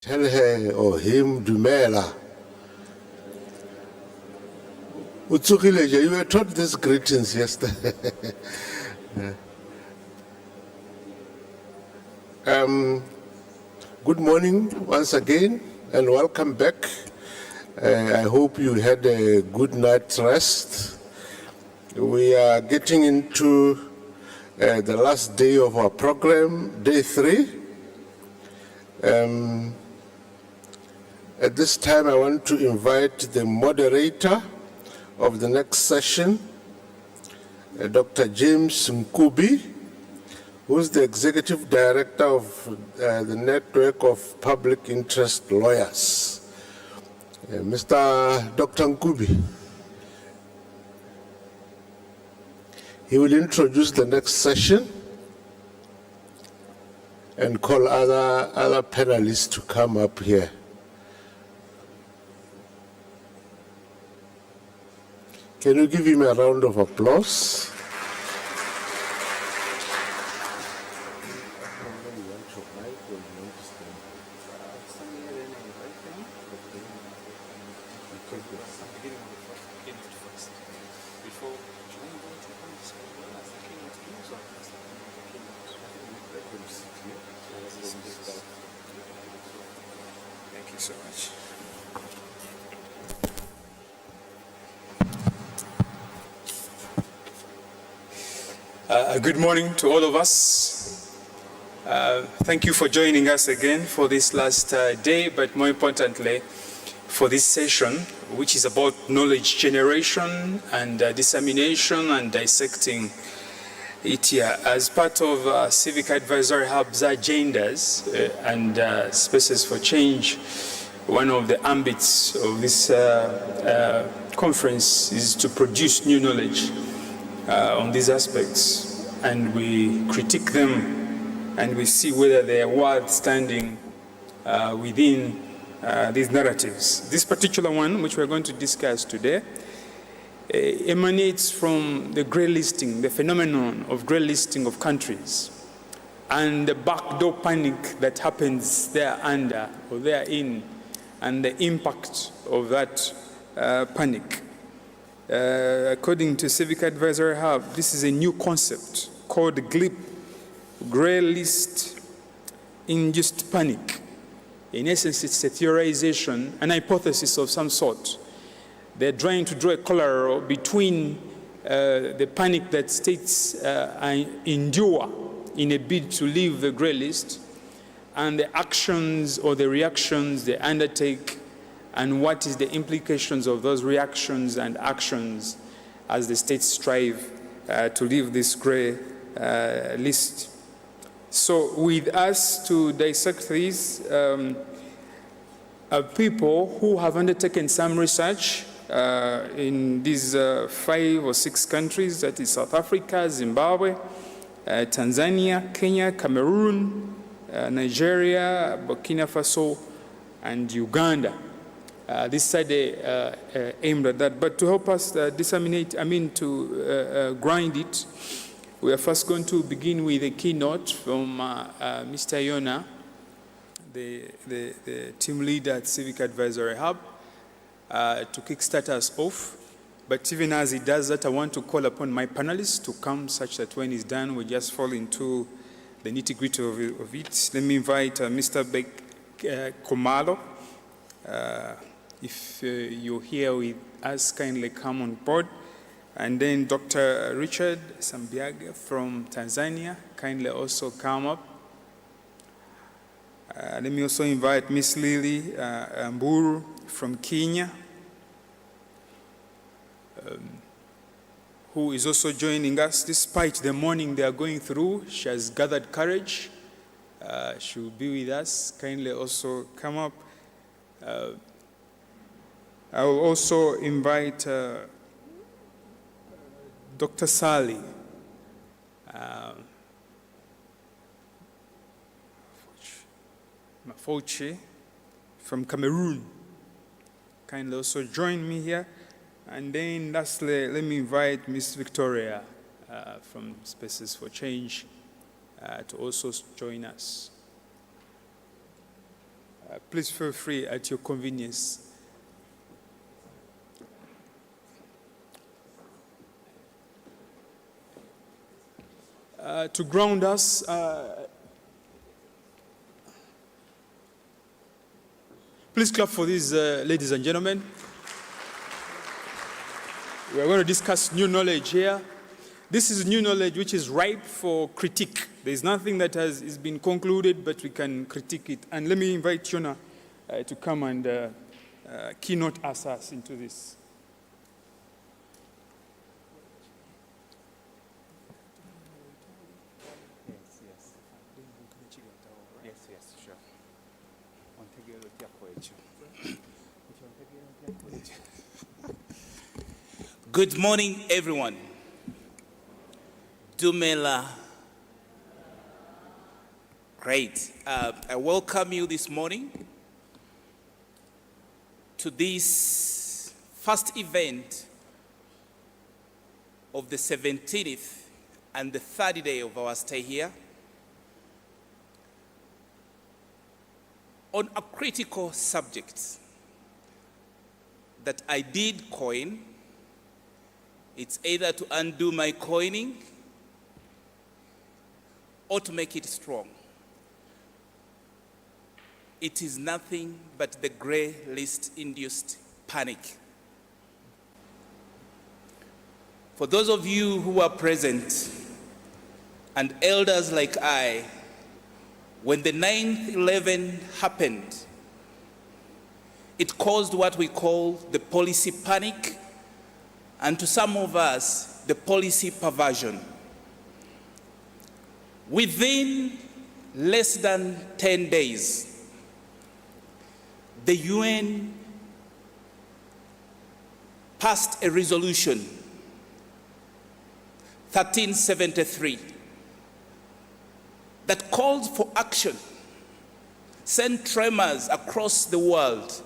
Tell her or him Dumela. Utsukileja, you were taught these greetings yesterday. Good morning once again and welcome back. I hope you had a good night's rest. We are getting into the last day of our program, day 3. At this time, I want to invite the moderator of the next session, Dr. James Nkubi, who is the Executive Director of the Network of Public Interest Lawyers. Mr. Dr. Nkubi. He will introduce the next session and call other panelists to come up here. Can you give him a round of applause? Thank you so much. Good morning to all of us. Thank you for joining us again for this last day, but more importantly, for this session, which is about knowledge generation and dissemination and dissecting it here as part of Civic Advisory Hub's agendas and spaces for change. One of the ambits of this conference is to produce new knowledge on these aspects, and we critique them and we see whether they are worth standing within these narratives. This particular one, which we're going to discuss today, emanates from the grey listing, the phenomenon of grey listing of countries, and the backdoor panic that happens there under or therein, and the impact of that panic. According to Civic Advisory Hub, this is a new concept called GLIP, Grey List Induced Panic. In essence, it's a theorization, an hypothesis of some sort. They're trying to draw a corollary between the panic that states endure in a bid to leave the grey list and the actions or the reactions they undertake, and what is the implications of those reactions and actions as the states strive to leave this grey list. So with us to dissect these are people who have undertaken some research in these 5 or 6 countries, that is South Africa, Zimbabwe, Tanzania, Kenya, Cameroon, Nigeria, Burkina Faso, and Uganda. This study aimed at that. But to help us disseminate, to grind it, we are first going to begin with a keynote from Mr. Yona, the team leader at Civic Advisory Hub, to kickstart us off. But even as he does that, I want to call upon my panelists to come, such that when he's done, we just fall into the nitty-gritty of it. Let me invite Mr. Komalo. If you're here with us, kindly come on board. And then Dr. Richard Sambiaga from Tanzania, kindly also come up. Let me also invite Miss Lily Mburu from Kenya, who is also joining us despite the mourning they are going through. She has gathered courage. She will be with us. Kindly also come up. I will also invite Dr. Sally Mafoche from Cameroon. Kindly also join me here. And then lastly, let me invite Miss Victoria from Spaces for Change to also join us. Please feel free at your convenience. To ground us, please clap for these ladies and gentlemen. We are going to discuss new knowledge here. This is new knowledge which is ripe for critique. There is nothing that is been concluded, but we can critique it. And let me invite Yona to come and keynote us into this. Yes, sure. Good morning, everyone. Dumela. Great. I welcome you this morning to this first event of the 17th and the third day of our stay here on a critical subject that I did coin. It's either to undo my coining or to make it strong. It is nothing but the grey list-induced panic. For those of you who are present and elders like I, when the 9/11 happened, it caused what we call the policy panic, and to some of us, the policy perversion. Within less than 10 days, the UN passed a resolution, 1373, that called for action, sent tremors across the world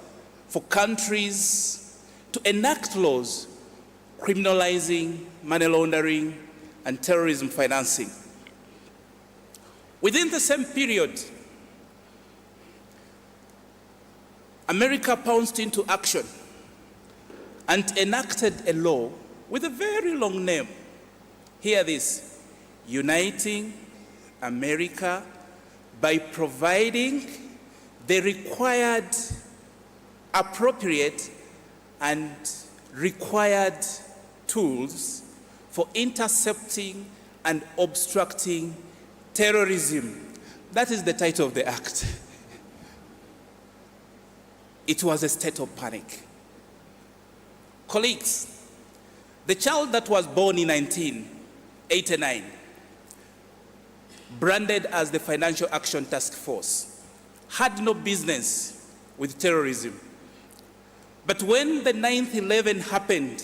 for countries to enact laws criminalizing money laundering and terrorism financing. Within the same period, America pounced into action and enacted a law with a very long name. Hear this: Uniting America by providing the required, appropriate, and required tools for intercepting and obstructing terrorism. That is the title of the act. It was a state of panic. Colleagues, the child that was born in 1989, branded as the Financial Action Task Force, had no business with terrorism. But when the 9/11 happened,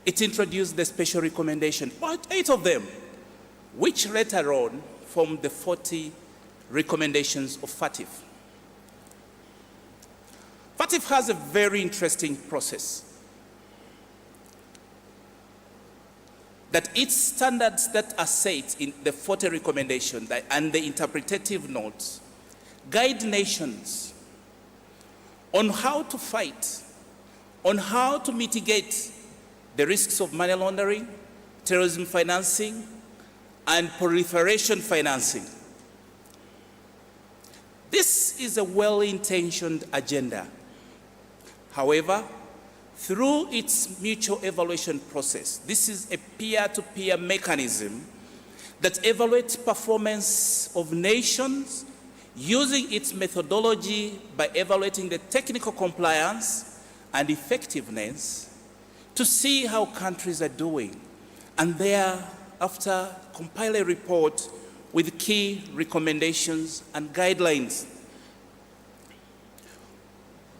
it introduced the special recommendation, about 8 of them, which later on formed the 40 recommendations of FATF. FATF has a very interesting process, that its standards that are set in the 40 recommendations and the interpretative notes guide nations on how to fight, on how to mitigate the risks of money laundering, terrorism financing, and proliferation financing. This is a well-intentioned agenda. However, through its mutual evaluation process, this is a peer-to-peer mechanism that evaluates performance of nations using its methodology by evaluating the technical compliance and effectiveness to see how countries are doing, and thereafter compile a report with key recommendations and guidelines.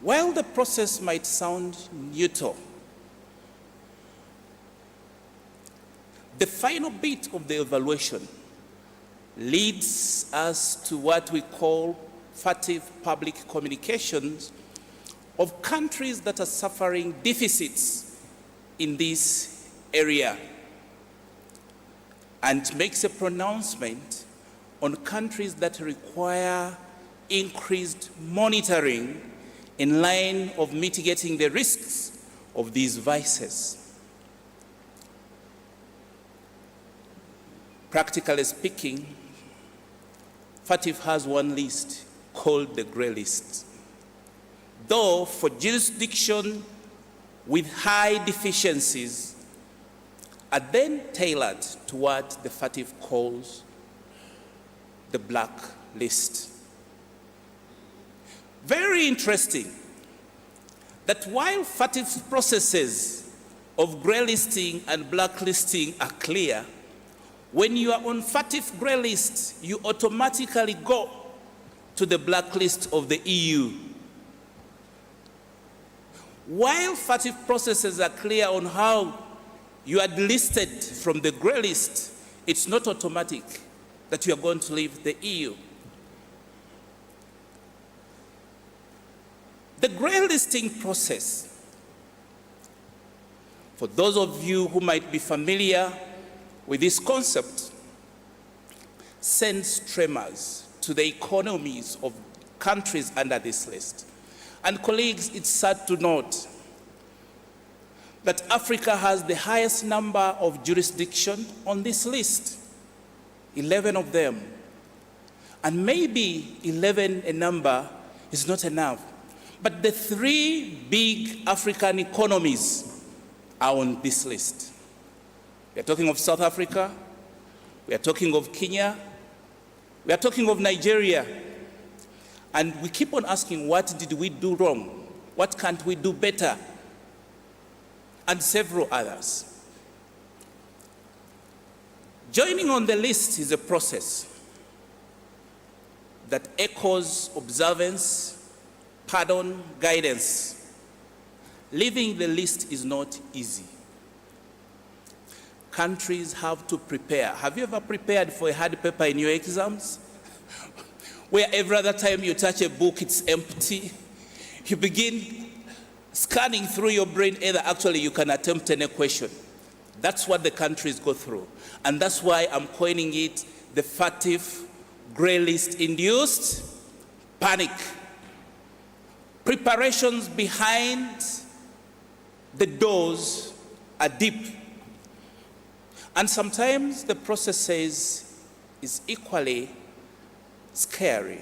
While the process might sound neutral, the final bit of the evaluation leads us to what we call FATF public communications of countries that are suffering deficits in this area, and makes a pronouncement on countries that require increased monitoring in line of mitigating the risks of these vices. Practically speaking, FATF has one list called the grey list. Though for jurisdiction with high deficiencies are then tailored to what the FATF calls the black list. Very interesting that while FATF's processes of grey listing and blacklisting are clear, when you are on FATF grey list, you automatically go to the blacklist of the EU. While FATF processes are clear on how you are delisted from the grey list, it's not automatic that you are going to leave the EU. The grey listing process, for those of you who might be familiar with this concept, sends tremors to the economies of countries under this list. And colleagues, it's sad to note that Africa has the highest number of jurisdictions on this list, 11 of them. And maybe 11 a number is not enough. But the 3 big African economies are on this list. We are talking of South Africa, we are talking of Kenya, we are talking of Nigeria. And we keep on asking, what did we do wrong? What can't we do better? And several others. Joining on the list is a process that echoes observance, pardon, guidance. Leaving the list is not easy. Countries have to prepare. Have you ever prepared for a hard paper in your exams? Where every other time you touch a book, it's empty. You begin scanning through your brain, either actually you can attempt any question. That's what the countries go through. And that's why I'm coining it the FATF grey list induced panic. Preparations behind the doors are deep. And sometimes the process is equally scary,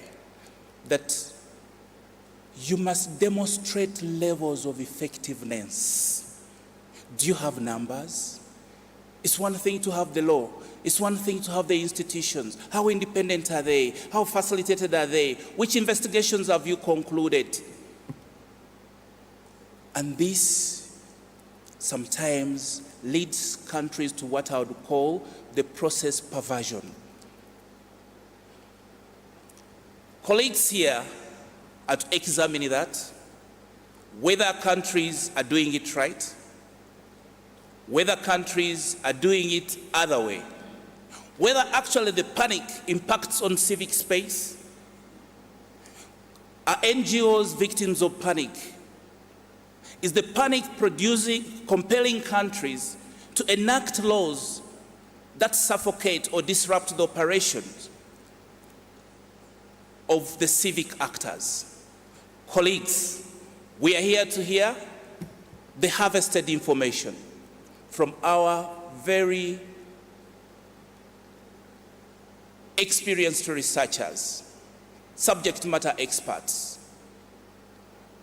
that you must demonstrate levels of effectiveness. Do you have numbers? It's one thing to have the law. It's one thing to have the institutions. How independent are they? How facilitated are they? Which investigations have you concluded? And this sometimes leads countries to what I would call the process perversion. Colleagues here are to examine that, whether countries are doing it right, whether countries are doing it other way, whether actually the panic impacts on civic space. Are NGOs victims of panic? Is the panic compelling countries to enact laws that suffocate or disrupt the operations of the civic actors? Colleagues, we are here to hear the harvested information from our very experienced researchers, subject matter experts,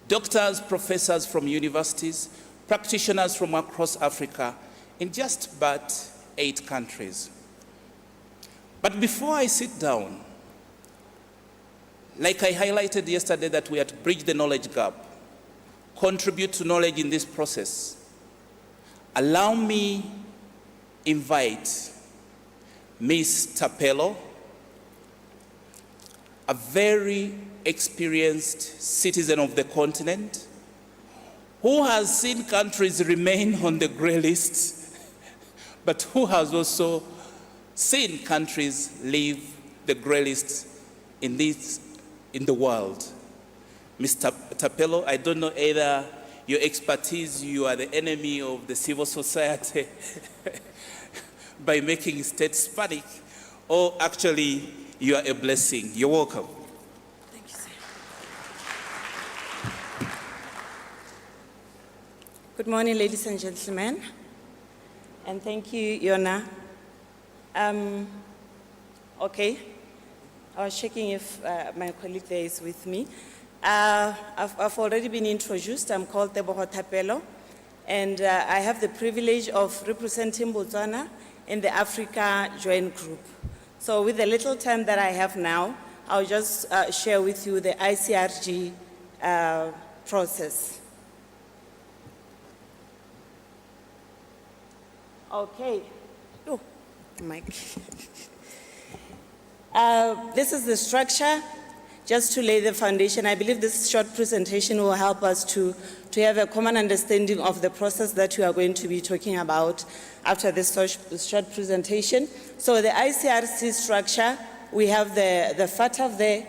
doctors, professors from universities, practitioners from across Africa in just about 8 countries. But before I sit down, like I highlighted yesterday that we had to bridge the knowledge gap, contribute to knowledge in this process, allow me invite Ms. Tapelo, a very experienced citizen of the continent, who has seen countries remain on the grey list, but who has also seen countries leave the grey list in the world. Mr. Tapelo, I don't know either your expertise, you are the enemy of the civil society by making states panic, or actually you are a blessing. You're welcome. Thank you so Good morning, ladies and gentlemen, and thank you, Yona. Okay, I was checking if my colleague there is with me. I've already been introduced. I'm called Teboho Thapelo, and I have the privilege of representing Botswana in the Africa Joint Group. So with the little time that I have now, I'll just share with you the ICRG process. Okay. Oh, mic. This is the structure, just to lay the foundation. I believe this short presentation will help us to have a common understanding of the process that we are going to be talking about after this short presentation. So the ICRC structure, we have the FATF there. Do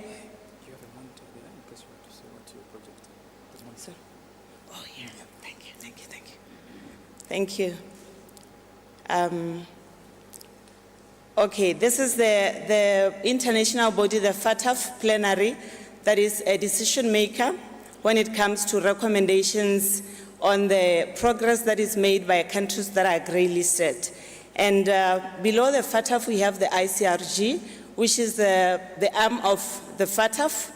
you have a monitor there in case you want to see what your project is? Oh yeah, thank you. Okay, this is the international body, the FATF plenary, that is a decision maker when it comes to recommendations on the progress that is made by countries that are grey listed. And below the FATF, we have the ICRG, which is the arm of the FATF.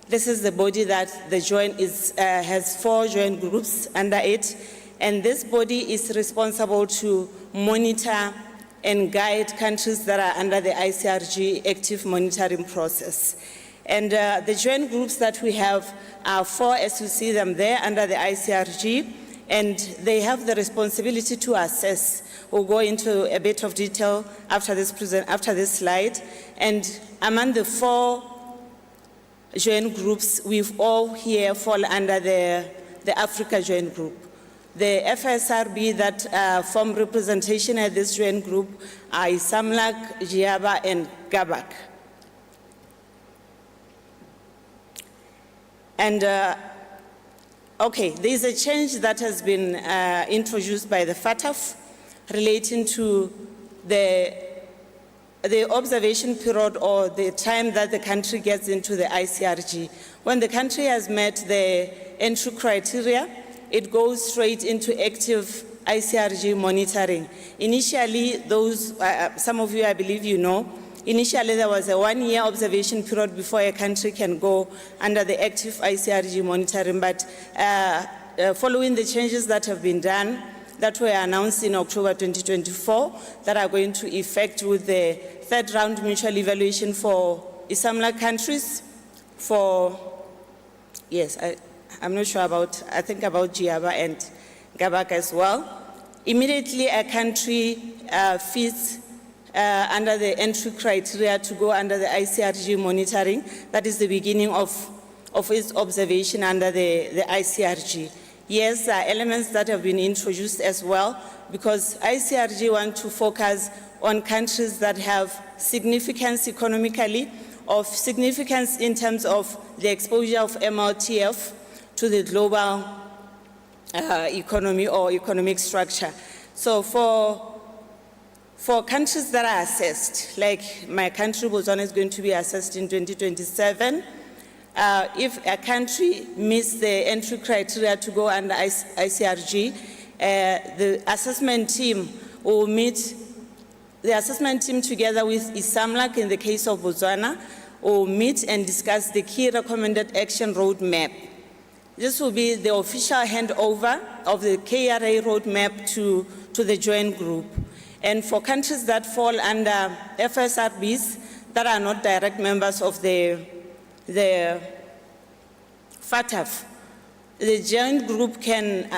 This is the body that the joint has 4 joint groups under it. And this body is responsible to monitor and guide countries that are under the ICRG active monitoring process. And the joint groups that we have are 4, as you see them there, under the ICRG, and they have the responsibility to assess. We'll go into a bit of detail after this slide. And among the 4 joint groups, we've all here fall under the Africa Joint Group. The FSRB that form representation at this joint group are ISAMLAC, GIABA, and GABAC. And okay, there's a change that has been introduced by the FATF relating to the observation period or the time that the country gets into the ICRG. When the country has met the entry criteria, it goes straight into active ICRG monitoring. Initially, some of you, I believe you know, initially there was a 1-year observation period before a country can go under the active ICRG monitoring, but following the changes that have been done, that were announced in October 2024, that are going to effect with the 3rd round mutual evaluation for ISAMLAC countries, I'm not sure about, I think about GIABA and GABAC as well. Immediately a country fits under the entry criteria to go under the ICRG monitoring. That is the beginning of its observation under the ICRG. Yes, there are elements that have been introduced as well, because ICRG want to focus on countries that have significance economically, of significance in terms of the exposure of MLTF to the global economy or economic structure. So for countries that are assessed, like my country, Botswana, is going to be assessed in 2027, if a country meets the entry criteria to go under ICRG, the assessment team will meet, the assessment team together with ISAMLAC in the case of Botswana, will meet and discuss the key recommended action roadmap. This will be the official handover of the KRA roadmap to the joint group. And for countries that fall under FSRBs that are not direct members of the FATF, the joint group can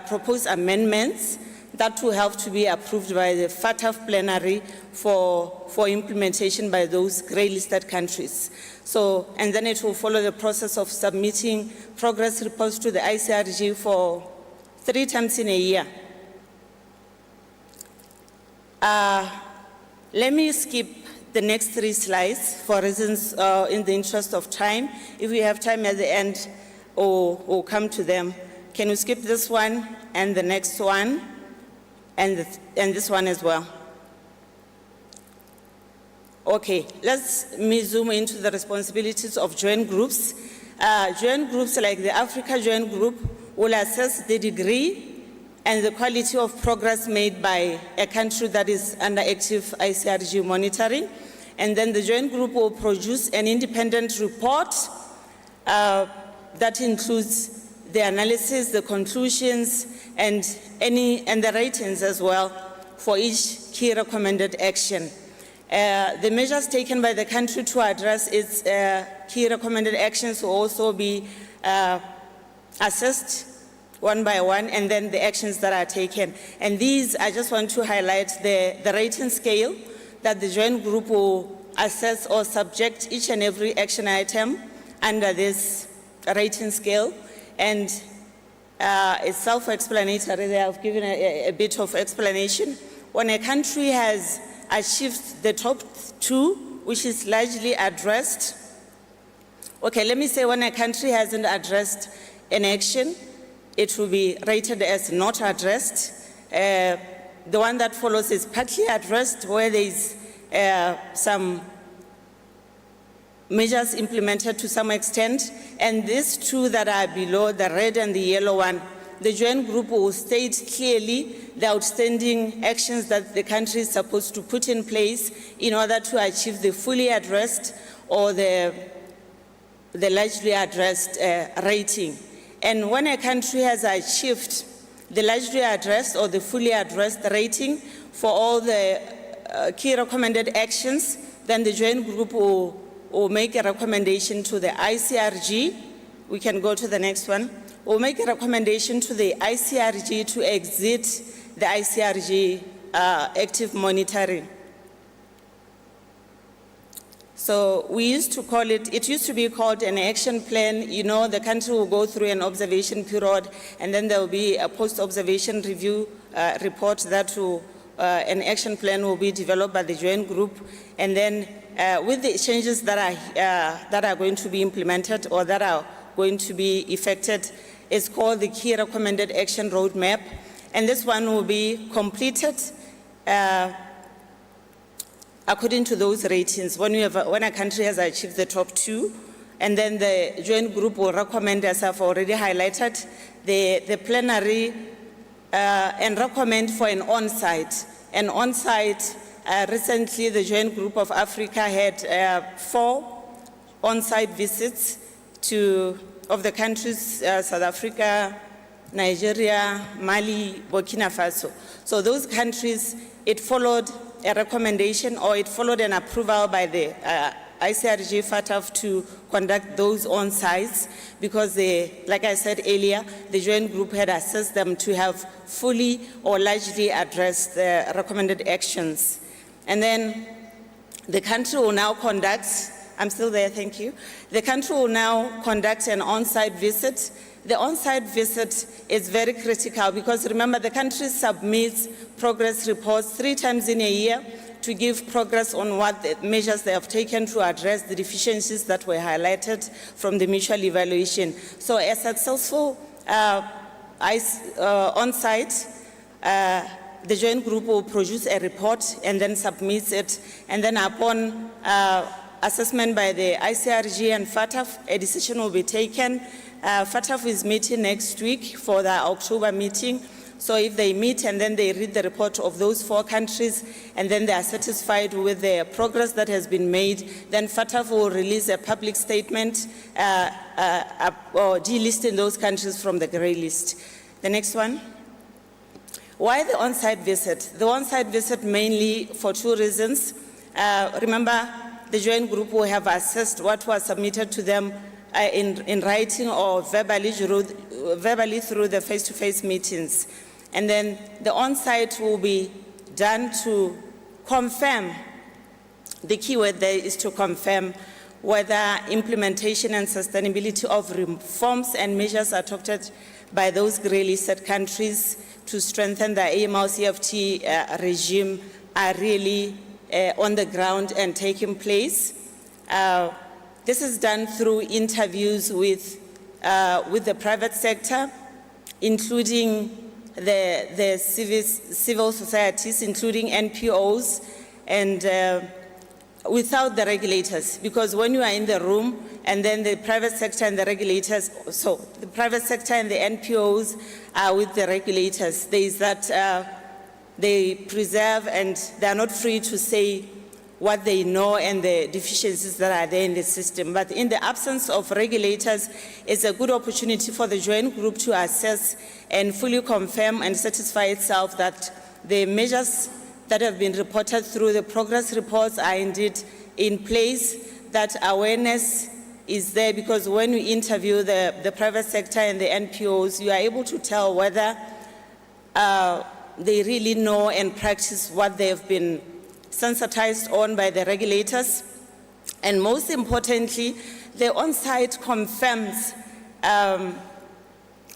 propose amendments that will have to be approved by the FATF plenary for implementation by those grey-listed countries. So, and then it will follow the process of submitting progress reports to the ICRG for 3 times in a year. Let me skip the next 3 slides for reasons in the interest of time. If we have time at the end, we'll come to them. Can we skip this one and the next one and this one as well? Okay, let's zoom into the responsibilities of joint groups. Joint groups like the Africa Joint Group will assess the degree and the quality of progress made by a country that is under active ICRG monitoring. And then the joint group will produce an independent report that includes the analysis, the conclusions, and the ratings as well for each key recommended action. The measures taken by the country to address its key recommended actions will also be assessed one by one, and then the actions that are taken. And these, I just want to highlight the rating scale that the joint group will assess or subject each and every action item under this rating scale. And it's self-explanatory. They have given a bit of explanation. When a country has achieved the top 2, which is largely addressed, okay, let me say when a country hasn't addressed an action, it will be rated as not addressed. The one that follows is partly addressed, where there is some measures implemented to some extent. And these 2 that are below, the red and the yellow one, the joint group will state clearly the outstanding actions that the country is supposed to put in place in order to achieve the fully addressed or the largely addressed rating. And when a country has achieved the largely addressed or the fully addressed rating for all the key recommended actions, then the joint group will make a recommendation to the ICRG. We can go to the next one. We'll make a recommendation to the ICRG to exit the ICRG active monitoring. So we used to call it used to be called an action plan. You know, the country will go through an observation period, and then there will be a post-observation review report that will, an action plan will be developed by the joint group. And then with the changes that are going to be implemented or that are going to be effected, it's called the Key Recommended Action Roadmap. And this one will be completed according to those ratings, when a country has achieved the top 2, and then the joint group will recommend, as I've already highlighted, the plenary and recommend for an on-site. An on-site, recently the joint group of Africa had 4 on-site visits of the countries South Africa, Nigeria, Mali, Burkina Faso. So those countries, it followed a recommendation or it followed an approval by the ICRG FATF to conduct those on-sites because like I said earlier, the joint group had assessed them to have fully or largely addressed the recommended actions. And then the country will now conduct, I'm still there, thank you. The country will now conduct an on-site visit. The on-site visit is very critical because remember the country submits progress reports 3 times in a year to give progress on what the measures they have taken to address the deficiencies that were highlighted from the mutual evaluation. So a successful on-site, the joint group will produce a report and then submits it, and then upon assessment by the ICRG and FATF, a decision will be taken. FATF is meeting next week for the October meeting. So if they meet and then they read the report of those 4 countries and then they are satisfied with the progress that has been made, then FATF will release a public statement or delisting those countries from the grey list. The next one. Why the on-site visit? The on-site visit mainly for 2 reasons. Remember, the joint group will have assessed what was submitted to them in writing or verbally through the face-to-face meetings. And then the on-site will be done to confirm, the key word there is to confirm whether implementation and sustainability of reforms and measures adopted by those grey-listed countries to strengthen the AML CFT regime are really on the ground and taking place. This is done through interviews with the private sector, including the civil societies, including NPOs, and without the regulators, because when you are in the room and then the private sector and the regulators, so the private sector and the NPOs are with the regulators, there is that they preserve and they are not free to say what they know and the deficiencies that are there in the system. But in the absence of regulators, it's a good opportunity for the joint group to assess and fully confirm and satisfy itself that the measures that have been reported through the progress reports are indeed in place, that awareness is there, because when we interview the private sector and the NPOs, you are able to tell whether they really know and practice what they have been sensitized on by the regulators. And most importantly, the on-site confirms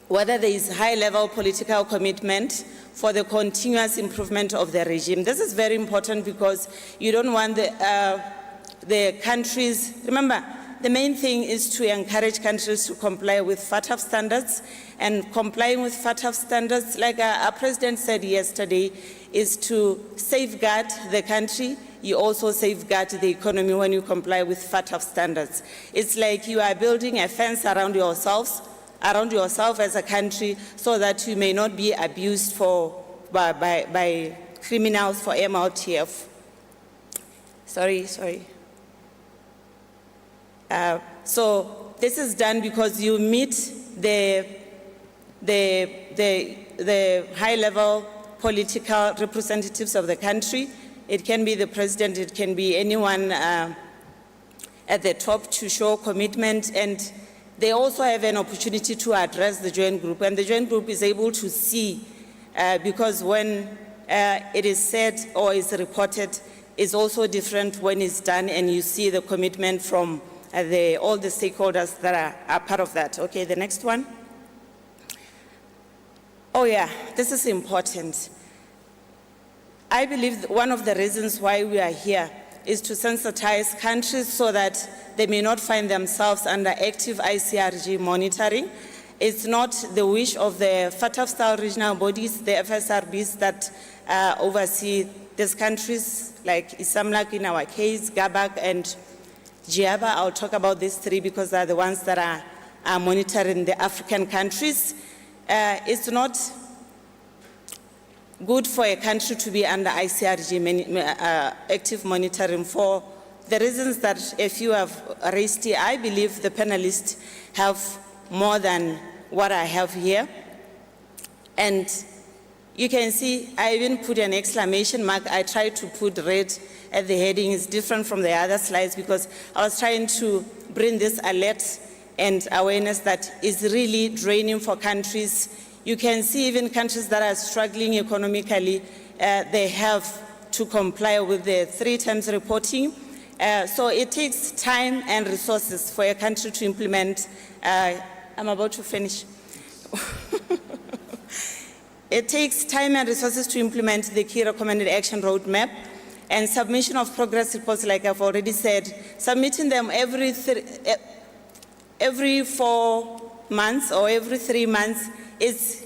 whether there is high-level political commitment for the continuous improvement of the regime. This is very important because you don't want the countries, remember, the main thing is to encourage countries to comply with FATF standards, and complying with FATF standards, like our president said yesterday, is to safeguard the country. You also safeguard the economy when you comply with FATF standards. It's like you are building a fence around yourself as a country, so that you may not be abused by criminals for MLTF. Sorry. So this is done because you meet the high-level political representatives of the country. It can be the president, it can be anyone at the top, to show commitment, and they also have an opportunity to address the joint group, and the joint group is able to see, because when it is said or is reported, it's also different when it's done, and you see the commitment from all the stakeholders that are part of that. Okay, the next one. Oh yeah, this is important. I believe one of the reasons why we are here is to sensitize countries so that they may not find themselves under active ICRG monitoring. It's not the wish of the FATF-style regional bodies, the FSRBs, that oversee these countries, like Isamlak in our case, Gabak and Giaba. I'll talk about these three because they're the ones that are monitoring the African countries. It's not good for a country to be under ICRG active monitoring for the reasons that a few have raised here. I believe the panelists have more than what I have here. And you can see I even put an exclamation mark. I tried to put red at the heading. It's different from the other slides because I was trying to bring this alert and awareness that is really draining for countries. You can see even countries that are struggling economically, they have to comply with the 3 times reporting. So it takes time and resources for a country to implement. I'm about to finish. It takes time and resources to implement the key recommended action roadmap, and submission of progress reports, like I've already said, submitting them every 4 months or every 3 months is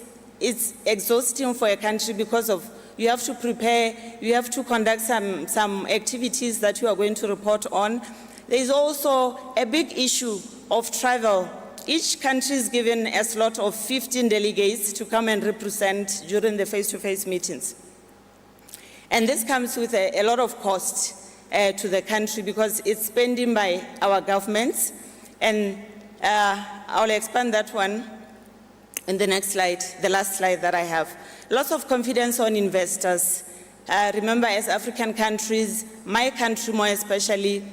exhausting for a country because of you have to prepare, you have to conduct some activities that you are going to report on. There is also a big issue of travel. Each country is given a slot of 15 delegates to come and represent during the face-to-face meetings. And this comes with a lot of cost to the country because it's spending by our governments. And I'll expand that one in the next slide, the last slide that I have. Lots of confidence on investors. Remember, as African countries, my country more especially,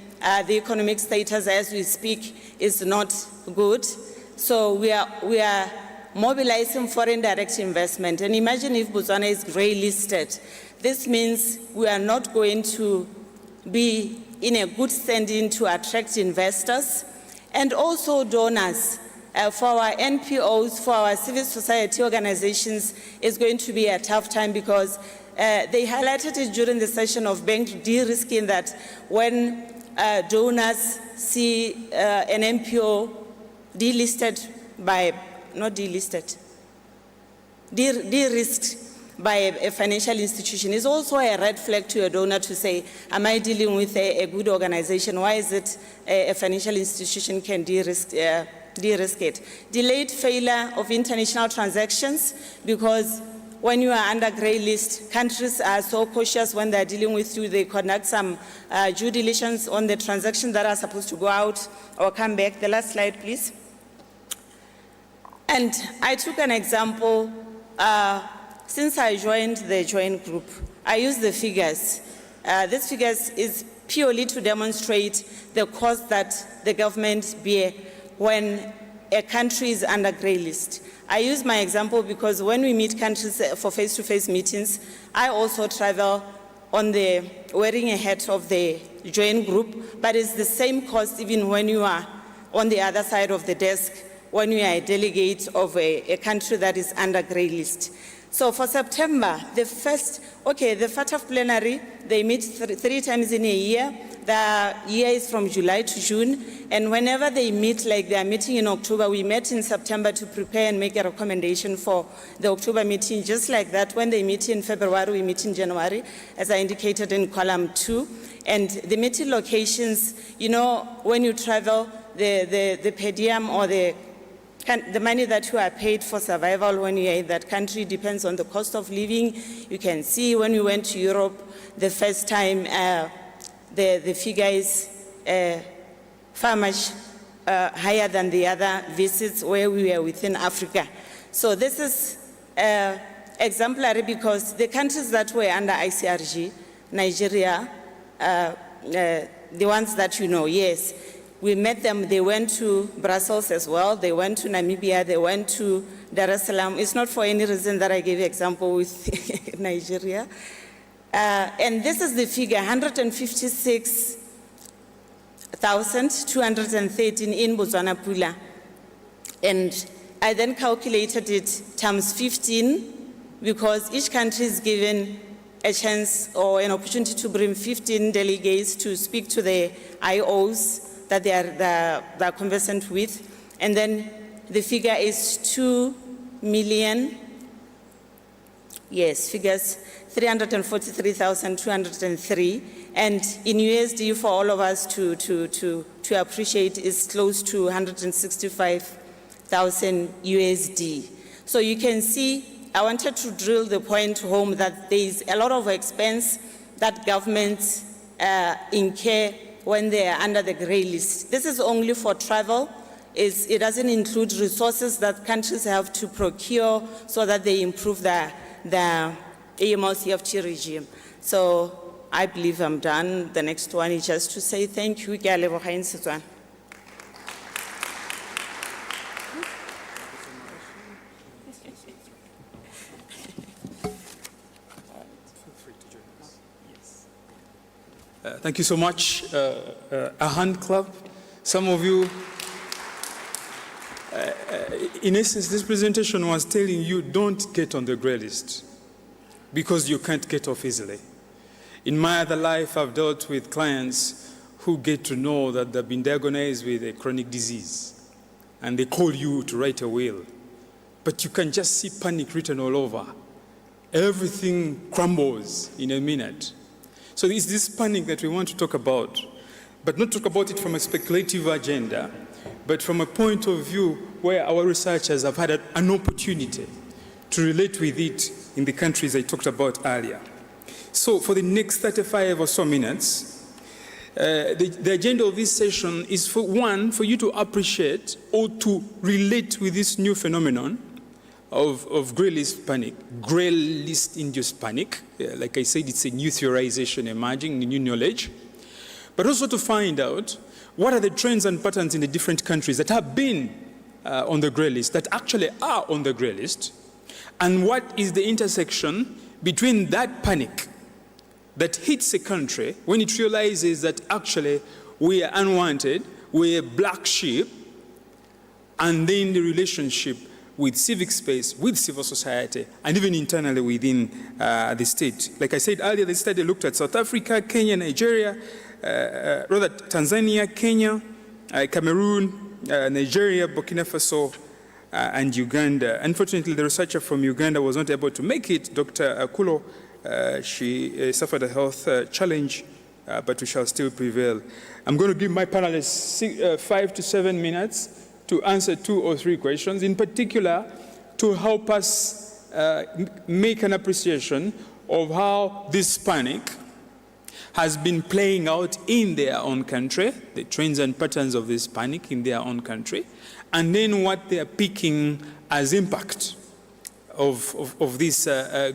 the economic status as we speak is not good. So we are mobilizing foreign direct investment. And imagine if Botswana is grey listed. This means we are not going to be in a good standing to attract investors and also donors. For our NPOs, for our civil society organizations, it's going to be a tough time because they highlighted it during the session of bank de-risking that when donors see an NPO delisted by, not delisted, de-risked by a financial institution is also a red flag to your donor to say, am I dealing with a good organization? Why is it a financial institution can de-risk it? Delayed failure of international transactions, because when you are under grey list, countries are so cautious when they're dealing with you. They conduct some due diligence on the transactions that are supposed to go out or come back. The last slide, please. And I took an example. Since I joined the joint group, I used the figures. This figures is purely to demonstrate the cost that the government bear when a country is under grey list. I use my example because when we meet countries for face-to-face meetings, I also travel on the wearing a hat of the joint group, but it's the same cost even when you are on the other side of the desk, when you are a delegate of a country that is under grey list. So for September, the FATF plenary, they meet three times in a year. The year is from July to June, and whenever they meet, like they are meeting in October, we met in September to prepare and make a recommendation for the October meeting. Just like that, when they meet in February, we meet in January, as I indicated in column 2. And the meeting locations, you know, when you travel, the per diem or the money that you are paid for survival when you are in that country depends on the cost of living. You can see when we went to Europe the first time, the figure is far much higher than the other visits where we were within Africa. So this is exemplary because the countries that were under ICRG, Nigeria, the ones that you know, yes, we met them. They went to Brussels as well. They went to Namibia. They went to Dar es Salaam. It's not for any reason that I gave example with Nigeria. And this is the figure, 156,213 in Botswana Pula. And I then calculated it times 15 because each country is given a chance or an opportunity to bring 15 delegates to speak to the IOs that they are conversant with. And then the figure is 2 million, yes, figures 343,203. And in USD for all of us to appreciate is close to 165,000 USD. So you can see, I wanted to drill the point home that there is a lot of expense that governments incur when they are under the grey list. This is only for travel. It doesn't include resources that countries have to procure so that they improve the AML CFT regime. So I believe I'm done. The next one is just to say thank you. Thank you so much. A hand clap. Some of you, in essence, this presentation was telling you don't get on the grey list because you can't get off easily. In my other life, I've dealt with clients who get to know that they've been diagnosed with a chronic disease and they call you to write a will. But you can just see panic written all over. Everything crumbles in a minute. So it's this panic that we want to talk about, but not talk about it from a speculative agenda, but from a point of view where our researchers have had an opportunity to relate with it in the countries I talked about earlier. So for the next 35 or so minutes, the agenda of this session is for you to appreciate or to relate with this new phenomenon of grey list panic, grey list induced panic. Like I said, it's a new theorization emerging, new knowledge. But also to find out what are the trends and patterns in the different countries that have been on the grey list, that actually are on the grey list, and what is the intersection between that panic that hits a country when it realizes that actually we are unwanted, we are black sheep, and then the relationship with civic space, with civil society, and even internally within the state. Like I said earlier, the study looked at South Africa, Kenya, Nigeria, rather Tanzania, Kenya, Cameroon, Nigeria, Burkina Faso, and Uganda. Unfortunately, the researcher from Uganda was not able to make it, Dr. Akulo. She suffered a health challenge, but we shall still prevail. I'm going to give my panelists 5 to 7 minutes to answer 2 or 3 questions, in particular to help us make an appreciation of how this panic has been playing out in their own country, the trends and patterns of this panic in their own country, and then what they are picking as impact of this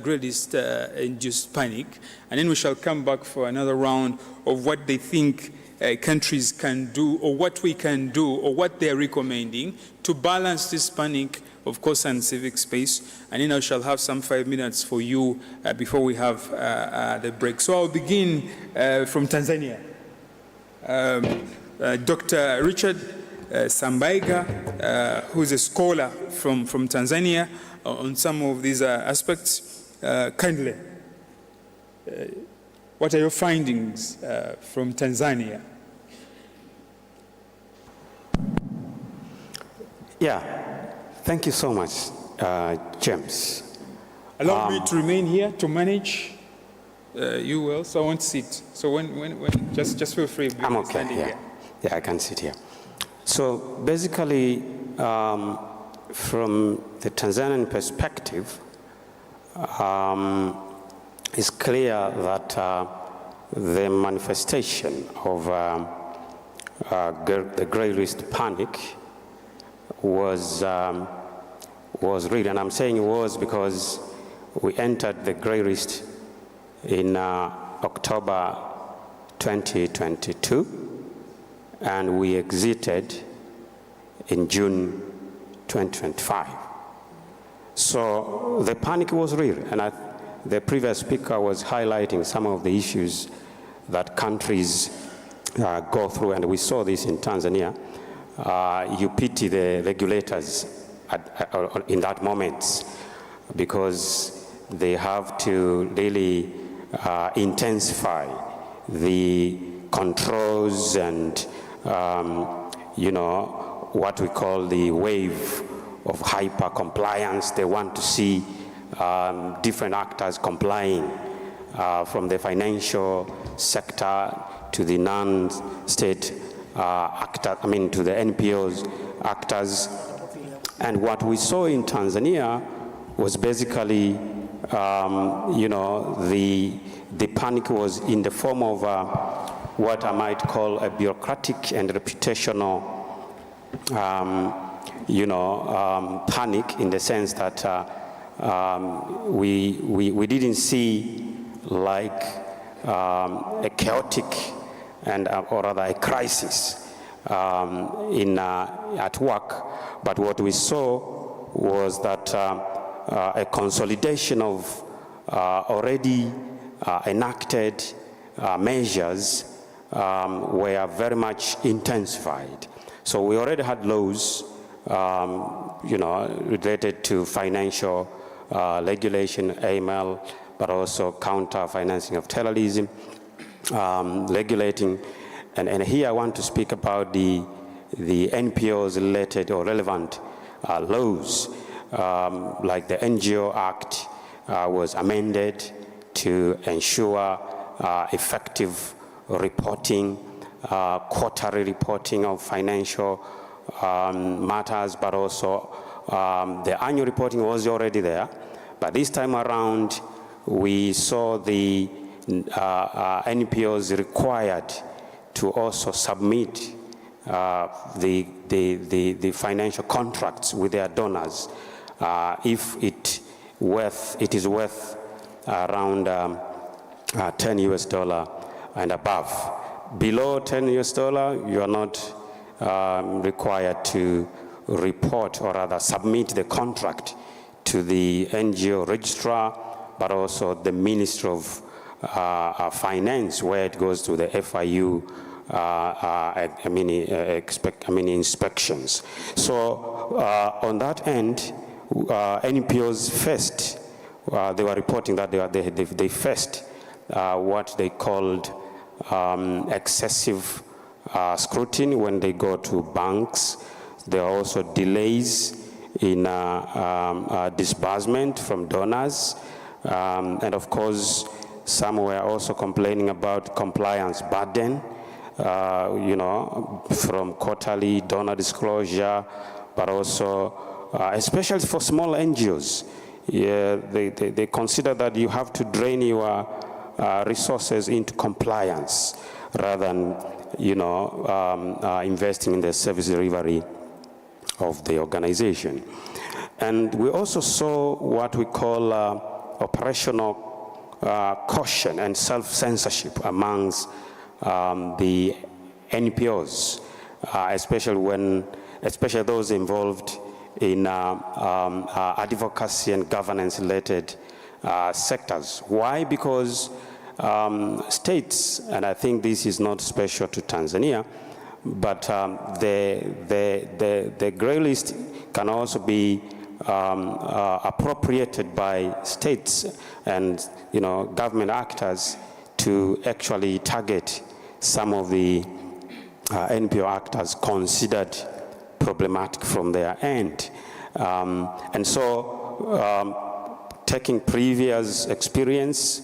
greatest-induced panic. And then we shall come back for another round of what they think countries can do, or what we can do, or what they're recommending to balance this panic, of course, and civic space. And then I shall have some 5 minutes for you before we have the break. So I'll begin from Tanzania. Dr. Richard Sambaiga, who's a scholar from Tanzania on some of these aspects. Kindly, what are your findings from Tanzania? Yeah, thank you so much, James. Allow me to remain here to manage. You will, so I won't sit. So when just feel free. I'm okay. Yeah. Yeah, I can sit here. So basically, from the Tanzanian perspective, it's clear that the manifestation of the grey list panic was real, and I'm saying it was because we entered the grey list in October 2022, and we exited in June 2025. So the panic was real, and the previous speaker was highlighting some of the issues that countries go through, and we saw this in Tanzania. You pity the regulators in that moment, because they have to really intensify the controls and what we call the wave of hyper compliance. They want to see different actors complying, from the financial sector to the non-state actors, to the NPOs actors. And what we saw in Tanzania was basically, the panic was in the form of what I might call a bureaucratic and reputational, panic, in the sense that we didn't see like a chaotic and or rather a crisis at work, but what we saw was that a consolidation of already enacted measures were very much intensified. So we already had laws, related to financial regulation, AML, but also counter-financing of terrorism, regulating. And here I want to speak about the NPOs related or relevant laws, like the NGO Act was amended to ensure effective reporting, quarterly reporting of financial matters, but also the annual reporting was already there. But this time around, we saw the NPOs required to also submit the financial contracts with their donors if it is worth around $10 and above. Below $10, you are not required to report or rather submit the contract to the NGO registrar, but also the Ministry of Finance, where it goes to the FIU inspections. So on that end, NPOs first, they were reporting that they faced what they called excessive scrutiny when they go to banks. There are also delays in disbursement from donors. And of course, some were also complaining about compliance burden, you know, from quarterly donor disclosure, but also, especially for small NGOs. Yeah, they consider that you have to drain your resources into compliance rather than, you know, investing in the service delivery of the organization. And we also saw what we call operational caution and self-censorship amongst the NPOs, especially those involved in advocacy and governance-related sectors. Why? Because states, and I think this is not special to Tanzania, but the grey list can also be appropriated by states and, you know, government actors to actually target some of the NPO actors considered problematic from their end. And so taking previous experience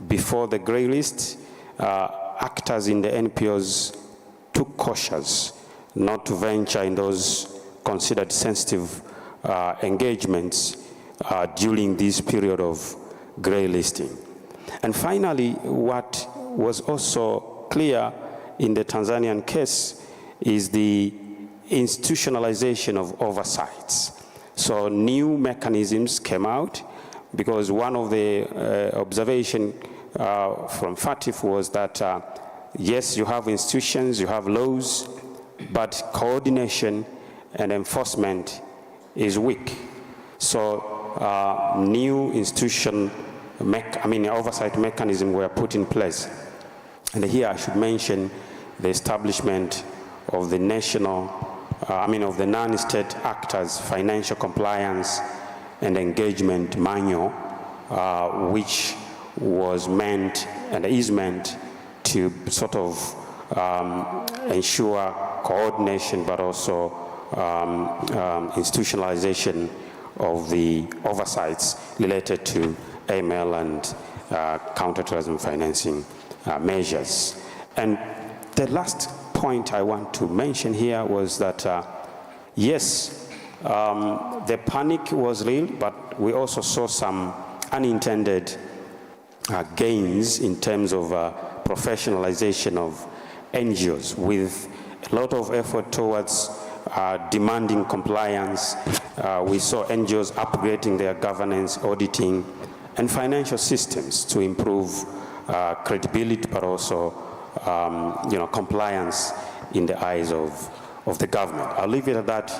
before the grey list, actors in the NPOs took cautious not to venture in those considered sensitive engagements during this period of grey listing. And finally, what was also clear in the Tanzanian case is the institutionalization of oversights. So new mechanisms came out, because one of the observations from FATF was that yes, you have institutions, you have laws, but coordination and enforcement is weak. So new institution, oversight mechanism were put in place. And here I should mention the establishment of the national, of the non-state actors financial compliance and engagement manual, which was meant and is meant to sort of ensure coordination, but also institutionalization of the oversights related to AML and counterterrorism financing measures. And the last point I want to mention here was that, yes, the panic was real, but we also saw some unintended gains in terms of professionalization of NGOs, with a lot of effort towards demanding compliance. We saw NGOs upgrading their governance, auditing, and financial systems to improve credibility, but also compliance in the eyes of the government. I'll leave it at that,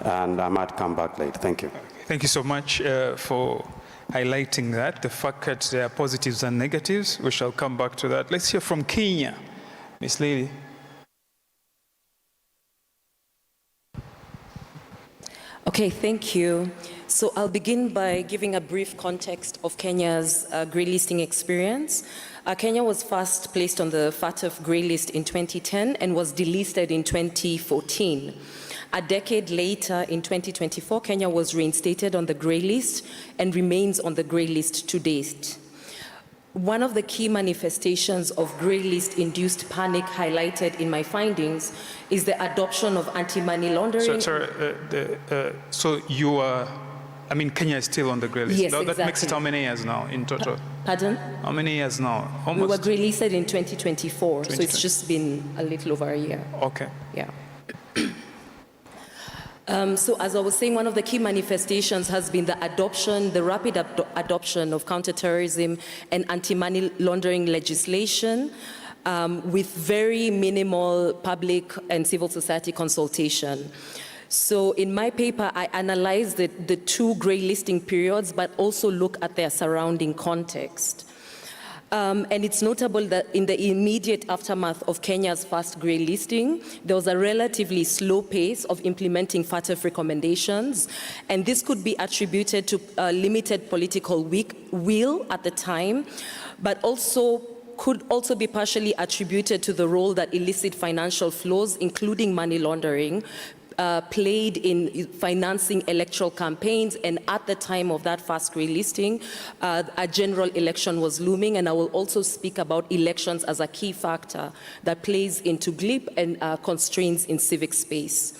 and I might come back later. Thank you. Thank you so much for highlighting that, the fact that there are positives and negatives. We shall come back to that. Let's hear from Kenya. Ms. Lily. Okay, thank you. So I'll begin by giving a brief context of Kenya's grey listing experience. Kenya was first placed on the FATF grey list in 2010 and was delisted in 2014. A decade later, in 2024, Kenya was reinstated on the grey list and remains on the grey list to date. One of the key manifestations of grey list induced panic highlighted in my findings is the adoption of anti-money laundering. So you are, Kenya is still on the grey list. Yes, That exactly. makes it how many years now in total? Pardon? How many years now? We were Almost. grey listed in 2024, so it's just been a little over a year. Okay. Yeah. So as I was saying, one of the key manifestations has been the rapid adoption of counterterrorism and anti-money laundering legislation with very minimal public and civil society consultation. So in my paper, I analyzed the two grey listing periods, but also look at their surrounding context. And it's notable that in the immediate aftermath of Kenya's first grey listing, there was a relatively slow pace of implementing FATF recommendations, and this could be attributed to limited political will at the time, but could also be partially attributed to the role that illicit financial flows, including money laundering, played in financing electoral campaigns, and at the time of that fast grey listing, a general election was looming, and I will also speak about elections as a key factor that plays into GLIP and constraints in civic space.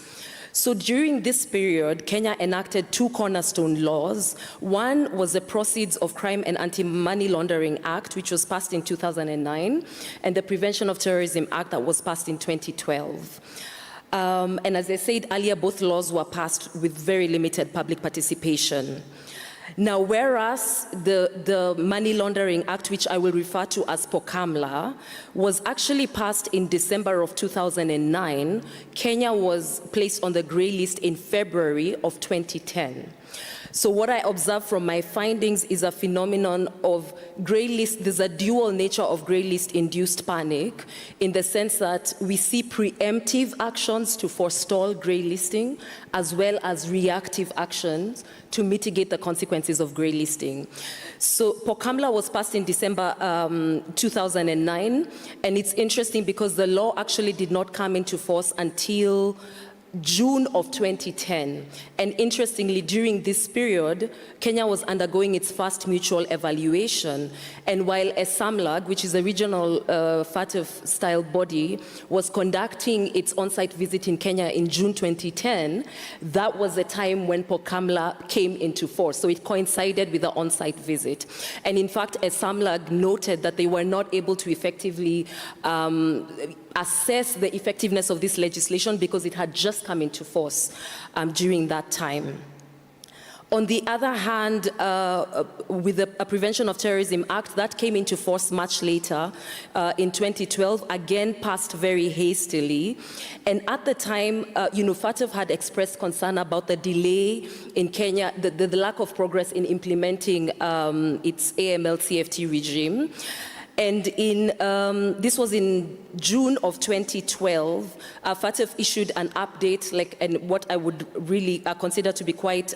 So during this period, Kenya enacted two cornerstone laws. One was the Proceeds of Crime and Anti-Money Laundering Act, which was passed in 2009, and the Prevention of Terrorism Act that was passed in 2012. And as I said earlier, both laws were passed with very limited public participation. Now, whereas the Money Laundering Act, which I will refer to as POCAMLA, was actually passed in December of 2009, Kenya was placed on the grey list in February of 2010. So what I observed from my findings is a phenomenon of grey list. There's a dual nature of grey list induced panic in the sense that we see preemptive actions to forestall grey listing as well as reactive actions to mitigate the consequences of grey listing. So POCAMLA was passed in December 2009, and it's interesting because the law actually did not come into force until June of 2010. And interestingly, during this period, Kenya was undergoing its first mutual evaluation. And while SAMLAG, which is a regional FATF-style body, was conducting its on-site visit in Kenya in June 2010, that was the time when POCAMLA came into force. So it coincided with the on-site visit. And in fact, SAMLAG noted that they were not able to effectively assess the effectiveness of this legislation because it had just come into force during that time. On the other hand, with the Prevention of Terrorism Act, that came into force much later in 2012, again passed very hastily. And at the time, FATF had expressed concern about the delay in Kenya, the lack of progress in implementing its AML CFT regime. And this was in June of 2012, FATF issued an update, and what I would really consider to be quite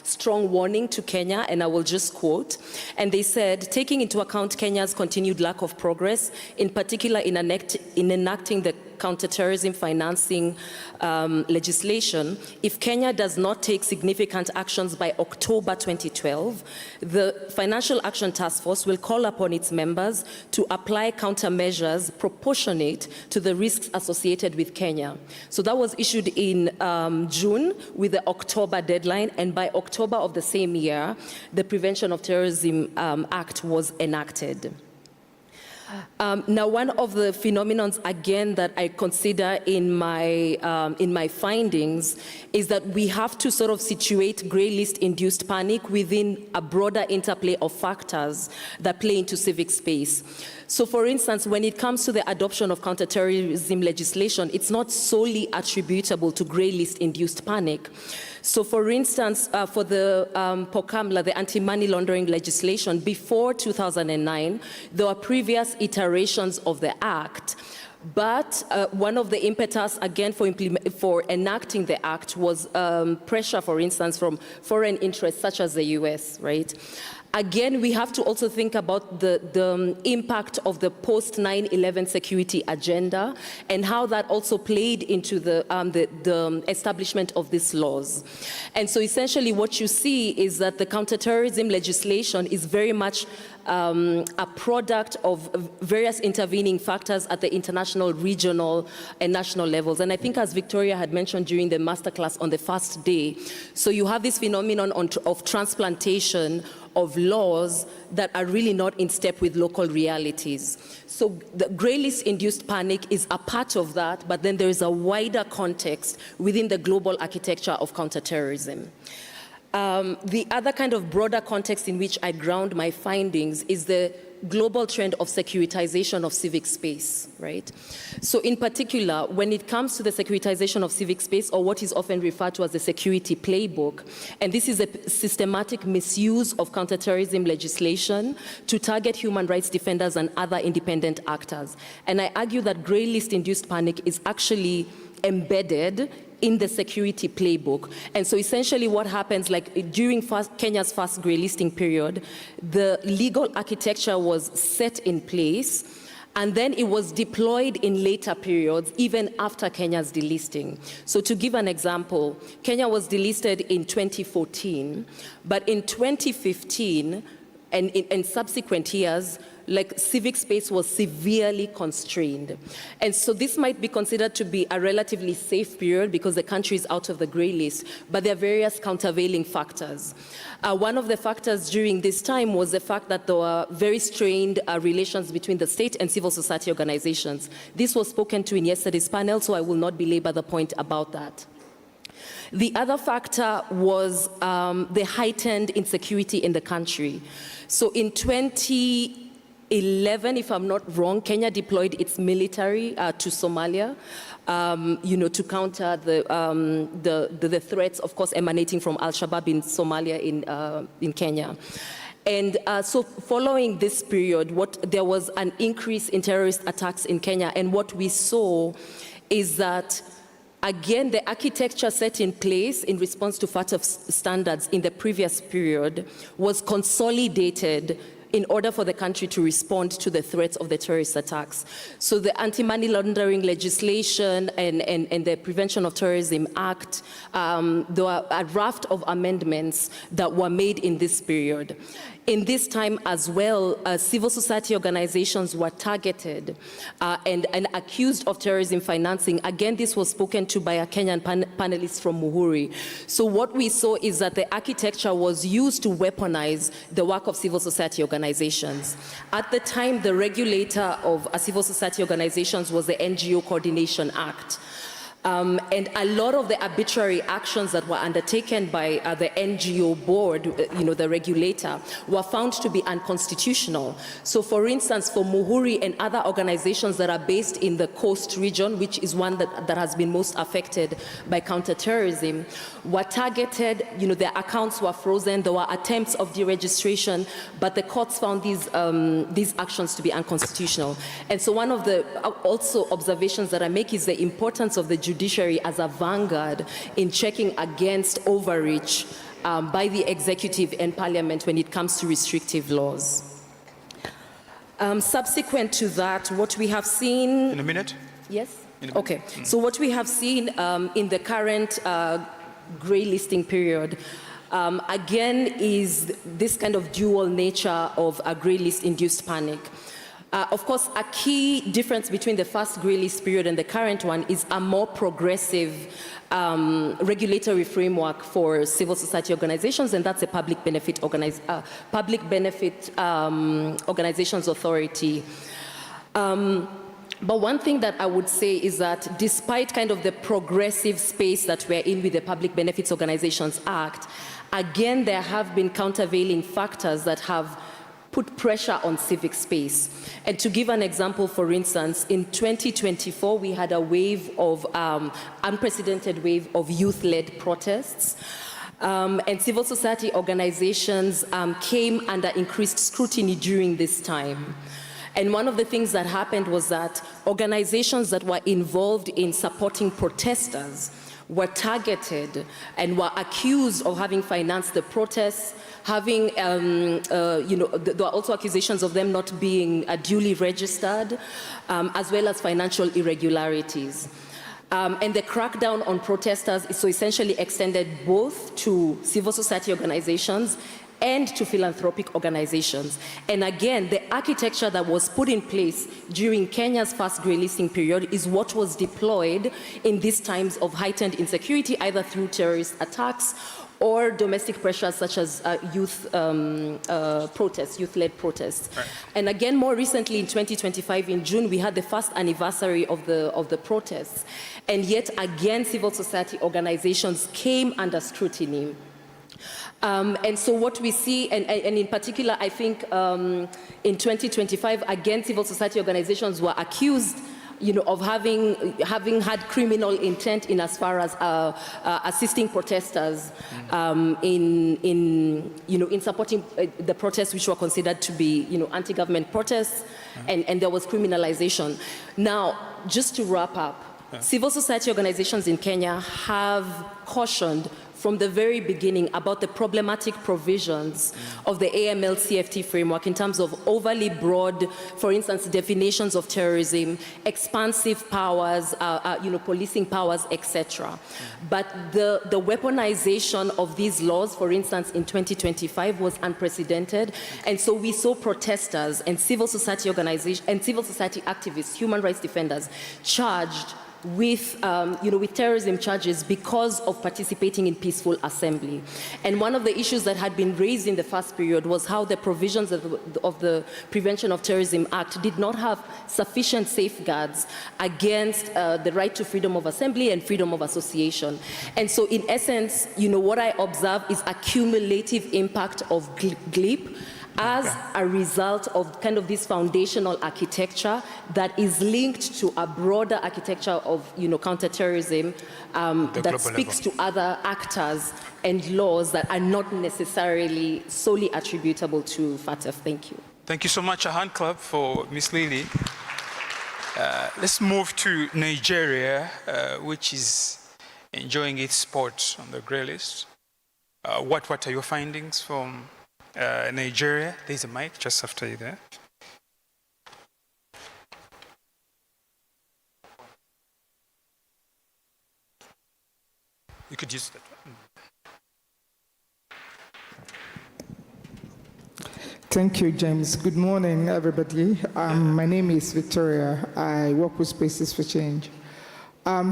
strong warning to Kenya, and I will just quote. And they said, taking into account Kenya's continued lack of progress, in particular in enacting the counterterrorism financing legislation, if Kenya does not take significant actions by October 2012, the Financial Action Task Force will call upon its members to apply countermeasures proportionate to the risks associated with Kenya. So that was issued in June with the October deadline, and by October of the same year, the Prevention of Terrorism Act was enacted. Now, one of the phenomenons, again, that I consider in my findings is that we have to sort of situate grey list-induced panic within a broader interplay of factors that play into civic space. So, for instance, when it comes to the adoption of counterterrorism legislation, it's not solely attributable to grey list-induced panic. So, for instance, for the POCAMLA, the anti-money laundering legislation, before 2009, there were previous iterations of the Act. But one of the impetus, again, for enacting the Act was pressure, for instance, from foreign interests such as the US, right? Again, we have to also think about the impact of the post-9/11 security agenda and how that also played into the establishment of these laws. And so essentially what you see is that the counterterrorism legislation is very much a product of various intervening factors at the international, regional, and national levels. And I think, as Victoria had mentioned during the masterclass on the first day, so you have this phenomenon of transplantation of laws that are really not in step with local realities. So the grey list-induced panic is a part of that, but then there is a wider context within the global architecture of counterterrorism. The other kind of broader context in which I ground my findings is the global trend of securitization of civic space, right? So in particular, when it comes to the securitization of civic space, or what is often referred to as the security playbook, and this is a systematic misuse of counterterrorism legislation to target human rights defenders and other independent actors. And I argue that grey list-induced panic is actually embedded in the security playbook. And so essentially what happens, like during Kenya's first grey listing period, the legal architecture was set in place, And then it was deployed in later periods, even after Kenya's delisting. So to give an example, Kenya was delisted in 2014, but in 2015 and in subsequent years, like Civic Space was severely constrained. And so this might be considered to be a relatively safe period because the country is out of the gray list, but there are various countervailing factors. One of the factors during this time was the fact that there were very strained relations between the state and civil society organizations. This was spoken to in yesterday's panel, so I will not belabor the point about that. The other factor was the heightened insecurity in the country. So in 2011, if I'm not wrong, Kenya deployed its military to Somalia, to counter the threats, of course, emanating from Al-Shabaab in Somalia in Kenya. And so following this period, there was an increase in terrorist attacks in Kenya. And what we saw is that, again, the architecture set in place in response to FATF standards in the previous period was consolidated in order for the country to respond to the threats of the terrorist attacks. So the Anti-Money Laundering legislation and the Prevention of Terrorism Act, there were a raft of amendments that were made in this period. In this time as well, civil society organizations were targeted and accused of terrorism financing. Again, this was spoken to by a Kenyan panelist from Muhuri. So what we saw is that the architecture was used to weaponize the work of civil society organizations. At the time, the regulator of civil society organizations was the NGO Coordination Act. And a lot of the arbitrary actions that were undertaken by the NGO board, the regulator, were found to be unconstitutional. So for instance, for Muhuri and other organizations that are based in the coast region, which is one that has been most affected by counterterrorism, were targeted, their accounts were frozen, there were attempts of deregistration, but the courts found these actions to be unconstitutional. And so one of the also observations that I make is the importance of the judiciary as a vanguard in checking against overreach by the executive and parliament when it comes to restrictive laws. Subsequent to that, what we have seen... In a minute? Yes? Okay. So what we have seen in the current grey listing period, again, is this kind of dual nature of a grey list induced panic. Of course, a key difference between the first grey list period and the current one is a more progressive regulatory framework for civil society organizations, and that's a public benefit organizations authority. But one thing that I would say is that despite kind of the progressive space that we're in with the Public Benefits Organizations Act, again, there have been countervailing factors that have put pressure on civic space. And to give an example, for instance, in 2024, we had a wave of, unprecedented wave of youth-led protests. And civil society organizations came under increased scrutiny during this time. And one of the things that happened was that organizations that were involved in supporting protesters were targeted and were accused of having financed the protests, having, there were also accusations of them not being duly registered, as well as financial irregularities. And the crackdown on protesters is so essentially extended both to civil society organizations and to philanthropic organizations. And again, the architecture that was put in place during Kenya's first grey listing period is what was deployed in these times of heightened insecurity, either through terrorist attacks or domestic pressures such as youth-led protests. Right. And again, more recently in 2025, in June, we had the first anniversary of the protests. And yet again, civil society organizations came under scrutiny. And so what we see, and in particular, I think in 2025, again, civil society organizations were accused, of having had criminal intent in as far as assisting protesters in supporting the protests which were considered to be, anti-government protests, and there was criminalization. Now, just to wrap up, civil society organizations in Kenya have cautioned from the very beginning about the problematic provisions of the AML CFT framework in terms of overly broad, for instance, definitions of terrorism, expansive powers, policing powers, etc. But the weaponization of these laws, for instance, in 2025 was unprecedented. And so we saw protesters and civil society organizations and civil society activists, human rights defenders, charged with terrorism charges because of participating in peaceful assembly. And one of the issues that had been raised in the first period was how the provisions of the Prevention of Terrorism Act did not have sufficient safeguards against the right to freedom of assembly and freedom of association. And so in essence, what I observe is a cumulative impact of GLIP as a result of kind of this foundational architecture that is linked to a broader architecture of counterterrorism that speaks to other actors and laws that are not necessarily solely attributable to FATF. Thank you. Thank you so much. A hand clap for Ms. Lily. Let's move to Nigeria, which is enjoying its spot on the grey list. What are your findings from Nigeria? There's a mic just after you there. You could use that one. Thank you, James. Good morning, everybody. My name is Victoria. I work with Spaces for Change.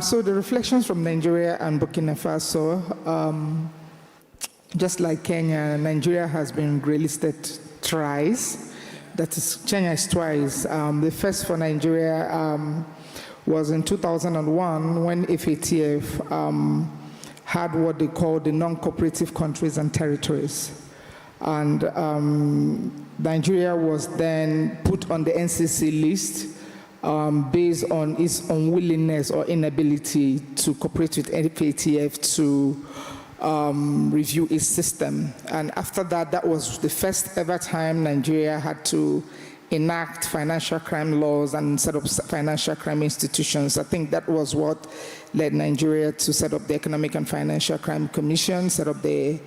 So the reflections from Nigeria and Burkina Faso, just like Kenya, Nigeria has been grey-listed thrice. That is, Kenya is twice. The first for Nigeria was in 2001 when FATF had what they call the non-cooperative countries and territories. And Nigeria was then put on the NCC list based on its unwillingness or inability to cooperate with FATF to review its system. And after that, that was the first ever time Nigeria had to enact financial crime laws and set up financial crime institutions. I think that was what led Nigeria to set up the Economic and Financial Crime Commission, set up the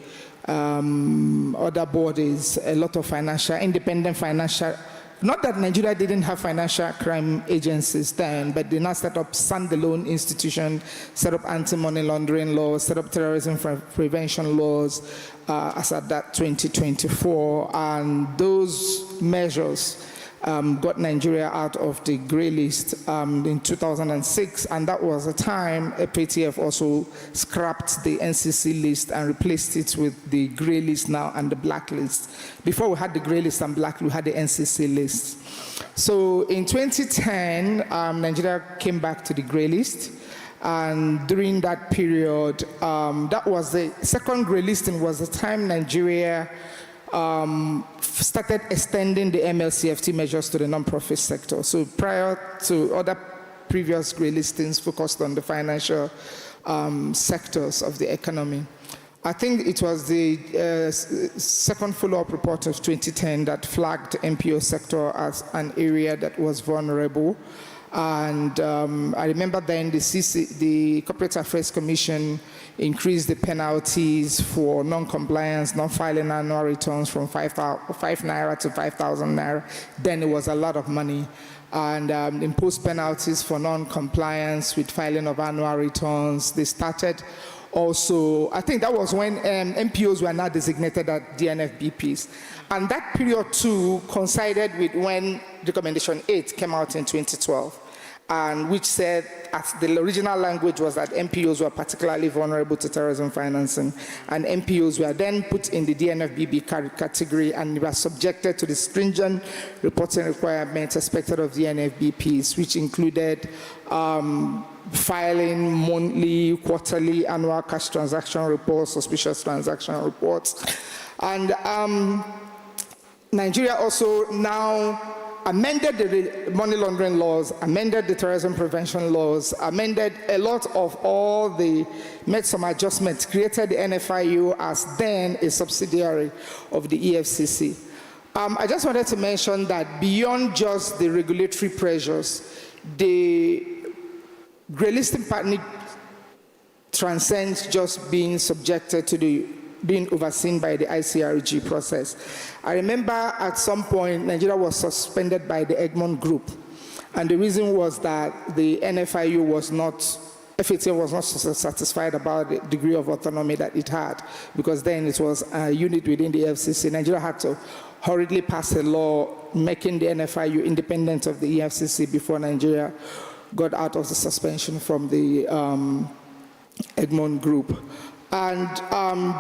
other bodies, a lot of independent financial. Not that Nigeria didn't have financial crime agencies then, but they now set up standalone institutions, set up anti-money laundering laws, set up terrorism prevention laws as at that 2024. And those measures got Nigeria out of the grey list in 2006. And that was a time FATF also scrapped the NCC list and replaced it with the grey list now and the black list. Before we had the grey list and black, we had the NCC list. So in 2010, Nigeria came back to the grey list. And during that period, that was the second grey listing was the time Nigeria started extending the AML CFT measures to the non-profit sector. So prior to other previous grey listings focused on the financial sectors of the economy. I think it was the second follow-up report of 2010 that flagged the NPO sector as an area that was vulnerable. And I remember then the Corporate Affairs Commission increased the penalties for non-compliance, not filing annual returns from 5 naira to 5,000 naira. Then it was a lot of money. And imposed penalties for non-compliance with filing of annual returns. They started also, I think that was when NPOs were now designated as DNFBPs. And that period too coincided with when Recommendation 8 came out in 2012. And which said, as the original language was that NPOs were particularly vulnerable to terrorism financing, and NPOs were then put in the DNFBB category and were subjected to the stringent reporting requirements expected of DNFBPs, which included filing monthly, quarterly, annual cash transaction reports, suspicious transaction reports. And Nigeria also now amended the money laundering laws, amended the terrorism prevention laws, amended a lot of all made some adjustments, created the NFIU as then a subsidiary of the EFCC. I just wanted to mention that beyond just the regulatory pressures, the grey listing partner transcends just being subjected to being overseen by the ICRG process. I remember at some point Nigeria was suspended by the Egmont Group, and the reason was that the NFIU was not, FATF was not satisfied about the degree of autonomy that it had, because then it was a unit within the FCC. Nigeria had to hurriedly pass a law making the NFIU independent of the EFCC before Nigeria got out of the suspension from the Egmont Group. And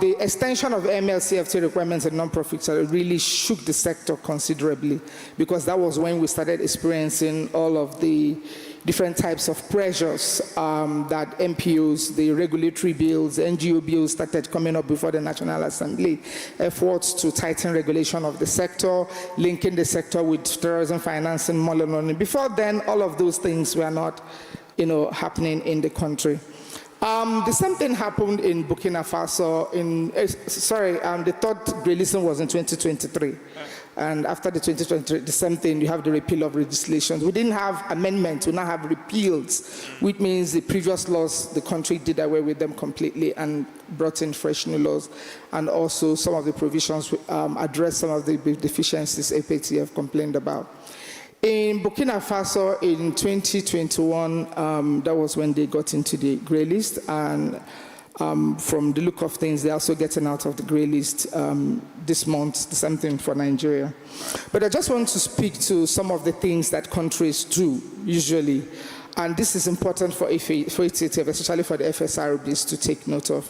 the extension of AML CFT requirements and non-profits really shook the sector considerably, because that was when we started experiencing all of the different types of pressures that MPOs, the regulatory bills, the NGO bills started coming up before the National Assembly, efforts to tighten regulation of the sector, linking the sector with terrorism financing, money laundering. Before then, all of those things were not, happening in the country. The same thing happened in Burkina Faso. The third grey listing was in 2023. And after the 2023, the same thing, you have the repeal of legislation. We didn't have amendments, we now have repeals, which means the previous laws, the country did away with them completely and brought in fresh new laws. And also some of the provisions address some of the deficiencies FATF complained about. In Burkina Faso in 2021, that was when they got into the grey list, and from the look of things, they're also getting out of the grey list this month, the same thing for Nigeria. But I just want to speak to some of the things that countries do usually, and this is important for FATF, especially for the FSRBs to take note of.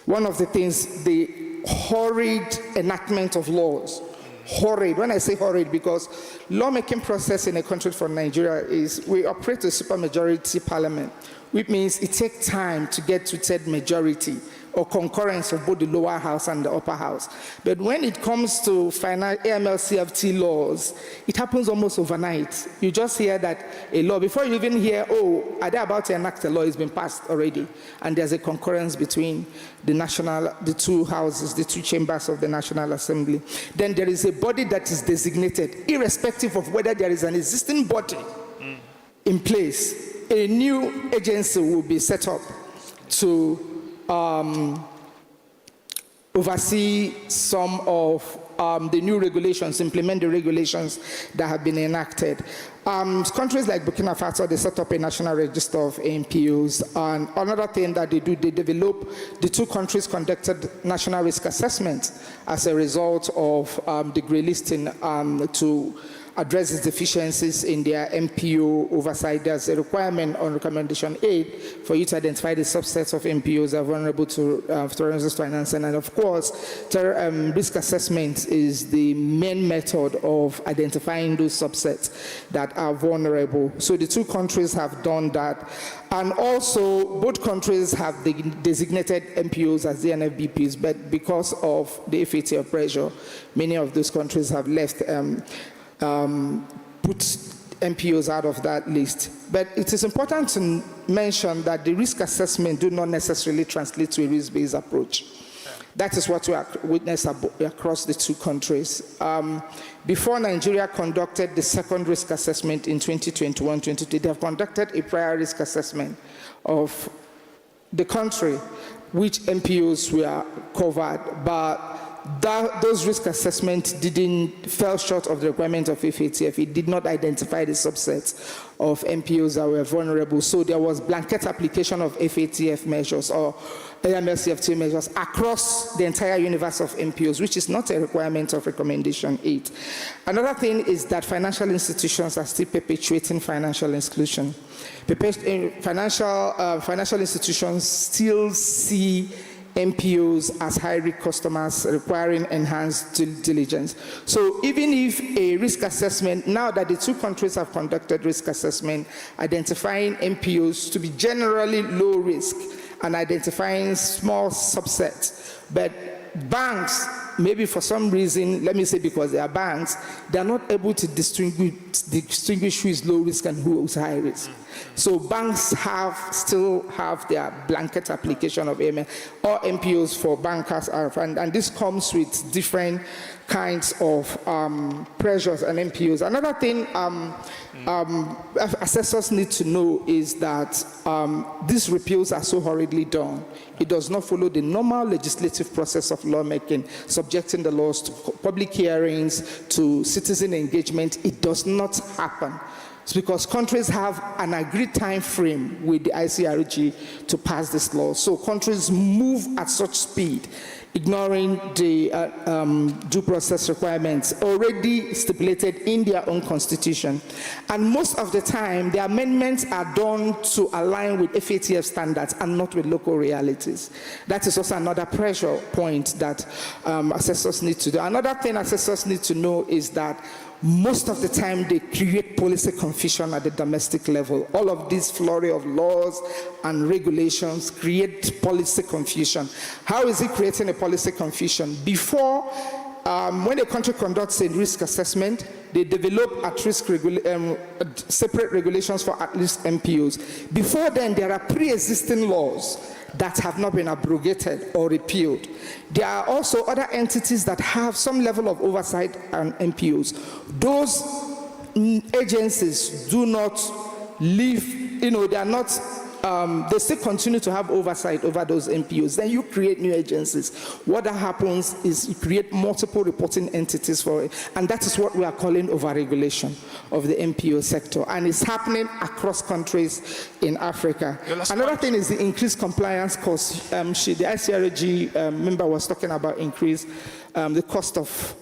One of the things, the horrid enactment of laws. Horrid. When I say horrid, because lawmaking process in a country for Nigeria is we operate a supermajority parliament, which means it takes time to get to third majority or concurrence of both the lower house and the upper house. But when it comes to AML CFT laws, it happens almost overnight. You just hear that a law, before you even hear, oh, are they about to enact a law, it's been passed already. And there's a concurrence between the two houses, the two chambers of the National Assembly. Then there is a body that is designated, irrespective of whether there is an existing body in place. A new agency will be set up to oversee some of the new regulations, implement the regulations that have been enacted. Countries like Burkina Faso, they set up a national register of AMPOs. And another thing that they do, they develop, the two countries conducted national risk assessment as a result of the grey listing to address its deficiencies in their MPO oversight. There's a requirement on recommendation 8 for you to identify the subsets of MPOs that are vulnerable to terrorism financing. And of course, risk assessment is the main method of identifying those subsets that are vulnerable. So the two countries have done that. And also, both countries have designated MPOs as DNFBPs, but because of the FATF pressure, many of those countries have left put MPOs out of that list. But it is important to mention that the risk assessment do not necessarily translate to a risk-based approach. That is what we witness across the two countries. Before Nigeria conducted the second risk assessment in 2021-22, they have conducted a prior risk assessment of the country, which MPOs were covered, but those risk assessments fell short of the requirement of FATF. It did not identify the subsets of MPOs that were vulnerable. So there was blanket application of FATF measures or AML CFT measures across the entire universe of MPOs, which is not a requirement of recommendation 8. Another thing is that financial institutions are still perpetuating financial exclusion. Financial institutions still see MPOs as high-risk customers requiring enhanced due diligence. So even if a risk assessment, now that the two countries have conducted risk assessment, identifying MPOs to be generally low risk and identifying small subsets, but banks, maybe for some reason, let me say because they are banks, they are not able to distinguish who is low risk and who is high risk. So banks still have their blanket application of AML, or NPOs for bankers, and this comes with different kinds of pressures and NPOs. Another thing assessors need to know is that these repeals are so hurriedly done. It does not follow the normal legislative process of lawmaking, subjecting the laws to public hearings, to citizen engagement. It does not happen. It's because countries have an agreed time frame with the ICRG to pass this law. So countries move at such speed, ignoring the due process requirements already stipulated in their own constitution. And most of the time, the amendments are done to align with FATF standards and not with local realities. That is also another pressure point that assessors need to do. Another thing assessors need to know is that most of the time they create policy confusion at the domestic level. All of this flurry of laws and regulations create policy confusion. How is it creating a policy confusion? Before, when a country conducts a risk assessment, they develop at-risk separate regulations for at-risk NPOs. Before then, there are pre-existing laws that have not been abrogated or repealed. There are also other entities that have some level of oversight on NPOs. Those agencies do not leave, they are not, they still continue to have oversight over those NPOs. Then you create new agencies. What that happens is you create multiple reporting entities for it, and that is what we are calling overregulation of the NPO sector, and it's happening across countries in Africa. Another thing is the increased compliance cost. The ICRG member was talking about the cost of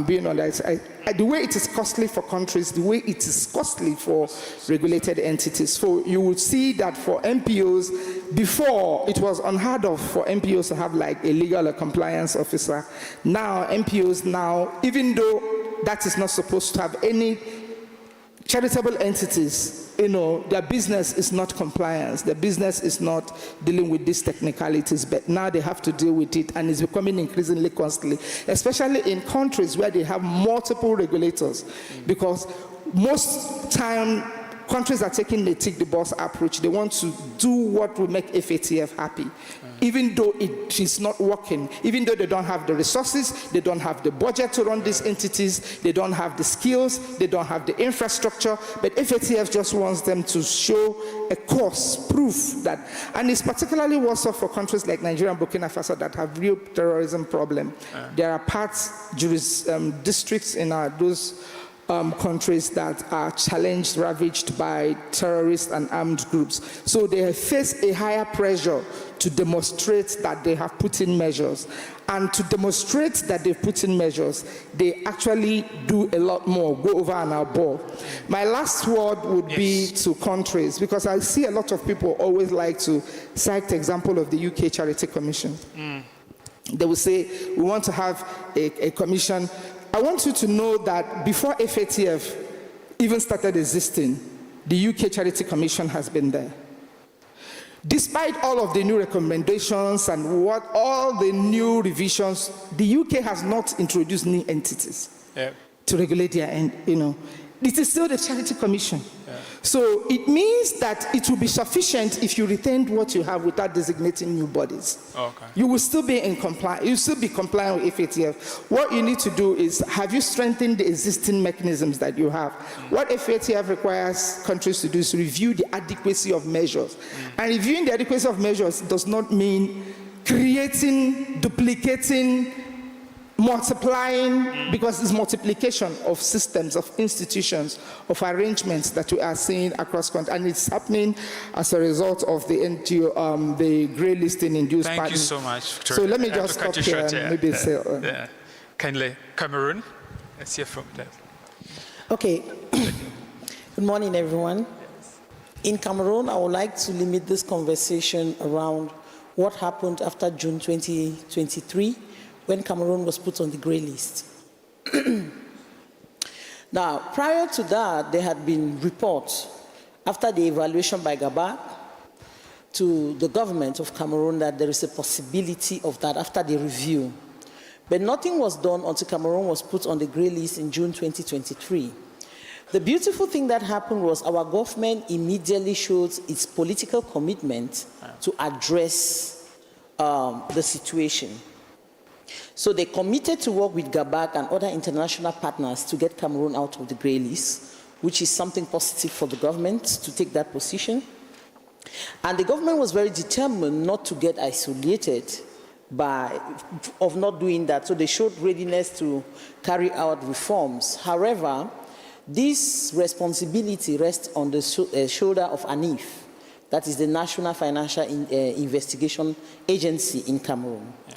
being on that. The way it is costly for countries, the way it is costly for regulated entities. So you would see that for NPOs, before it was unheard of for NPOs to have like a legal or compliance officer. Now NPOs even though that is not supposed to have any charitable entities, their business is not compliance. Their business is not dealing with these technicalities, but now they have to deal with it, and it's becoming increasingly costly, especially in countries where they have multiple regulators, because most time countries are taking the tick the box approach. They want to do what will make FATF happy, even though it is not working, even though they don't have the resources, they don't have the budget to run these entities, they don't have the skills, they don't have the infrastructure, but FATF just wants them to show a course, proof that, and it's particularly worse off for countries like Nigeria and Burkina Faso that have real terrorism problem. There are districts in those countries that are challenged, ravaged by terrorists and armed groups. So they face a higher pressure to demonstrate that they have put in measures. And to demonstrate that they've put in measures, they actually do a lot more, go over and above. My last word would be to countries, because I see a lot of people always like to cite the example of the UK Charity Commission. They will say, we want to have a commission. I want you to know that before FATF even started existing, the UK Charity Commission has been there. Despite all of the new recommendations and all the new revisions, the UK has not introduced new entities to regulate their end, It is still the Charity Commission. So it means that it will be sufficient if you retain what you have without designating new bodies. You will still be in compliance. You still be compliant with FATF. What you need to do is, have you strengthened the existing mechanisms that you have? What FATF requires countries to do is review the adequacy of measures. And reviewing the adequacy of measures does not mean creating, duplicating, multiplying, because it's multiplication of systems, of institutions, of arrangements that we are seeing across countries, and it's happening as a result of the NGO, the grey listing induced. Thank you so much, Victoria. So let me just stop here and maybe say. Kindly, Cameroon. Let's hear from them. Okay. Good morning, everyone. In Cameroon, I would like to limit this conversation around what happened after June 2023, when Cameroon was put on the grey list. Now, prior to that, there had been reports after the evaluation by Gabak to the government of Cameroon that there is a possibility of that after the review. But nothing was done until Cameroon was put on the grey list in June 2023. The beautiful thing that happened was our government immediately showed its political commitment to address the situation. So they committed to work with GABAC and other international partners to get Cameroon out of the grey list, which is something positive for the government to take that position. And the government was very determined not to get isolated of not doing that. So they showed readiness to carry out reforms. However, this responsibility rests on the shoulder of ANIF, that is the National Financial Investigation Agency in Cameroon. Yeah.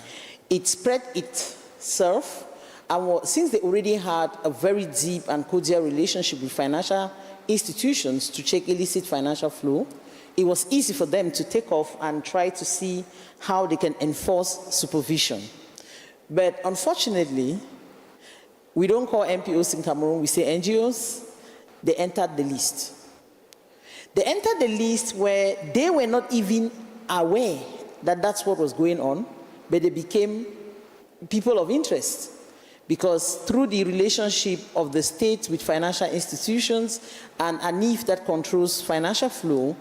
It spread itself, and since they already had a very deep and cordial relationship with financial institutions to check illicit financial flow, it was easy for them to take off and try to see how they can enforce supervision. But unfortunately, we don't call NPOs in Cameroon, we say NGOs. They entered the list. They entered the list where they were not even aware that that's what was going on, but they became people of interest. Because through the relationship of the state with financial institutions and ANIF that controls financial flow,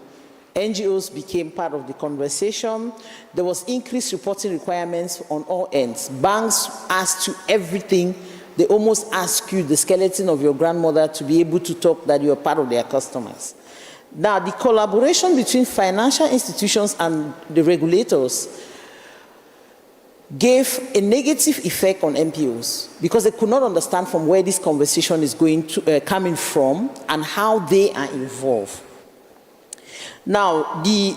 NGOs became part of the conversation. There was increased reporting requirements on all ends. Banks asked you everything. They almost ask you the skeleton of your grandmother to be able to talk that you're part of their customers. Now, the collaboration between financial institutions and the regulators gave a negative effect on NPOs because they could not understand from where this conversation is coming from and how they are involved. Now, the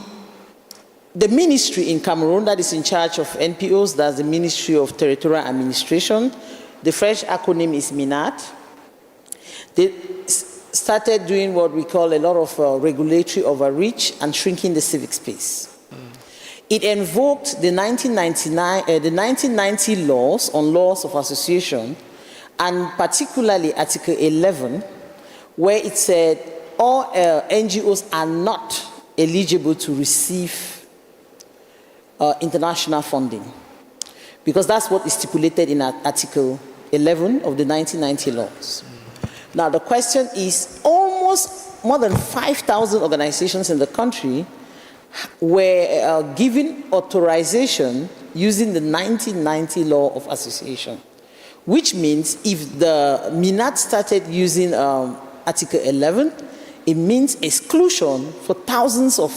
ministry in Cameroon that is in charge of NPOs, that's the Ministry of Territorial Administration. The French acronym is MINAT. They started doing what we call a lot of regulatory overreach and shrinking the civic space. It invoked the 1990 laws on laws of association, and particularly Article 11, where it said all NGOs are not eligible to receive international funding, because that's what is stipulated in Article 11 of the 1990 laws. Now the question is, almost more than 5,000 organizations in the country were given authorization using the 1990 law of association, which means if the MINAT started using Article 11, it means exclusion for thousands of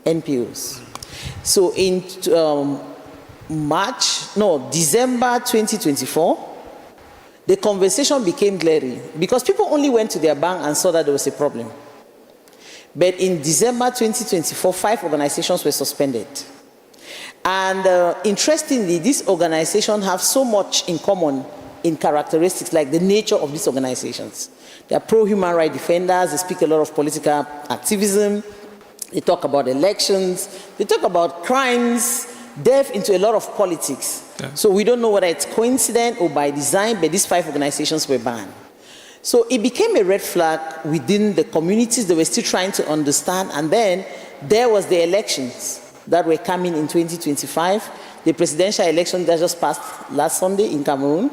NPOs. So in December 2024, the conversation became glaring because people only went to their bank and saw that there was a problem. But in December 2024, 5 organizations were suspended. And interestingly, these organizations have so much in common in characteristics, like the nature of these organizations. They are pro-human rights defenders, they speak a lot of political activism, they talk about elections, they talk about crimes, delve into a lot of politics. Yeah. So we don't know whether it's coincident or by design, but these 5 organizations were banned. So it became a red flag within the communities. They were still trying to understand. And then there was the elections that were coming in 2025, the presidential election that just passed last Sunday in Cameroon.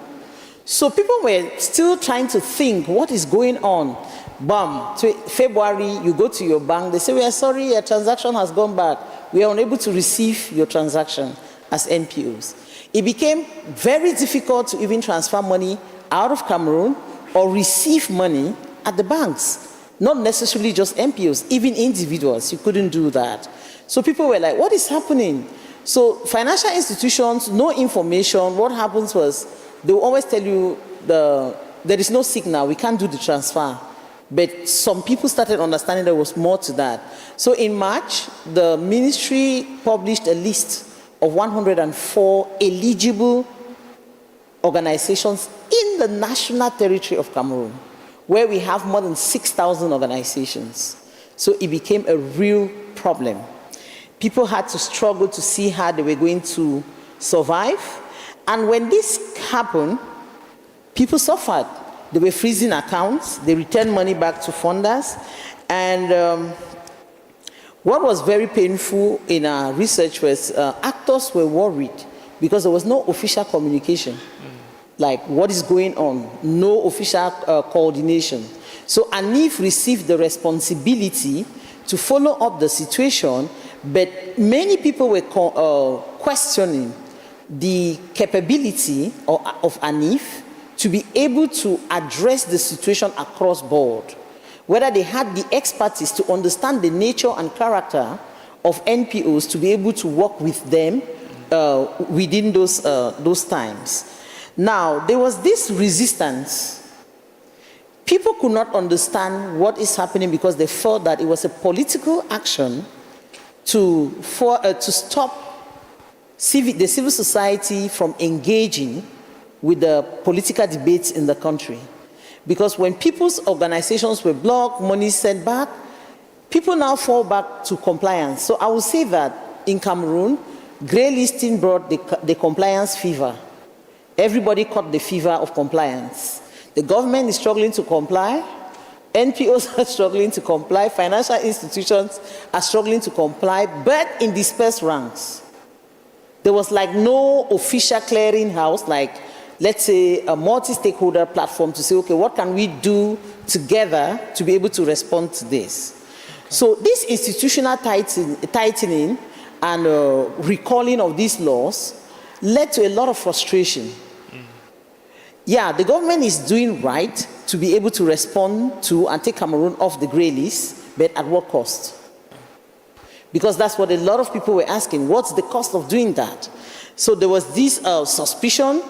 So people were still trying to think, what is going on? Bam, February, you go to your bank, they say, we are sorry, your transaction has gone back. We are unable to receive your transaction as NPOs. It became very difficult to even transfer money out of Cameroon or receive money at the banks. Not necessarily just NPOs, even individuals, you couldn't do that. So people were like, what is happening? So financial institutions, no information. What happens was, they will always tell you there is no signal, we can't do the transfer. But some people started understanding there was more to that. So in March, the ministry published a list of 104 eligible organizations in the national territory of Cameroon, where we have more than 6,000 organizations. So it became a real problem. People had to struggle to see how they were going to survive. And when this happened, people suffered. They were freezing accounts, they returned money back to funders. And what was very painful in our research was actors were worried because there was no official communication. Like, what is going on? No official coordination. So ANIF received the responsibility to follow up the situation, but many people were questioning the capability of ANIF to be able to address the situation across board, whether they had the expertise to understand the nature and character of NPOs to be able to work with them within those times. Now, there was this resistance. People could not understand what is happening because they felt that it was a political action to stop the civil society from engaging with the political debates in the country. Because when people's organizations were blocked, money sent back, people now fall back to compliance. So I would say that in Cameroon, grey listing brought the compliance fever. Everybody caught the fever of compliance. The government is struggling to comply, NPOs are struggling to comply, financial institutions are struggling to comply, but in dispersed ranks. There was like no official clearinghouse, like let's say a multi-stakeholder platform to say, okay, what can we do together to be able to respond to this? So this institutional tightening and recalling of these laws led to a lot of frustration. Yeah, the government is doing right to be able to respond to and take Cameroon off the grey list, but at what cost? Because that's what a lot of people were asking. What's the cost of doing that? So there was this suspicion,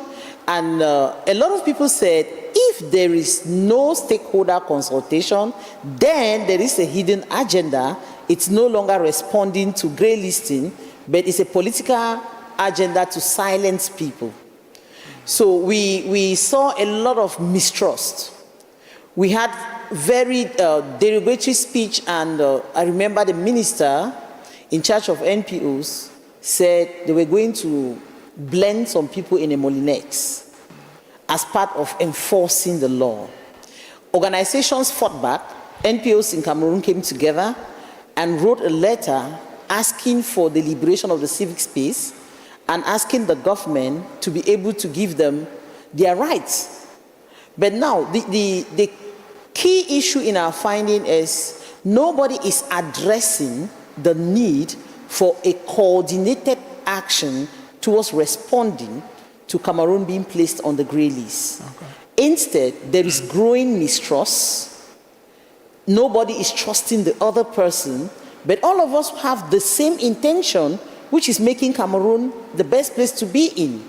and a lot of people said, if there is no stakeholder consultation, then there is a hidden agenda. It's no longer responding to grey listing, but it's a political agenda to silence people. So we saw a lot of mistrust. We had very derogatory speech, and I remember the minister in charge of NPOs said they were going to blend some people in a Molinex as part of enforcing the law. Organizations fought back. NPOs in Cameroon came together and wrote a letter asking for the liberation of the civic space and asking the government to be able to give them their rights. But now, the key issue in our finding is nobody is addressing the need for a coordinated action towards responding to Cameroon being placed on the grey list. Okay. Instead, there is growing mistrust. Nobody is trusting the other person, but all of us have the same intention, which is making Cameroon the best place to be in.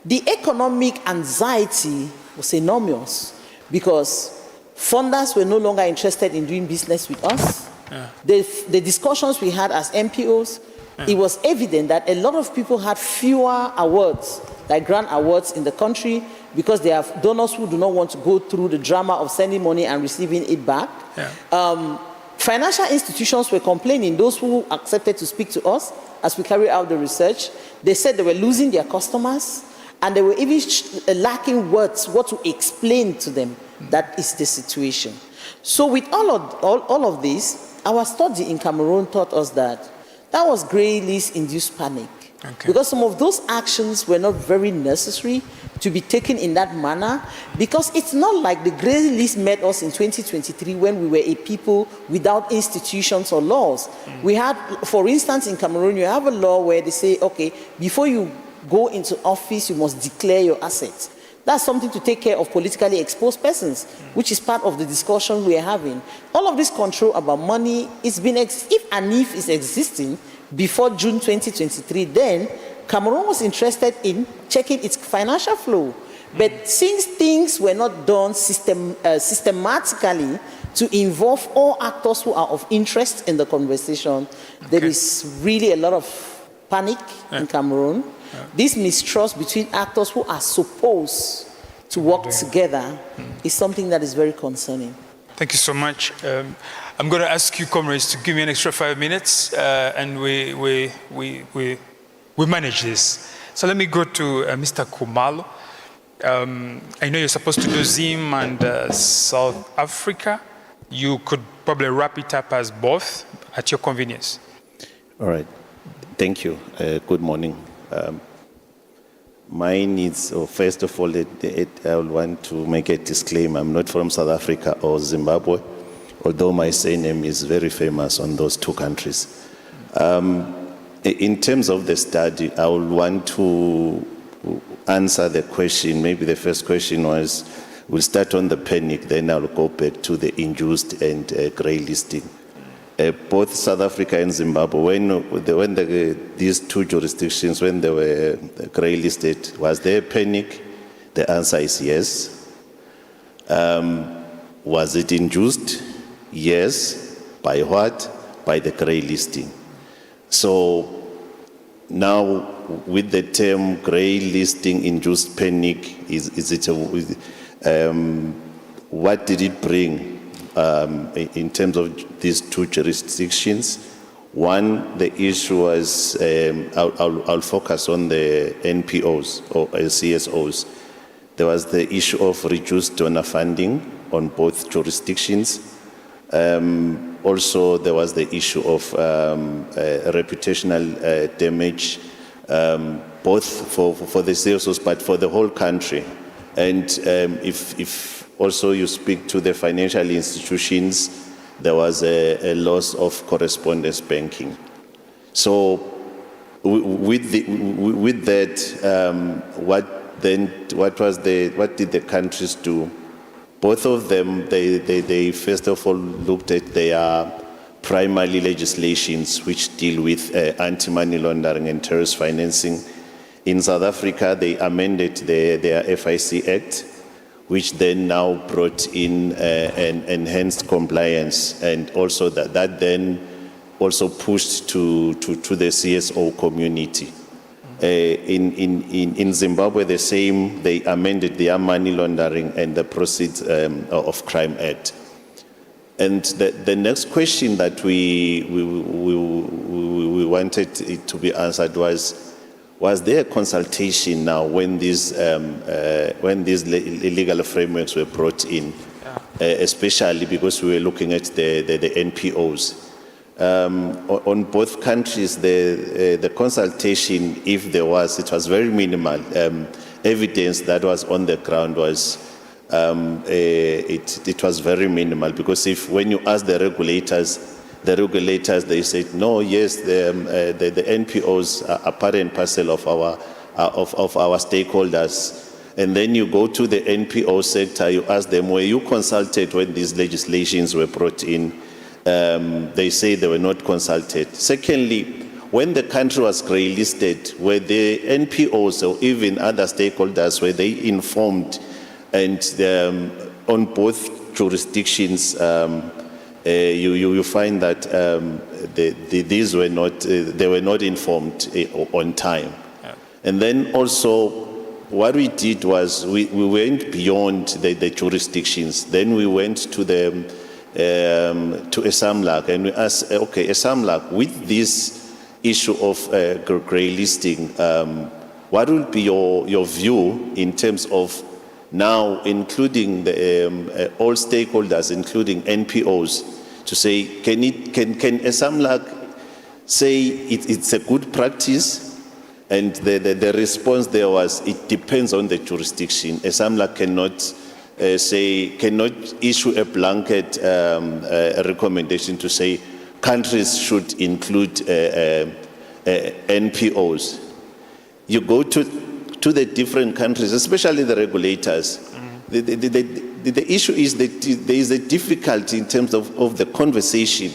The economic anxiety was enormous because funders were no longer interested in doing business with us. Yeah. The discussions we had as NPOs, it was evident that a lot of people had fewer awards, like grant awards in the country, because they have donors who do not want to go through the drama of sending money and receiving it back. Yeah. Financial institutions were complaining, those who accepted to speak to us as we carried out the research, they said they were losing their customers, and they were even lacking words, what to explain to them. That is the situation. So with all of this, our study in Cameroon taught us that was grey list induced panic. Okay. Because some of those actions were not very necessary to be taken in that manner, because it's not like the grey list met us in 2023 when we were a people without institutions or laws. We had, for instance, in Cameroon, you have a law where they say, okay, before you go into office, you must declare your assets. That's something to take care of politically exposed persons, which is part of the discussion we are having. All of this control about money, it's been, if ANIF is existing before June 2023, then Cameroon was interested in checking its financial flow. But since things were not done systematically to involve all actors who are of interest in the conversation, there is really a lot of panic in Cameroon. This mistrust between actors who are supposed to work together is something that is very concerning. Thank you so much. I'm going to ask you, comrades, to give me an extra 5 minutes, and we manage this. So let me go to Mr. Kumalo. I know you're supposed to do Zim and South Africa. You could probably wrap it up as both at your convenience. All right. Thank you. Good morning. Mine is, first of all, I want to make a disclaimer. I'm not from South Africa or Zimbabwe, although my surname is very famous on those two countries. In terms of the study, I would want to answer the question. Maybe the first question was, we'll start on the panic, then I'll go back to the induced and grey listing. Both South Africa and Zimbabwe, when these two jurisdictions, when they were grey listed, was there panic? The answer is yes. Was it induced? Yes. By what? By the grey listing. So now, with the term grey listing induced panic, what did it bring in terms of these two jurisdictions? One, the issue was, I'll focus on the NPOs or CSOs. There was the issue of reduced donor funding on both jurisdictions. Also, there was the issue of reputational damage, both for the CSOs, but for the whole country. And if also you speak to the financial institutions, there was a loss of correspondence banking. So with that, what did the countries do? Both of them, they first of all looked at their primary legislations which deal with anti-money laundering and terrorist financing. In South Africa, they amended their FIC Act, which then now brought in an enhanced compliance, and also that then also pushed to the CSO community. In Zimbabwe, the same, they amended their money laundering and the Proceeds of Crime Act. And the next question that we wanted it to be answered was there a consultation now when these legal frameworks were brought in, especially because we were looking at the NPOs. On both countries, the consultation, if there was, it was very minimal. Evidence that was on the ground was, it was very minimal, because when you ask the regulators, they said, no, yes, the NPOs are part and parcel of our stakeholders. And then you go to the NPO sector, you ask them, were you consulted when these legislations were brought in? They say they were not consulted. Secondly, when the country was grey listed, were the NPOs or even other stakeholders, were they informed? And on both jurisdictions, you find that these were not, they were not informed on time. Yeah. And then also, what we did was we went beyond the jurisdictions. Then we went to to ESAMLAC, and we asked, okay, ESAMLAC, with this issue of grey listing, what will be your view in terms of now including all stakeholders, including NPOs, to say, can ESAMLAC say it's a good practice? And the response there was, it depends on the jurisdiction. ESAMLAC cannot cannot issue a blanket recommendation to say countries should include NPOs. You go to the different countries, especially the regulators. The issue is that there is a difficulty in terms of the conversation,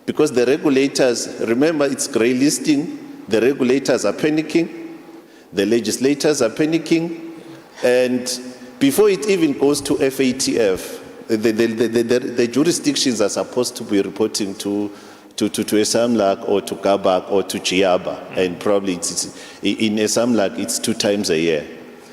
because the regulators, remember, it's grey listing, the regulators are panicking, the legislators are panicking, and before it even goes to FATF, the jurisdictions are supposed to be reporting to ESAMLAC or to GABAC or to GIABA, and probably in ESAMLAC it's 2 times a year.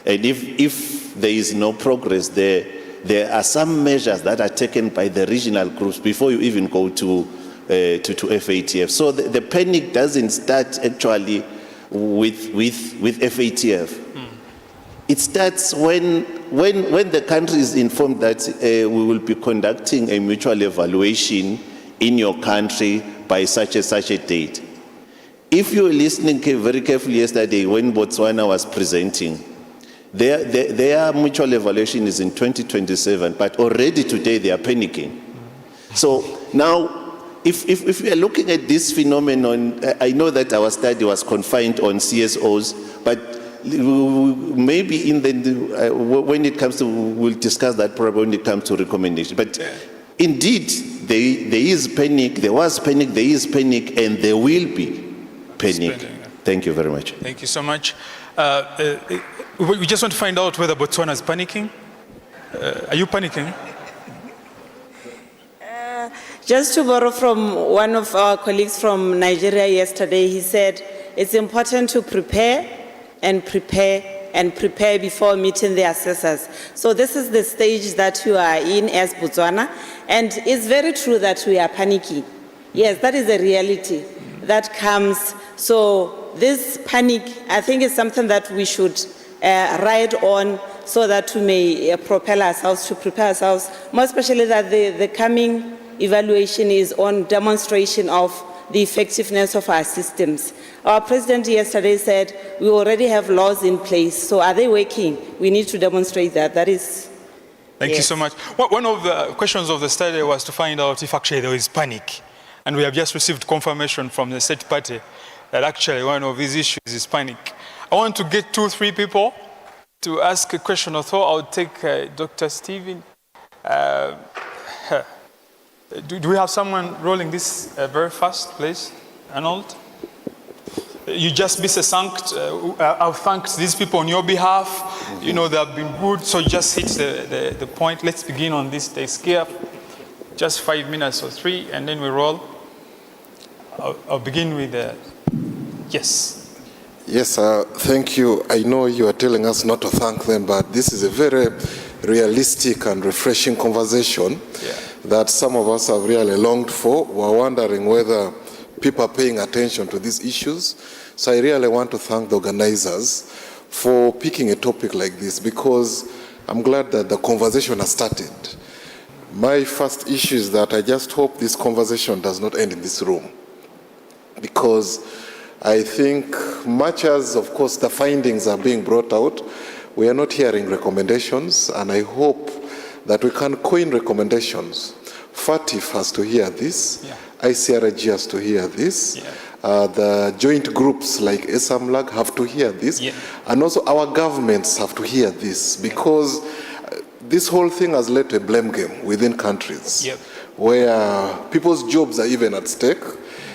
And if there is no progress there are some measures that are taken by the regional groups before you even go to FATF. So the panic doesn't start actually with FATF. It starts when the country is informed that we will be conducting a mutual evaluation in your country by such a date. If you were listening very carefully yesterday when Botswana was presenting, their mutual evaluation is in 2027, but already today they are panicking. So now, if we are looking at this phenomenon, I know that our study was confined on CSOs, but maybe in the when it comes to, we'll discuss that probably when it comes to recommendation. But indeed, there is panic, there was panic, there is panic, and there will be panic. Thank you very much. Thank you so much. We just want to find out whether Botswana is panicking. Are you panicking? Just to borrow from one of our colleagues from Nigeria yesterday, he said, it's important to prepare and prepare and prepare before meeting the assessors. So this is the stage that you are in as Botswana, and it's very true that we are panicking. Yes, that is a reality that comes. So this panic, I think, is something that we should ride on so that we may propel ourselves, to prepare ourselves, more especially that the coming evaluation is on demonstration of the effectiveness of our systems. Our president yesterday said we already have laws in place, so are they working? We need to demonstrate that. That is. Thank you so much. One of the questions of the study was to find out if actually there is panic. And we have just received confirmation from the state party that actually one of these issues is panic. I want to get 2 or 3 people to ask a question or so. I'll take Dr. Stephen. Do we have someone rolling this very fast, please? Arnold? You just be thanked. I've thanked these people on your behalf. You know, they have been good, so just hit the point. Let's begin on this desk here. Just 5 minutes or 3, and then we roll. I'll begin with yes. Yes, thank you. I know you are telling us not to thank them, but this is a very realistic and refreshing conversation that some of us have really longed for. We're wondering whether people are paying attention to these issues. So I really want to thank the organizers for picking a topic like this, because I'm glad that the conversation has started. My first issue is that I just hope this conversation does not end in this room, because I think much as, of course, the findings are being brought out, we are not hearing recommendations, and I hope that we can coin recommendations. FATF has to hear this, ICRG has to hear this, the joint groups like SAMLAG have to hear this, and also our governments have to hear this, because this whole thing has led to a blame game within countries where people's jobs are even at stake.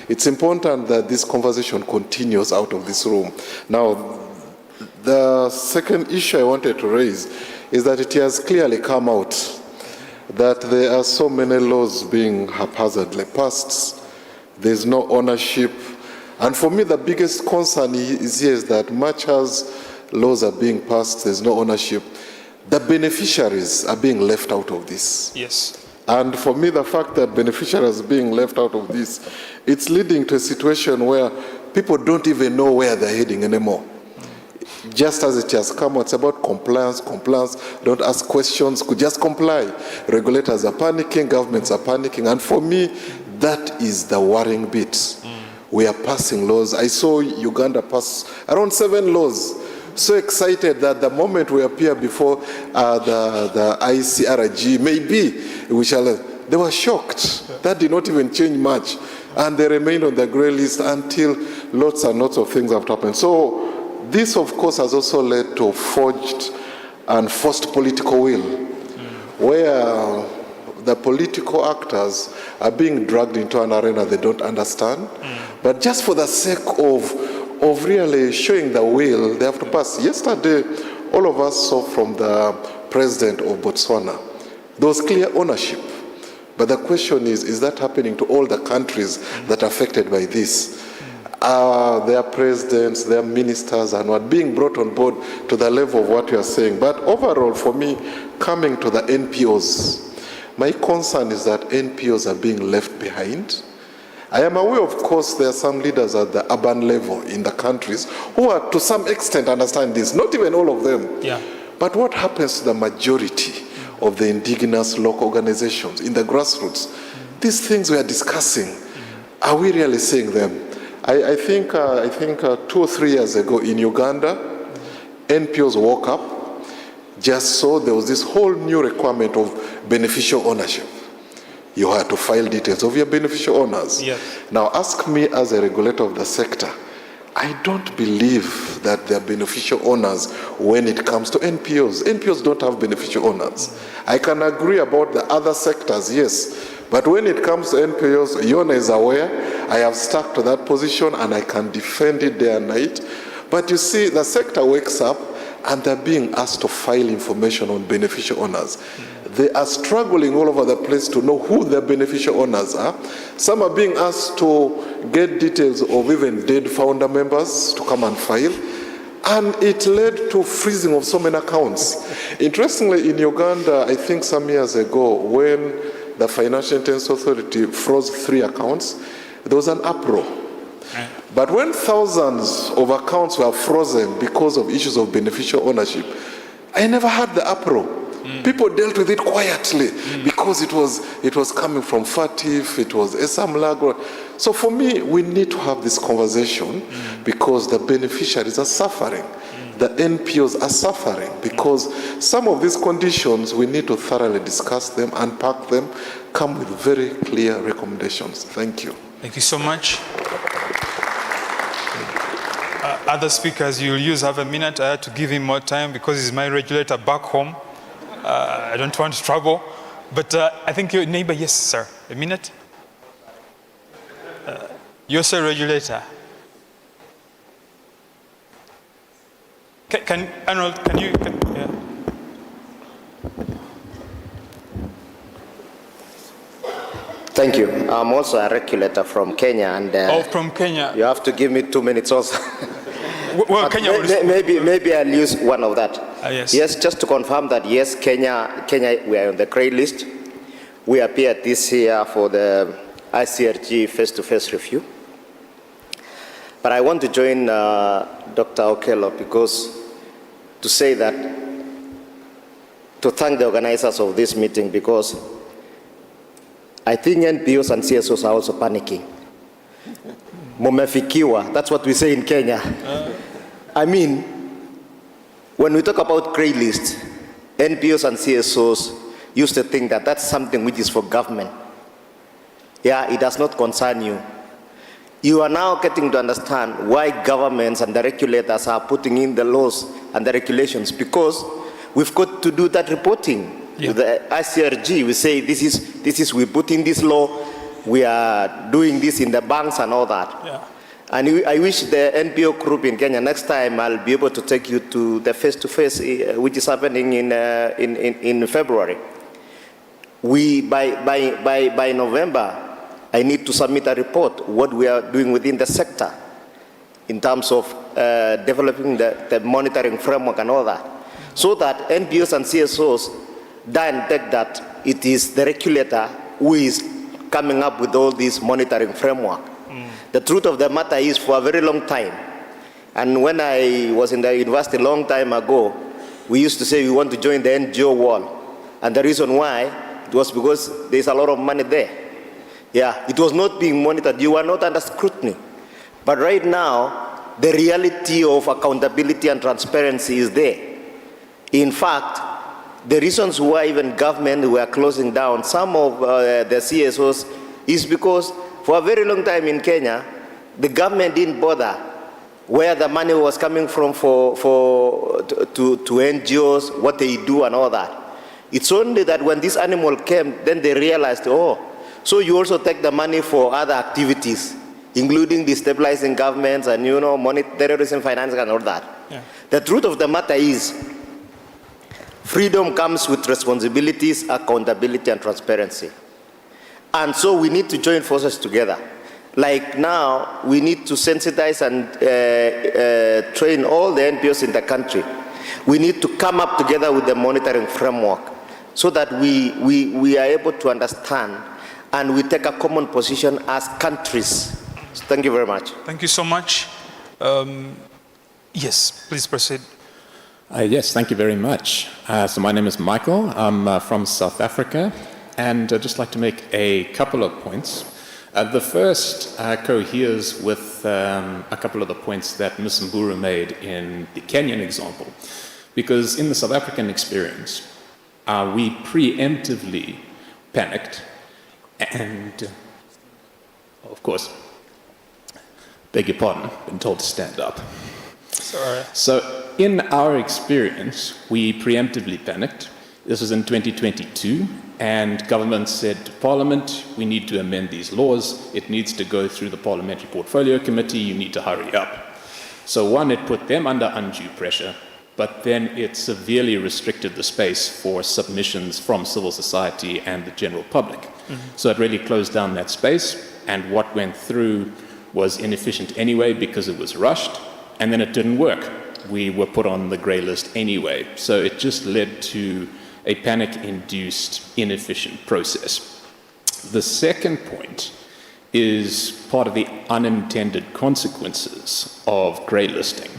It's important that this conversation continues out of this room. Now, the second issue I wanted to raise is that it has clearly come out that there are so many laws being haphazardly passed. There's no ownership. And for me, the biggest concern is here is that much as laws are being passed, there's no ownership, the beneficiaries are being left out of this. Yes. And for me, the fact that beneficiaries are being left out of this, it's leading to a situation where people don't even know where they're heading anymore. Just as it has come, it's about compliance, don't ask questions, could just comply. Regulators are panicking, governments are panicking, and for me, that is the worrying bit. We are passing laws. I saw Uganda pass around 7 laws. So excited that the moment we appear before the ICRG, maybe we shall, they were shocked. That did not even change much. And they remained on the grey list until lots and lots of things have happened. So this, of course, has also led to forged and forced political will, where the political actors are being dragged into an arena they don't understand. But just for the sake of really showing the will, they have to pass. Yesterday, all of us saw from the president of Botswana, there was clear ownership. But the question is that happening to all the countries that are affected by this? Their presidents, their ministers are not being brought on board to the level of what you are saying. But overall, for me, coming to the NPOs, my concern is that NPOs are being left behind. I am aware, of course, there are some leaders at the urban level in the countries who are to some extent understand this, not even all of them. But what happens to the majority of the indigenous local organizations in the grassroots? These things we are discussing, are we really seeing them? I think 2 or 3 years ago in Uganda, NPOs woke up, just saw there was this whole new requirement of beneficial ownership. You had to file details of your beneficial owners. Yes. Now ask me as a regulator of the sector, I don't believe that they're beneficial owners when it comes to NPOs. NPOs don't have beneficial owners. I can agree about the other sectors, yes, but when it comes to NPOs, Yona is aware, I have stuck to that position and I can defend it day and night. But you see, the sector wakes up and they're being asked to file information on beneficial owners. They are struggling all over the place to know who their beneficial owners are. Some are being asked to get details of even dead founder members to come and file. And it led to freezing of so many accounts. Interestingly, in Uganda, I think some years ago, when the Financial Intelligence Authority froze 3 accounts, there was an uproar. But when thousands of accounts were frozen because of issues of beneficial ownership, I never had the uproar. People dealt with it quietly because it was coming from FATF, it was AML. So for me, we need to have this conversation because the beneficiaries are suffering. The NPOs are suffering because some of these conditions, we need to thoroughly discuss them, unpack them, come with very clear recommendations. Thank you. Thank you so much. Other speakers, you'll use half a minute. I had to give him more time because he's my regulator back home. I don't want to trouble, but I think your neighbor, yes, sir. A minute. You're a regulator. Arnold, yeah. Thank you. I'm also a regulator from Kenya, and from Kenya. You have to give me 2 minutes also. Well, Kenya maybe I'll use one of that. Yes. Yes, just to confirm that yes, Kenya, we are on the grey list. We appeared this year for the ICRG face-to-face review. But I want to join Dr. Okello because to say that, to thank the organizers of this meeting because I think NPOs and CSOs are also panicking. Mumefikiwa, that's what we say in Kenya. I mean, when we talk about grey list, NPOs and CSOs used to think that that's something which is for government. Yeah, it does not concern you. You are now getting to understand why governments and the regulators are putting in the laws and the regulations because we've got to do that reporting. Yeah. With the ICRG, we say we put in this law, we are doing this in the banks and all that. Yeah. And I wish the NPO group in Kenya, next time I'll be able to take you to the face-to-face, which is happening in February. By November, I need to submit a report, what we are doing within the sector in terms of developing the monitoring framework and all that. So that NPOs and CSOs don't take that it is the regulator who is coming up with all this monitoring framework. The truth of the matter is for a very long time, and when I was in the university a long time ago, we used to say we want to join the NGO wall. And the reason why, it was because there's a lot of money there. Yeah, it was not being monitored. You were not under scrutiny. But right now, the reality of accountability and transparency is there. In fact, the reasons why even government were closing down some of the CSOs is because for a very long time in Kenya, the government didn't bother where the money was coming from to NGOs, what they do and all that. It's only that when this animal came, then they realized, oh, so you also take the money for other activities, including destabilizing governments and, terrorism financing and all that. Yeah. The truth of the matter is, freedom comes with responsibilities, accountability, and transparency. And so we need to join forces together. Like now, we need to sensitize and train all the NPOs in the country. We need to come up together with the monitoring framework so that we are able to understand and we take a common position as countries. So thank you very much. Thank you so much. Yes, please proceed. Yes, thank you very much. So my name is Michael. I'm from South Africa, and I'd just like to make a couple of points. The first coheres with a couple of the points that Ms. Mburu made in the Kenyan example, because in the South African experience, we preemptively panicked and, of course, beg your pardon, been told to stand up. Sorry. So in our experience, we preemptively panicked. This was in 2022, and government said to Parliament, we need to amend these laws. It needs to go through the Parliamentary Portfolio Committee. You need to hurry up. So one, it put them under undue pressure, but then it severely restricted the space for submissions from civil society and the general public. So it really closed down that space, and what went through was inefficient anyway because it was rushed, and then it didn't work. We were put on the grey list anyway. So it just led to a panic-induced, inefficient process. The second point is part of the unintended consequences of grey listing.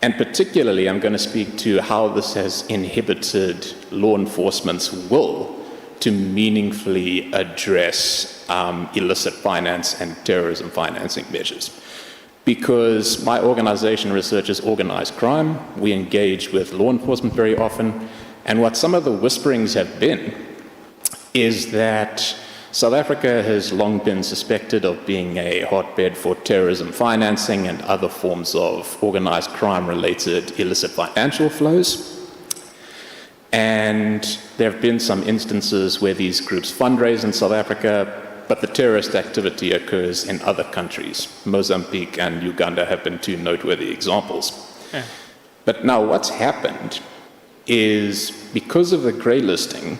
And particularly, I'm going to speak to how this has inhibited law enforcement's will to meaningfully address illicit finance and terrorism financing measures. Because my organization researches organized crime, we engage with law enforcement very often, and what some of the whisperings have been is that South Africa has long been suspected of being a hotbed for terrorism financing and other forms of organized crime-related illicit financial flows. And there have been some instances where these groups fundraise in South Africa, but the terrorist activity occurs in other countries. Mozambique and Uganda have been two noteworthy examples. Yeah. But now what's happened is because of the grey listing,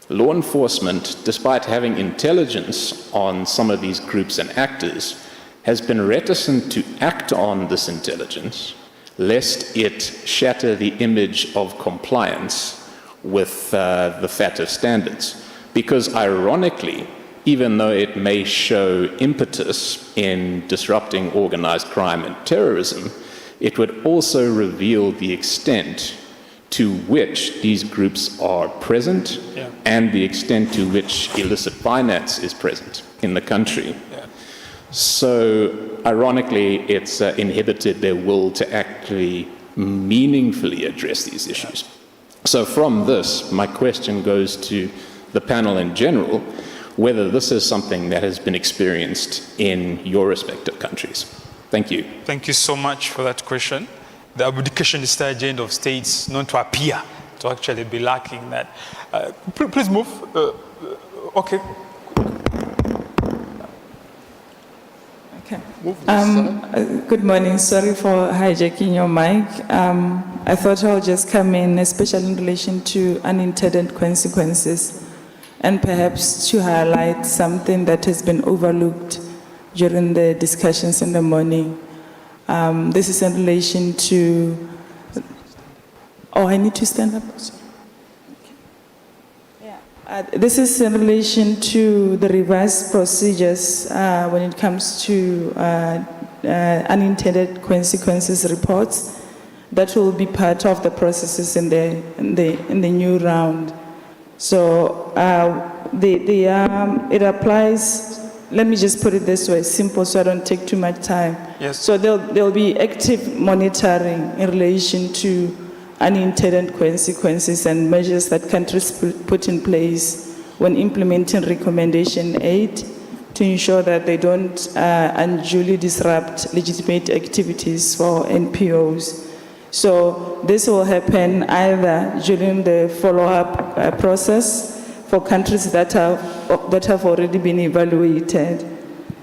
law enforcement, despite having intelligence on some of these groups and actors, has been reticent to act on this intelligence, lest it shatter the image of compliance with the FATF standards. Because ironically, even though it may show impetus in disrupting organized crime and terrorism, it would also reveal the extent to which these groups are present and the extent to which illicit finance is present in the country. So, ironically, it's inhibited their will to actually meaningfully address these issues. So from this, my question goes to the panel in general, whether this is something that has been experienced in your respective countries. Thank you. Thank you so much for that question. The abdication is the agenda of states known to appear to actually be lacking that. Please move. Okay. Okay. Good morning. Sorry for hijacking your mic. I thought I'll just come in, especially in relation to unintended consequences, and perhaps to highlight something that has been overlooked during the discussions in the morning. This is in relation to... Oh, I need to stand up? This is in relation to the reverse procedures when it comes to unintended consequences reports that will be part of the processes in the new round. So it applies. Let me just put it this way, simple, so I don't take too much time. Yes. So there'll be active monitoring in relation to unintended consequences and measures that countries put in place when implementing recommendation 8 to ensure that they don't unduly disrupt legitimate activities for NPOs. So this will happen either during the follow-up process for countries that have already been evaluated.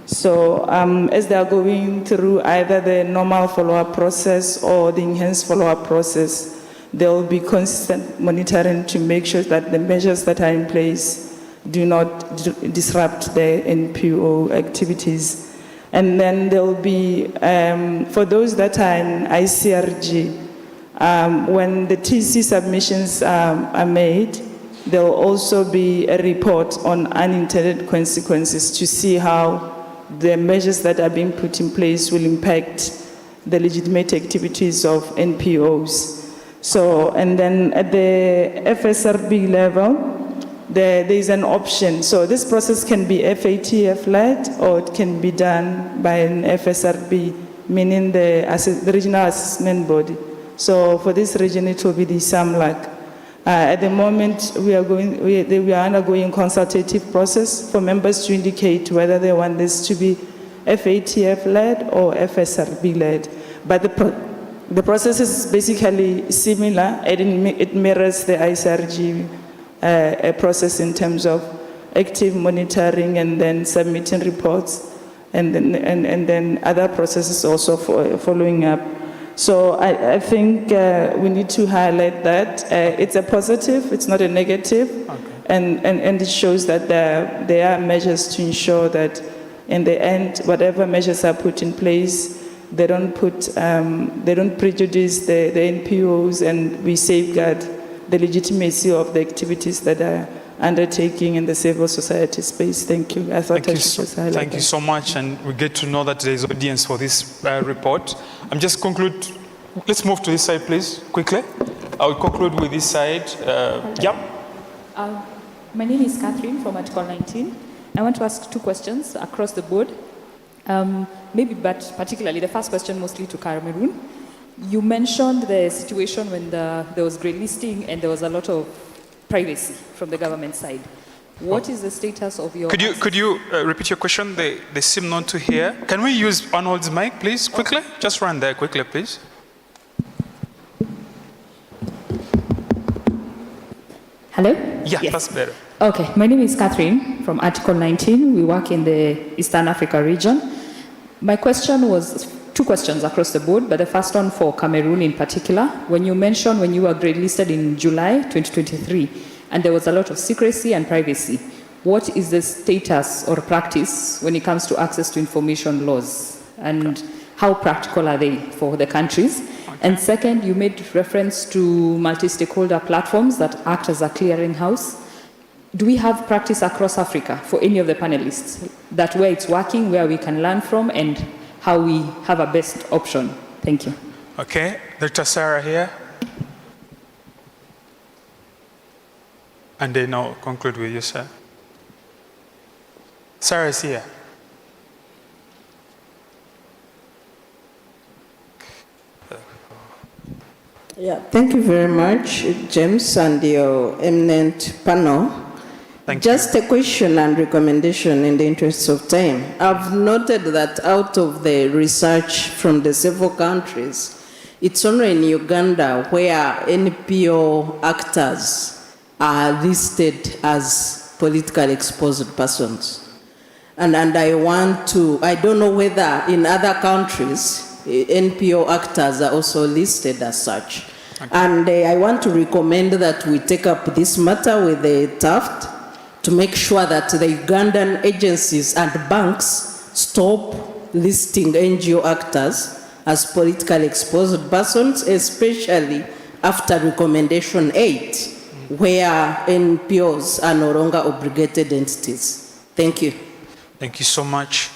So as they are going through either the normal follow-up process or the enhanced follow-up process, there will be consistent monitoring to make sure that the measures that are in place do not disrupt the NPO activities. And then there will be, for those that are in ICRG, when the TC submissions are made, there will also be a report on unintended consequences to see how the measures that are being put in place will impact the legitimate activities of NPOs. So, and then at the FSRB level, there is an option. So this process can be FATF-led or it can be done by an FSRB, meaning the regional assessment body. So for this region, it will be the SAMLAC. At the moment, we are undergoing consultative process for members to indicate whether they want this to be FATF-led or FSRB-led. But the process is basically similar, and it mirrors the ICRG process in terms of active monitoring and then submitting reports, and then other processes also for following up. So I think we need to highlight that it's a positive, it's not a negative, okay. and it shows that there are measures to ensure that in the end, whatever measures are put in place, they don't prejudice the NPOs, and we safeguard the legitimacy of the activities that are undertaking in the civil society space. Thank you. I thought I should just highlight that. Thank you so much, and we get to know that there is audience for this report. I'm just conclude. Let's move to this side, please, quickly. I will conclude with this side. Yep. My name is Catherine from Article 19. I want to ask two questions across the board. Maybe, but particularly the first question mostly to Cameroon. You mentioned the situation when there was grey listing and there was a lot of privacy from the government side. What is the status of your... Could you repeat your question? They seem not to hear. Can we use Arnold's mic, please, quickly? Okay. Just run there quickly, please. Hello? Yeah, yes. That's better. Okay, my name is Catherine from Article 19. We work in the Eastern Africa region. My question was two questions across the board, but the first one for Cameroon in particular. When you mentioned when you were grade listed in July 2023, and there was a lot of secrecy and privacy, what is the status or practice when it comes to access to information laws? And how practical are they for the countries? Okay. And second, you made reference to multi-stakeholder platforms that act as a clearinghouse. Do we have practice across Africa for any of the panelists, that where it's working, where we can learn from, and how we have a best option? Thank you. Okay, Dr. Sarah here. And then I'll conclude with you, sir. Sarah is here. Yeah, thank you very much, James, and your eminent panel. Just a question and recommendation in the interest of time. I've noted that out of the research from the several countries, it's only in Uganda where NPO actors are listed as politically exposed persons. And I don't know whether in other countries, NPO actors are also listed as such. Okay. And I want to recommend that we take up this matter with the Taft to make sure that the Ugandan agencies and banks stop listing NGO actors as politically exposed persons, especially after recommendation 8, where NPOs are no longer obligated entities. Thank you. Thank you so much.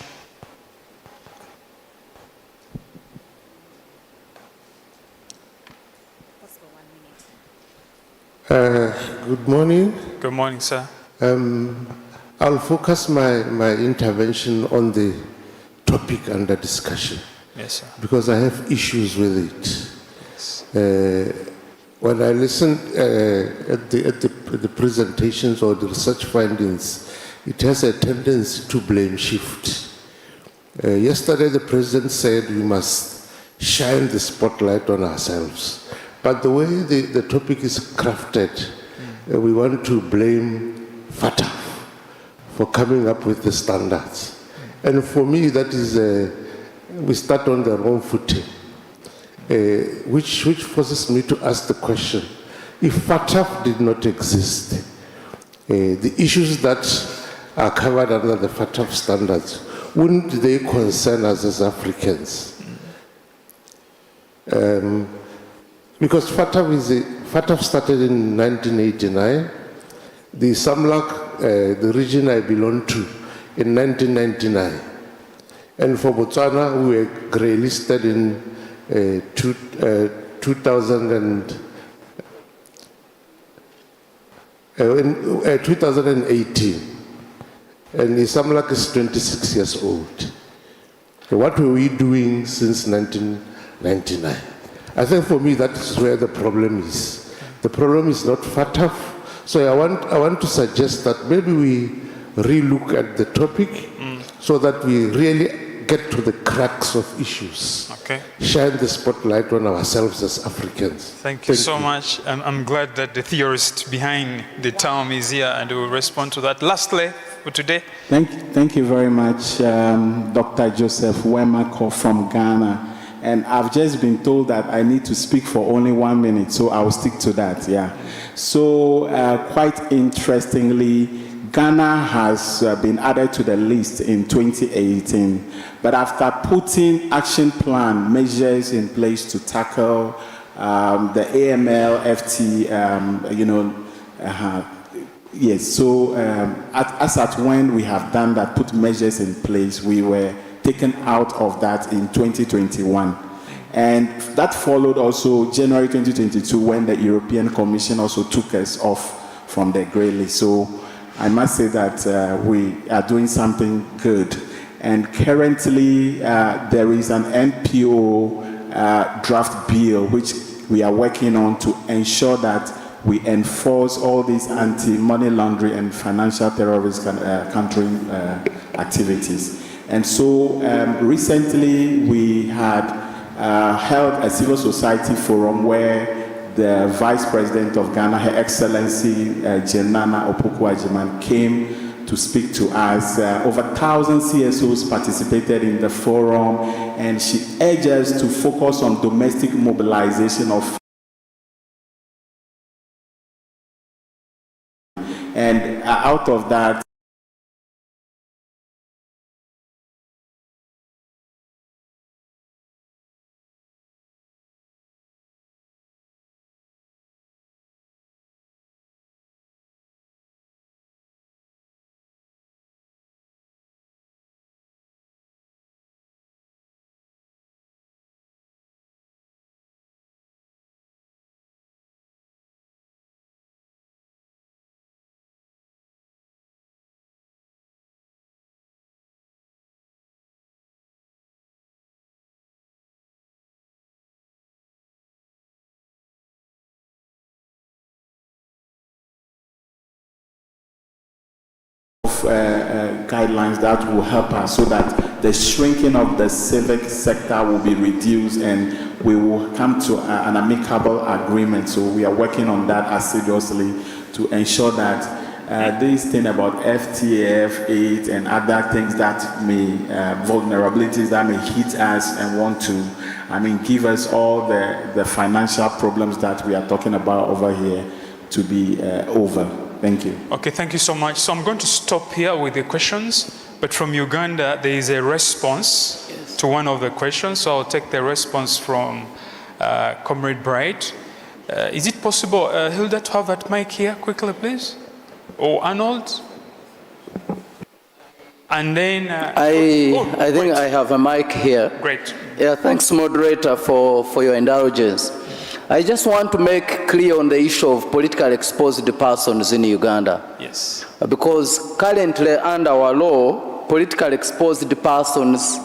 Good morning. Good morning, sir. I'll focus my intervention on the topic under discussion. Yes, sir. Because I have issues with it. Yes. When I listen at the presentations or the research findings, it has a tendency to blame shift. Yesterday, the president said we must shine the spotlight on ourselves. But the way the topic is crafted, we want to blame FATF for coming up with the standards. And for me, that is, we start on the wrong footing, which forces me to ask the question, if FATF did not exist, the issues that are covered under the FATF standards, wouldn't they concern us as Africans? Because FATF started in 1989, the SAMLAC, the region I belong to, in 1999. And for Botswana, we were grey listed in 2000 in 2018, and Isamlak is 26 years old. What were we doing since 1999? I think for me that is where the problem is. The problem is not FATF. So I want to suggest that maybe we relook at the topic so that we really get to the crux of issues. Okay. Shine the spotlight on ourselves as Africans. Thank you so much. I'm glad that the theorist behind the term is here and will respond to that. Lastly, for today. Thank you very much, Dr. Joseph Wemako from Ghana. And I've just been told that I need to speak for only 1 minute, so I'll stick to that, yeah. So, quite interestingly, Ghana has been added to the list in 2018, but after putting action plan measures in place to tackle the AML, FT, yes, so as at when we have done that, put measures in place, we were taken out of that in 2021. And that followed also January 2022 when the European Commission also took us off from the grey list. So I must say that we are doing something good. And currently there is an NPO draft bill which we are working on to ensure that we enforce all these anti-money laundering and financial terrorism countering activities. And so recently we had held a civil society forum where the Vice President of Ghana, Her Excellency Jenana Opoku-Agyeman, came to speak to us. Over 1,000 CSOs participated in the forum, and she urged us to focus on domestic mobilization of. And out of that, guidelines that will help us so that the shrinking of the civic sector will be reduced and we will come to an amicable agreement. So we are working on that assiduously to ensure that this thing about FTF, 8 and other things that may, vulnerabilities that may hit us and want to, give us all the financial problems that we are talking about over here to be over. Thank you. Okay, thank you so much. So I'm going to stop here with the questions, but from Uganda, there is a response to one of the questions. So I'll take the response from Comrade Bright. Is it possible, Hilda, to have that mic here quickly, please? Or Arnold? And then... I think I have a mic here. Great. Yeah, thanks, moderator, for your indulgence. I just want to make clear on the issue of politically exposed persons in Uganda. Yes. Because currently under our law, politically exposed persons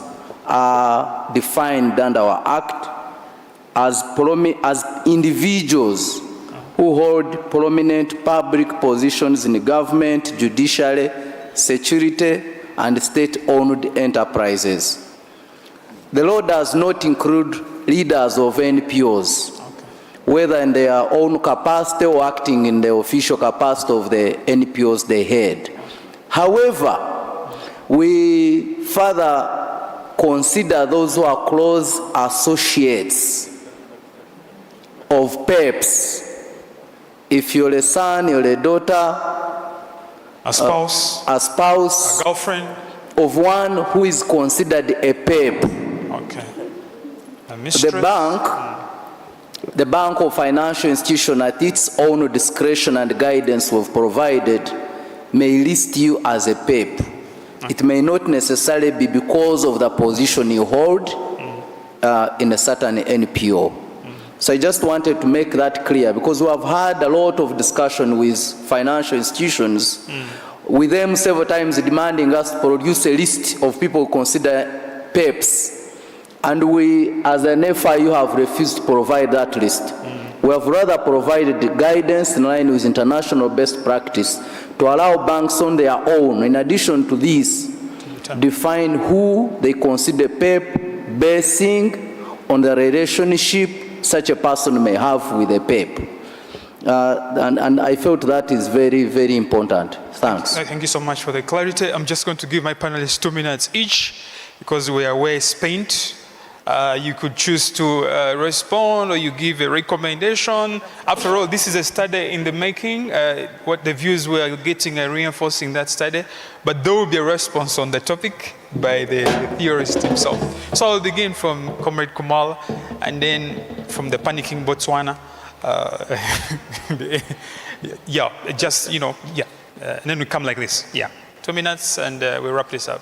are defined under our act as individuals who hold prominent public positions in government, judiciary, security, and state-owned enterprises. The law does not include leaders of NPOs, whether in their own capacity or acting in the official capacity of the NPOs they head. However, we further consider those who are close associates of PEPs. If you're a son, you're a daughter, a spouse, a girlfriend of one who is considered a PEP. Okay. A mistress. The bank or financial institution at its own discretion and guidance we've provided may list you as a PEP. It may not necessarily be because of the position you hold in a certain NPO. So I just wanted to make that clear, because we have had a lot of discussion with financial institutions, with them several times demanding us to produce a list of people who consider PEPs. And we, as an FIU, have refused to provide that list. We have rather provided guidance in line with international best practice to allow banks on their own, in addition to this, define who they consider PEP, basing on the relationship such a person may have with a PEP. And I felt that is very, very important. Thanks. Thank you so much for the clarity. I'm just going to give my panelists 2 minutes each, because we are way spent. You could choose to respond, or you give a recommendation. After all, this is a study in the making. What the views we are getting are reinforcing that study. But there will be a response on the topic by the theorist himself. So I'll begin from Comrade Kumalo, and then from the Panicking Botswana. And then we come like this. 2 minutes, and we wrap this up.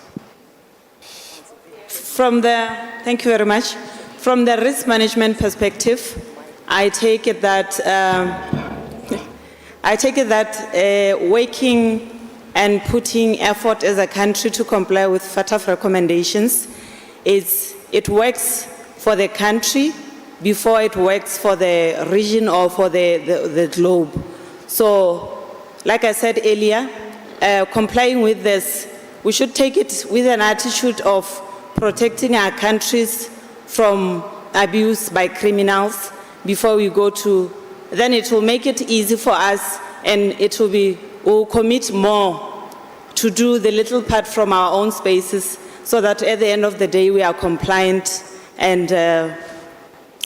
Thank you very much. From the risk management perspective, I take it that working and putting effort as a country to comply with FATF recommendations it works for the country before it works for the region or for the globe. So, like I said earlier, complying with this, we should take it with an attitude of protecting our countries from abuse by criminals before we go to, then it will make it easy for us, and we'll commit more to do the little part from our own spaces, so that at the end of the day we are compliant and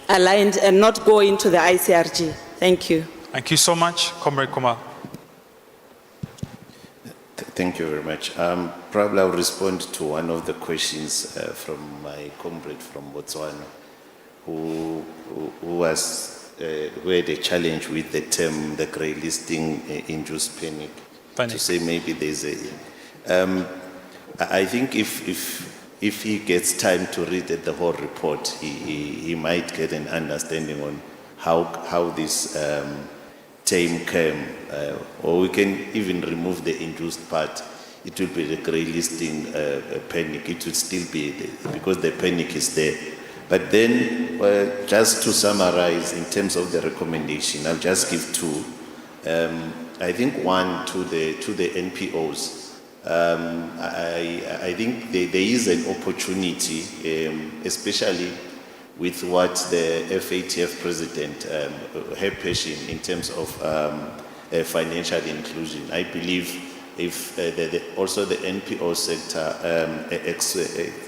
aligned and not go into the ICRG. Thank you. Thank you so much, Comrade Kumalo. Thank you very much. Probably I'll respond to one of the questions from my comrade from Botswana, who had a challenge with the term, the grey listing, induced panic. To say maybe there's I think if he gets time to read the whole report, he might get an understanding on how this term came, or we can even remove the induced part. It will be the grey listing panic. It will still be because the panic is there. But then, just to summarize in terms of the recommendation, I'll just give two. I think one to the NPOs. I think there is an opportunity, especially with what the FATF president, her passion in terms of financial inclusion. I believe if also the NPO sector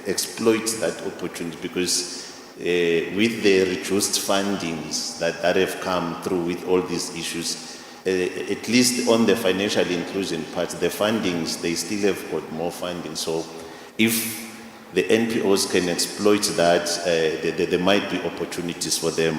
exploits that opportunity, because with the reduced fundings that have come through with all these issues, at least on the financial inclusion part, the fundings, they still have got more funding. So if the NPOs can exploit that, there might be opportunities for them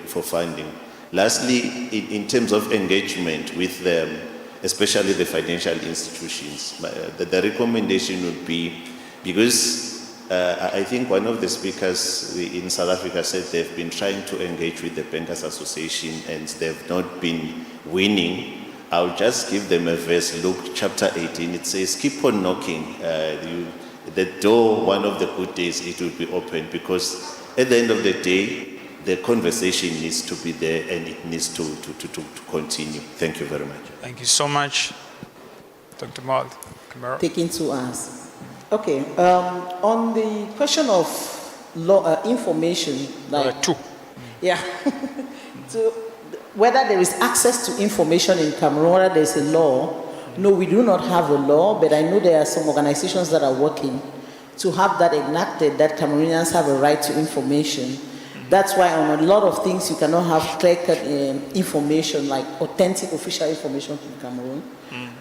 for funding. Lastly, in terms of engagement with them, especially the financial institutions, the recommendation would be, because I think one of the speakers in South Africa said they've been trying to engage with the Bankers Association and they've not been winning. I'll just give them a verse. Luke chapter 18, it says, keep on knocking. The door, one of the good days, it will be open, because at the end of the day, the conversation needs to be there and it needs to continue. Thank you very much. Thank you so much, Dr. Mal. Taking to us. Okay, on the question of law, information, like yeah, so whether there is access to information in Cameroon, whether there is a law. No, we do not have a law, but I know there are some organizations that are working to have that enacted, that Cameroonians have a right to information. That's why on a lot of things you cannot have clear-cut information, like authentic official information from Cameroon.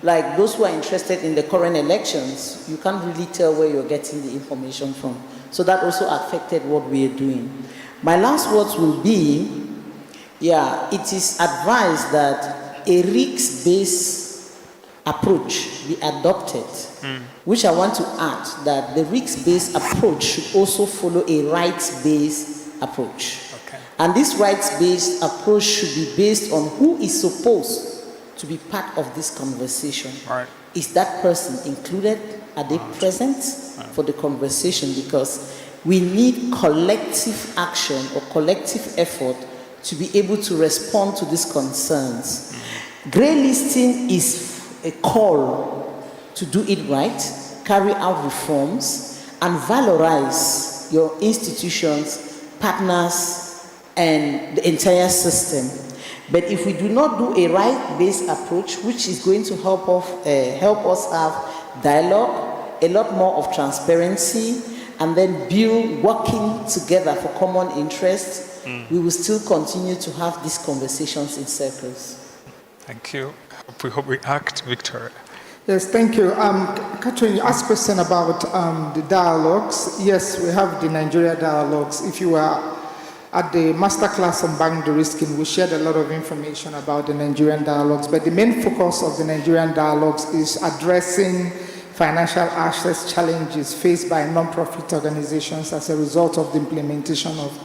Like those who are interested in the current elections, you can't really tell where you're getting the information from. So that also affected what we are doing. My last words will be, it is advised that a risk-based approach be adopted, which I want to add that the risk-based approach should also follow a rights-based approach. And this rights-based approach should be based on who is supposed to be part of this conversation. Right. Is that person included? Are they present for the conversation? Because we need collective action or collective effort to be able to respond to these concerns. Grey listing is a call to do it right, carry out reforms, and valorize your institutions, partners, and the entire system. But if we do not do a right-based approach, which is going to help us have dialogue, a lot more of transparency, and then build working together for common interests, we will still continue to have these conversations in circles. Thank you. We hope we act, Victoria. Yes, thank you. Catherine, you asked a question about the dialogues. Yes, we have the Nigeria dialogues. If you were at the masterclass on bank de-risking, we shared a lot of information about the Nigerian dialogues, but the main focus of the Nigerian dialogues is addressing financial access challenges faced by non-profit organizations as a result of the implementation of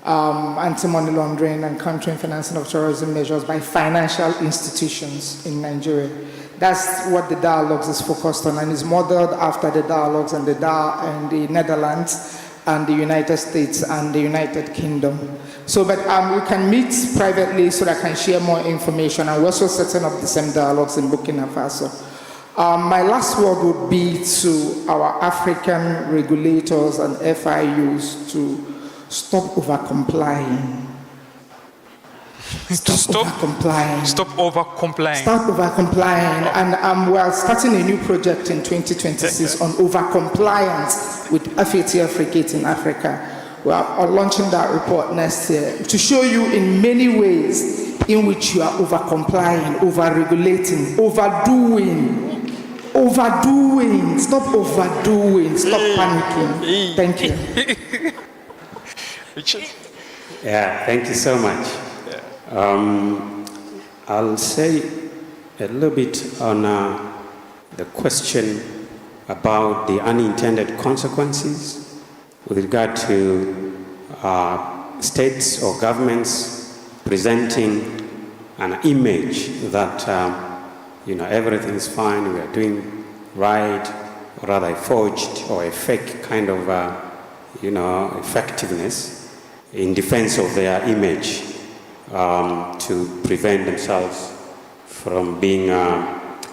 anti-money laundering and countering financing of terrorism measures by financial institutions in Nigeria. That's what the dialogues is focused on, and is modeled after the dialogues in the Netherlands and the United States and the United Kingdom. So, but we can meet privately so that I can share more information, and we're also setting up the same dialogues in Burkina Faso. My last word would be to our African regulators and FIUs to stop over-complying. Stop over-complying. Stop over-complying. Stop over-complying. And we're starting a new project in 2026 on over-compliance with FATF frigates in Africa. We are launching that report next year to show you in many ways in which you are over-complying, over-regulating, overdoing. Stop overdoing. Stop panicking. Thank you. Richard? Yeah, thank you so much. I'll say a little bit on the question about the unintended consequences with regard to states or governments presenting an image that everything is fine, we are doing right, or rather a forged or a fake kind of effectiveness in defense of their image to prevent themselves from being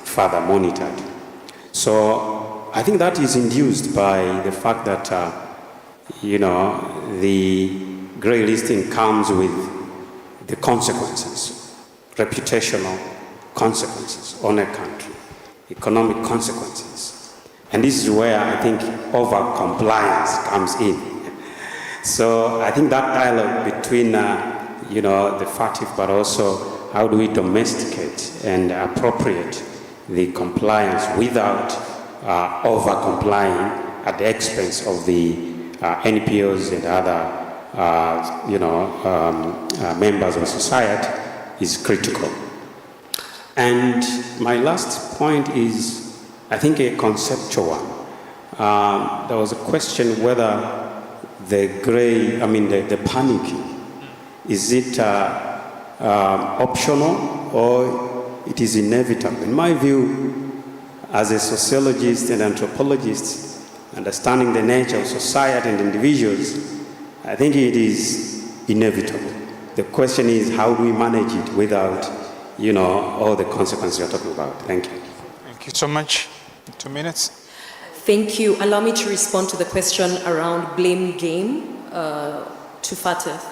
further monitored. So I think that is induced by the fact that the grey listing comes with the consequences, reputational consequences on a country, economic consequences. And this is where I think over-compliance comes in. So I think that dialogue between, the FATF, but also how do we domesticate and appropriate the compliance without over-complying at the expense of the NPOs and other, members of society is critical. And my last point is, I think, a conceptual one. There was a question whether the panicking, is it optional or it is inevitable? In my view, as a sociologist and anthropologist, understanding the nature of society and individuals, I think it is inevitable. The question is, how do we manage it without, all the consequences you're talking about? Thank you. Thank you so much. 2 minutes. Thank you. Allow me to respond to the question around blame game to FATF.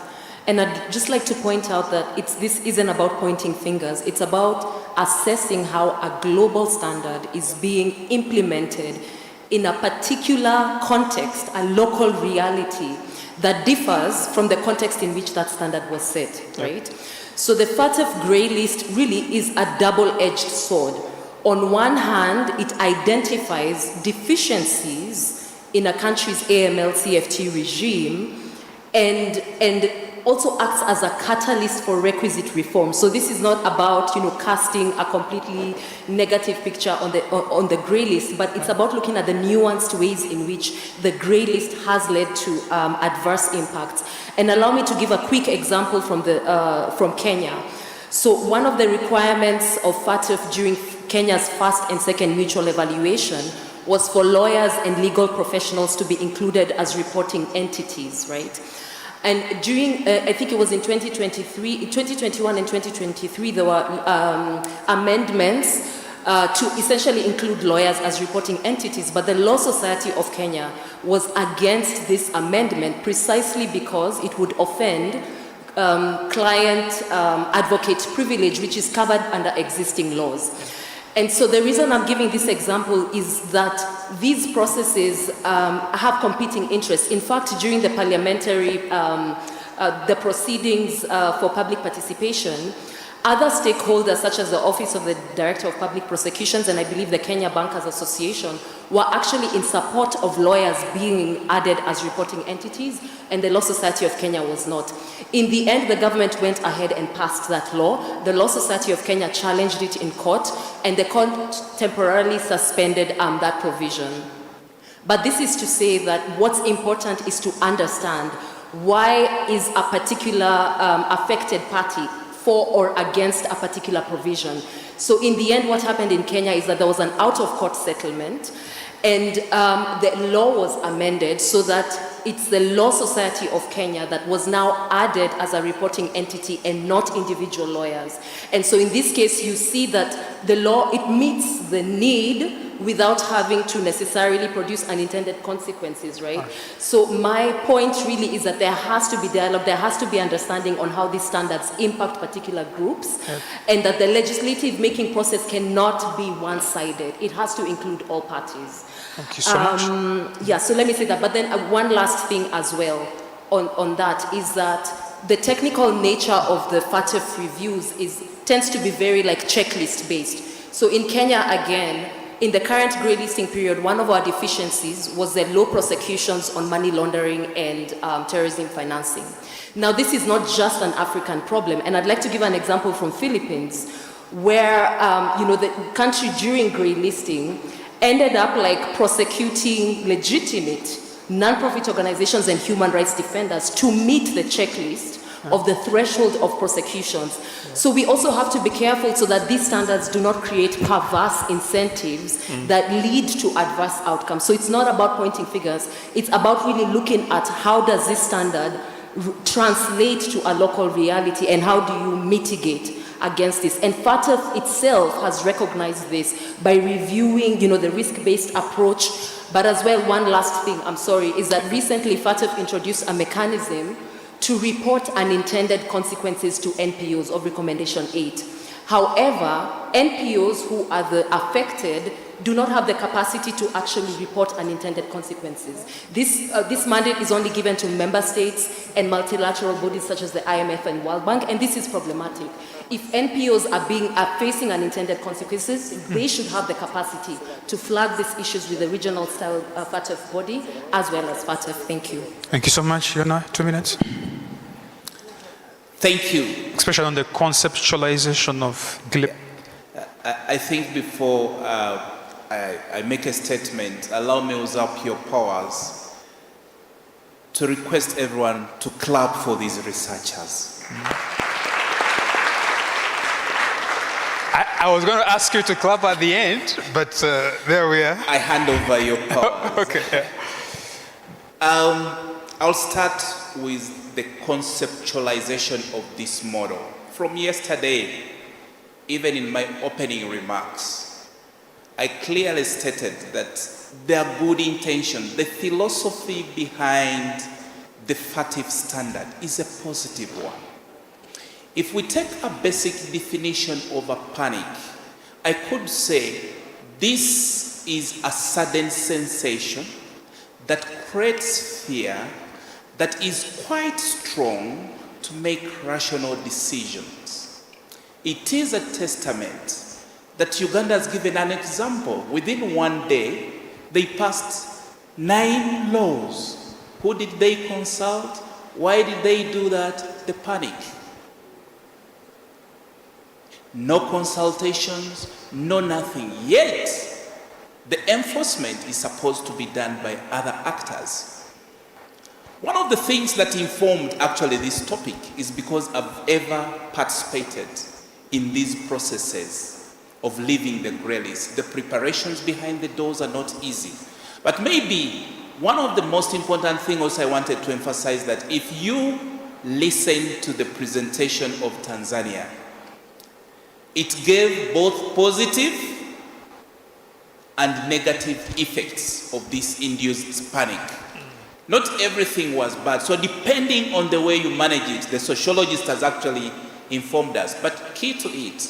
And I'd just like to point out that this isn't about pointing fingers. It's about assessing how a global standard is being implemented in a particular context, a local reality that differs from the context in which that standard was set, right? So the FATF grey list really is a double-edged sword. On one hand, it identifies deficiencies in a country's AML CFT regime and also acts as a catalyst for requisite reform. So this is not about, casting a completely negative picture on the grey list, but it's about looking at the nuanced ways in which the grey list has led to adverse impacts. And allow me to give a quick example from Kenya. So one of the requirements of FATF during Kenya's first and second mutual evaluation was for lawyers and legal professionals to be included as reporting entities, right? And during, I think it was in 2021 and 2023, there were amendments to essentially include lawyers as reporting entities, but the Law Society of Kenya was against this amendment precisely because it would offend client advocate privilege, which is covered under existing laws. And so the reason I'm giving this example is that these processes have competing interests. In fact, during the parliamentary, the proceedings for public participation, other stakeholders, such as the Office of the Director of Public Prosecutions and I believe the Kenya Bankers Association, were actually in support of lawyers being added as reporting entities, and the Law Society of Kenya was not. In the end, the government went ahead and passed that law. The Law Society of Kenya challenged it in court, and the court temporarily suspended that provision. But this is to say that what's important is to understand why is a particular affected party for or against a particular provision. So in the end, what happened in Kenya is that there was an out-of-court settlement, and the law was amended so that it's the Law Society of Kenya that was now added as a reporting entity and not individual lawyers. And so in this case, you see that the law, it meets the need without having to necessarily produce unintended consequences, right? So my point really is that there has to be dialogue, there has to be understanding on how these standards impact particular groups, and that the legislative making process cannot be one-sided. It has to include all parties. Thank you so much. Yeah, so let me say that. But then one last thing as well on that is that the technical nature of the FATF reviews tends to be very checklist based. So in Kenya, again, in the current grey listing period, one of our deficiencies was the low prosecutions on money laundering and terrorism financing. Now, this is not just an African problem, and I'd like to give an example from Philippines, where the country during grey listing ended up prosecuting legitimate non-profit organizations and human rights defenders to meet the checklist of the threshold of prosecutions. So we also have to be careful so that these standards do not create perverse incentives that lead to adverse outcomes. So it's not about pointing fingers, it's about really looking at how does this standard translate to a local reality and how do you mitigate against this. And FATF itself has recognized this by reviewing, the risk-based approach. But as well, one last thing, is that recently FATF introduced a mechanism to report unintended consequences to NPOs of Recommendation 8. However, NPOs who are the affected do not have the capacity to actually report unintended consequences. This mandate is only given to member states and multilateral bodies such as the IMF and World Bank, and this is problematic. If NPOs are facing unintended consequences, they should have the capacity to flag these issues with the regional style FATF body as well as FATF. Thank you. Thank you so much, Yona. 2 minutes. Thank you. Especially on the conceptualization of GLIP. I think before I make a statement, allow me to usurp your powers to request everyone to clap for these researchers. I was going to ask you to clap at the end, but there we are. I hand over your powers. Okay. Yeah. I'll start with the conceptualization of this model. From yesterday, even in my opening remarks, I clearly stated that there are good intentions. The philosophy behind the FATF standard is a positive one. If we take a basic definition of a panic, I could say this is a sudden sensation that creates fear that is quite strong to make rational decisions. It is a testament that Uganda has given an example. Within one day, they passed 9 laws. Who did they consult? Why did they do that? The panic. No consultations, no nothing. Yet, the enforcement is supposed to be done by other actors. One of the things that informed actually this topic is because I've ever participated in these processes of leaving the grey list. The preparations behind the doors are not easy. But maybe one of the most important things also I wanted to emphasize that if you listen to the presentation of Tanzania, it gave both positive and negative effects of this induced panic. Not everything was bad. So depending on the way you manage it, the sociologist has actually informed us. But key to it,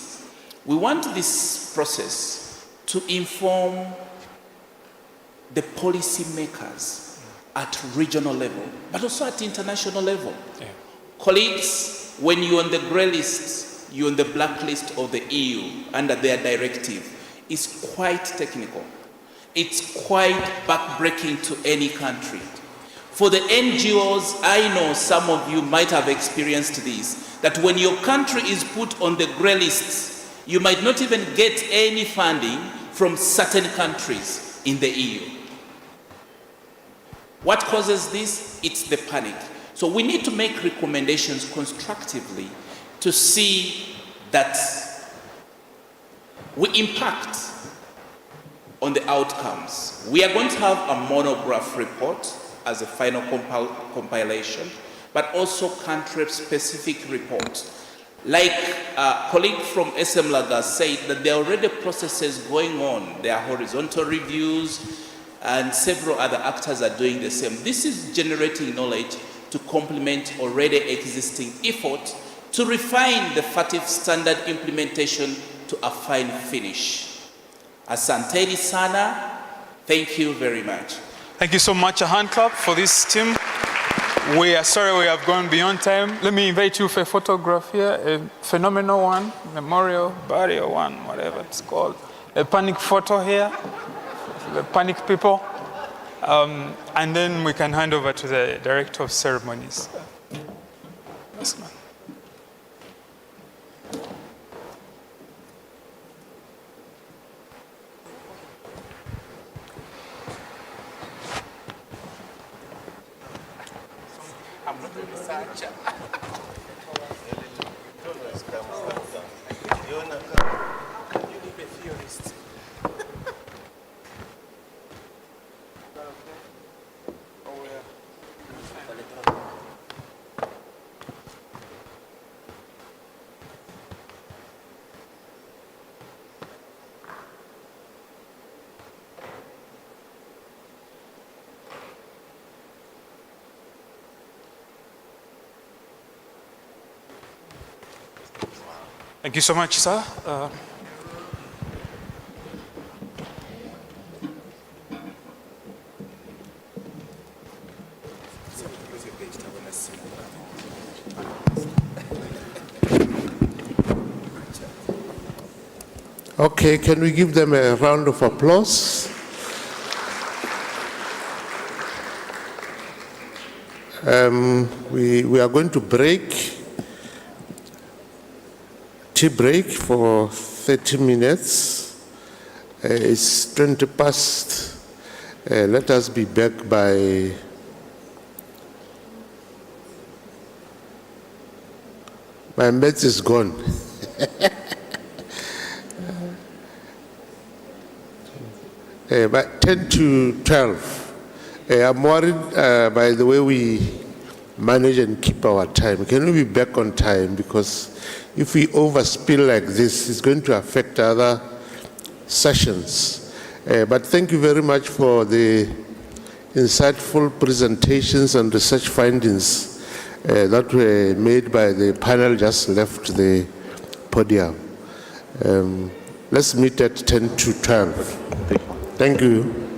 we want this process to inform the policy makers at regional level, but also at international level. Yeah. Colleagues, when you're on the grey list, you're on the blacklist of the EU under their directive, it's quite technical. It's quite backbreaking to any country. For the NGOs, I know some of you might have experienced this, that when your country is put on the grey list, you might not even get any funding from certain countries in the EU. What causes this? It's the panic. So we need to make recommendations constructively to see that we impact on the outcomes. We are going to have a monograph report as a final compilation, but also country-specific reports. Like a colleague from SM Laga said that there are already processes going on. There are horizontal reviews, and several other actors are doing the same. This is generating knowledge to complement already existing efforts to refine the FATF standard implementation to a fine finish. Asanteni sana, thank you very much. Thank you so much. A hand clap for this team. We are sorry we have gone beyond time. Let me invite you for a photograph here, a phenomenal one, memorial, burial one, whatever it's called. A panic photo here, the panic people. And then we can hand over to the Director of Ceremonies. Yes, ma'am. Thank you so much, sir. Okay, can we give them a round of applause? We are going to break. Tea break for 30 minutes. It's 20 past. Let us be back by my mate is gone. But 10 to 12. I'm worried by the way we manage and keep our time. Can we be back on time? Because if we overspill like this, it's going to affect other sessions. But thank you very much for the insightful presentations and research findings that were made by the panel just left the podium. Let's meet at 10 to 12. Thank you.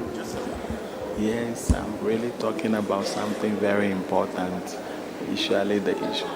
Yes, I'm really talking about something very important, usually the issue.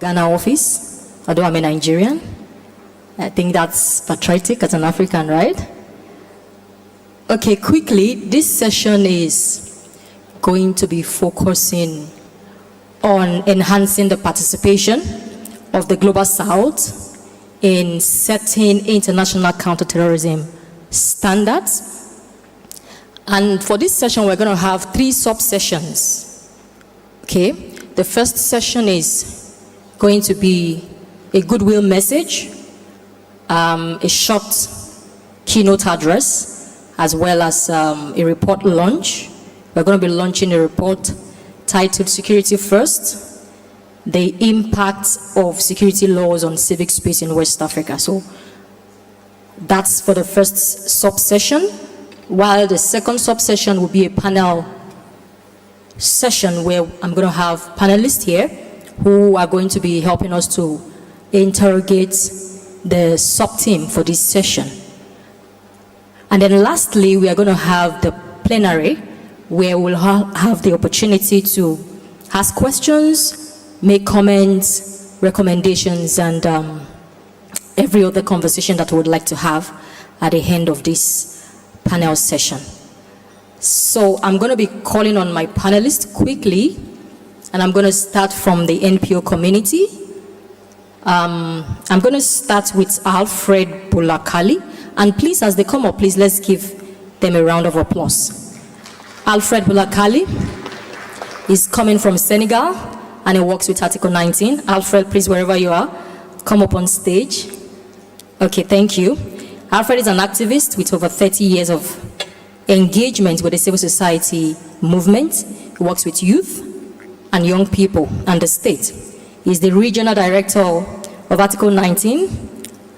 Ghana office, although I'm a Nigerian. I think that's patriotic as an African, right? Okay, quickly, this session is going to be focusing on enhancing the participation of the Global South in setting international counterterrorism standards. And for this session, we're going to have 3 sub-sessions. Okay, the first session is going to be a goodwill message, a short keynote address, as well as a report launch. We're going to be launching a report titled Security First, the impact of security laws on civic space in West Africa. So that's for the first sub-session, while the second sub-session will be a panel session where I'm going to have panelists here who are going to be helping us to interrogate the sub-team for this session. And then lastly, we are going to have the plenary where we'll have the opportunity to ask questions, make comments, recommendations, and every other conversation that we would like to have at the end of this panel session. So I'm going to be calling on my panelists quickly, and I'm going to start from the NPO community. I'm going to start with Alfred Bulakali, and please, as they come up, please let's give them a round of applause. Alfred Bulakali is coming from Senegal, and he works with Article 19. Alfred, please, wherever you are, come up on stage. Okay, thank you. Alfred is an activist with over 30 years of engagement with the civil society movement. He works with youth and young people and the state. He's the regional director of Article 19,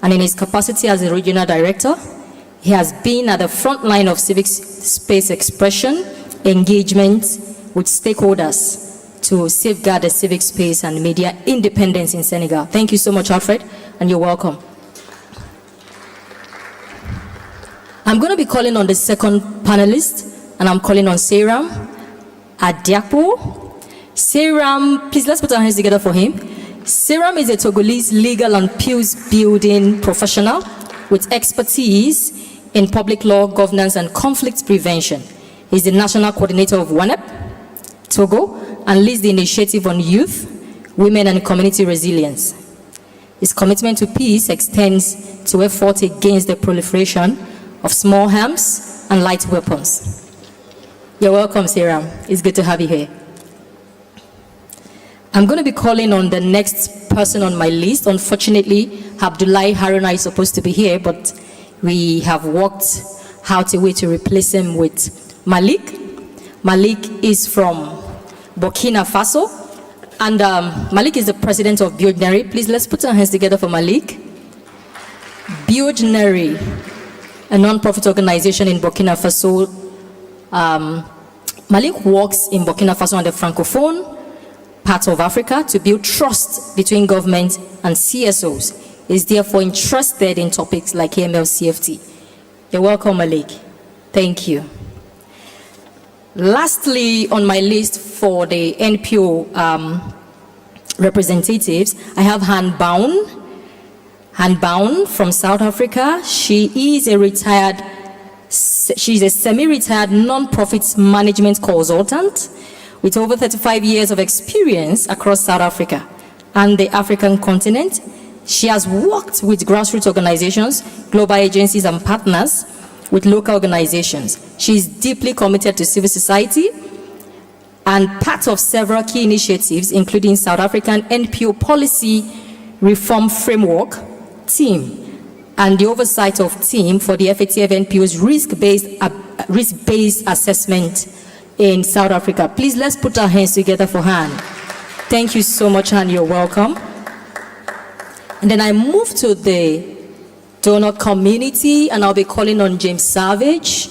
and in his capacity as a regional director, he has been at the front line of civic space expression, engagement with stakeholders to safeguard the civic space and media independence in Senegal. Thank you so much, Alfred, and you're welcome. I'm going to be calling on the second panelist, and I'm calling on Seyram Adiakpo. Seyram, please let's put our hands together for him. Seyram is a Togolese legal and peace building professional with expertise in public law, governance, and conflict prevention. He's the national coordinator of WANEP, Togo, and leads the initiative on youth, women, and community resilience. His commitment to peace extends to effort against the proliferation of small arms and light weapons. You're welcome, Seyram. It's good to have you here. I'm going to be calling on the next person on my list. Unfortunately, Abdullahi Haruna is supposed to be here, but we have worked out a way to replace him with Malik. Malik is from Burkina Faso, and Malik is the president of Biodneri. Please, let's put our hands together for Malik. Biodneri, a non-profit organization in Burkina Faso. Malik works in Burkina Faso and the Francophone part of Africa to build trust between government and CSOs. Is therefore interested in topics like AML, CFT. You're welcome, Malik. Thank you. Lastly, on my list for the NPO representatives, I have Han Baun from South Africa. She's a semi-retired non-profit management consultant with over 35 years of experience across South Africa and the African continent. She has worked with grassroots organizations, global agencies, and partners with local organizations. She is deeply committed to civil society and part of several key initiatives, including South African NPO policy reform framework team and the oversight of team for the FATF NPO's risk-based assessment in South Africa. Please, let's put our hands together for Han. Thank you so much, Han. You're welcome. And then I move to the donor community, and I'll be calling on James Savage.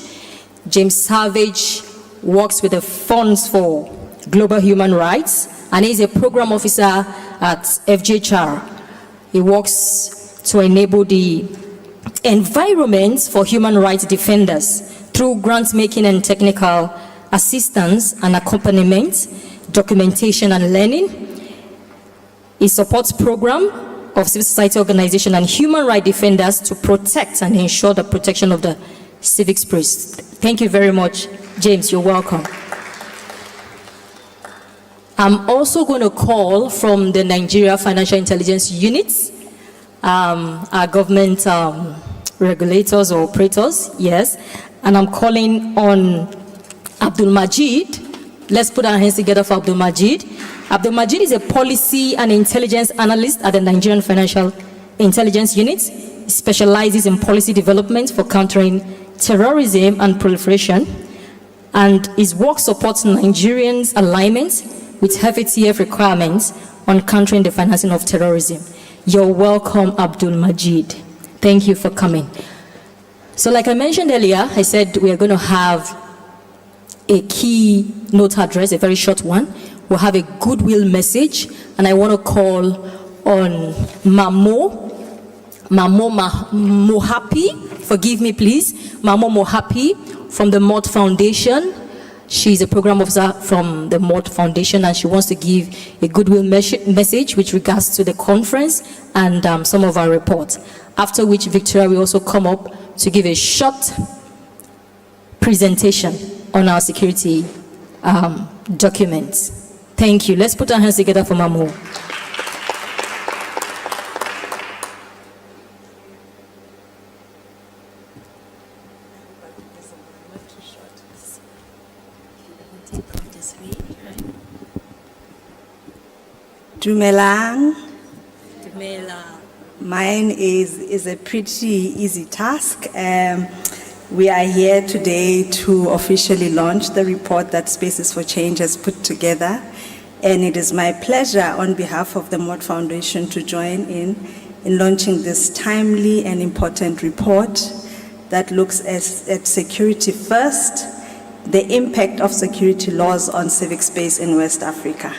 James Savage works with the Funds for Global Human Rights, and he's a program officer at FGHR. He works to enable the environment for human rights defenders through grant making and technical assistance and accompaniment, documentation and learning. It supports program of civil society organization and human rights defenders to protect and ensure the protection of the civic space. Thank you very much, James. You're welcome. I'm also going to call from the Nigeria Financial Intelligence Unit, our government regulators or operators, yes. And I'm calling on Abdul Majid. Let's put our hands together for Abdul Majid. Abdul Majid is a policy and intelligence analyst at the Nigerian Financial Intelligence Unit. He specializes in policy development for countering terrorism and proliferation, and his work supports Nigerians' alignment with FATF requirements on countering the financing of terrorism. You're welcome, Abdul Majid. Thank you for coming. So like I mentioned earlier, I said we are going to have a key note address, a very short one. We'll have a goodwill message, and I want to call on Mamo Mohapi, forgive me please, Mamo Mohapi from the Mott Foundation. She's a program officer from the Mott Foundation, and she wants to give a goodwill message with regards to the conference and some of our reports. After which Victoria will also come up to give a short presentation on our security documents. Thank you. Let's put our hands together for Mamo. Dumelang. Mine is a pretty easy task. We are here today to officially launch the report that Spaces for Change has put together. And it is my pleasure on behalf of the Mott Foundation to join in launching this timely and important report that looks at security first, the impact of security laws on civic space in West Africa.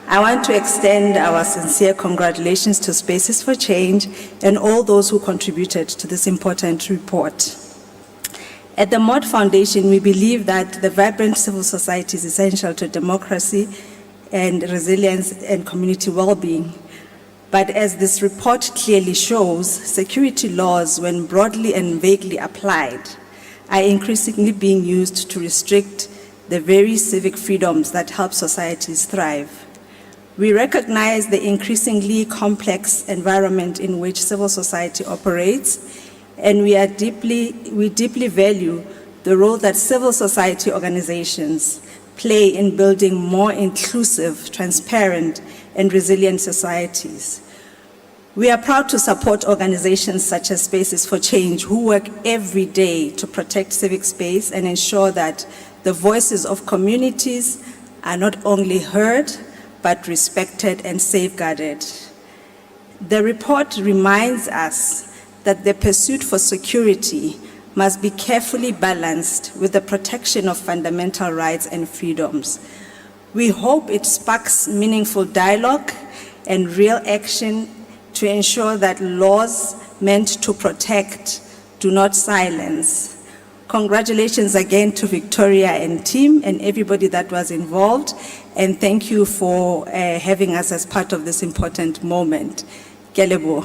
I want to extend our sincere congratulations to Spaces for Change and all those who contributed to this important report. At the Mott Foundation, we believe that the vibrant civil society is essential to democracy and resilience and community well-being. But as this report clearly shows, security laws, when broadly and vaguely applied, are increasingly being used to restrict the very civic freedoms that help societies thrive. We recognize the increasingly complex environment in which civil society operates, and we deeply value the role that civil society organizations play in building more inclusive, transparent, and resilient societies. We are proud to support organizations such as Spaces for Change, who work every day to protect civic space and ensure that the voices of communities are not only heard, but respected and safeguarded. The report reminds us that the pursuit for security must be carefully balanced with the protection of fundamental rights and freedoms. We hope it sparks meaningful dialogue and real action to ensure that laws meant to protect do not silence. Congratulations again to Victoria and team and everybody that was involved, and thank you for having us as part of this important moment. Kelebo.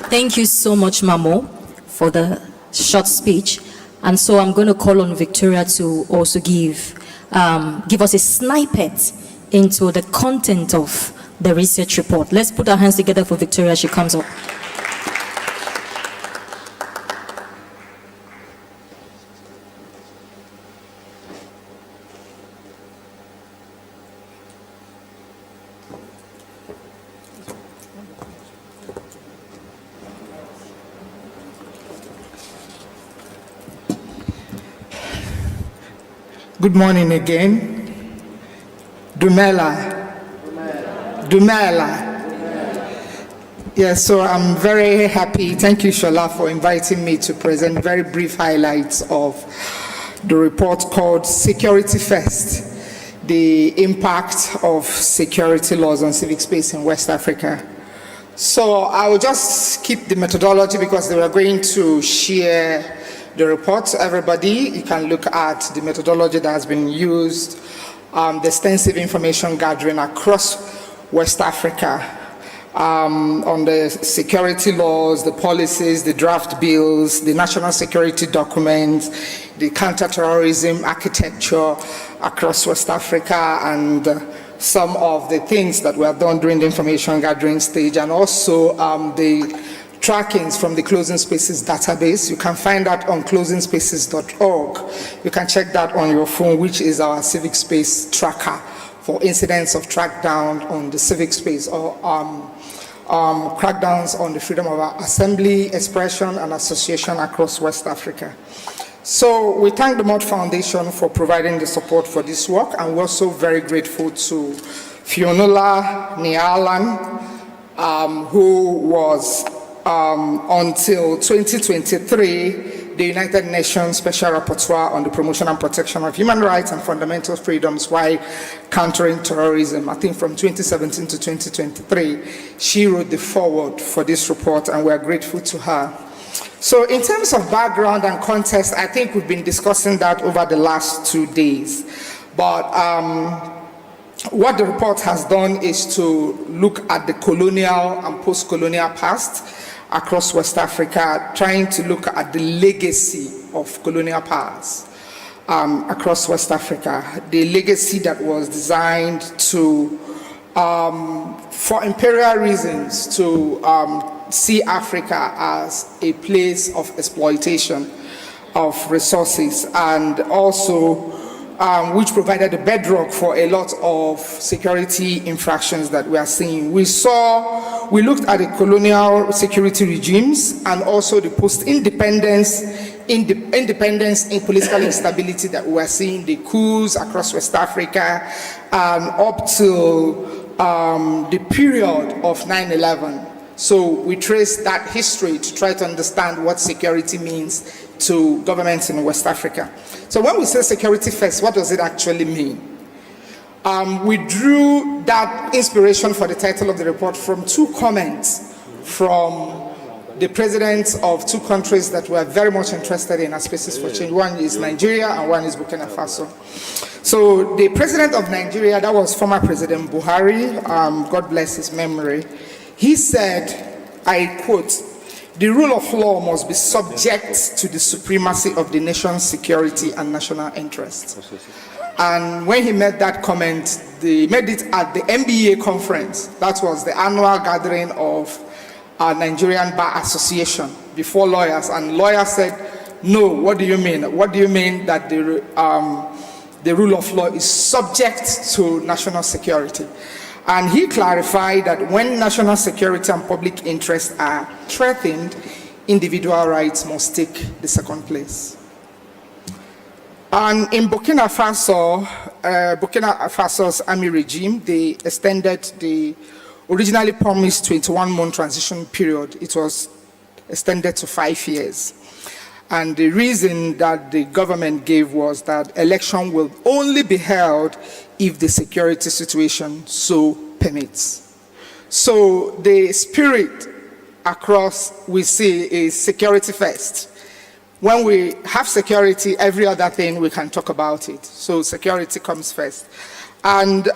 Thank you so much, Mamo, for the short speech. And so I'm going to call on Victoria to also give us a snippet into the content of the research report. Let's put our hands together for Victoria as she comes up. Good morning again. Dumela. Yes, so I'm very happy. Thank you, Shola, for inviting me to present very brief highlights of the report called Security First, the impact of security laws on civic space in West Africa. So I will just keep the methodology because they were going to share the report to everybody. You can look at the methodology that has been used the extensive information gathering across West Africa on the security laws, the policies, the draft bills, the national security documents, the counter-terrorism architecture across West Africa, and some of the things that were done during the information gathering stage, and also the trackings from the Closing Spaces database. You can find that on closingspaces.org. You can check that on your phone, which is our Civic Space tracker for incidents of trackdown on the Civic Space, or crackdowns on the freedom of assembly, expression, and association across West Africa. So we thank the Mod Foundation for providing the support for this work, and we're also very grateful to Fionnuala Nyalan, who was until 2023 the United Nations Special Rapporteur on the promotion and protection of human rights and fundamental freedoms while countering terrorism. I think from 2017 to 2023, she wrote the foreword for this report, and we're grateful to her. So in terms of background and context, I think we've been discussing that over the last 2 days. But what the report has done is to look at the colonial and post-colonial past across West Africa, trying to look at the legacy of colonial powers across West Africa, the legacy that was designed to, for imperial reasons, to see Africa as a place of exploitation of resources, and also which provided the bedrock for a lot of security infractions that we are seeing. We looked at the colonial security regimes and also the post-independence independence in political instability that we are seeing, the coups across West Africa, up till the period of 9/11. So we trace that history to try to understand what security means to governments in West Africa. So when we say security first, what does it actually mean? We drew that inspiration for the title of the report from 2 comments from the presidents of 2 countries that were very much interested in our Spaces for Change. One is Nigeria and one is Burkina Faso. So the president of Nigeria, that was former President Buhari, God bless his memory, he said, I quote, "The rule of law must be subject to the supremacy of the nation's security and national interest." And when he made that comment, they made it at the MBA conference. That was the annual gathering of our Nigerian Bar Association before lawyers. And lawyers said, no, what do you mean? What do you mean that the rule of law is subject to national security? And he clarified that when national security and public interest are threatened, individual rights must take the second place. And in Burkina Faso's army regime, they extended the originally promised 21-month transition period. It was extended to 5 years. And the reason that the government gave was that election will only be held if the security situation so permits. So the spirit across we see is security first. When we have security, every other thing we can talk about it. So security comes first. And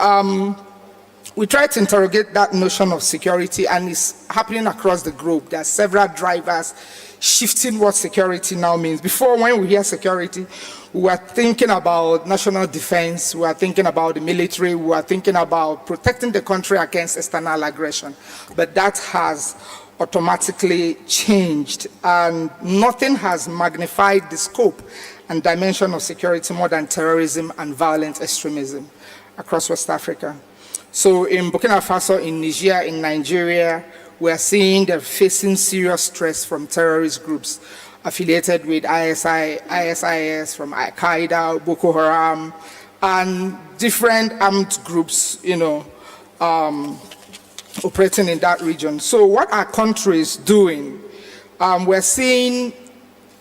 we try to interrogate that notion of security, and it's happening across the globe. There are several drivers shifting what security now means. Before, when we hear security, we were thinking about national defense, we were thinking about the military, we were thinking about protecting the country against external aggression. But that has automatically changed, and nothing has magnified the scope and dimension of security more than terrorism and violent extremism across West Africa. So in Burkina Faso, in Niger, in Nigeria, we are seeing they're facing serious stress from terrorist groups affiliated with ISIS, from Al-Qaeda, Boko Haram, and different armed groups, operating in that region. So what are countries doing? We're seeing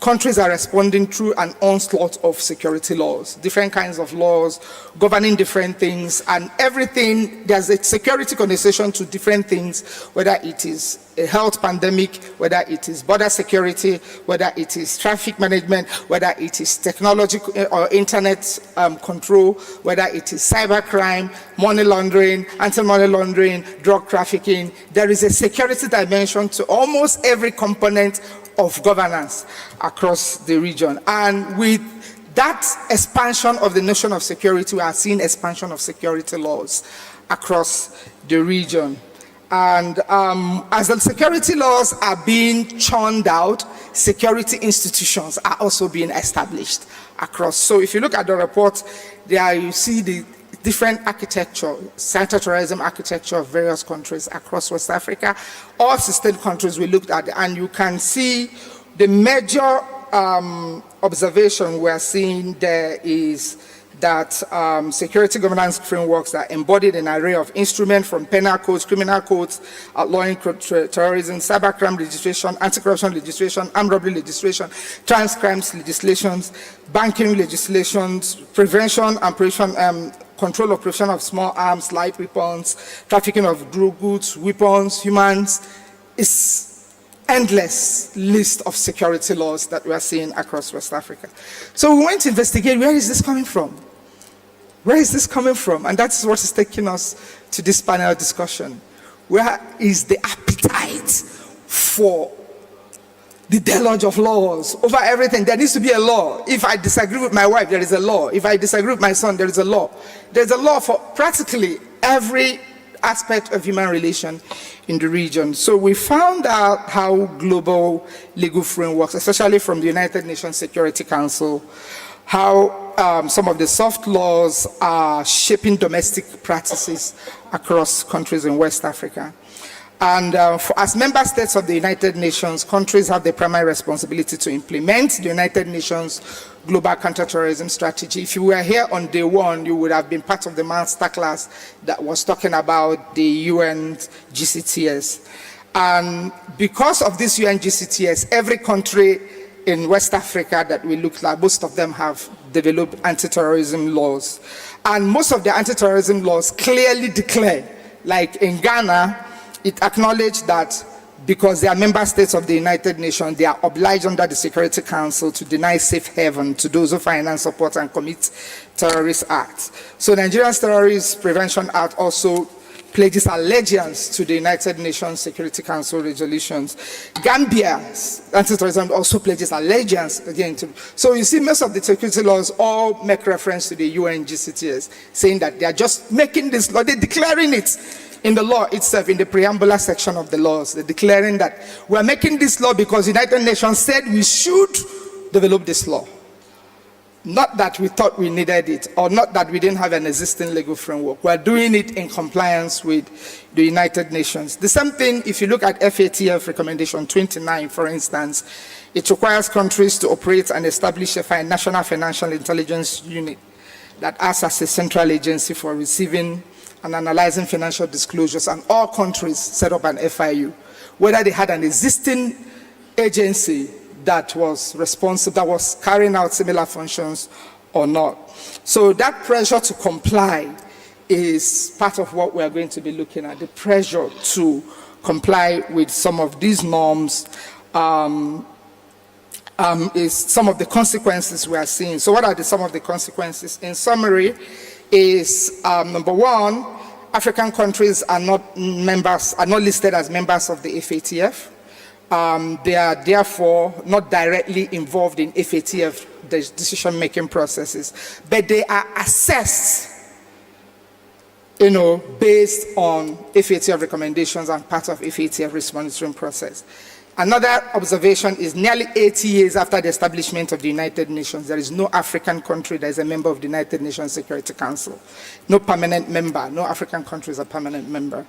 countries are responding through an onslaught of security laws, different kinds of laws governing different things, and everything, there's a security connotation to different things, whether it is a health pandemic, whether it is border security, whether it is traffic management, whether it is technology or internet control, whether it is cybercrime, money laundering, anti-money laundering, drug trafficking. There is a security dimension to almost every component of governance across the region. And with that expansion of the notion of security, we are seeing expansion of security laws across the region. And as the security laws are being churned out, security institutions are also being established across. So if you look at the report, there you see the different architecture, counter-terrorism architecture of various countries across West Africa. All 16 countries we looked at, and you can see the major observation we are seeing there is that security governance frameworks are embodied in an array of instruments from penal codes, criminal codes, outlawing terrorism, cybercrime legislation, anti-corruption legislation, armed robbery legislation, trans crimes legislations, banking legislations, prevention and control of provision of small arms, light weapons, trafficking of goods, weapons, humans. It's endless list of security laws that we are seeing across West Africa. So we went to investigate, where is this coming from? Where is this coming from? And that's what is taking us to this panel discussion. Where is the appetite for the deluge of laws over everything? There needs to be a law. If I disagree with my wife, there is a law. If I disagree with my son, there is a law. There's a law for practically every aspect of human relation in the region. So we found out how global legal frameworks, especially from the United Nations Security Council, how some of the soft laws are shaping domestic practices across countries in West Africa. And as member states of the United Nations, countries have the primary responsibility to implement the United Nations Global Counterterrorism Strategy. If you were here on day one, you would have been part of the masterclass that was talking about the UN GCTS. And because of this UN GCTS, every country in West Africa that we looked at, most of them have developed anti-terrorism laws. And most of the anti-terrorism laws clearly declare, like in Ghana, it acknowledged that because they are member states of the United Nations, they are obliged under the Security Council to deny safe haven to those who finance, support, and commit terrorist acts. So Nigeria's Terrorist Prevention Act also pledges allegiance to the United Nations Security Council resolutions. Gambia's anti-terrorism also pledges allegiance again to. So you see, most of the security laws all make reference to the UN GCTS, saying that they are just making this law, they're declaring it in the law itself, in the preambular section of the laws. They're declaring that we're making this law because the United Nations said we should develop this law. Not that we thought we needed it, or not that we didn't have an existing legal framework. We're doing it in compliance with the United Nations. The same thing, if you look at FATF recommendation 29, for instance, it requires countries to operate and establish a national financial intelligence unit that acts as a central agency for receiving and analyzing financial disclosures, and all countries set up an FIU, whether they had an existing agency that was responsible, that was carrying out similar functions or not. So that pressure to comply is part of what we are going to be looking at, the pressure to comply with some of these norms is some of the consequences we are seeing. So what are some of the consequences? In summary, is number one, African countries are not listed as members of the FATF. They are therefore not directly involved in FATF decision-making processes, but they are assessed, based on FATF recommendations and part of FATF risk monitoring process. Another observation is nearly 80 years after the establishment of the United Nations, there is no African country that is a member of the United Nations Security Council. No permanent member, no African country is a permanent member.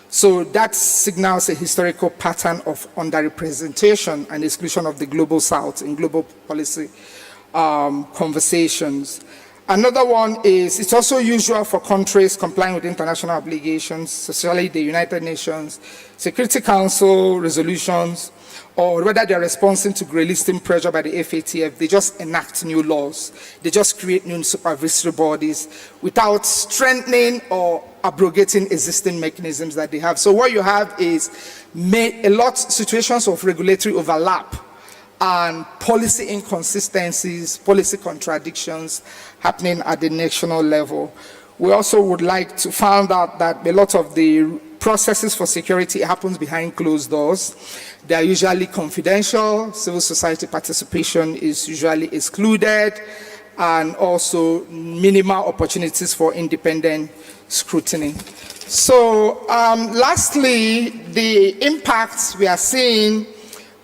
So that signals a historical pattern of underrepresentation and exclusion of the global south in global policy conversations. Another one is, it's also usual for countries complying with international obligations, especially the United Nations Security Council resolutions, or whether they're responding to grey listing pressure by the FATF, they just enact new laws. They just create new supervisory bodies without strengthening or abrogating existing mechanisms that they have. So what you have is a lot situations of regulatory overlap and policy inconsistencies, policy contradictions happening at the national level. We also would like to find out that a lot of the processes for security happens behind closed doors. They are usually confidential. Civil society participation is usually excluded, and also minimal opportunities for independent scrutiny. So lastly, the impacts we are seeing,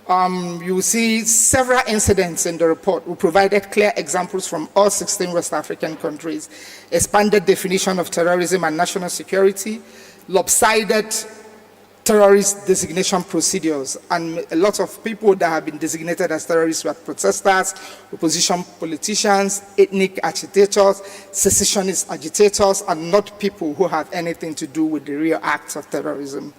you will see several incidents in the report. We provided clear examples from all 16 West African countries, expanded definition of terrorism and national security, lopsided terrorist designation procedures, and a lot of people that have been designated as terrorists were protesters, opposition politicians, ethnic agitators, secessionist agitators, and not people who have anything to do with the real acts of terrorism.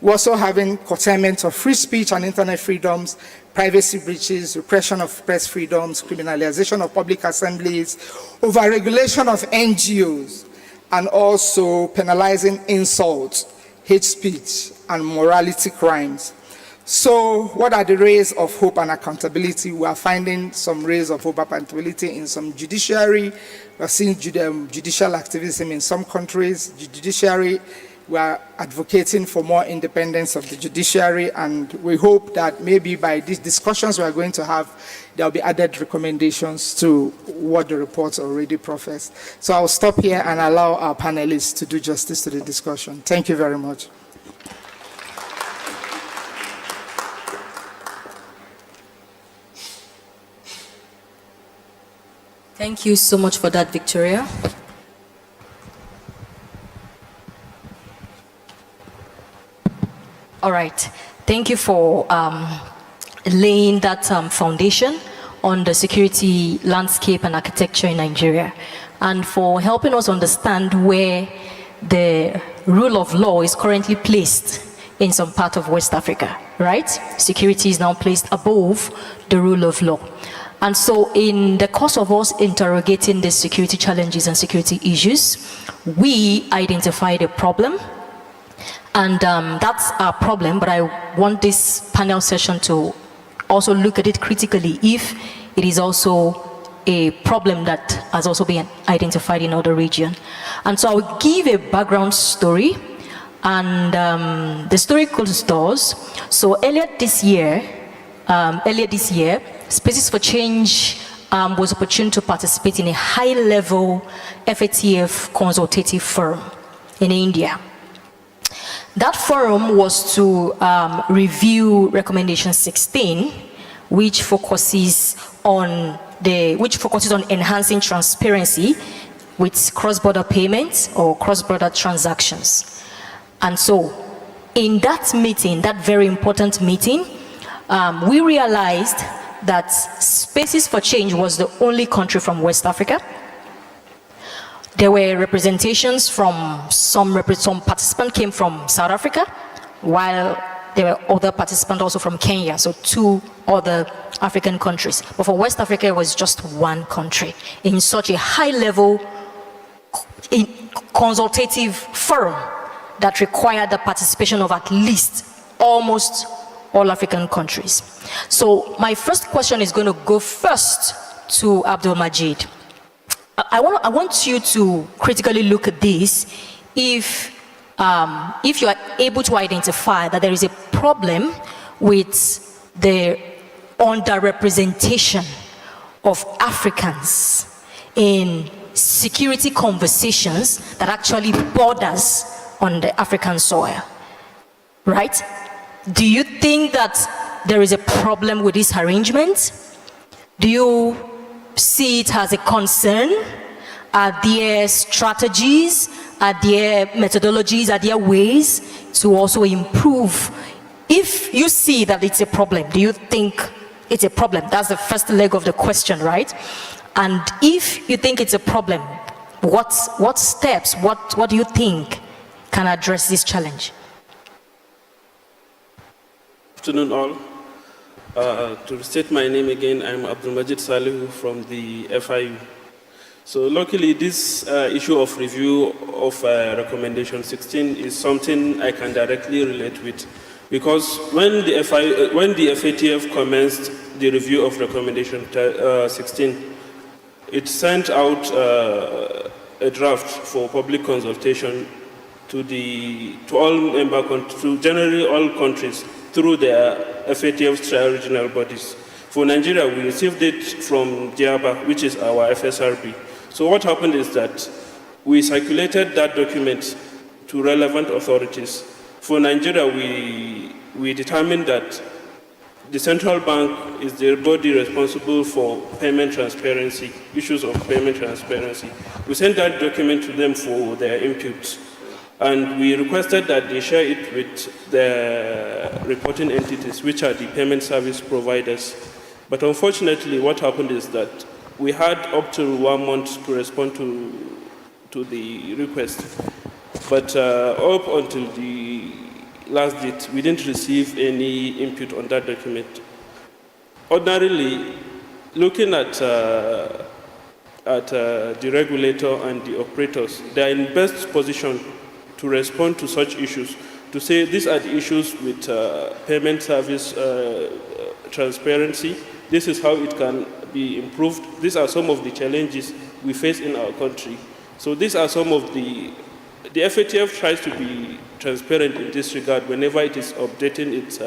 We're also having curtailment of free speech and internet freedoms, privacy breaches, repression of press freedoms, criminalization of public assemblies, overregulation of NGOs, and also penalizing insults, hate speech, and morality crimes. So what are the rays of hope and accountability? We are finding some rays of hope and accountability in some judiciary. We are seeing judicial activism in some countries. The judiciary, we are advocating for more independence of the judiciary, and we hope that maybe by these discussions we are going to have, there will be added recommendations to what the reports already profess. So I'll stop here and allow our panelists to do justice to the discussion. Thank you very much. Thank you so much for that, Victoria. All right. Thank you for laying that foundation on the security landscape and architecture in Nigeria, and for helping us understand where the rule of law is currently placed in some part of West Africa, right? Security is now placed above the rule of law. And so in the course of us interrogating the security challenges and security issues, we identified a problem. And that's our problem, but I want this panel session to also look at it critically if it is also a problem that has also been identified in other regions. And so I'll give a background story, and the story goes thus. So earlier this year, Spaces for Change was opportune to participate in a high-level FATF consultative forum in India. That forum was to review Recommendation 16, which focuses on enhancing transparency with cross-border payments or cross-border transactions. And so, in that meeting, that very important meeting, we realized that Spaces for Change was the only country from West Africa. There were representations from some participants came from South Africa, while there were other participants also from Kenya, so 2 other African countries. But for West Africa, it was just one country in such a high-level consultative forum that required the participation of at least almost all African countries. So my first question is going to go first to Abdul Majid. I want you to critically look at this if you are able to identify that there is a problem with the underrepresentation of Africans in security conversations that actually borders on the African soil, right? Do you think that there is a problem with this arrangement? Do you see it as a concern? Are there strategies? Are there methodologies? Are there ways to also improve? If you see that it's a problem, do you think it's a problem? That's the first leg of the question, right? And if you think it's a problem, what steps, what do you think can address this challenge? Afternoon all. To state my name again, I'm Abdulmajid Salihu from the FIU. So luckily, this issue of review of recommendation 16 is something I can directly relate with, because when the FATF commenced the review of recommendation 16, it sent out a draft for public consultation to generally all countries through their FATF's tri-regional bodies. For Nigeria, we received it from JIABA, which is our FSRB. So what happened is that we circulated that document to relevant authorities. For Nigeria, we determined that the central bank is the body responsible for payment transparency, issues of payment transparency. We sent that document to them for their input, and we requested that they share it with the reporting entities, which are the payment service providers. But unfortunately, what happened is that we had up to 1 month to respond to the request. But up until the last date, we didn't receive any input on that document. Ordinarily, looking at the regulator and the operators, they are in best position to respond to such issues, to say these are the issues with payment service transparency, this is how it can be improved, these are some of the challenges we face in our country. So these are some of the FATF tries to be transparent in this regard whenever it is updating its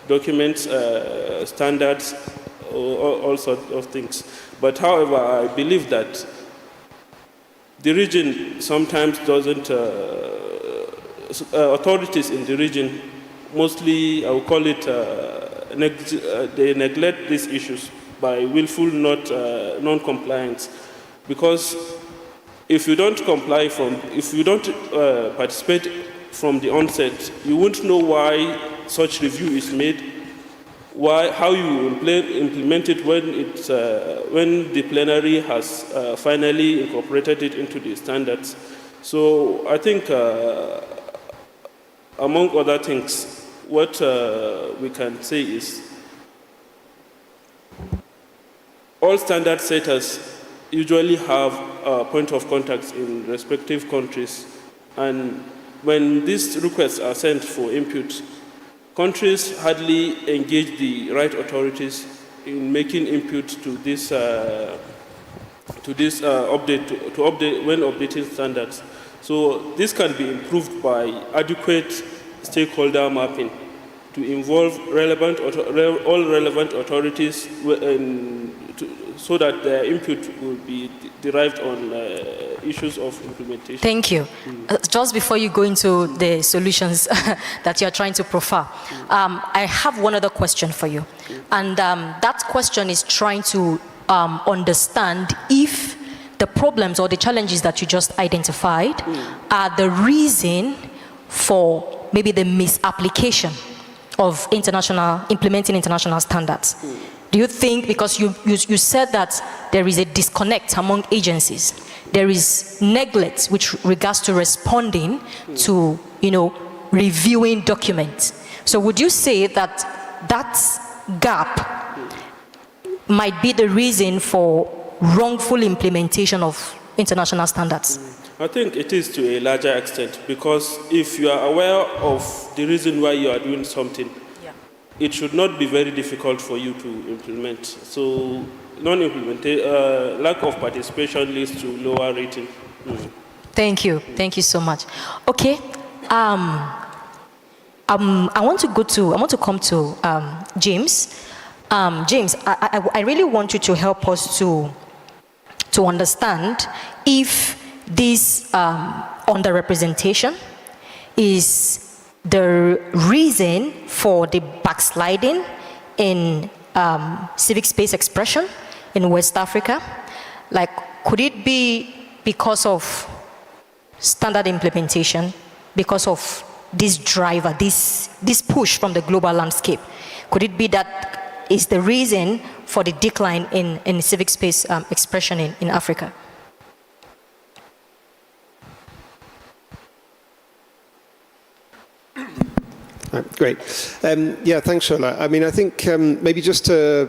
documents, standards, all sorts of things. But however, I believe that the region sometimes doesn't, authorities in the region, mostly I would call it, they neglect these issues by willful non-compliance. Because if you don't participate from the onset, you won't know why such review is made, how you implement it when the plenary has finally incorporated it into the standards. So I think, among other things, what we can say is all standard setters usually have a point of contact in respective countries, and when these requests are sent for input, countries hardly engage the right authorities in making input to this update when updating standards. So this can be improved by adequate stakeholder mapping to involve all relevant authorities so that their input will be derived on issues of implementation. Thank you. Just before you go into the solutions that you're trying to proffer, I have one other question for you. And that question is trying to understand if the problems or the challenges that you just identified are the reason for maybe the misapplication of implementing international standards. Do you think, because you said that there is a disconnect among agencies, there is neglect with regards to responding to, reviewing documents. So would you say that that gap might be the reason for wrongful implementation of international standards? I think it is to a larger extent, because if you are aware of the reason why you are doing something, it should not be very difficult for you to implement. So lack of participation leads to lower rating. Thank you so much. Okay, I want to come to James. James, I really want you to help us to understand if this underrepresentation is the reason for the backsliding in civic space expression in West Africa. Like, could it be because of standard implementation, because of this driver, this push from the global landscape? Could it be that is the reason for the decline in civic space expression in Africa? Right, great. Yeah, thanks, Shola. I mean, I think maybe just to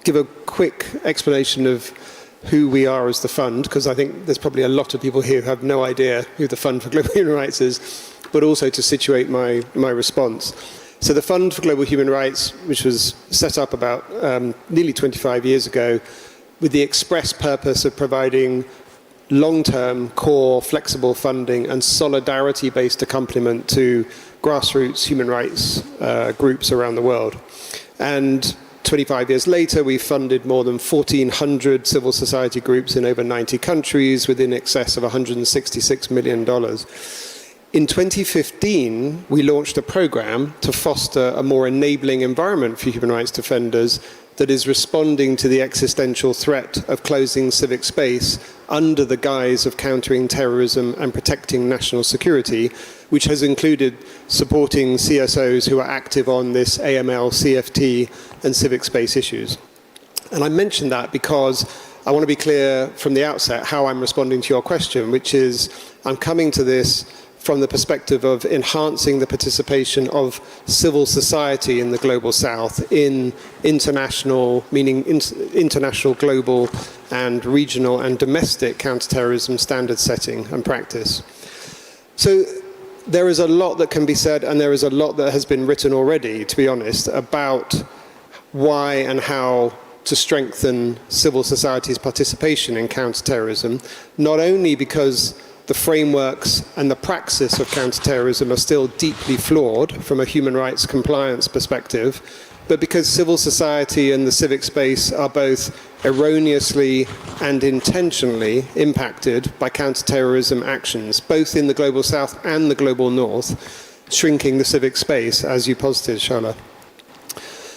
give a quick explanation of who we are as the fund, because I think there's probably a lot of people here who have no idea who the Fund for Global Human Rights is, but also to situate my response. So the Fund for Global Human Rights, which was set up about nearly 25 years ago, with the express purpose of providing long-term, core, flexible funding and solidarity-based accompaniment to grassroots human rights groups around the world. And 25 years later, we've funded more than 1,400 civil society groups in over 90 countries with in excess of $166 million. In 2015, we launched a program to foster a more enabling environment for human rights defenders that is responding to the existential threat of closing civic space under the guise of countering terrorism and protecting national security, which has included supporting CSOs who are active on this AML, CFT, and civic space issues. And I mention that because I want to be clear from the outset how I'm responding to your question, which is I'm coming to this from the perspective of enhancing the participation of civil society in the global south in international, meaning international, global, and regional and domestic counterterrorism standard setting and practice. So there is a lot that can be said, and there is a lot that has been written already, to be honest, about why and how to strengthen civil society's participation in counterterrorism, not only because the frameworks and the praxis of counterterrorism are still deeply flawed from a human rights compliance perspective, but because civil society and the civic space are both erroneously and intentionally impacted by counterterrorism actions, both in the global south and the global north, shrinking the civic space, as you posited, Shola.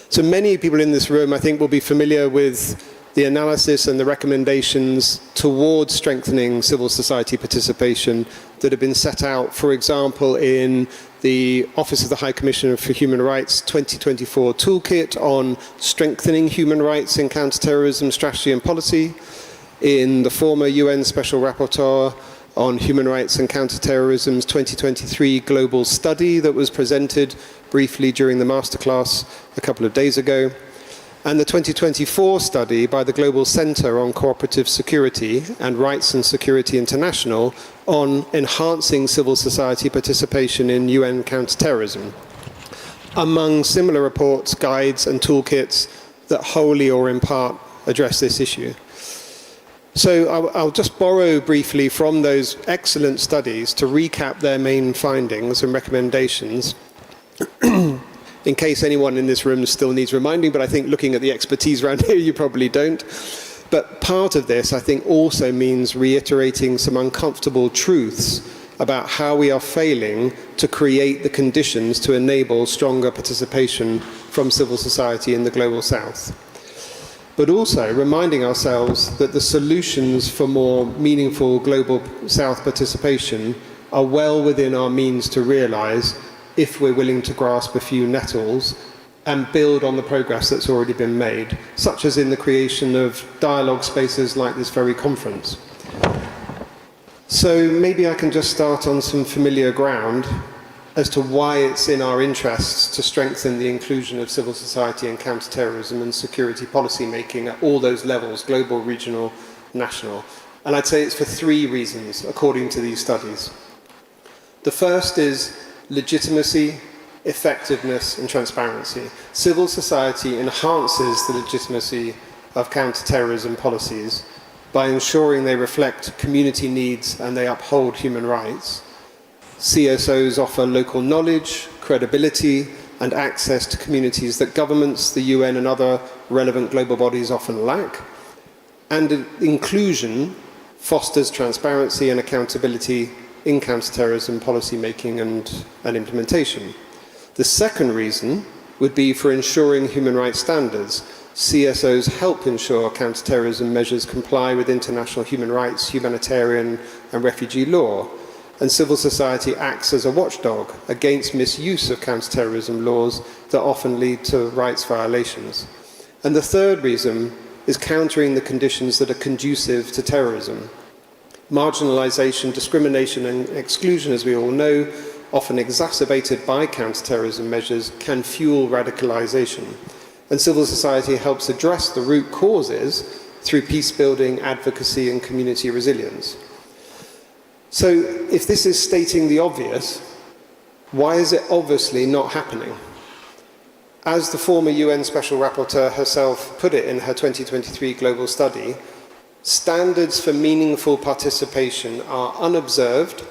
So many people in this room, I think, will be familiar with the analysis and the recommendations towards strengthening civil society participation that have been set out, for example, in the Office of the High Commissioner for Human Rights 2024 toolkit on strengthening human rights in counterterrorism strategy and policy, in the former UN Special Rapporteur on Human Rights and Counterterrorism's 2023 global study that was presented briefly during the masterclass a couple of days ago, and the 2024 study by the Global Center on Cooperative Security and Rights and Security International on enhancing civil society participation in UN counterterrorism, among similar reports, guides, and toolkits that wholly or in part address this issue. So I'll just borrow briefly from those excellent studies to recap their main findings and recommendations, in case anyone in this room still needs reminding, but I think looking at the expertise around here, you probably don't. But part of this, I think, also means reiterating some uncomfortable truths about how we are failing to create the conditions to enable stronger participation from civil society in the global south. But also reminding ourselves that the solutions for more meaningful global south participation are well within our means to realize if we're willing to grasp a few nettles and build on the progress that's already been made, such as in the creation of dialogue spaces like this very conference. So maybe I can just start on some familiar ground as to why it's in our interests to strengthen the inclusion of civil society in counterterrorism and security policy making at all those levels, global, regional, national. And I'd say it's for three reasons, according to these studies. The first is legitimacy, effectiveness, and transparency. Civil society enhances the legitimacy of counterterrorism policies by ensuring they reflect community needs and they uphold human rights. CSOs offer local knowledge, credibility, and access to communities that governments, the UN, and other relevant global bodies often lack. And inclusion fosters transparency and accountability in counterterrorism policy making and implementation. The second reason would be for ensuring human rights standards. CSOs help ensure counterterrorism measures comply with international human rights, humanitarian and refugee law, and civil society acts as a watchdog against misuse of counterterrorism laws that often lead to rights violations. And the third reason is countering the conditions that are conducive to terrorism. Marginalization, discrimination, and exclusion, as we all know, often exacerbated by counterterrorism measures, can fuel radicalization. And civil society helps address the root causes through peace building, advocacy, and community resilience. So if this is stating the obvious, why is it obviously not happening? As the former UN Special Rapporteur herself put it in her 2023 global study, standards for meaningful participation are unobserved,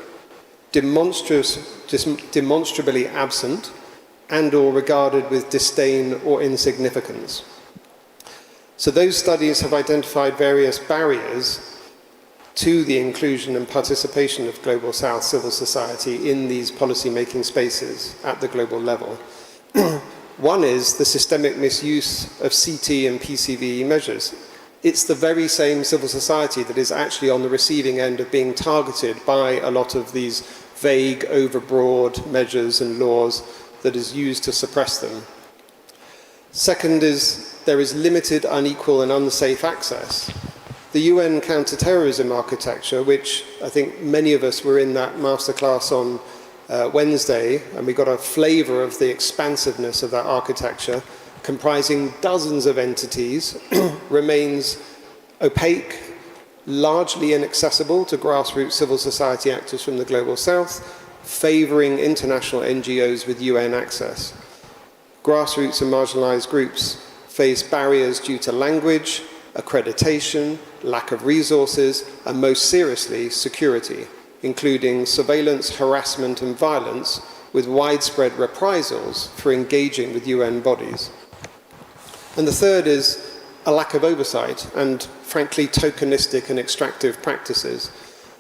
demonstrably absent, and/or regarded with disdain or insignificance. So those studies have identified various barriers to the inclusion and participation of Global South civil society in these policy-making spaces at the global level. One is the systemic misuse of CT and PCVE measures. It's the very same civil society that is actually on the receiving end of being targeted by a lot of these vague, overbroad measures and laws that is used to suppress them. Second is there is limited, unequal and unsafe access. The UN counterterrorism architecture, which I think many of us were in that masterclass on Wednesday, and we got a flavor of the expansiveness of that architecture, comprising dozens of entities, remains opaque, largely inaccessible to grassroots civil society actors from the Global South, favoring international NGOs with UN access. Grassroots and marginalized groups face barriers due to language, accreditation, lack of resources, and most seriously, security, including surveillance, harassment, and violence, with widespread reprisals for engaging with UN bodies. And the third is a lack of oversight and, frankly, tokenistic and extractive practices.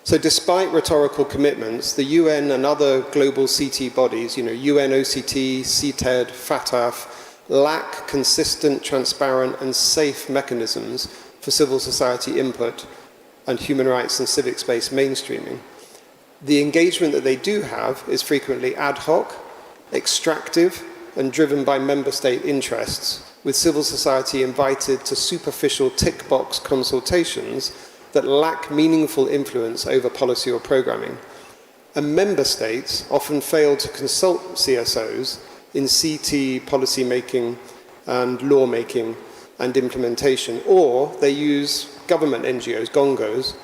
So despite rhetorical commitments, the UN and other global CT bodies, UNOCT, CTED, FATF, lack consistent, transparent, and safe mechanisms for civil society input and human rights and civic space mainstreaming. The engagement that they do have is frequently ad hoc, extractive, and driven by member state interests, with civil society invited to superficial tick box consultations that lack meaningful influence over policy or programming. And member states often fail to consult CSOs in CT policy making and law making and implementation, or they use government NGOs, gongos,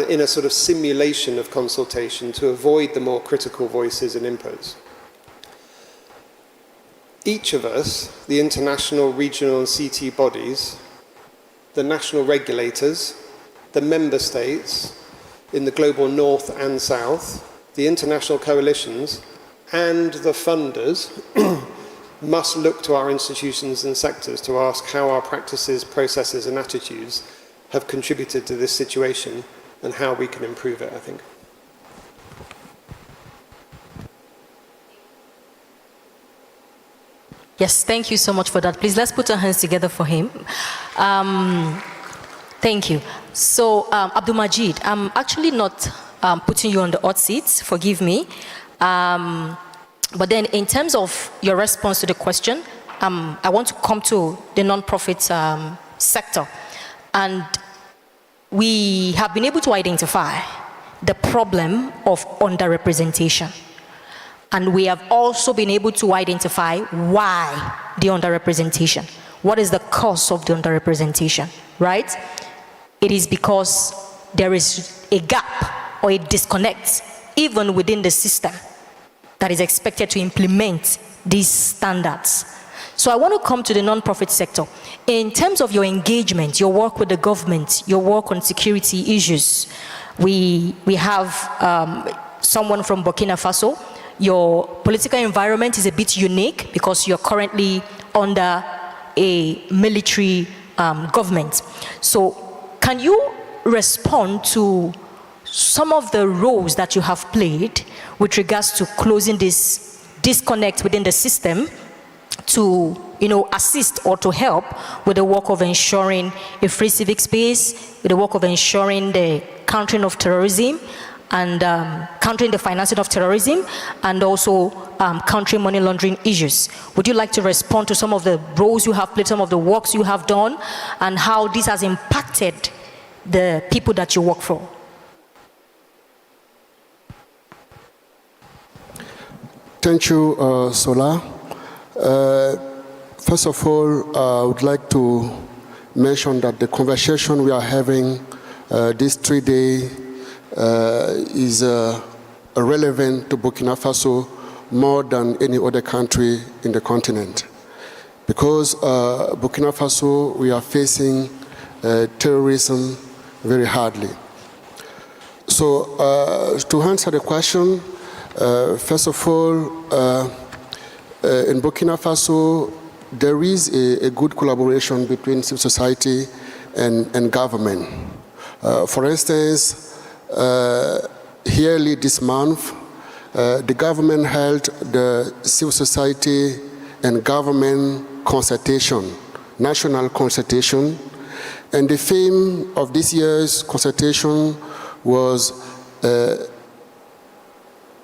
in a sort of simulation of consultation to avoid the more critical voices and inputs. Each of us, the international, regional, and CT bodies, the national regulators, the member states in the global north and south, the international coalitions, and the funders must look to our institutions and sectors to ask how our practices, processes, and attitudes have contributed to this situation and how we can improve it, I think. Yes, thank you so much for that. Please, let's put our hands together for him. Thank you. So, Abdul Majid, I'm actually not putting you on the hot seat, forgive me. But then in terms of your response to the question, I want to come to the non-profit sector. And we have been able to identify the problem of underrepresentation. And we have also been able to identify why the underrepresentation. What is the cause of the underrepresentation, right? It is because there is a gap or a disconnect even within the system that is expected to implement these standards. So I want to come to the non-profit sector. In terms of your engagement, your work with the government, your work on security issues, we have someone from Burkina Faso. Your political environment is a bit unique because you're currently under a military government. So can you respond to some of the roles that you have played with regards to closing this disconnect within the system to, assist or to help with the work of ensuring a free civic space, with the work of ensuring the countering of terrorism and countering the financing of terrorism, and also countering money laundering issues? Would you like to respond to some of the roles you have played, some of the works you have done, and how this has impacted the people that you work for? Thank you, Sola. First of all, I would like to mention that the conversation we are having this 3-day is relevant to Burkina Faso more than any other country in the continent. Because Burkina Faso, we are facing terrorism very hardly. So to answer the question, first of all, in Burkina Faso, there is a good collaboration between civil society and government. For instance, yearly this month, the government held the civil society and government consultation, national consultation, and the theme of this year's consultation was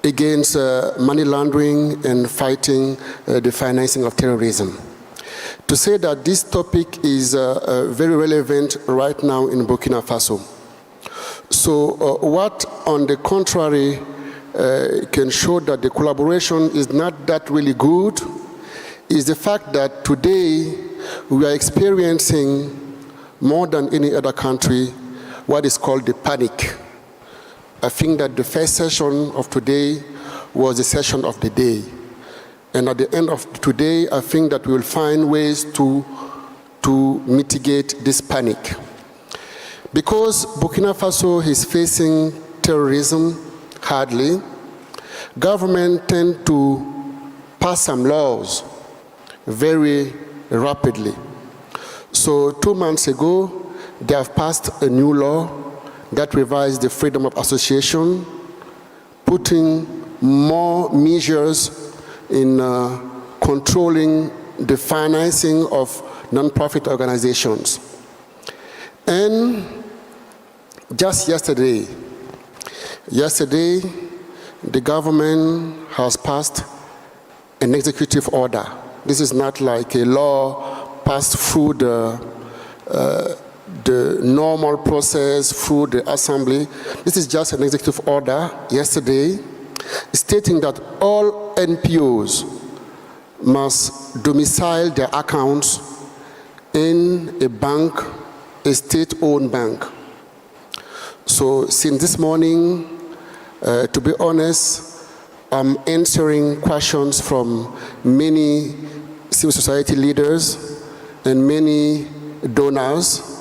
against money laundering and fighting the financing of terrorism. To say that this topic is very relevant right now in Burkina Faso. So what, on the contrary, can show that the collaboration is not that really good is the fact that today we are experiencing more than any other country what is called the panic. I think that the first session of today was the session of the day. And at the end of today, I think that we will find ways to mitigate this panic. Because Burkina Faso is facing terrorism hardly, government tend to pass some laws very rapidly. So 2 months ago, they have passed a new law that revised the freedom of association, putting more measures in controlling the financing of non-profit organizations. And just yesterday, the government has passed an executive order. This is not like a law passed through the normal process through the assembly. This is just an executive order yesterday stating that all NPOs must domicile their accounts in a bank, a state-owned bank. So since this morning, to be honest, I'm answering questions from many civil society leaders and many donors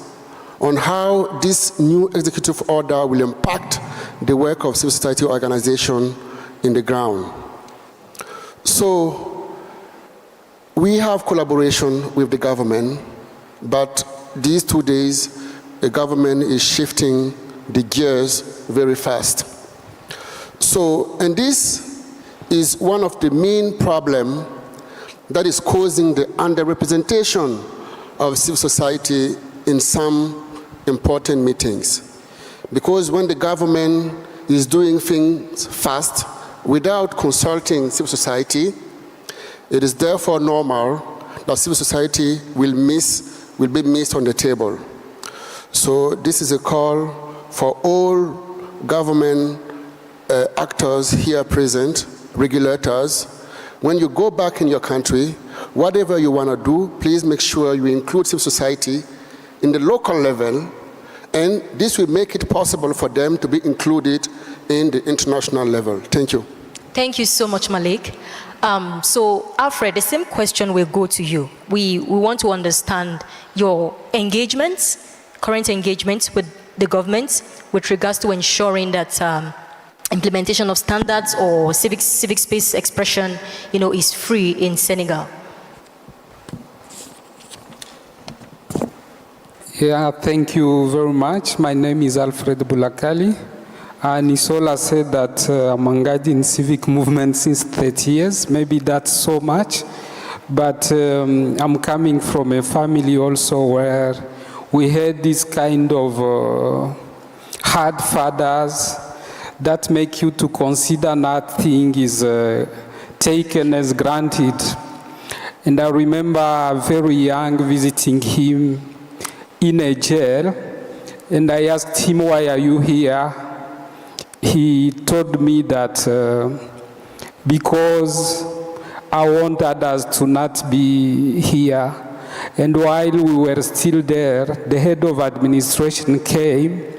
on how this new executive order will impact the work of civil society organization in the ground. So we have collaboration with the government, but these 2 days, the government is shifting the gears very fast. So, and this is one of the main problems that is causing the underrepresentation of civil society in some important meetings. Because when the government is doing things fast without consulting civil society, it is therefore normal that civil society will be missed on the table. So this is a call for all government actors here present, regulators. When you go back in your country, whatever you want to do, please make sure you include civil society in the local level, and this will make it possible for them to be included in the international level. Thank you. Thank you so much, Malik. So, Alfred, the same question will go to you. We want to understand your engagements, current engagements with the government with regards to ensuring that implementation of standards or civic space expression, is free in Senegal. Yeah, thank you very much. My name is Alfred Bulakali. Nisola said that I'm engaged in civic movement since 30 years. Maybe that's so much. But I'm coming from a family also where we had this kind of hard fathers that make you to consider nothing is taken as granted. And I remember very young visiting him in a jail, and I asked him, why are you here? He told me that because I want others to not be here. And while we were still there, the head of administration came.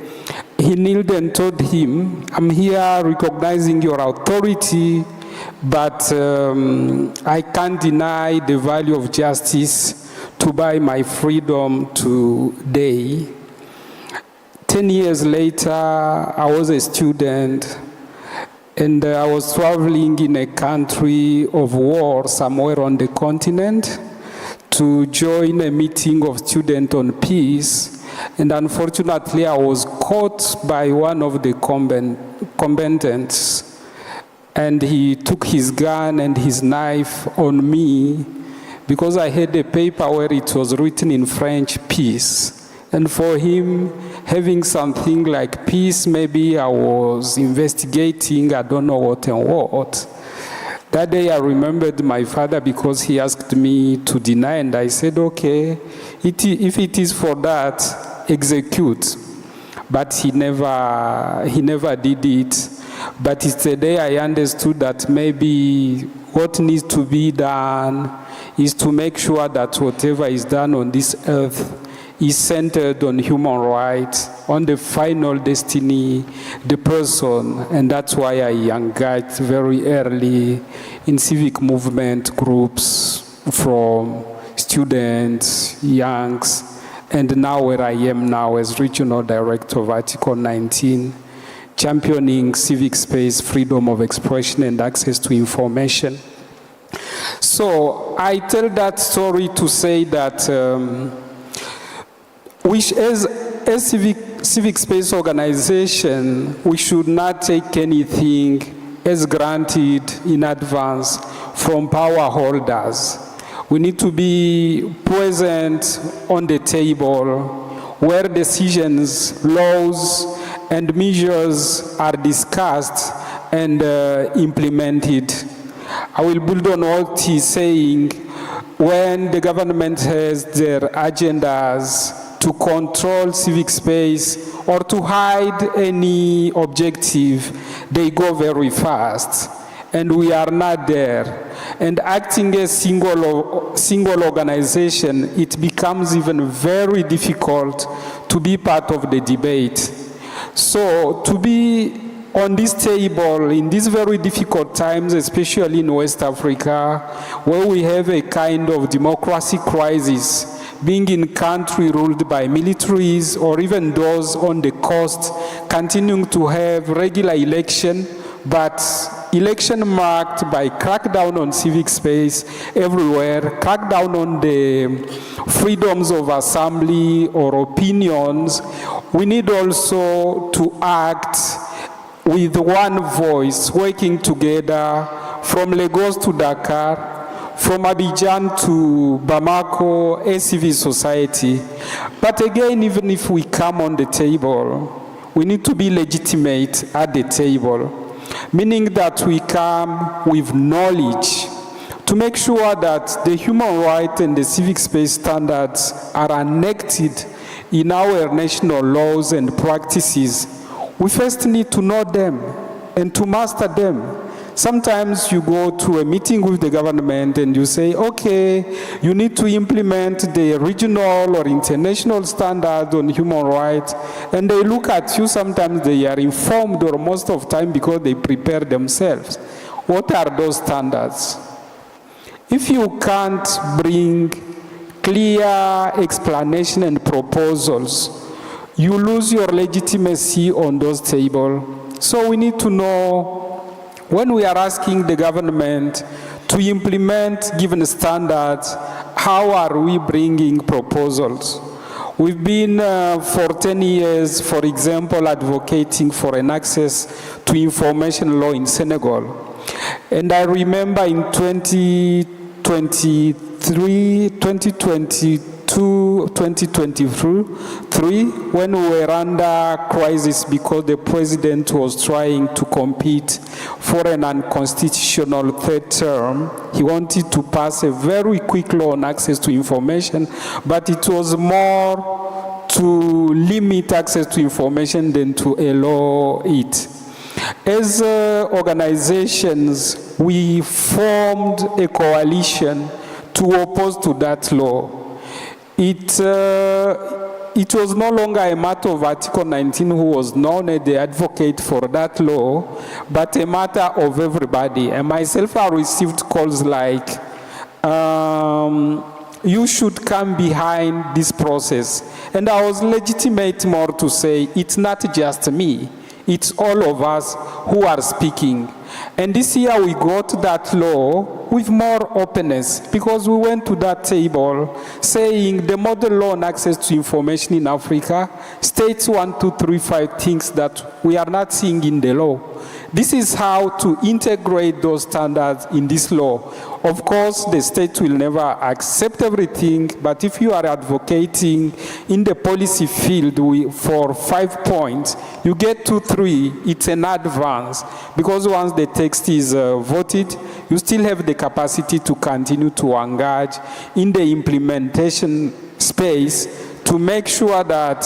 He kneeled and told him, I'm here recognizing your authority, but I can't deny the value of justice to buy my freedom today. 10 years later, I was a student, and I was traveling in a country of war somewhere on the continent to join a meeting of students on peace. And unfortunately, I was caught by one of the combatants, and he took his gun and his knife on me because I had a paper where it was written in French, peace. And for him, having something like peace, maybe I was investigating, I don't know what and what. That day I remembered my father because he asked me to deny, and I said, okay, if it is for that, execute. But he never did it. But it's the day I understood that maybe what needs to be done is to make sure that whatever is done on this earth is centered on human rights, on the final destiny, the person, and that's why I engaged very early in civic movement groups from students, youngs, and now where I am now as Regional Director of Article 19, championing civic space, freedom of expression, and access to information. So I tell that story to say that as civic space organization, we should not take anything as granted in advance from power holders. We need to be present on the table where decisions, laws, and measures are discussed and implemented. I will build on what he's saying. When the government has their agendas to control civic space or to hide any objective, they go very fast. And we are not there. And acting as single organization, it becomes even very difficult to be part of the debate. So to be on this table in these very difficult times, especially in West Africa, where we have a kind of democracy crisis, being in country ruled by militaries, or even those on the coast continuing to have regular election, but election marked by crackdown on civic space everywhere, crackdown on the freedoms of assembly or opinions. We need also to act with one voice, working together from Lagos to Dakar, from Abidjan to Bamako, a civil society. But again, even if we come on the table, we need to be legitimate at the table, meaning that we come with knowledge to make sure that the human rights and the civic space standards are enacted in our national laws and practices. We first need to know them and to master them. Sometimes you go to a meeting with the government and you say, okay, you need to implement the regional or international standards on human rights, and they look at you. Sometimes they are informed, or most of the time because they prepare themselves. What are those standards? If you can't bring clear explanation and proposals, you lose your legitimacy on those tables. So we need to know, when we are asking the government to implement given standards, how are we bringing proposals? We've been for 10 years, for example, advocating for an access to information law in Senegal. And I remember in 2023, when we were under crisis because the president was trying to compete for an unconstitutional third term. He wanted to pass a very quick law on access to information, but it was more to limit access to information than to allow it. As organizations, we formed a coalition to oppose to that law. It was no longer a matter of Article 19 who was known as the advocate for that law, but a matter of everybody. And myself, I received calls like, you should come behind this process. And I was legitimate more to say, it's not just me, it's all of us who are speaking. And this year we got that law with more openness, because we went to that table saying the model law on access to information in Africa states 1, 2, 3, 5 things that we are not seeing in the law. This is how to integrate those standards in this law. Of course, the state will never accept everything, but if you are advocating in the policy field for 5 points, you get 2, 3, it's an advance. Because once the text is voted, you still have the capacity to continue to engage in the implementation space to make sure that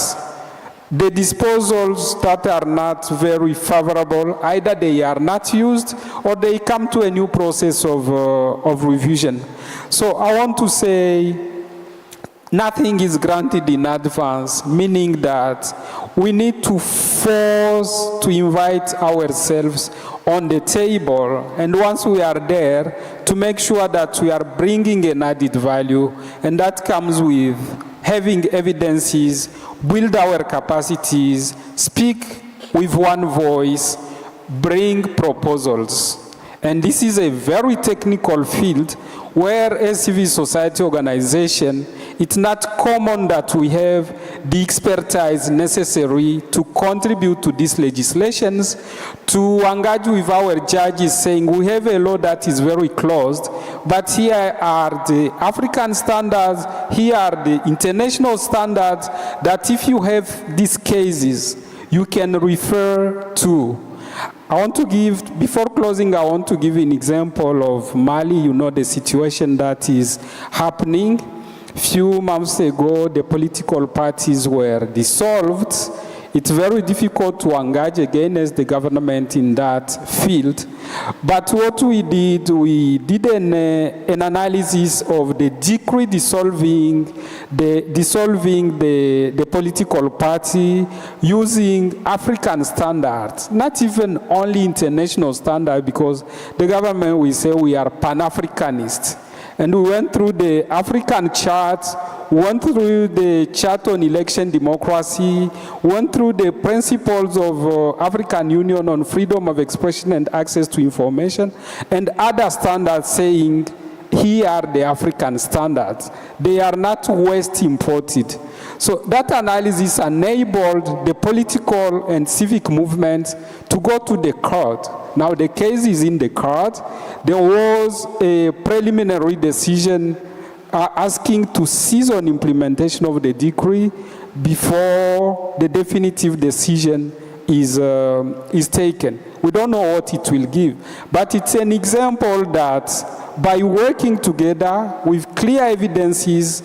the disposals that are not very favorable, either they are not used or they come to a new process of revision. So I want to say nothing is granted in advance, meaning that we need to force to invite ourselves on the table, and once we are there, to make sure that we are bringing an added value, and that comes with having evidences, build our capacities, speak with one voice, bring proposals. And this is a very technical field where as civil society organization, it's not common that we have the expertise necessary to contribute to these legislations, to engage with our judges saying we have a law that is very closed, but here are the African standards, here are the international standards that if you have these cases, you can refer to. I want to give, before closing, I want to give an example of Mali. You know the situation that is happening. Few months ago, the political parties were dissolved. It's very difficult to engage again as the government in that field. But what we did an analysis of the decree dissolving the political party using African standards, not even only international standards, because the government will say we are Pan-Africanist. And we went through the African chart, went through the chart on election democracy, went through the principles of African Union on freedom of expression and access to information, and other standards saying, here are the African standards. They are not West imported. So that analysis enabled the political and civic movements to go to the court. Now the case is in the court. There was a preliminary decision asking to cease on implementation of the decree before the definitive decision is taken. We don't know what it will give, but it's an example that by working together with clear evidences,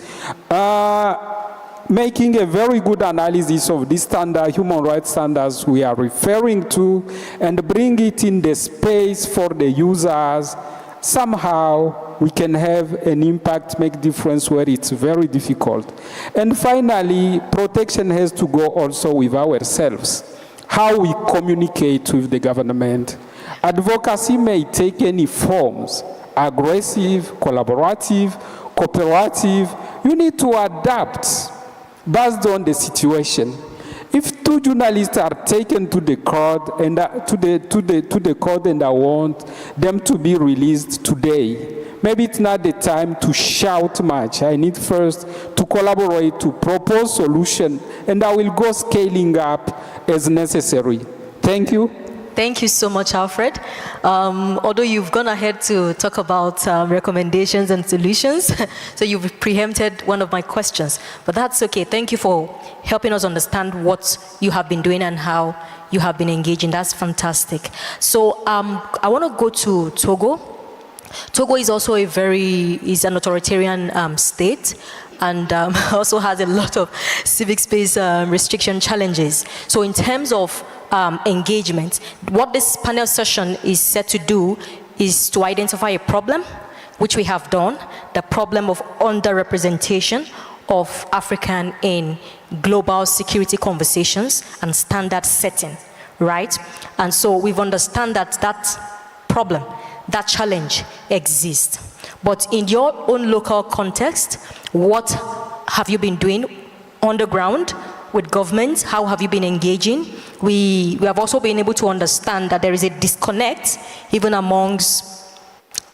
making a very good analysis of this standard, human rights standards we are referring to, and bring it in the space for the users, somehow we can have an impact, make difference where it's very difficult. And finally, protection has to go also with ourselves, how we communicate with the government. Advocacy may take any forms, aggressive, collaborative, cooperative. You need to adapt based on the situation. If 2 journalists are taken to the court and to the court and I want them to be released today, maybe it's not the time to shout much. I need first to collaborate, to propose solution, and I will go scaling up as necessary. Thank you. Thank you so much, Alfred. Although you've gone ahead to talk about recommendations and solutions, so you've preempted one of my questions, but that's okay. Thank you for helping us understand what you have been doing and how you have been engaging. That's fantastic. So I want to go to Togo. Togo is also is an authoritarian state. and also has a lot of civic space restriction challenges. So in terms of engagement, what this panel session is set to do is to identify a problem, which we have done, the problem of underrepresentation of African in global security conversations and standard setting, right? And so we've understand that problem, that challenge exists. But in your own local context, what have you been doing on the ground with government? How have you been engaging? We have also been able to understand that there is a disconnect even amongst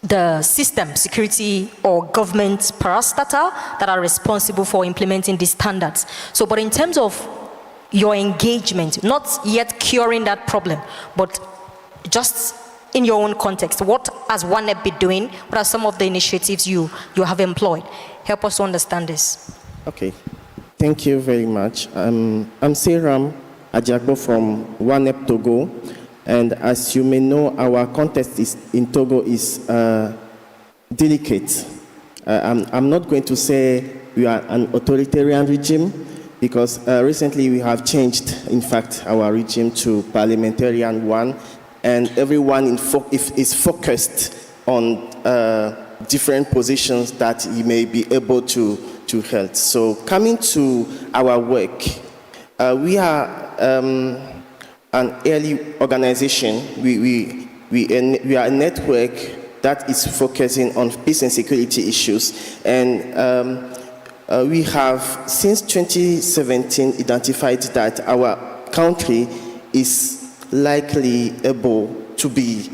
the system, security or government parastatal that are responsible for implementing these standards. So, but in terms of your engagement, not yet curing that problem, but just in your own context, what has OneNep been doing? What are some of the initiatives you have employed? Help us to understand this. Okay, thank you very much. I'm Seram Ajagbo from OneNep Togo. And as you may know, our context in Togo is delicate. I'm not going to say we are an authoritarian regime, because recently we have changed, in fact, our regime to parliamentarian one, and everyone is focused on different positions that he may be able to hold. So coming to our work, we are an early organization. We are a network that is focusing on peace and security issues, and we have since 2017 identified that our country is likely able to be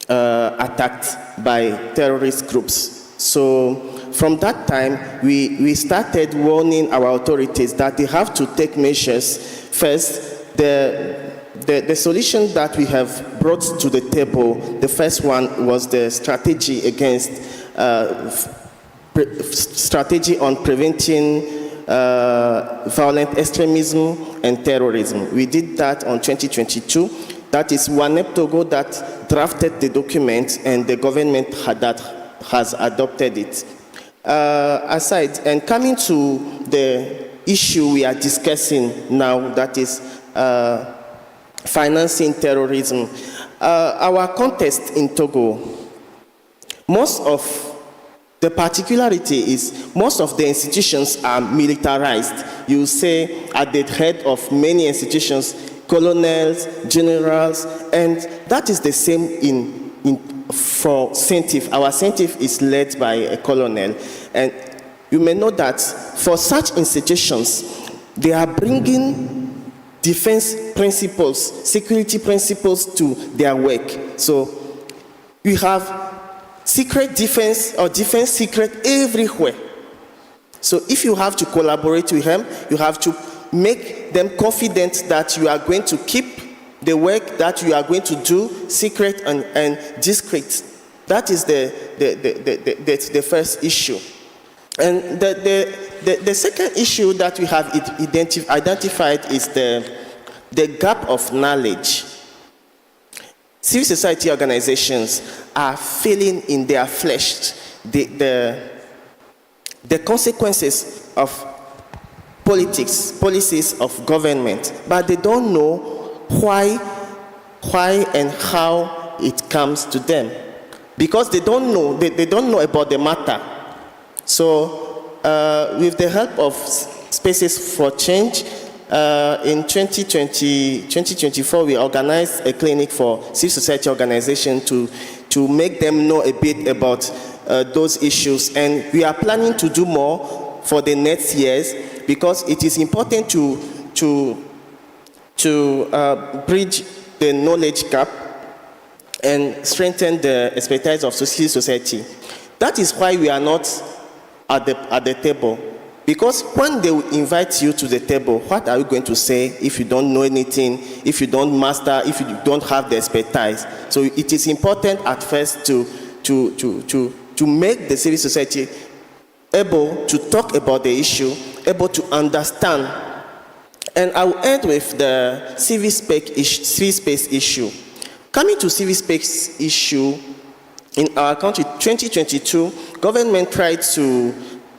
attacked by terrorist groups. So from that time, we started warning our authorities that they have to take measures. First, the solution that we have brought to the table, the first one was the strategy against strategy on preventing violent extremism and terrorism. We did that on 2022. That is OneNep Togo that drafted the document, and the government has adopted it. Aside, and coming to the issue we are discussing now, that is financing terrorism. Our context in Togo, most of the particularity is most of the institutions are militarized. You say at the head of many institutions, colonels, generals, and that is the same for CFT. Our CFT is led by a colonel, and you may know that for such institutions, they are bringing defense principles, security principles to their work. So we have secret defense or defense secret everywhere. So if you have to collaborate with them, you have to make them confident that you are going to keep the work that you are going to do secret and discreet. That is the first issue. And the second issue that we have identified is the gap of knowledge. Civil society organizations are feeling in their flesh the consequences of policies of government, but they don't know why and how it comes to them, because they don't know about the matter. So with the help of Spaces for Change, in 2024, we organized a clinic for civil society organizations to make them know a bit about those issues. And we are planning to do more for the next years, because it is important to bridge the knowledge gap and strengthen the expertise of civil society. That is why we are not at the table. Because when they invite you to the table, what are you going to say if you don't know anything, if you don't master, if you don't have the expertise? So it is important at first to make the civil society able to talk about the issue, able to understand. And I will end with the Civic Space issue. Coming to Civic Space issue, in our country, 2022, government tried to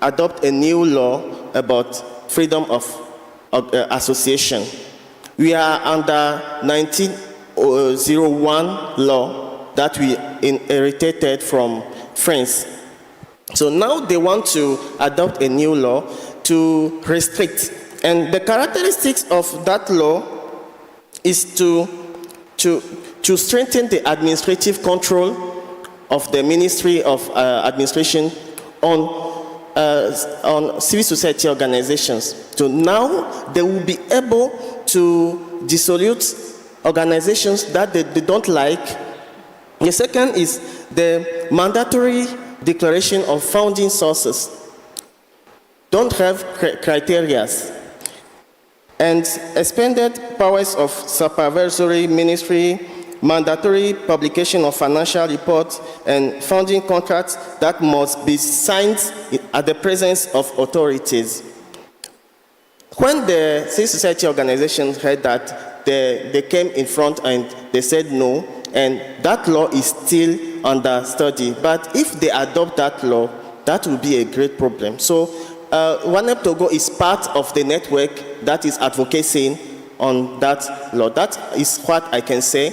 adopt a new law about freedom of association. We are under 1901 law that we inherited from France. So now they want to adopt a new law to restrict. And the characteristics of that law is to strengthen the administrative control of the Ministry of Administration on civil society organizations. So now they will be able to dissolute organizations that they don't like. The second is the mandatory declaration of founding sources. Don't have criteria. And expanded powers of supervisory ministry, mandatory publication of financial reports, and founding contracts that must be signed at the presence of authorities. When the civil society organizations heard that, they came in front and they said no, and that law is still under study. But if they adopt that law, that will be a great problem. So ONEP Togo is part of the network that is advocating on that law. That is what I can say.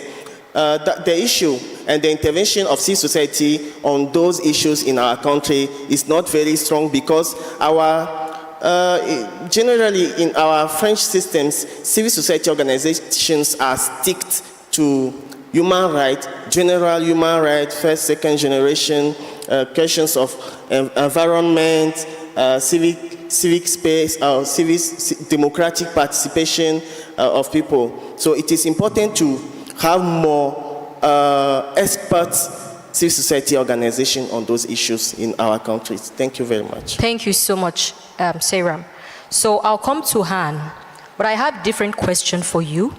The issue and the intervention of civil society on those issues in our country is not very strong because generally in our French systems, civil society organizations are sticked to human rights, general human rights, first, second generation, questions of environment, civic space, democratic participation of people. So it is important to have more expert civil society organization on those issues in our countries. Thank you very much. Thank you so much, Sarah. So I'll come to Han, but I have a different question for you.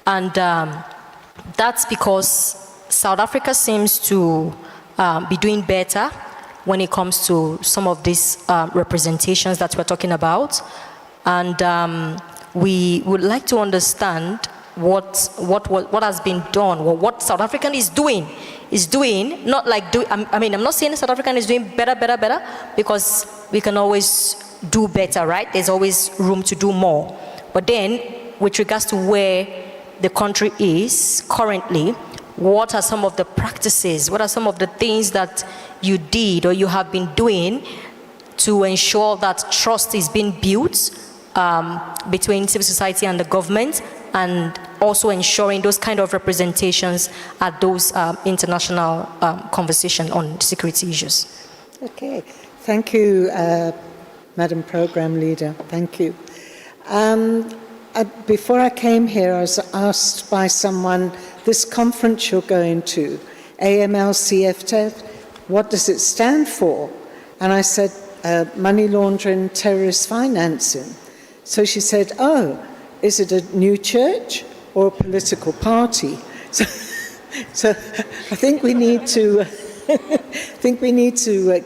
And that's because South Africa seems to be doing better when it comes to some of these representations that we're talking about. And we would like to understand what has been done, or what South African is doing, not like I mean, I'm not saying South African is doing better, because we can always do better, right? There's always room to do more. But then, with regards to where the country is currently, what are some of the practices, what are some of the things that you did or you have been doing to ensure that trust is being built between civil society and the government, and also ensuring those kind of representations at those international conversations on security issues? Okay, thank you, Madam Program Leader, thank you. Before I came here, I was asked by someone, this conference you're going to, AML, CFT, what does it stand for? And I said, money laundering, terrorist financing. So she said, oh, is it a new church or a political party? So I think we need to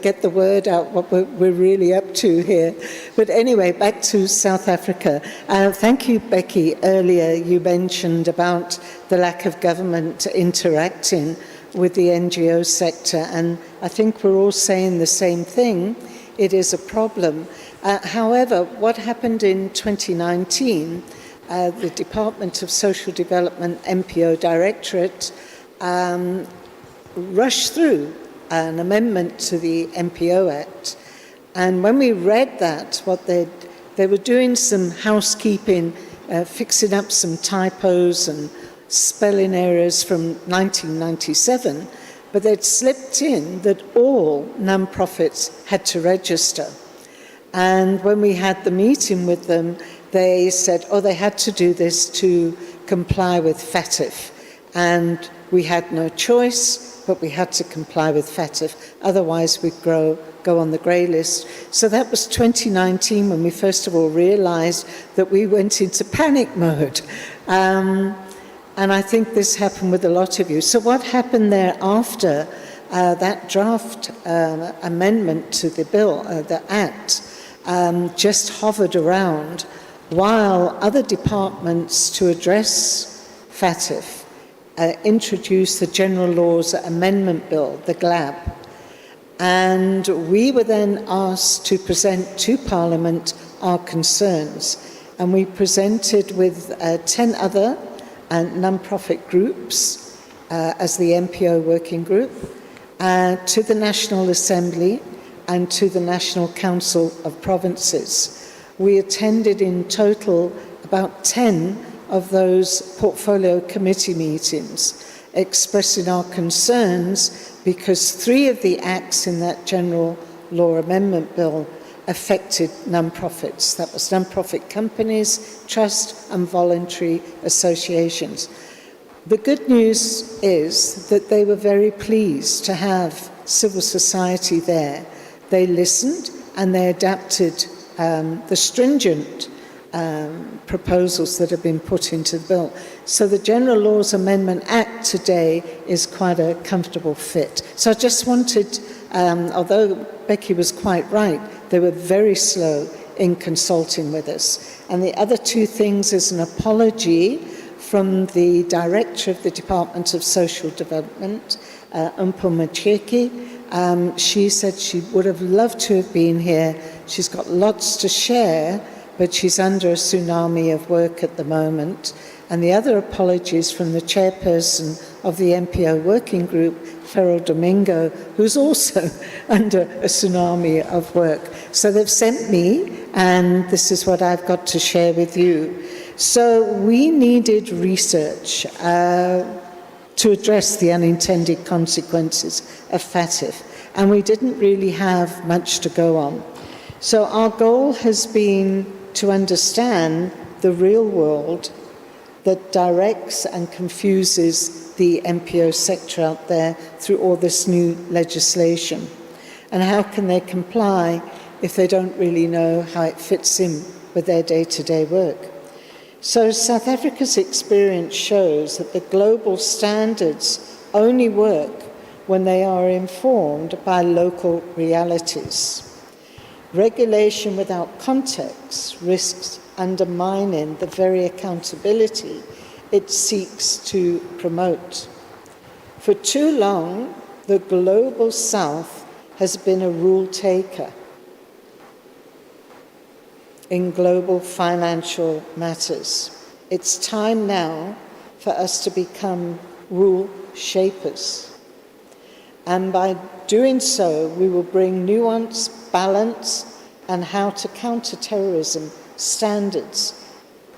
get the word out what we're really up to here. But anyway, back to South Africa. Thank you, Becky. Earlier you mentioned about the lack of government interacting with the NGO sector, and I think we're all saying the same thing. It is a problem. However, what happened in 2019, the Department of Social Development MPO Directorate rushed through an amendment to the MPO Act. And when we read that, they were doing some housekeeping, fixing up some typos and spelling errors from 1997, but they'd slipped in that all non-profits had to register. And when we had the meeting with them, they said, oh, they had to do this to comply with FATF. And we had no choice, but we had to comply with FATF. Otherwise, we'd go on the grey list. So that was 2019 when we first of all realized that we went into panic mode. And I think this happened with a lot of you. So what happened thereafter, that draft amendment to the bill, the Act, just hovered around while other departments to address FATF introduced the General Laws Amendment Bill, the GLAB. And we were then asked to present to Parliament our concerns. And we presented with 10 other non-profit groups as the MPO working group to the National Assembly and to the National Council of Provinces. We attended in total about 10 of those portfolio committee meetings, expressing our concerns because 3 of the acts in that General Law Amendment Bill affected non-profits. That was non-profit companies, trust and voluntary associations. The good news is that they were very pleased to have civil society there. They listened and they adapted the stringent proposals that have been put into the bill. So the General Laws Amendment Act today is quite a comfortable fit. So I just wanted, although Becky was quite right, they were very slow in consulting with us. And the other 2 things is an apology from the Director of the Department of Social Development, Umpo Macheki. She said she would have loved to have been here. She's got lots to share, but she's under a tsunami of work at the moment. And the other apologies from the chairperson of the MPO working group, Ferro Domingo, who's also under a tsunami of work. So they've sent me, and this is what I've got to share with you. So we needed research to address the unintended consequences of FATF, and we didn't really have much to go on. So our goal has been to understand the real world that directs and confuses the MPO sector out there through all this new legislation. And how can they comply if they don't really know how it fits in with their day-to-day work? So South Africa's experience shows that the global standards only work when they are informed by local realities. Regulation without context risks undermining the very accountability it seeks to promote. For too long, the global South has been a rule taker in global financial matters. It's time now for us to become rule shapers. And by doing so, we will bring nuance, balance, and how to counter terrorism standards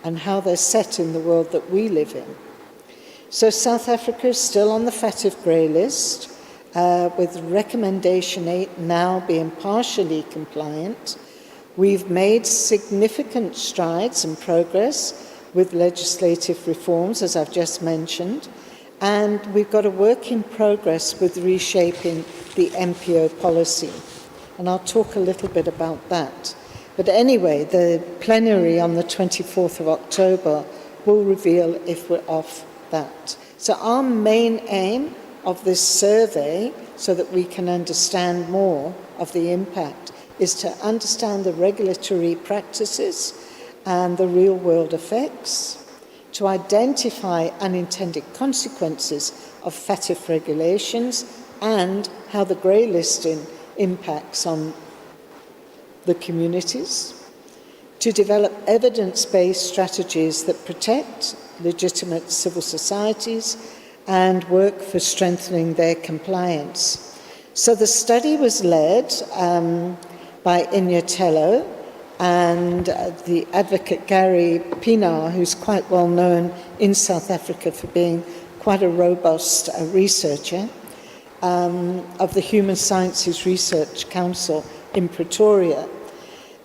and how they're set in the world that we live in. So South Africa is still on the FATF grey list, with Recommendation 8 now being partially compliant. We've made significant strides and progress with legislative reforms, as I've just mentioned, and we've got a work in progress with reshaping the MPO policy. And I'll talk a little bit about that. But anyway, the plenary on the 24th of October will reveal if we're off that. So our main aim of this survey, so that we can understand more of the impact, is to understand the regulatory practices and the real-world effects, to identify unintended consequences of FATF regulations and how the grey listing impacts on the communities, to develop evidence-based strategies that protect legitimate civil societies and work for strengthening their compliance. So the study was led by Inyatello and the advocate Gary Pienaar, who's quite well known in South Africa for being quite a robust researcher, of the Human Sciences Research Council in Pretoria.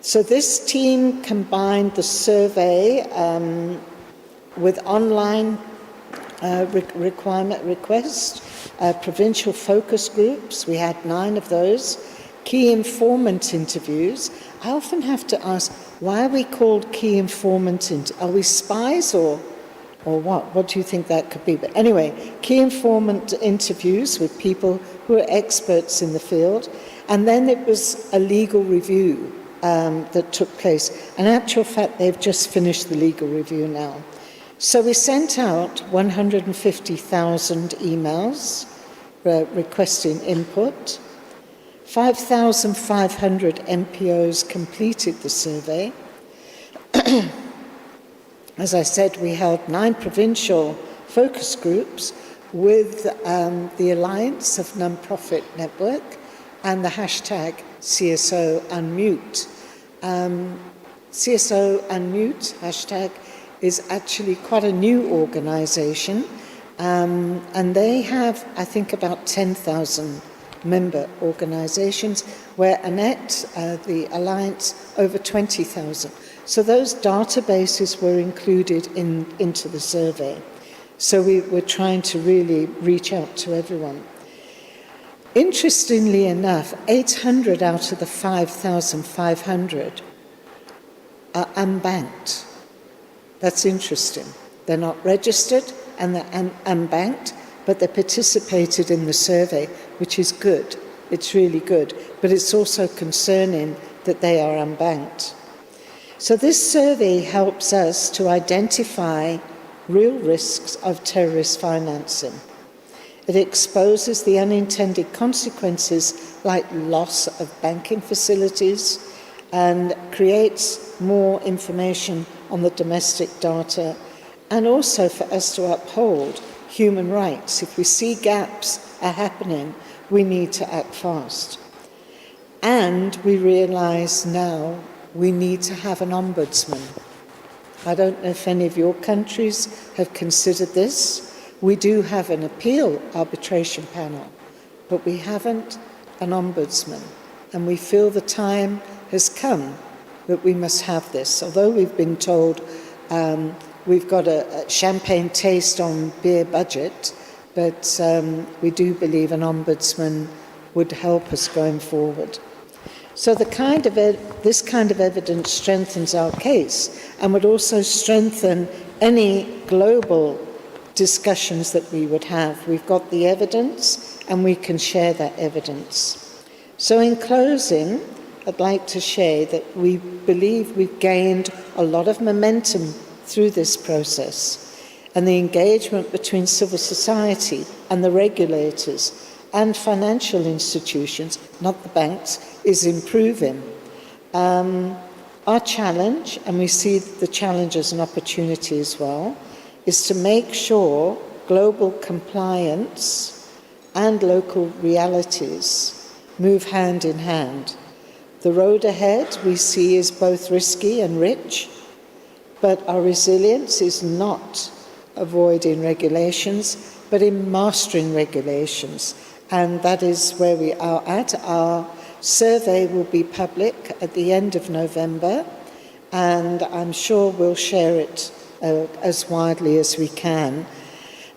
So this team combined the survey with online requirement requests, provincial focus groups. We had 9 of those. Key informant interviews. I often have to ask, why are we called key informant? Are we spies or what? What do you think that could be? But anyway, key informant interviews with people who are experts in the field. And then it was a legal review that took place. In actual fact, they've just finished the legal review now. So we sent out 150,000 emails requesting input. 5,500 MPOs completed the survey. As I said, we held 9 provincial focus groups with the Alliance of Non-Profit Network and the hashtag CSO Unmute. CSO Unmute hashtag is actually quite a new organization, and they have, I think, about 10,000 member organizations, where ANET, the Alliance, over 20,000. So those databases were included into the survey. So we were trying to really reach out to everyone. Interestingly enough, 800 out of the 5,500 are unbanked. That's interesting. They're not registered and they're unbanked, but they participated in the survey, which is good. It's really good. But it's also concerning that they are unbanked. So this survey helps us to identify real risks of terrorist financing. It exposes the unintended consequences like loss of banking facilities and creates more information on the domestic data, and also for us to uphold human rights. If we see gaps are happening, we need to act fast. And we realize now we need to have an ombudsman. I don't know if any of your countries have considered this. We do have an appeal arbitration panel, but we haven't an ombudsman. And we feel the time has come that we must have this. Although we've been told we've got a champagne taste on beer budget, but we do believe an ombudsman would help us going forward. So this kind of evidence strengthens our case and would also strengthen any global discussions that we would have. We've got the evidence and we can share that evidence. So in closing, I'd like to share that we believe we've gained a lot of momentum through this process, and the engagement between civil society and the regulators and financial institutions, not the banks, is improving. Our challenge, and we see the challenge as an opportunity as well, is to make sure global compliance and local realities move hand in hand. The road ahead we see is both risky and rich, but our resilience is not avoiding regulations, but in mastering regulations. And that is where we are at. Our survey will be public at the end of November, and I'm sure we'll share it as widely as we can.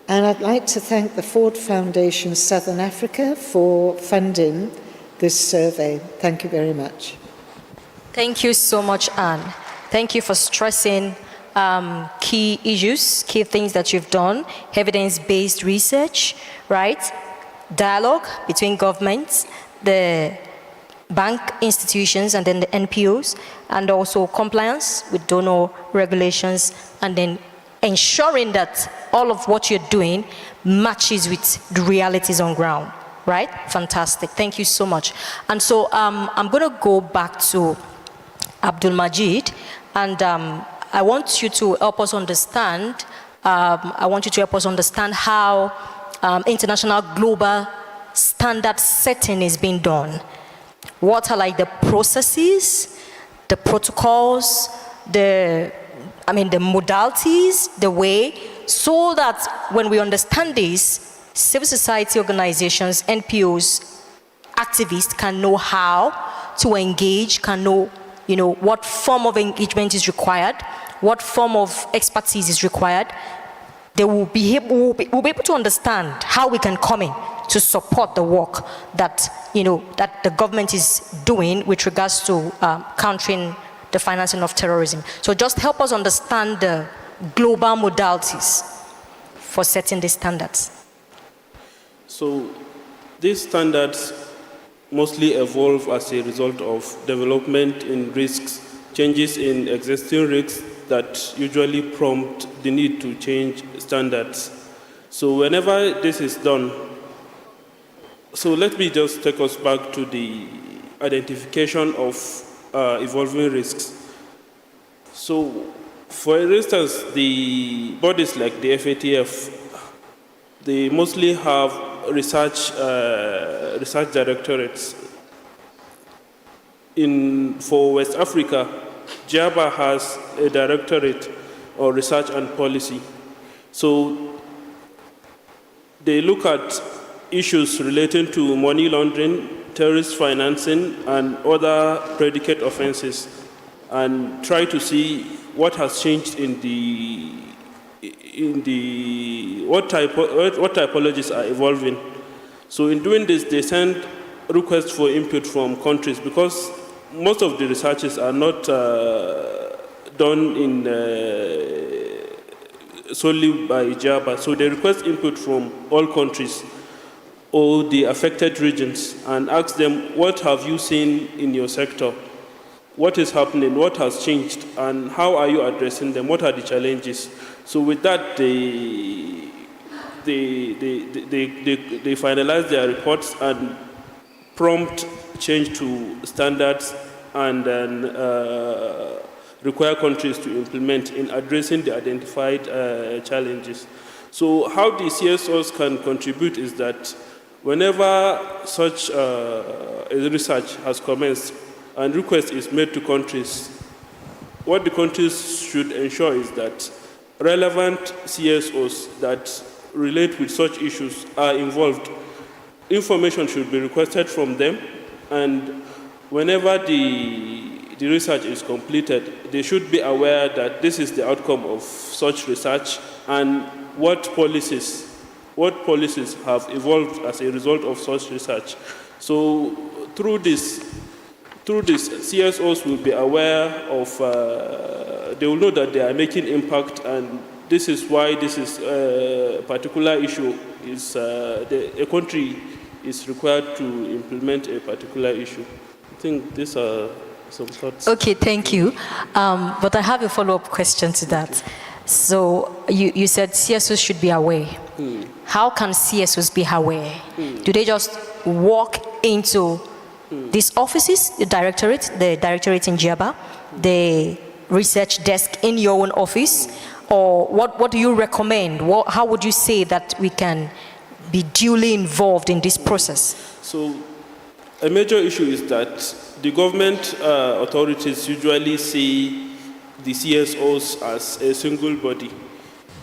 And I'd like to thank the Ford Foundation Southern Africa for funding this survey. Thank you very much. Thank you so much, Anne. Thank you for stressing key issues, key things that you've done, evidence-based research, right? Dialogue between governments, the bank institutions, and then the NPOs, and also compliance with donor regulations, and then ensuring that all of what you're doing matches with the realities on ground, right? Fantastic. Thank you so much. And so I'm going to go back to Abdul Majid, and I want you to help us understand. How international global standard setting is being done. What are like the processes, the protocols, the modalities, the way, so that when we understand this, civil society organizations, NPOs, activists can know how to engage, can know, what form of engagement is required, what form of expertise is required. They will be able to understand how we can come in to support the work that, that the government is doing with regards to countering the financing of terrorism. So just help us understand the global modalities for setting these standards. So these standards mostly evolve as a result of development in risks, changes in existing risks that usually prompt the need to change standards. So whenever this is done, So let me just take us back to the identification of evolving risks. So, for instance, the bodies like the FATF, they mostly have research directorates. For West Africa, JABA has a directorate of research and policy. So they look at issues relating to money laundering, terrorist financing, and other predicate offenses, and try to see what has changed what typologies are evolving. So in doing this, they send requests for input from countries, because most of the researches are not done solely by JABA. So they request input from all countries or the affected regions and ask them, what have you seen in your sector? What is happening? What has changed? And how are you addressing them? What are the challenges? So with that, they finalize their reports and prompt change to standards, and then require countries to implement in addressing the identified challenges. So how the CSOs can contribute is that whenever such research has commenced and request is made to countries, what the countries should ensure is that relevant CSOs that relate with such issues are involved. Information should be requested from them, and whenever the research is completed, they should be aware that this is the outcome of such research and what policies have evolved as a result of such research. So through this, CSOs will be aware of, they will know that they are making impact, and this is why this is a particular issue, is a country is required to implement a particular issue. I think these are some thoughts. Okay, thank you. But I have a follow-up question to that. So you said CSOs should be aware. How can CSOs be aware? Do they just walk into these offices, the directorate in JABA, the research desk in your own office, or what do you recommend? How would you say that we can be duly involved in this process? So a major issue is that the government authorities usually see the CSOs as a single body.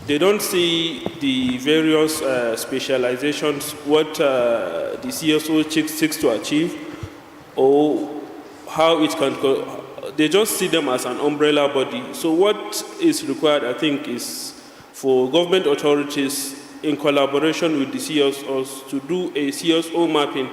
They don't see the various specializations, what the CSO seeks to achieve, or how it can go. They just see them as an umbrella body. So what is required, I think, is for government authorities in collaboration with the CSOs to do a CSO mapping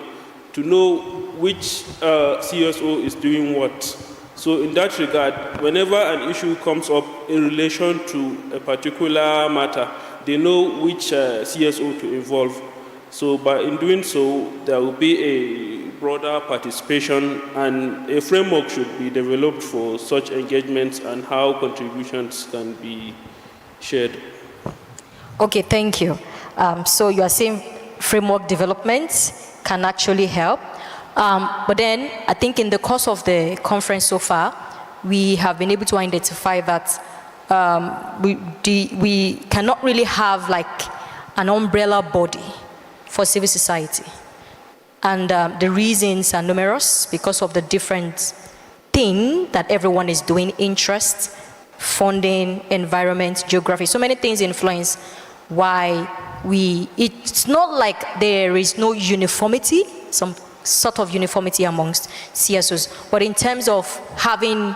to know which CSO is doing what. So in that regard, whenever an issue comes up in relation to a particular matter, they know which CSO to involve. So in doing so, there will be a broader participation, and a framework should be developed for such engagements and how contributions can be shared. Okay, thank you. So you are saying framework development can actually help. But then I think in the course of the conference so far, we have been able to identify that we cannot really have like an umbrella body for civil society. And the reasons are numerous because of the different thing that everyone is doing: interest, funding, environment, geography. So many things influence why it's not like there is no uniformity, some sort of uniformity amongst CSOs, but in terms of having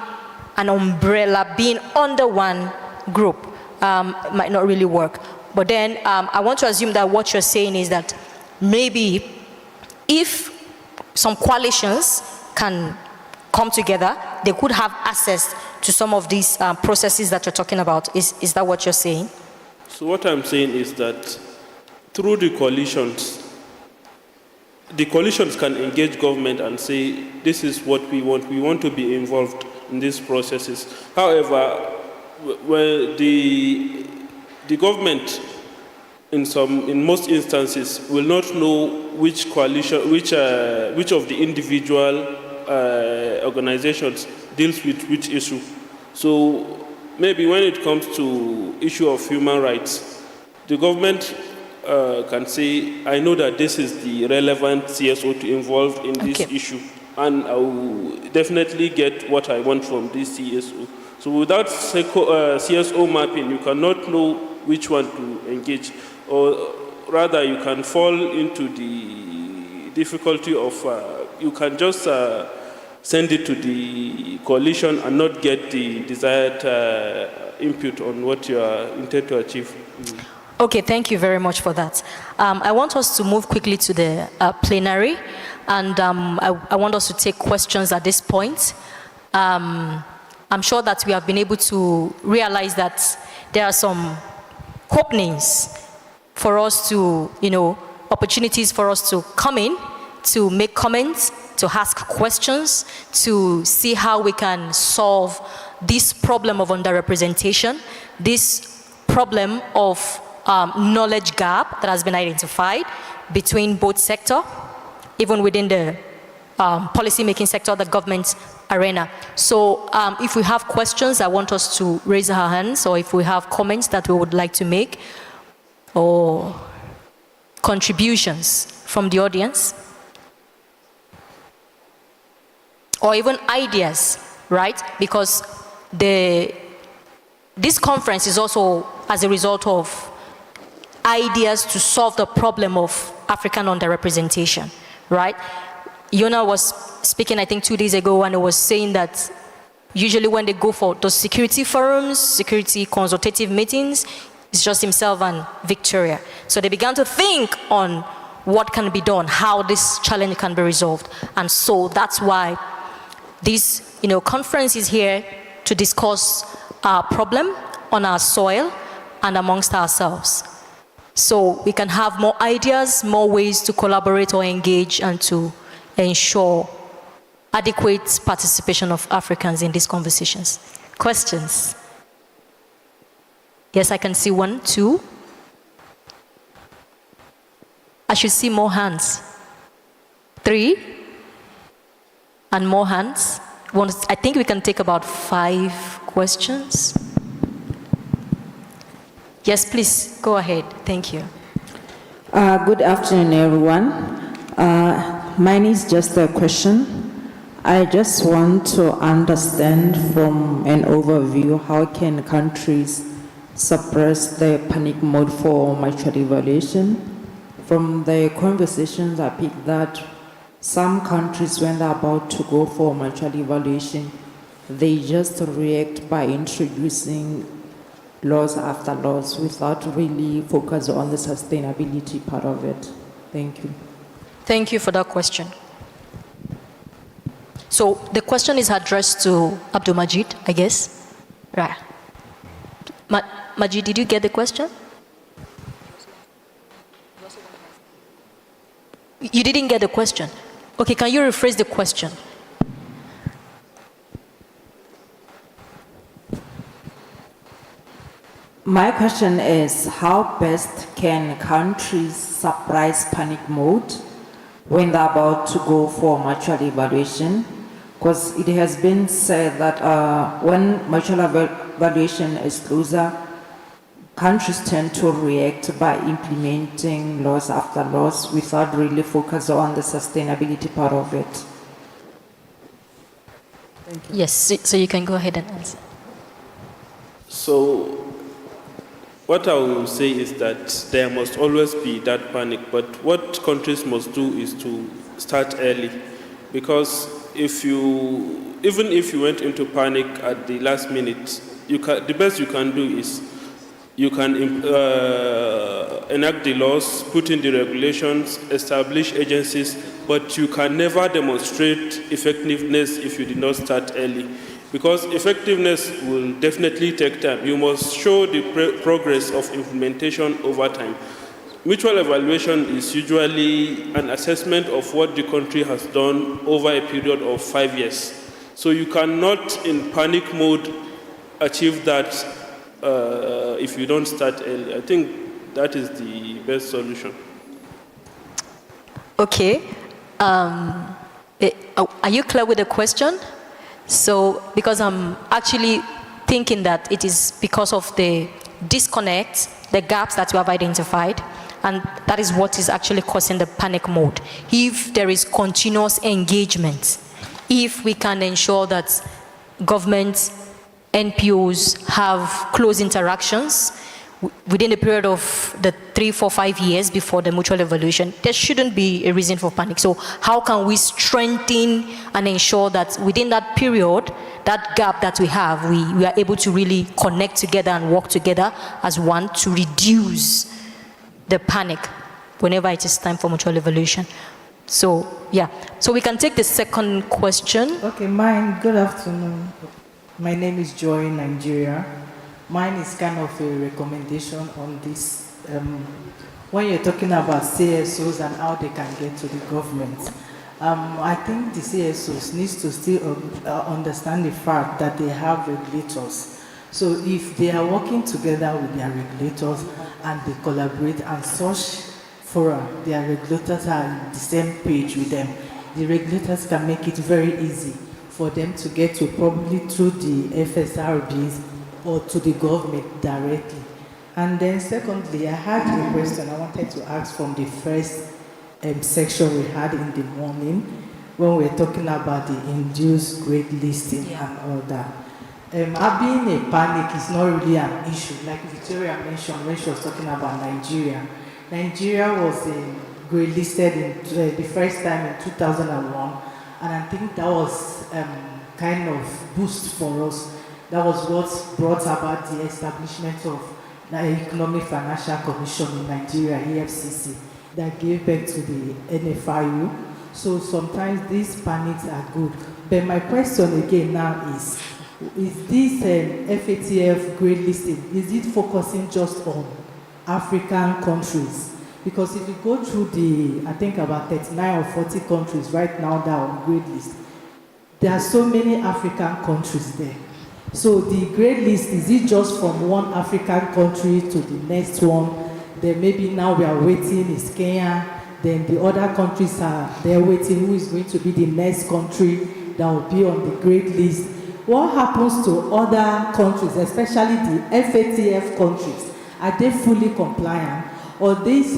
an umbrella, being under one group, might not really work. But then I want to assume that what you're saying is that maybe if some coalitions can come together, they could have access to some of these processes that you're talking about. Is that what you're saying? So what I'm saying is that through the coalitions can engage government and say, this is what we want to be involved in these processes. However, when the government in most instances, will not know which coalition, which of the individual organizations deals with which issue. So maybe when it comes to issue of human rights, the government can say, I know that this is the relevant CSO to involve in this issue, and I will definitely get what I want from this CSO. So without CSO mapping, you cannot know which one to engage, or rather you can fall into the difficulty of, you can just send it to the coalition and not get the desired input on what you are intended to achieve. Okay, thank you very much for that. I want us to move quickly to the plenary, and I want us to take questions at this point. I'm sure that we have been able to realize that there are some openings for us to, opportunities for us to come in, to make comments, to ask questions, to see how we can solve this problem of underrepresentation, this problem of knowledge gap that has been identified between both sector, even within the policy-making sector, the government arena. So if we have questions, I want us to raise our hands, or if we have comments that we would like to make, or contributions from the audience, or even ideas, right? Because this conference is also as a result of ideas to solve the problem of African underrepresentation, right? Yona was speaking, I think, 2 days ago, and it was saying that usually when they go for those security forums, security consultative meetings, it's just himself and Victoria. So they began to think on what can be done, how this challenge can be resolved. And so that's why this conference is here to discuss our problem on our soil and amongst ourselves. So we can have more ideas, more ways to collaborate or engage, and to ensure adequate participation of Africans in these conversations. Questions? Yes, I can see 1, 2. I should see more hands. 3. And more hands. I think we can take about 5 questions. Yes, please, go ahead. Thank you. Good afternoon, everyone. Mine is just a question. I just want to understand from an overview, how can countries suppress the panic mode for mutual evaluation? From the conversations, I picked that some countries, when they're about to go for mutual evaluation, they just react by introducing laws after laws without really focus on the sustainability part of it. Thank you. Thank you for that question. So the question is addressed to Abdul Majid, I guess. Right. Majid, did you get the question? You didn't get the question. Okay, can you rephrase the question? My question is, how best can countries suppress panic mode when they're about to go for mutual evaluation? Because it has been said that when mutual evaluation is closer, countries tend to react by implementing laws after laws without really focus on the sustainability part of it. Thank you. Yes, so you can go ahead and answer. So what I will say is that there must always be that panic, but what countries must do is to start early, because even if you went into panic at the last minute, the best you can do is you can enact the laws, put in the regulations, establish agencies, but you can never demonstrate effectiveness if you did not start early. Because effectiveness will definitely take time. You must show the progress of implementation over time. Mutual evaluation is usually an assessment of what the country has done over a period of 5 years. So you cannot, in panic mode, achieve that if you don't start early. I think that is the best solution. Okay. Are you clear with the question? So, because I'm actually thinking that it is because of the disconnect, the gaps that you have identified, and that is what is actually causing the panic mode. If there is continuous engagement, if we can ensure that government NPOs have close interactions within the period of the 3, 4, 5 years before the mutual evaluation, there shouldn't be a reason for panic. So how can we strengthen and ensure that within that period, that gap that we have, we are able to really connect together and work together as one to reduce the panic whenever it is time for mutual evaluation? So, yeah. So we can take the second question. Okay, mine, good afternoon. My name is Joy, Nigeria. Mine is kind of a recommendation on this. When you're talking about CSOs and how they can get to the government, I think the CSOs needs to still understand the fact that they have regulators. So if they are working together with their regulators and they collaborate and such fora, their regulators are on the same page with them, the regulators can make it very easy for them to get to probably through the FSRBs or to the government directly. And then secondly, I had a question I wanted to ask from the first section we had in the morning when we were talking about the induced grade listing and all that. Having a panic is not really an issue. Like Victoria mentioned when she was talking about Nigeria. Nigeria was grade listed the first time in 2001, and I think that was kind of boost for us. That was what brought about the establishment of the Economic Financial Commission in Nigeria, EFCC, that gave birth to the NFIU. So sometimes these panics are good. But my question again now is this FATF grade listing, is it focusing just on African countries? Because if you go through I think about 39 or 40 countries right now that are on grade list, there are so many African countries there. So the grade list, is it just from one African country to the next one? Then maybe now we are waiting, is Kenya, then the other countries they're waiting, who is going to be the next country that will be on the grade list? What happens to other countries, especially the FATF countries? Are they fully compliant? Or this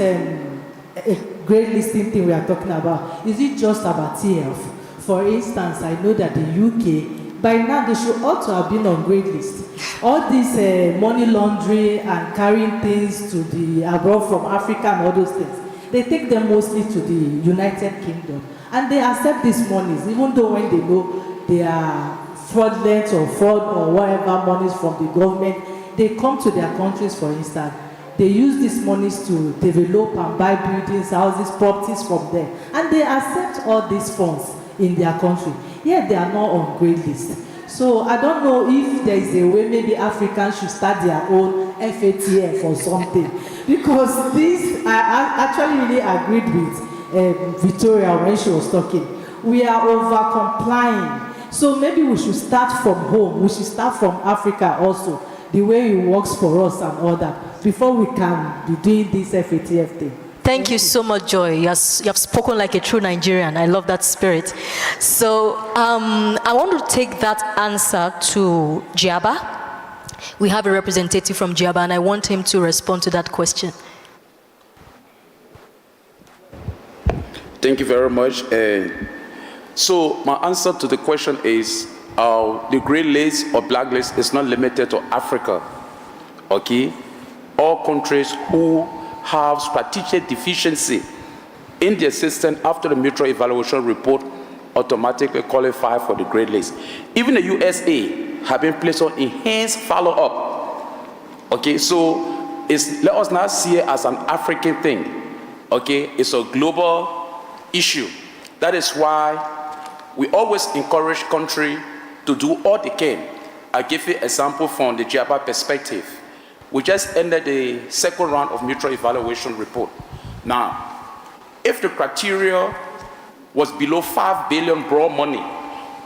grade listing thing we are talking about, is it just about TF? For instance, I know that the UK, by now they should also have been on grade list. All this money laundering and carrying things to the abroad from Africa and all those things, they take them mostly to the United Kingdom. And they accept these monies, even though when they know they are fraudulent or fraud or whatever monies from the government, they come to their countries, for instance. They use these monies to develop and buy buildings, houses, properties from them. And they accept all these funds in their country. Yet they are not on grade list. So I don't know if there is a way maybe Africans should start their own FATF or something. Because this, I actually really agreed with Victoria when she was talking. We are over complying. So maybe we should start from home. We should start from Africa also, the way it works for us and all that, before we can be doing this FATF thing. Thank you so much, Joy. You have spoken like a true Nigerian. I love that spirit. So I want to take that answer to Giaba. We have a representative from Giaba, and I want him to respond to that question. Thank you very much. So my answer to the question is the grey list or blacklist is not limited to Africa. Okay? All countries who have strategic deficiency in their system after the mutual evaluation report automatically qualify for the grey list. Even the USA have been placed on enhanced follow-up. Okay, so let us not see it as an African thing. Okay, it's a global issue. That is why we always encourage countries to do all they can. I give you an example from the Giaba perspective. We just ended the second round of mutual evaluation report. Now, if the criteria was below 5 billion broad money,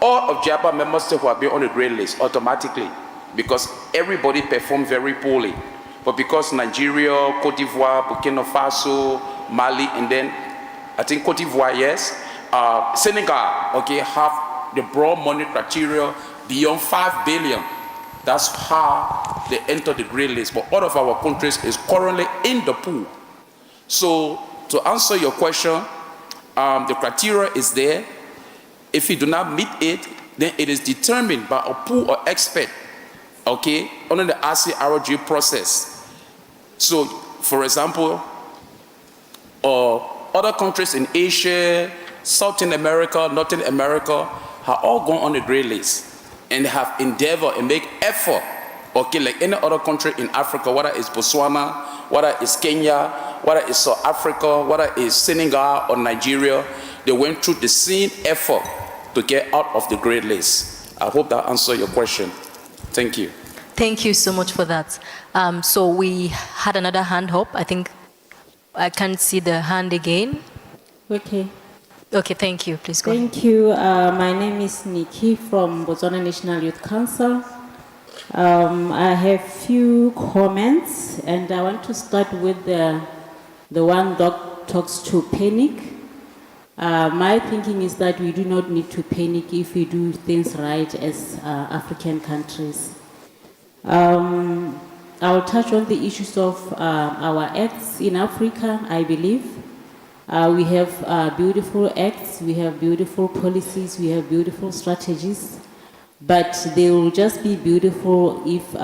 all of Giaba member states will be on the grey list automatically because everybody performed very poorly. But because Nigeria, Cote d'Ivoire, Burkina Faso, Mali, and then I think Cote d'Ivoire, yes, Senegal, okay, have the broad money criteria beyond 5 billion. That's how they enter the grey list. But all of our countries is currently in the pool. So to answer your question, the criteria is there. If you do not meet it, then it is determined by a pool of experts, okay, under the ICIRG process. So, for example, other countries in Asia, Southern America, Northern America, have all gone on the grey list and have endeavored and make effort, okay, like any other country in Africa, whether it's Botswana, whether it's Kenya, whether it's South Africa, whether it's Senegal or Nigeria, they went through the same effort to get out of the grey list. I hope that answers your question. Thank you. Thank you so much for that. So we had another hand up. I think I can't see the hand again. Okay. Okay, thank you. Please go. Thank you. My name is Nikki from Botswana National Youth Council. I have few comments, and I want to start with the one that talks to panic. My thinking is that we do not need to panic if we do things right as African countries. I will touch on the issues of our acts in Africa, I believe. We have beautiful acts, we have beautiful policies, we have beautiful strategies, but they will just be beautiful if,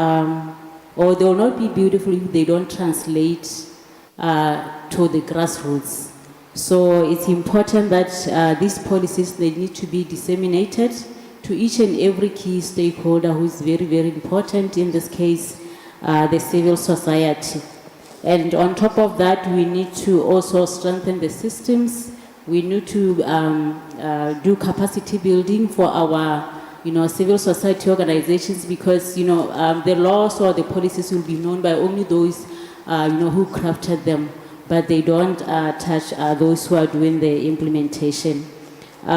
or they will not be beautiful if they don't translate to the grassroots. So it's important that these policies, they need to be disseminated to each and every key stakeholder who is very, very important, in this case, the civil society. And on top of that, we need to also strengthen the systems. We need to do capacity building for our, civil society organizations, because, the laws or the policies will be known by only those, who crafted them, but they don't touch those who are doing the implementation. We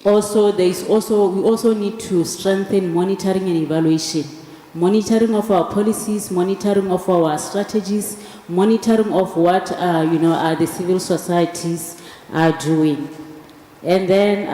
also need to strengthen monitoring and evaluation. Monitoring of our policies, monitoring of our strategies, monitoring of what the civil societies are doing. And then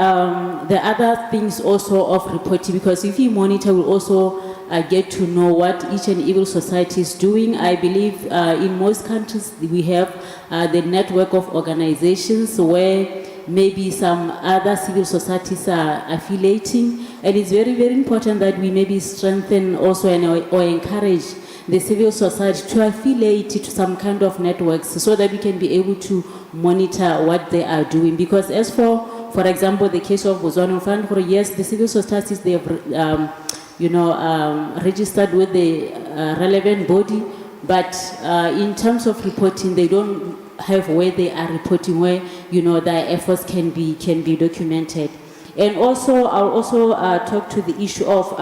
the other things also of reporting, because if you monitor, we'll also get to know what each and every society is doing. I believe in most countries we have the network of organizations where maybe some other civil societies are affiliating, and it's very, very important that we maybe strengthen also or encourage the civil society to affiliate to some kind of networks so that we can be able to monitor what they are doing. Because as for example, the case of Botswana, yes, the civil societies, they have registered with the relevant body, but in terms of reporting, they don't have where they are reporting, where their efforts can be documented. And also, I'll also talk to the issue of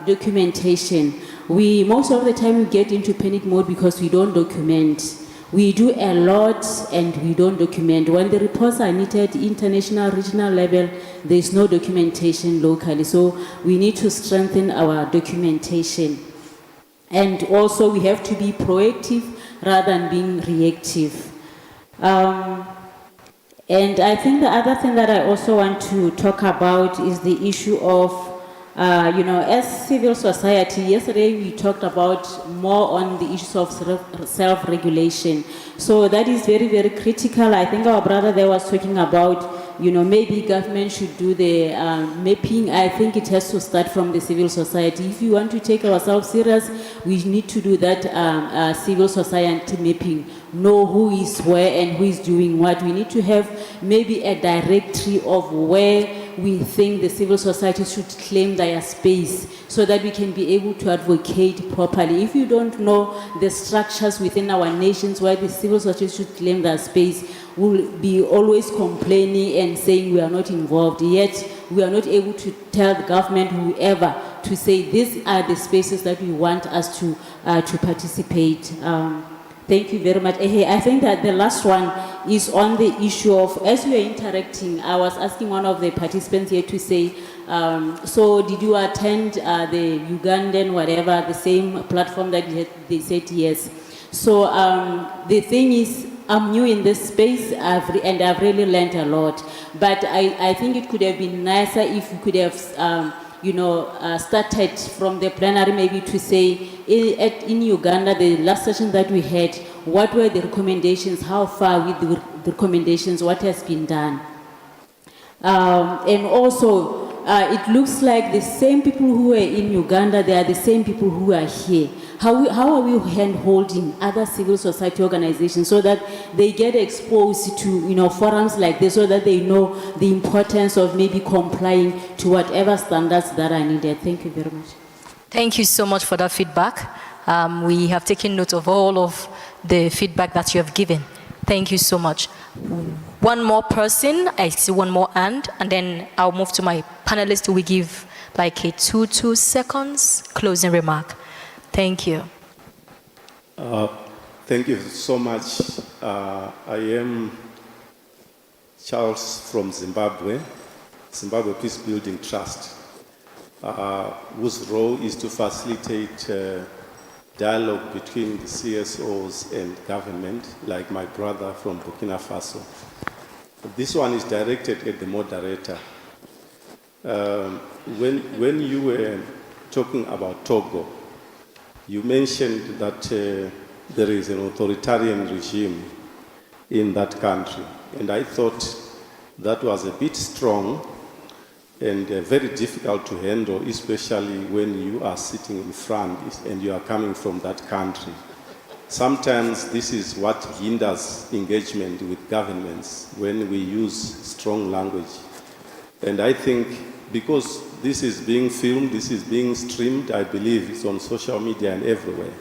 documentation. Most of the time we get into panic mode because we don't document. We do a lot and we don't document. When the reports are needed, international, regional level, there is no documentation locally. So we need to strengthen our documentation. And also we have to be proactive rather than being reactive. And I think the other thing that I also want to talk about is the issue of, as civil society, yesterday we talked about more on the issues of self-regulation. So that is very, very critical. I think our brother there was talking about, maybe government should do the mapping. I think it has to start from the civil society. If you want to take ourselves serious, we need to do that civil society mapping. Know who is where and who is doing what. We need to have maybe a directory of where we think the civil society should claim their space so that we can be able to advocate properly. If you don't know the structures within our nations where the civil society should claim their space, we'll be always complaining and saying we are not involved, yet we are not able to tell the government, whoever, to say these are the spaces that we want us to participate. Thank you very much. I think that the last one is on the issue of, as we are interacting, I was asking one of the participants here to say, so did you attend the Ugandan, whatever, the same platform that they said yes. So the thing is, I'm new in this space and I've really learned a lot. But I think it could have been nicer if we could have, started from the plenary maybe to say, in Uganda, the last session that we had, what were the recommendations, how far with the recommendations, what has been done. And also, it looks like the same people who are in Uganda, they are the same people who are here. How are we hand-holding other civil society organizations so that they get exposed to forums like this, so that they know the importance of maybe complying to whatever standards that are needed? Thank you very much. Thank you so much for that feedback. We have taken note of all of the feedback that you have given. Thank you so much. One more person, I see one more hand, and then I'll move to my panelists who will give like a 2 seconds closing remark. Thank you. Thank you so much. I am Charles from Zimbabwe Peace Building Trust, whose role is to facilitate dialogue between the CSOs and government, like my brother from Burkina Faso. This one is directed at the moderator. When you were talking about Togo, you mentioned that there is an authoritarian regime in that country, and I thought that was a bit strong and very difficult to handle, especially when you are sitting in front and you are coming from that country. Sometimes this is what hinders engagement with governments, when we use strong language. And I think because this is being filmed, this is being streamed, I believe it's on social media and everywhere.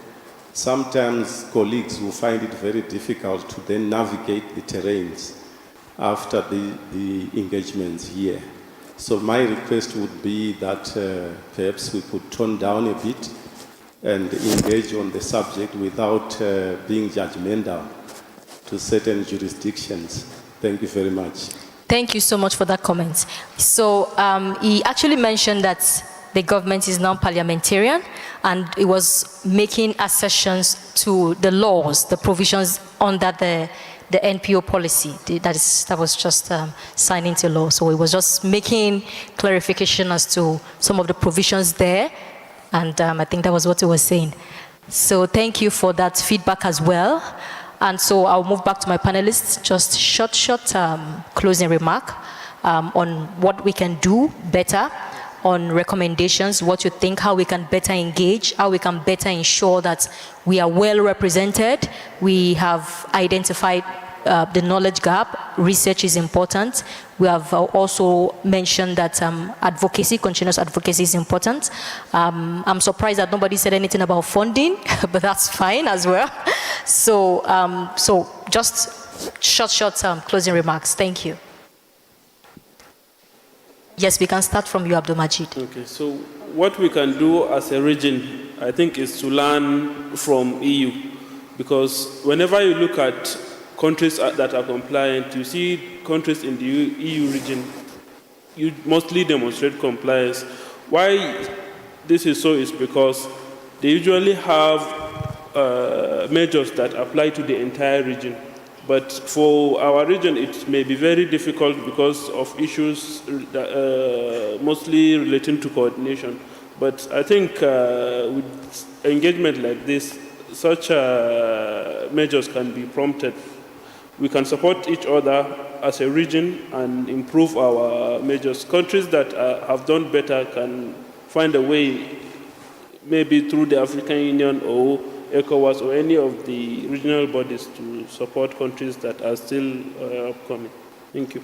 Sometimes colleagues will find it very difficult to then navigate the terrains after the engagements here. So my request would be that perhaps we could tone down a bit and engage on the subject without being judgmental to certain jurisdictions. Thank you very much. Thank you so much for that comment. So he actually mentioned that the government is non-parliamentarian, and it was making accessions to the laws, the provisions under the NPO policy that was just signed into law. So it was just making clarification as to some of the provisions there, and I think that was what he was saying. So thank you for that feedback as well. And so I'll move back to my panelists, just short closing remark on what we can do better, on recommendations, what you think, how we can better engage, how we can better ensure that we are well represented. We have identified the knowledge gap. Research is important. We have also mentioned that advocacy, continuous advocacy is important. I'm surprised that nobody said anything about funding, but that's fine as well. So, just short closing remarks. Thank you. Yes, we can start from you, Abdul Majid. Okay, so what we can do as a region, I think, is to learn from EU, because whenever you look at countries that are compliant, you see countries in the EU region, you mostly demonstrate compliance. Why this is so is because they usually have measures that apply to the entire region. But for our region, it may be very difficult because of issues mostly relating to coordination. But I think with engagement like this, such measures can be prompted. We can support each other as a region and improve our measures. Countries that have done better can find a way, maybe through the African Union or ECOWAS or any of the regional bodies, to support countries that are still upcoming. Thank you.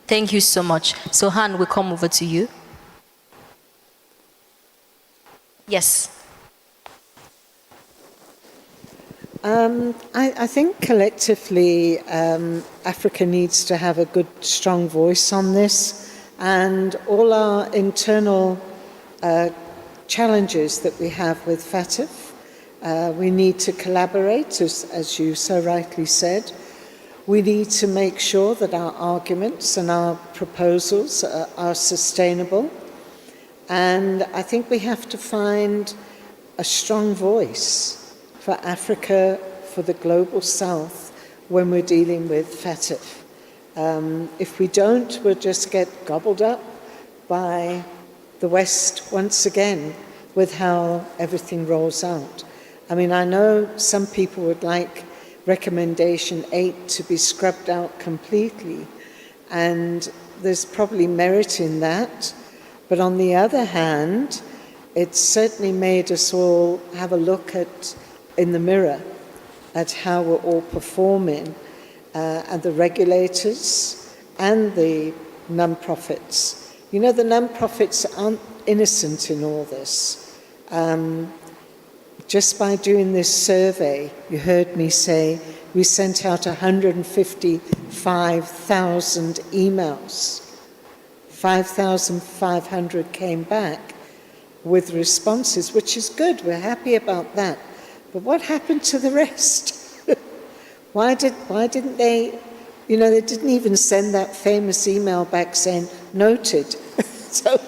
Thank you so much. So Han, we come over to you. Yes. I think collectively Africa needs to have a good, strong voice on this, and all our internal challenges that we have with FATF. We need to collaborate, as you so rightly said. We need to make sure that our arguments and our proposals are sustainable. And I think we have to find a strong voice for Africa, for the global south, when we're dealing with FATF. If we don't, we'll just get gobbled up by the West once again with how everything rolls out. I mean, I know some people would like recommendation 8 to be scrubbed out completely, and there's probably merit in that. But on the other hand, it certainly made us all have a look in the mirror at how we're all performing, and the regulators and the non-profits. You know, the non-profits aren't innocent in all this. Just by doing this survey, you heard me say, we sent out 155,000 emails. 5,500 came back with responses, which is good. We're happy about that. But what happened to the rest? Why didn't they, you know, they didn't even send that famous email back saying, noted. So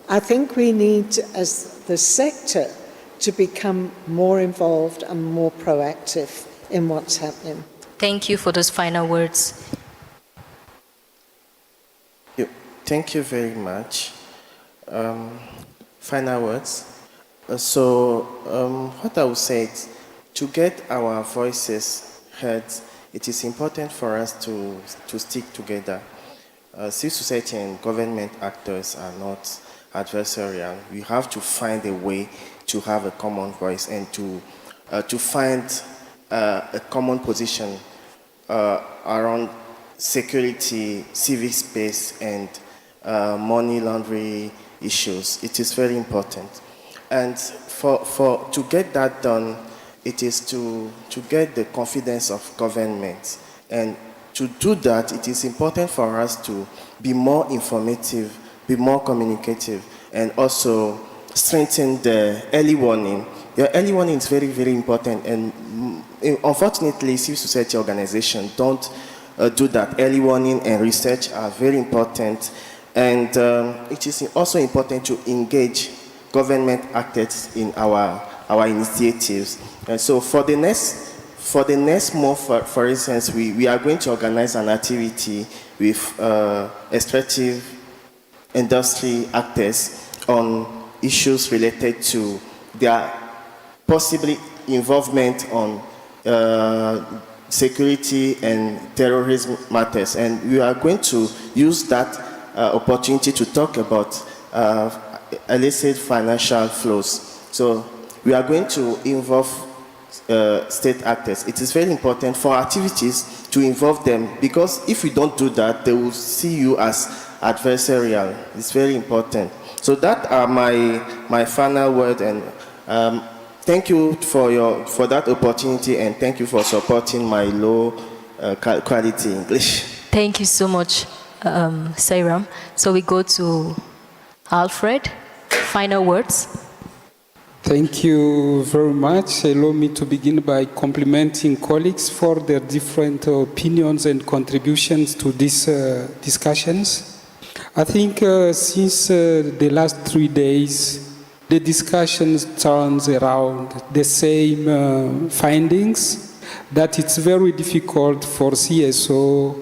I think we need, as the sector, to become more involved and more proactive in what's happening. Thank you for those final words. Thank you very much. Final words. What I would say is, to get our voices heard, it is important for us to stick together. Civil society and government actors are not adversarial. We have to find a way to have a common voice and to find a common position around security, civic space, and money laundering issues. It is very important. And to get that done, it is to get the confidence of government. And to do that, it is important for us to be more informative, be more communicative, and also strengthen the early warning. Your early warning is very, very important. And unfortunately, civil society organizations don't do that. Early warning and research are very important. And it is also important to engage government actors in our initiatives. And so for the next month, for instance, we are going to organize an activity with extractive industry actors on issues related to their possibly involvement on security and terrorism matters. And we are going to use that opportunity to talk about illicit financial flows. So we are going to involve state actors. It is very important for activities to involve them, because if we don't do that, they will see you as adversarial. It's very important. So that are my final word, and thank you for that opportunity, and thank you for supporting my low quality English. Thank you so much, Sairam. So we go to Alfred. Final words. Thank you very much. Allow me to begin by complimenting colleagues for their different opinions and contributions to these discussions. I think since the last 3 days, the discussions turns around the same findings, that it's very difficult for CSO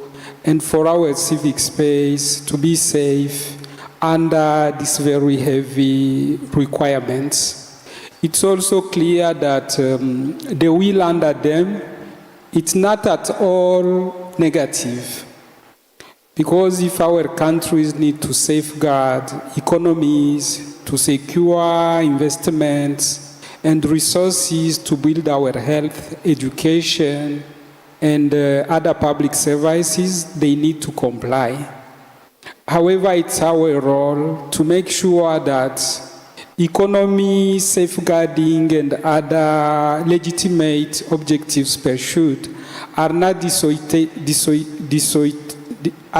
and for our civic space to be safe under these very heavy requirements. It's also clear that the will under them, it's not at all negative. Because if our countries need to safeguard economies, to secure investments and resources to build our health, education, and other public services, they need to comply. However, it's our role to make sure that economy, safeguarding, and other legitimate objectives pursued are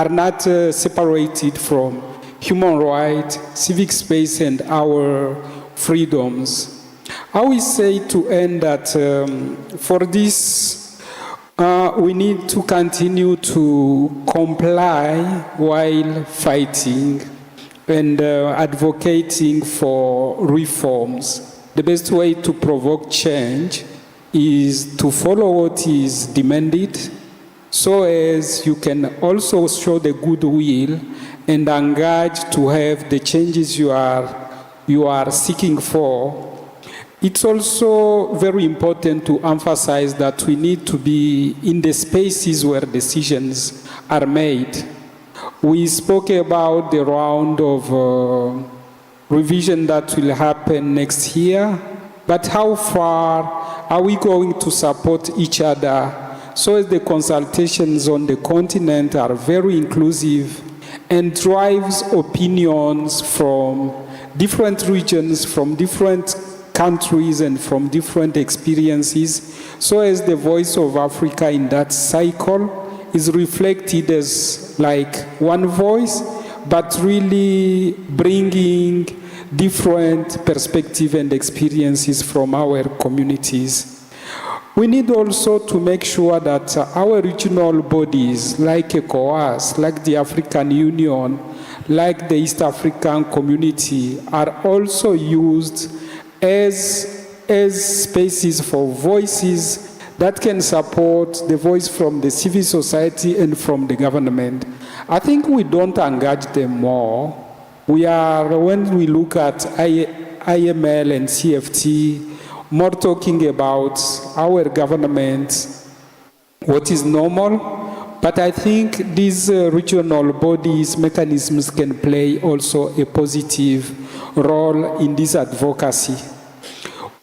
not separated from human rights, civic space, and our freedoms. I will say to end that for this we need to continue to comply while fighting and advocating for reforms. The best way to provoke change is to follow what is demanded, so as you can also show the goodwill and engage to have the changes you are seeking for. It's also very important to emphasize that we need to be in the spaces where decisions are made. We spoke about the round of revision that will happen next year, but how far are we going to support each other so as the consultations on the continent are very inclusive and drives opinions from different regions, from different countries and from different experiences, so as the voice of Africa in that cycle is reflected as like one voice, but really bringing different perspectives and experiences from our communities. We need also to make sure that our regional bodies like ECOWAS, like the African Union, like the East African Community are also used as spaces for voices that can support the voice from the civil society and from the government. I think we don't engage them more. When we look at IML and CFT, more talking about our government, what is normal, but I think these regional bodies, mechanisms can play also a positive role in this advocacy.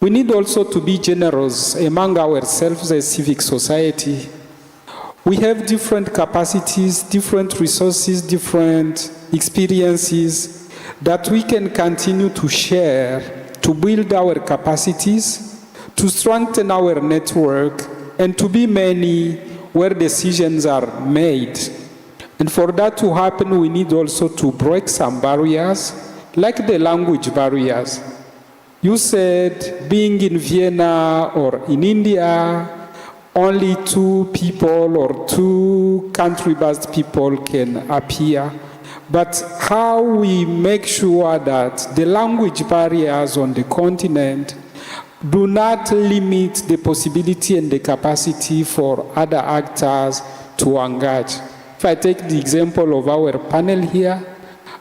We need also to be generous among ourselves as civic society. We have different capacities, different resources, different experiences that we can continue to share to build our capacities, to strengthen our network, and to be many where decisions are made. And for that to happen, we need also to break some barriers, like the language barriers. You said being in Vienna or in India, only 2 people or 2 country-based people can appear. But how we make sure that the language barriers on the continent do not limit the possibility and the capacity for other actors to engage. If I take the example of our panel here,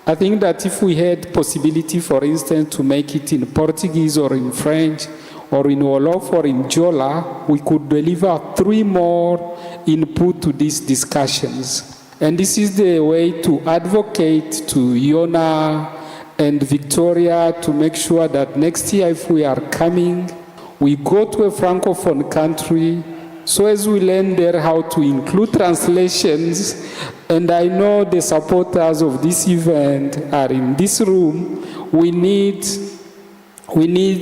I think that if we had possibility, for instance, to make it in Portuguese or in French or in Wolof or in Jola, we could deliver 3 more input to these discussions. And this is the way to advocate to Yona and Victoria to make sure that next year, if we are coming, we go to a Francophone country, so as we learn there how to include translations. And I know the supporters of this event are in this room. We need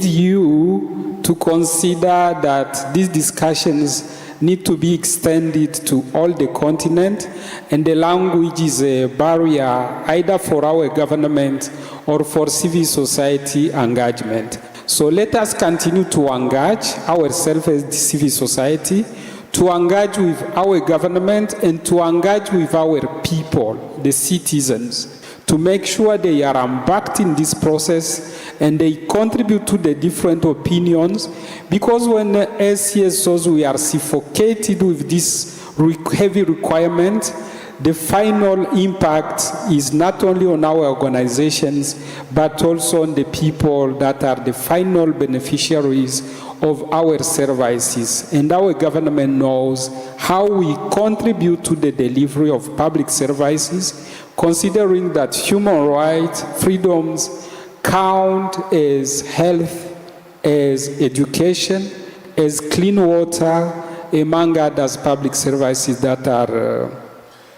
you to consider that these discussions need to be extended to all the continent, and the language is a barrier either for our government or for civil society engagement. So let us continue to engage ourselves as the civil society, to engage with our government and to engage with our people, the citizens, to make sure they are embarked in this process and they contribute to the different opinions, because when as CSOs we are suffocated with this heavy requirement, the final impact is not only on our organizations, but also on the people that are the final beneficiaries of our services. And our government knows how we contribute to the delivery of public services, considering that human rights, freedoms count as health, as education, as clean water, among others public services that are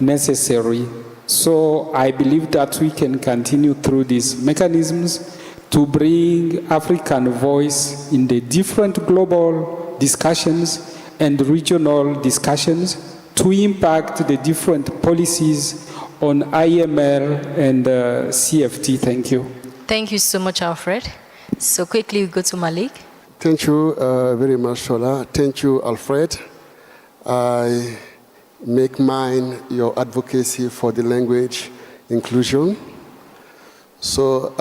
necessary. So I believe that we can continue through these mechanisms to bring African voice in the different global discussions and regional discussions to impact the different policies on IML and CFT. Thank you. Thank you so much, Alfred. So quickly we go to Malik. Thank you very much, Shola. Thank you, Alfred. I make mine your advocacy for the language inclusion. So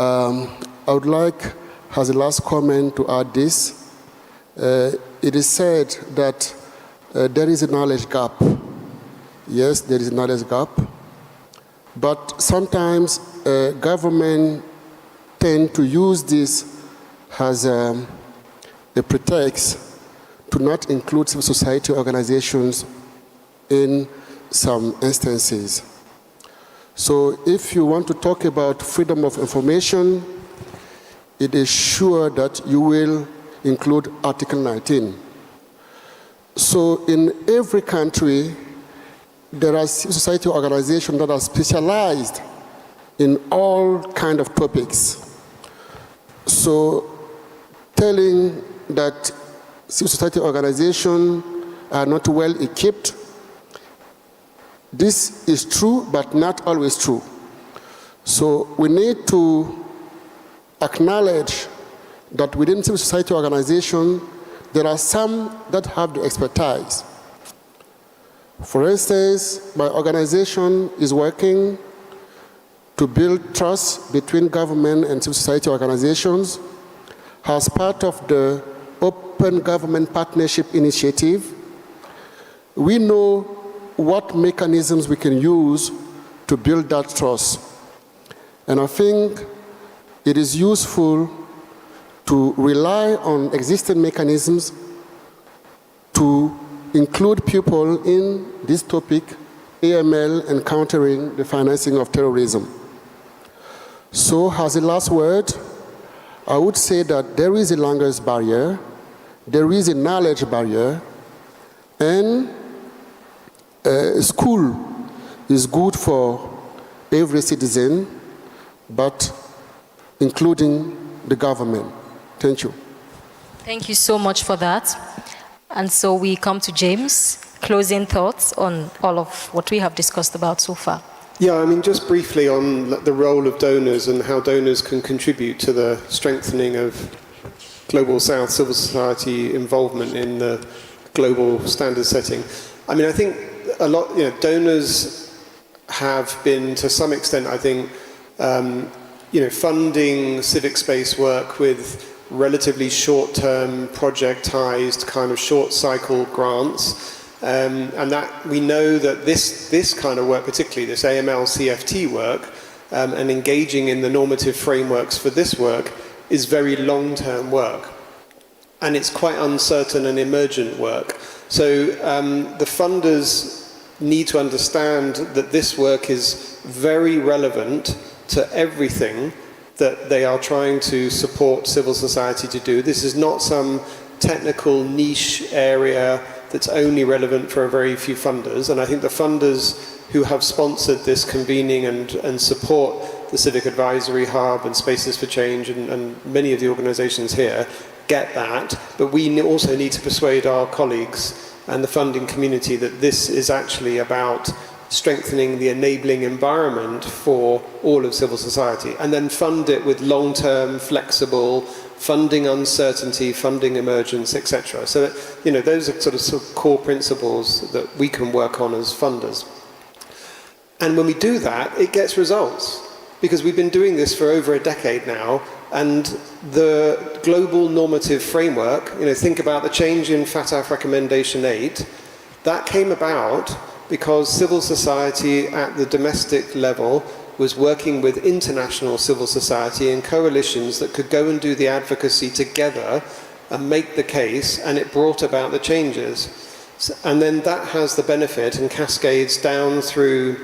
I would like, as a last comment, to add this. It is said that there is a knowledge gap. Yes, there is a knowledge gap. But sometimes government tend to use this as a pretext to not include civil society organizations in some instances. So if you want to talk about freedom of information, it is sure that you will include Article 19. So in every country, there are civil society organizations that are specialized in all kinds of topics. So telling that civil society organizations are not well equipped, this is true, but not always true. So we need to acknowledge that within civil society organizations, there are some that have the expertise. For instance, my organization is working to build trust between government and civil society organizations as part of the Open Government Partnership Initiative. We know what mechanisms we can use to build that trust. And I think it is useful to rely on existing mechanisms to include people in this topic, AML and countering the financing of terrorism. So as a last word, I would say that there is a language barrier, there is a knowledge barrier, and school is good for every citizen, but including the government. Thank you. Thank you so much for that. And so we come to James, closing thoughts on all of what we have discussed about so far. Yeah, I mean, just briefly on the role of donors and how donors can contribute to the strengthening of Global South civil society involvement in the global standard setting. I mean, I think a lot, donors have been, to some extent, I think, funding Civic Space work with relatively short-term, projectized, kind of short-cycle grants. And that we know that this kind of work, particularly this AML CFT work, and engaging in the normative frameworks for this work is very long-term work. And it's quite uncertain and emergent work. So the funders need to understand that this work is very relevant to everything that they are trying to support civil society to do. This is not some technical niche area that's only relevant for a very few funders. And I think the funders who have sponsored this convening and support the Civic Advisory Hub and Spaces for Change and many of the organizations here get that. But we also need to persuade our colleagues and the funding community that this is actually about strengthening the enabling environment for all of civil society, and then fund it with long-term, flexible, funding uncertainty, funding emergence, etc. So, those are sort of core principles that we can work on as funders. And when we do that, it gets results, because we've been doing this for over a decade now, and the global normative framework, think about the change in FATF Recommendation 8, that came about because civil society at the domestic level was working with international civil society in coalitions that could go and do the advocacy together and make the case, and it brought about the changes. And then that has the benefit and cascades down through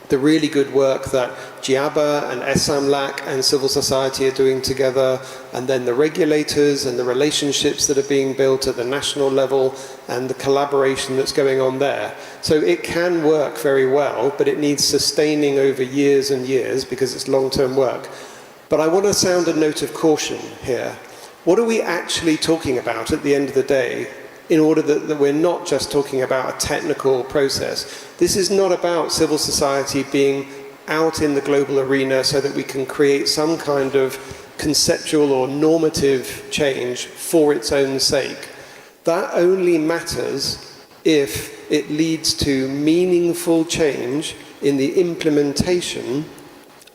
the really good work that GIABA and SAMLAC and civil society are doing together, and then the regulators and the relationships that are being built at the national level and the collaboration that's going on there. So it can work very well, but it needs sustaining over years and years because it's long-term work. But I want to sound a note of caution here. What are we actually talking about at the end of the day, in order that we're not just talking about a technical process? This is not about civil society being out in the global arena so that we can create some kind of conceptual or normative change for its own sake. That only matters if it leads to meaningful change in the implementation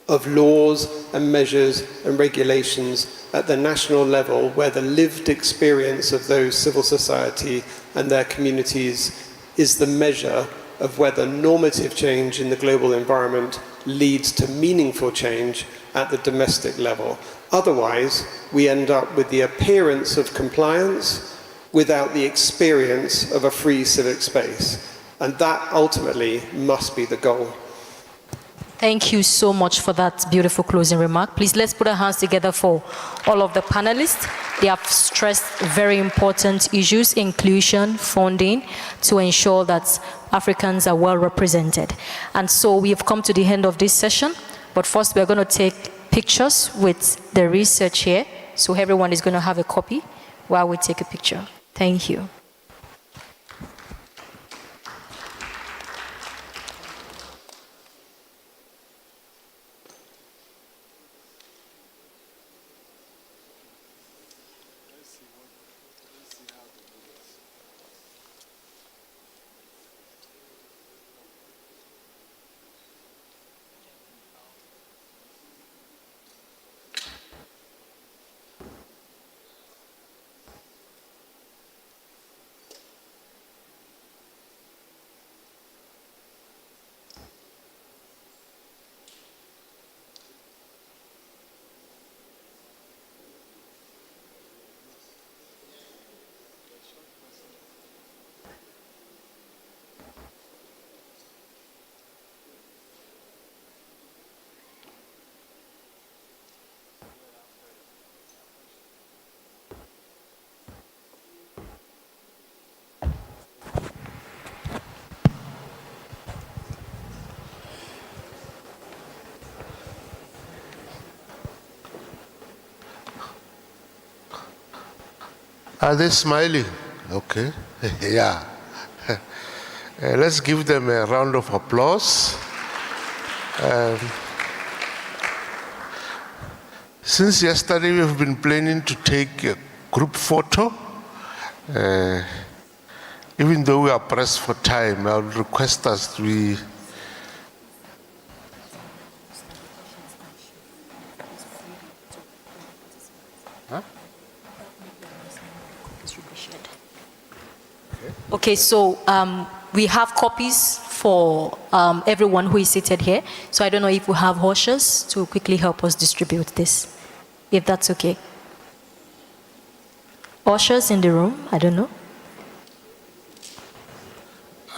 of laws and measures and regulations at the national level, where the lived experience of those civil society and their communities is the measure of whether normative change in the global environment leads to meaningful change at the domestic level. Otherwise, we end up with the appearance of compliance without the experience of a free civic space. And that ultimately must be the goal. Thank you so much for that beautiful closing remark. Please, let's put our hands together for all of the panelists. They have stressed very important issues, inclusion, funding, to ensure that Africans are well represented. And so we have come to the end of this session, but first we're going to take pictures with the research here. So everyone is going to have a copy while we take a picture. Thank you. Are they smiling? Okay. Yeah. Let's give them a round of applause. Since yesterday, we've been planning to take a group photo. Even though we are pressed for time, I would request us to Okay, so we have copies for everyone who is seated here. So I don't know if we have ushers to quickly help us distribute this, if that's okay. Ushers in the room, I don't know.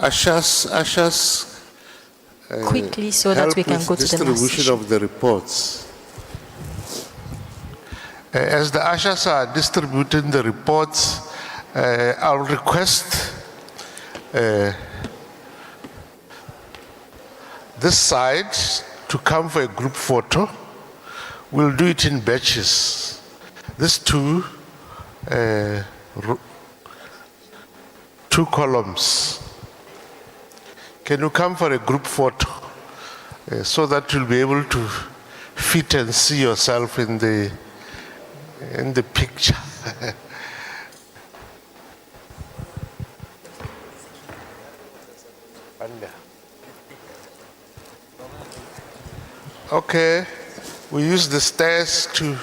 Ushers, quickly, so that we can go to the next distribution of the reports. As the ushers are distributing the reports, I'll request this side to come for a group photo. We'll do it in batches. These two columns. Can you come for a group photo so that you'll be able to fit and see yourself in the picture? Okay, we use the stairs to,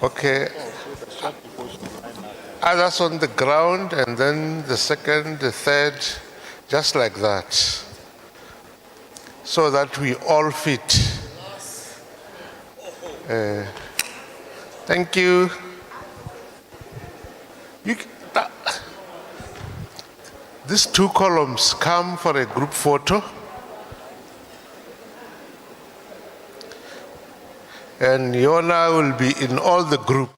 okay, others on the ground, and then the second, the third, just like that, so that we all fit. Thank you. These two columns come for a group photo. And Yona will be in all the group.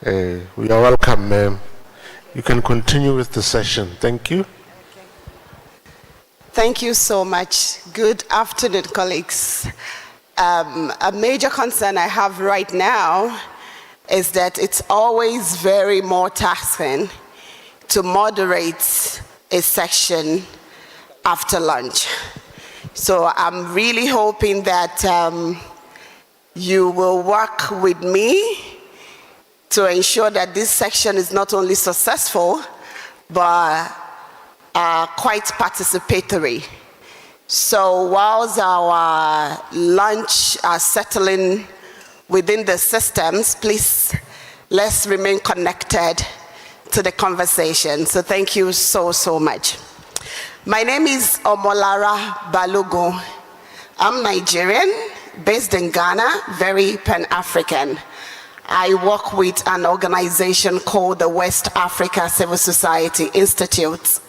We are welcome, ma'am. You can continue with the session. Thank you. Thank you so much. Good afternoon, colleagues. A major concern I have right now is that it's always very more taxing to moderate a section after lunch. So I'm really hoping that you will work with me to ensure that this section is not only successful, but quite participatory. So whilst our lunch are settling within the systems, please, let's remain connected to the conversation. So thank you so, so much. My name is Omolara Balogun. I'm Nigerian, based in Ghana, very Pan-African. I work with an organization called the West Africa Civil Society Institute.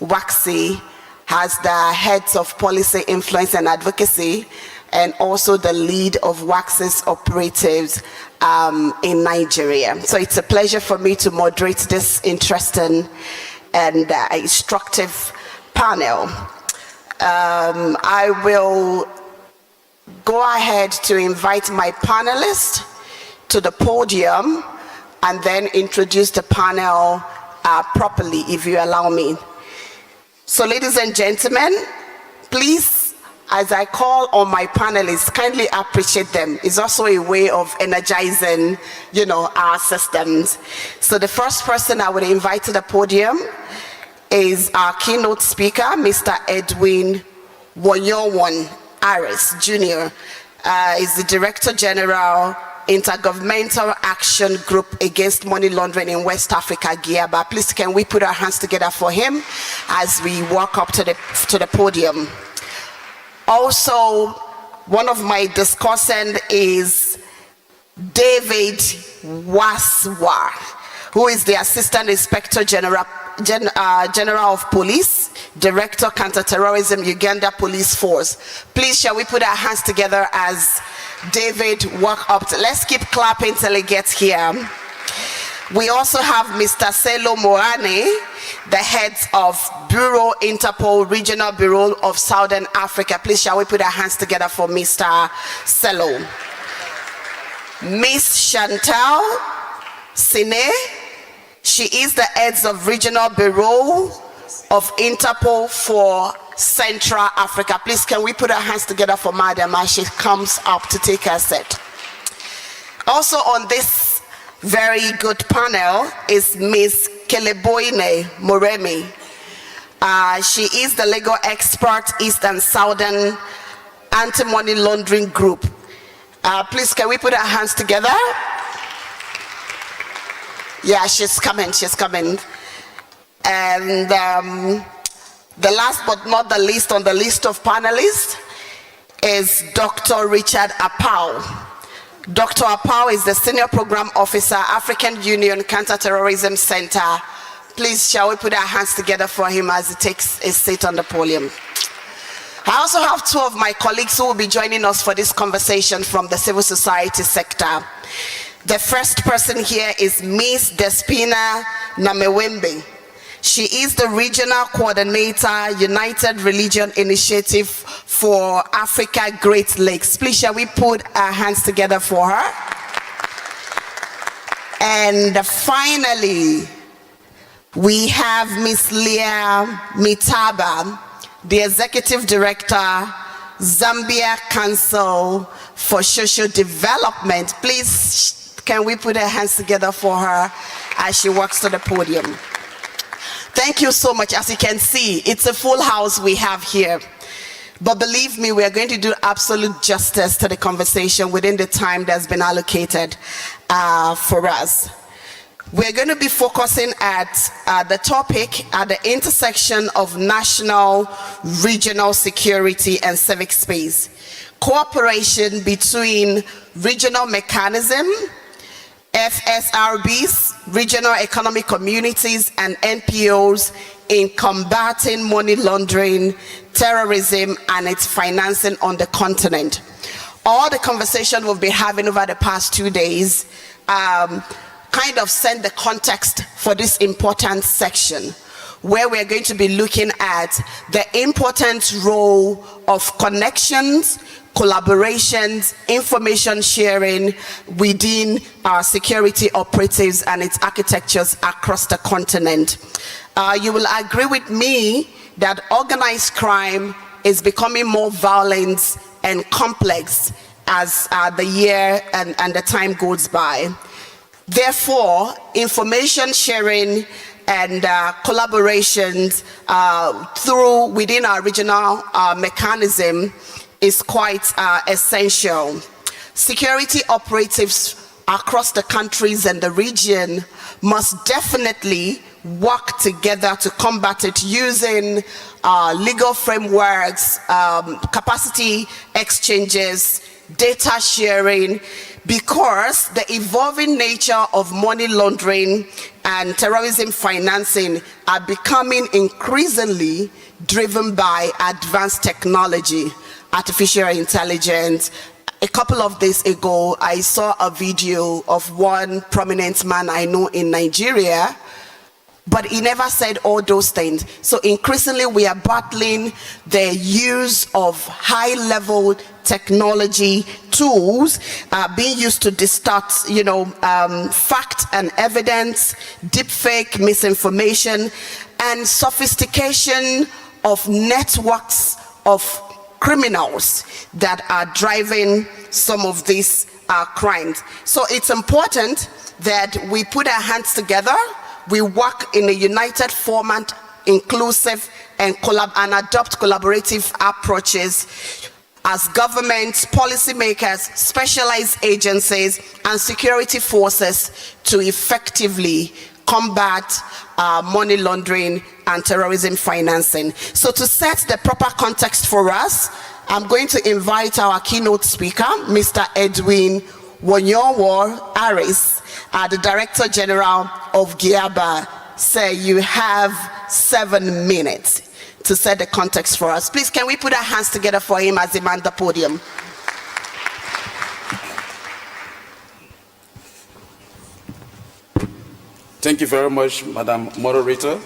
WACSI has the heads of policy influence and advocacy, and also the lead of WACSI's operatives in Nigeria. So it's a pleasure for me to moderate this interesting and instructive panel. I will go ahead to invite my panelists to the podium and then introduce the panel properly, if you allow me. So ladies and gentlemen, please, as I call on my panelists, kindly appreciate them. It's also a way of energizing, our systems. So the first person I would invite to the podium is our keynote speaker, Mr. Edwin Wonyowon Aris Jr. Is the Director General, Intergovernmental Action Group Against Money Laundering in West Africa, GIABA. Please, can we put our hands together for him as we walk up to the podium? Also, one of my discussants is David Waswa, who is the Assistant Inspector General of Police, Director Counterterrorism, Uganda Police Force. Please, shall we put our hands together as David walk up let's keep clapping till he gets here. We also have Mr. Selo Moane, the head of Bureau Interpol Regional Bureau of Southern Africa. Please, shall we put our hands together for Mr. Selo. Miss Chantal Sine, she is the head of Regional Bureau of Interpol for Central Africa. Please, can we put our hands together for Madam as she comes up to take her seat. Also on this very good panel is Ms. Keleboine Moremi. She is the legal expert, East and Southern Anti-Money Laundering Group. Please, can we put our hands together? Yeah, she's coming. And the last but not the least on the list of panelists is Dr. Richard Apau. Dr. Apau is the Senior Program Officer, African Union Counterterrorism Center. Please, shall we put our hands together for him as he takes a seat on the podium. I also have two of my colleagues who will be joining us for this conversation from the civil society sector. The first person here is Ms. Despina Namewembe. She is the Regional Coordinator, United Religion Initiative for Africa Great Lakes. Please, shall we put our hands together for her? And finally, we have Ms. Leah Mitaba, the Executive Director, Zambia Council for Social Development. Please, can we put our hands together for her as she walks to the podium? Thank you so much. As you can see, it's a full house we have here. But believe me, we are going to do absolute justice to the conversation within the time that's been allocated for us. We're going to be focusing at the topic at the intersection of national, regional security and civic space. Cooperation between regional mechanism, FSRBs, regional economic communities, and NPOs in combating money laundering, terrorism, and its financing on the continent. All the conversation we've been having over the past 2 days kind of set the context for this important section, where we're going to be looking at the important role of connections, collaborations, information sharing within our security operatives and its architectures across the continent. You will agree with me that organized crime is becoming more violent and complex as the year and the time goes by. Therefore, information sharing and collaborations within our regional mechanism is quite essential. Security operatives across the countries and the region must definitely work together to combat it using legal frameworks, capacity exchanges, data sharing, because the evolving nature of money laundering and terrorism financing are becoming increasingly driven by advanced technology, artificial intelligence. A couple of days ago, I saw a video of one prominent man I know in Nigeria, but he never said all those things. So increasingly we are battling the use of high-level technology tools being used to distort, fact and evidence, deepfake, misinformation, and sophistication of networks of criminals that are driving some of these crimes. So it's important that we put our hands together, we work in a united format, inclusive, and adopt collaborative approaches as governments, policymakers, specialized agencies, and security forces to effectively combat money laundering and terrorism financing. So to set the proper context for us, I'm going to invite our keynote speaker, Mr. Edwin Wonyowo Aris, the Director General of GIABA. Sir, you have 7 minutes to set the context for us. Please, can we put our hands together for him as he mans the podium? Thank you very much, Madam Moderator,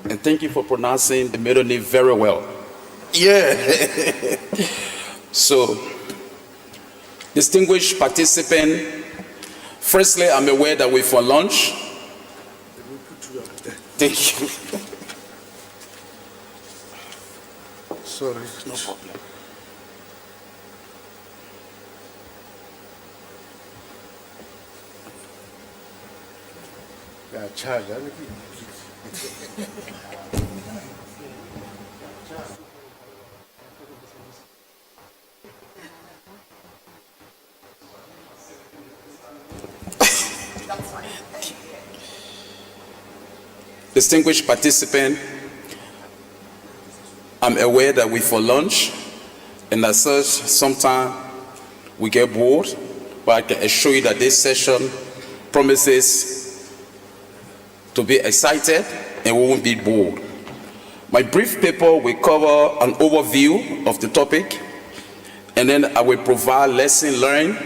and thank you for pronouncing the middle name very well. Yeah. So, distinguished participant, firstly, I'm aware that we're for lunch. Thank you. Sorry. No problem. Yeah, charge. Distinguished participant, I'm aware that we're for lunch, and as such, sometimes we get bored, but I can assure you that this session promises to be excited and we won't be bored. My brief paper will cover an overview of the topic, and then I will provide lesson learned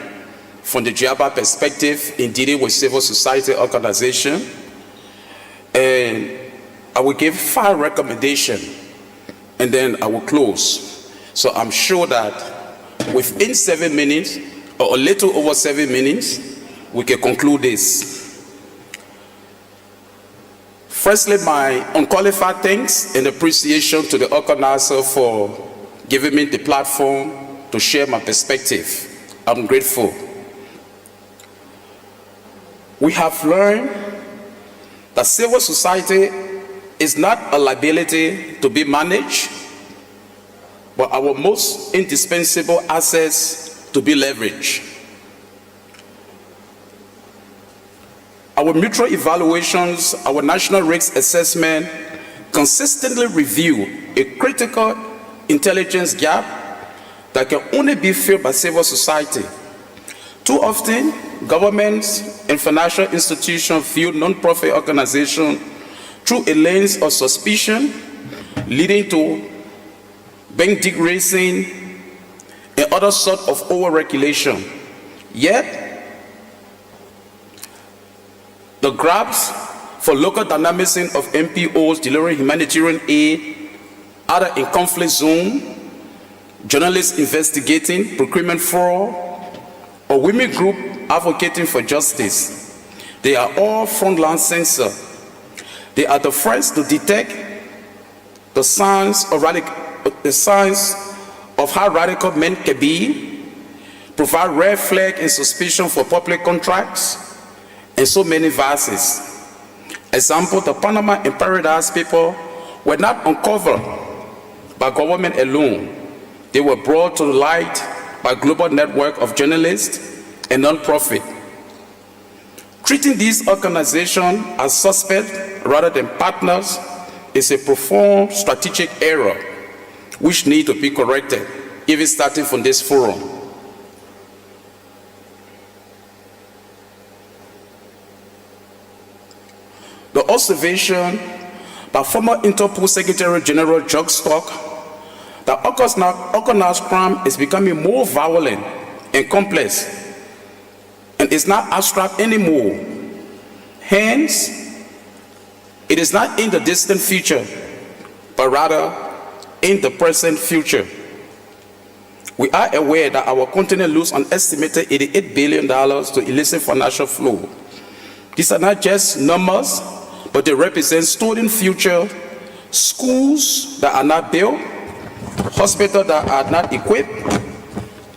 from the GIABA perspective in dealing with civil society organization, and I will give 5 recommendations, and then I will close. So I'm sure that within 7 minutes, or a little over 7 minutes, we can conclude this. Firstly, my unqualified thanks and appreciation to the organizer for giving me the platform to share my perspective. I'm grateful. We have learned that civil society is not a liability to be managed, but our most indispensable assets to be leveraged. Our mutual evaluations, our national risk assessment consistently review a critical intelligence gap that can only be filled by civil society. Too often, governments and financial institutions view non-profit organizations through a lens of suspicion, leading to bank degradation and other sort of over-regulation. Yet, the grabs for local dynamism of NPOs delivering humanitarian aid, other in conflict zone, journalists investigating procurement fraud, or women group advocating for justice. They are all frontline censor. They are the first to detect the signs of how radical men can be, provide red flag and suspicion for public contracts, and so many vices. Example, the Panama and Paradise people were not uncovered by government alone. They were brought to light by a global network of journalists and non-profit. Treating these organizations as suspects rather than partners is a profound strategic error which needs to be corrected, even starting from this forum. The observation by former Interpol Secretary General Jacques Stock that organized crime is becoming more violent and complex and is not abstract anymore. Hence, it is not in the distant future, but rather in the present future. We are aware that our continent loses an estimated $88 billion to illicit financial flow. These are not just numbers, but they represent stolen future, schools that are not built, hospitals that are not equipped,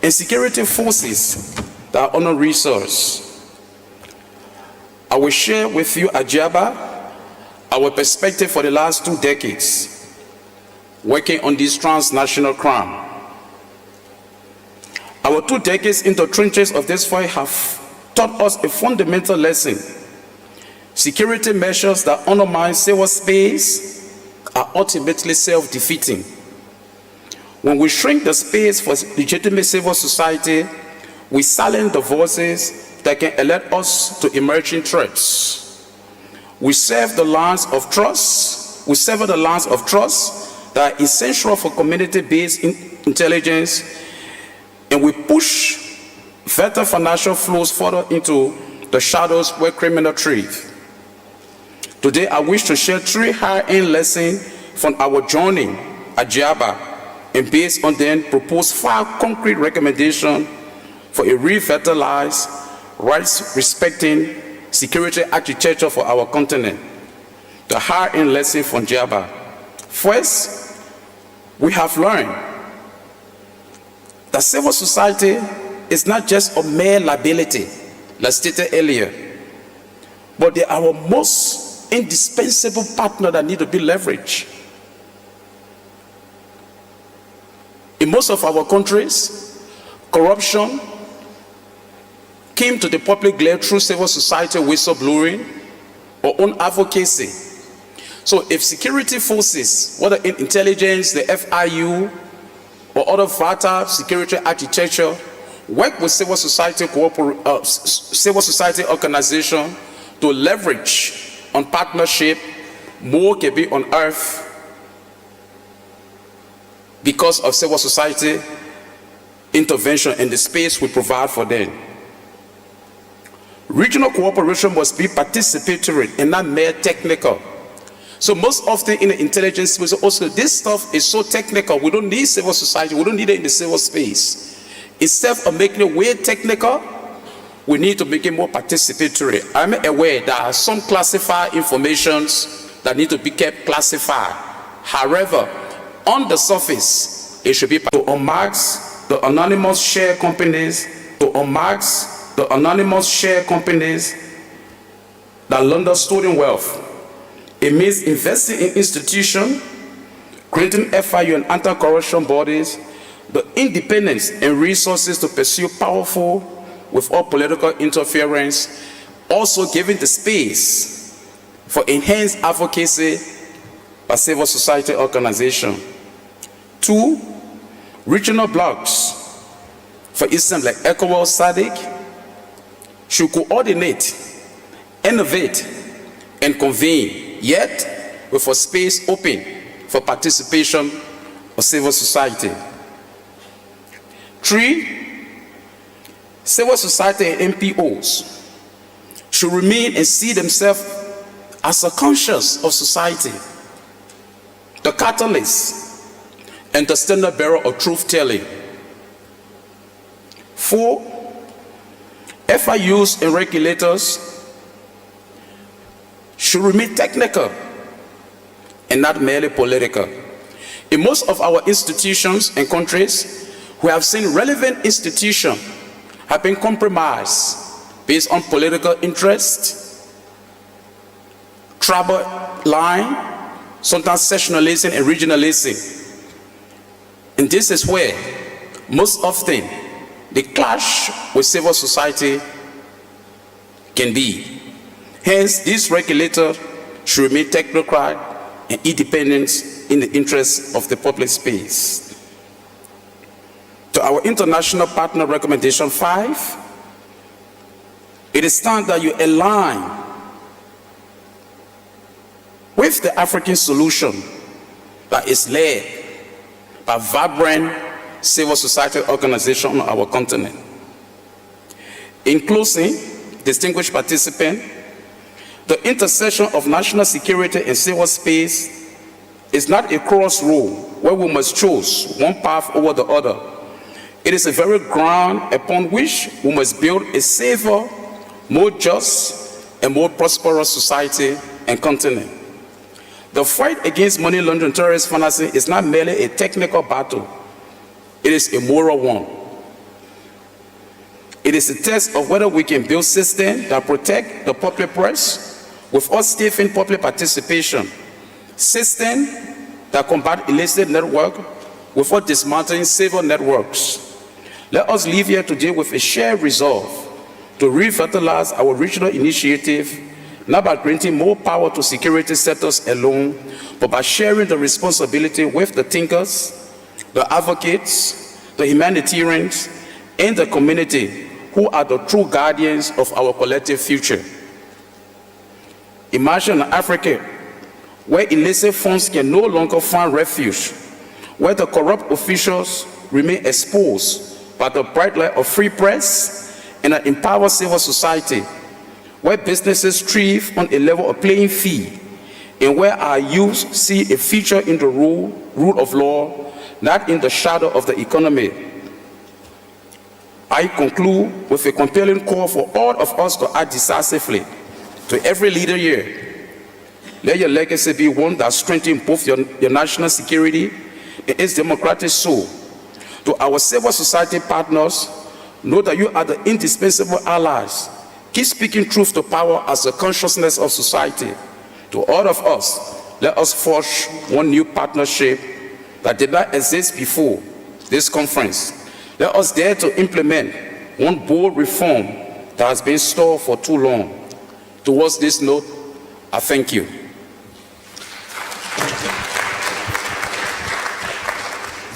and security forces that are under-resourced. I will share with you at JABA our perspective for the last 2 decades, working on this transnational crime. Our 2 decades in the trenches of this fight have taught us a fundamental lesson. Security measures that undermine civil space are ultimately self-defeating. When we shrink the space for legitimate civil society, we silence the voices that can alert us to emerging threats. We sever the lines of trust that are essential for community-based intelligence, and we push vital financial flows further into the shadows where criminals thrive. Today, I wish to share 3 high-end lessons from our journey at JABA, and based on them, propose 5 concrete recommendations for a revitalized, rights-respecting security architecture for our continent. The high-end lesson from JABA. First, we have learned that civil society is not just a mere liability, like stated earlier, but they are our most indispensable partner that need to be leveraged. In most of our countries, corruption came to the public glare through civil society whistleblowing or own advocacy. So if security forces, whether in intelligence, the FIU, or other vital security architecture, work with civil society organizations to leverage on partnership, more can be unearthed because of civil society intervention in the space we provide for them. Regional cooperation must be participatory and not mere technical. So most often in the intelligence space, also this stuff is so technical, we don't need civil society, we don't need it in the civil space. Instead of making it way technical, we need to make it more participatory. I'm aware there are some classified informations that need to be kept classified. However, on the surface, it should be to unmask the anonymous share companies, that launder stolen wealth. It means investing in institutions, creating FIU and anti-corruption bodies, the independence and resources to pursue powerful without political interference, also giving the space for enhanced advocacy by civil society organizations. 2, regional blocs, for instance like ECOWAS, SADC, should coordinate, innovate, and convene, yet with a space open for participation of civil society. 3, civil society and NPOs should remain and see themselves as a conscience of society, the catalyst and the standard bearer of truth-telling. 4, FIUs and regulators should remain technical and not merely political. In most of our institutions and countries, we have seen relevant institutions have been compromised based on political interest, tribal line, sometimes sectionalism and regionalism. And this is where most often the clash with civil society can be. Hence, this regulator should remain technocrat and independent in the interest of the public space. To our international partner recommendation 5, it is time that you align with the African solution that is led by vibrant civil society organizations on our continent. In closing, distinguished participants, the intersection of national security and civil space is not a crossroad where we must choose one path over the other. It is a very ground upon which we must build a safer, more just, and more prosperous society and continent. The fight against money laundering, terrorist financing is not merely a technical battle. It is a moral one. It is a test of whether we can build systems that protect the public purse without stifling public participation, systems that combat illicit network without dismantling civil networks. Let us leave here today with a shared resolve to revitalize our regional initiative, not by granting more power to security sectors alone, but by sharing the responsibility with the thinkers, the advocates, the humanitarians, and the community who are the true guardians of our collective future. Imagine an Africa where illicit funds can no longer find refuge, where the corrupt officials remain exposed by the bright light of free press and an empowered civil society, where businesses thrive on a level of playing field, and where our youth see a future in the rule of law, not in the shadow of the economy. I conclude with a compelling call for all of us to act decisively. To every leader here, let your legacy be one that strengthens both your national security and its democratic soul. To our civil society partners, know that you are the indispensable allies. Keep speaking truth to power as a consciousness of society. To all of us, let us forge one new partnership that did not exist before this conference. Let us dare to implement one bold reform that has been stalled for too long. Towards this note, I thank you.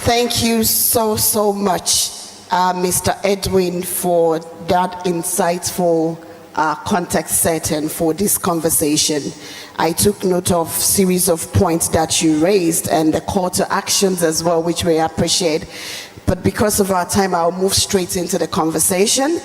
Thank you so much, Mr. Edwin, for that insightful context setting for this conversation. I took note of a series of points that you raised and the call to actions as well, which we appreciate. But because of our time, I'll move straight into the conversation.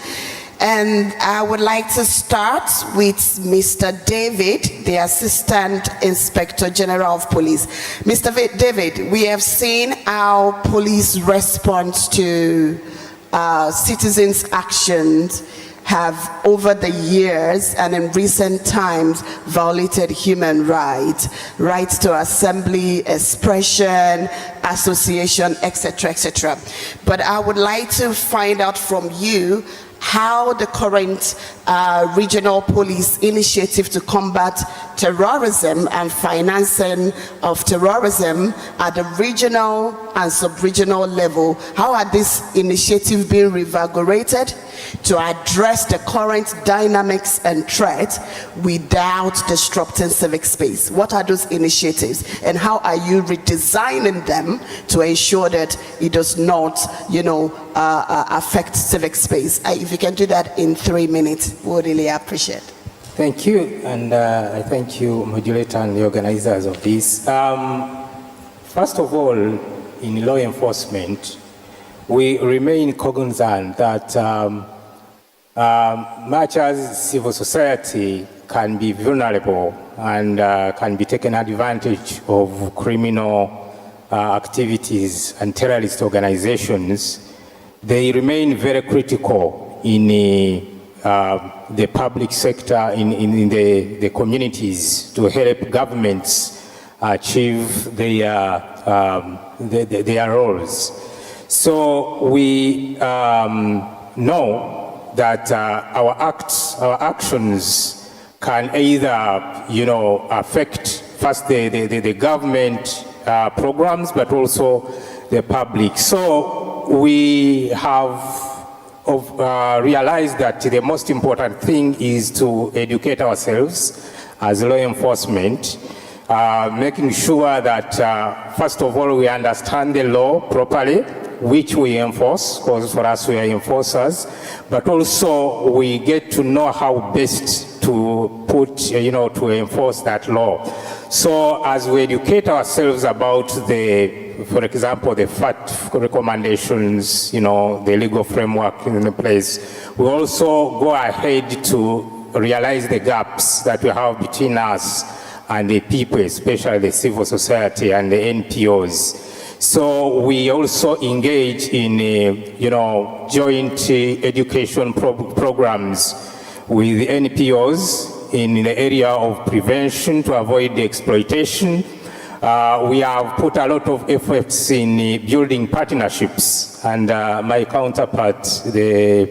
And I would like to start with Mr. David, the Assistant Inspector General of Police. Mr. David, we have seen how police response to citizens' actions have over the years and in recent times violated human rights, rights to assembly, expression, association, etc., etc. But I would like to find out from you how the current regional police initiative to combat terrorism and financing of terrorism at the regional and sub-regional level, how are these initiatives being reinvigorated to address the current dynamics and threats without disrupting civic space? What are those initiatives and how are you redesigning them to ensure that it does not, affect civic space? If you can do that in 3 minutes, we would really appreciate. Thank you, and I thank you, moderator, and the organizers of this. First of all, in law enforcement, we remain cognizant that Much as civil society can be vulnerable and can be taken advantage of criminal activities and terrorist organizations, they remain very critical in the public sector, in the communities, to help governments achieve their roles. So we know that our actions can either, affect first the government programs, but also the public. So we have realized that the most important thing is to educate ourselves as law enforcement, making sure that first of all we understand the law properly, which we enforce, because for us we are enforcers, but also we get to know how best to put, to enforce that law. So as we educate ourselves about for example, the FAT recommendations, the legal framework in place, we also go ahead to realize the gaps that we have between us and the people, especially the civil society and the NPOs. So we also engage in, joint education programs with the NPOs in the area of prevention to avoid the exploitation. We have put a lot of efforts in building partnerships, and my counterpart, the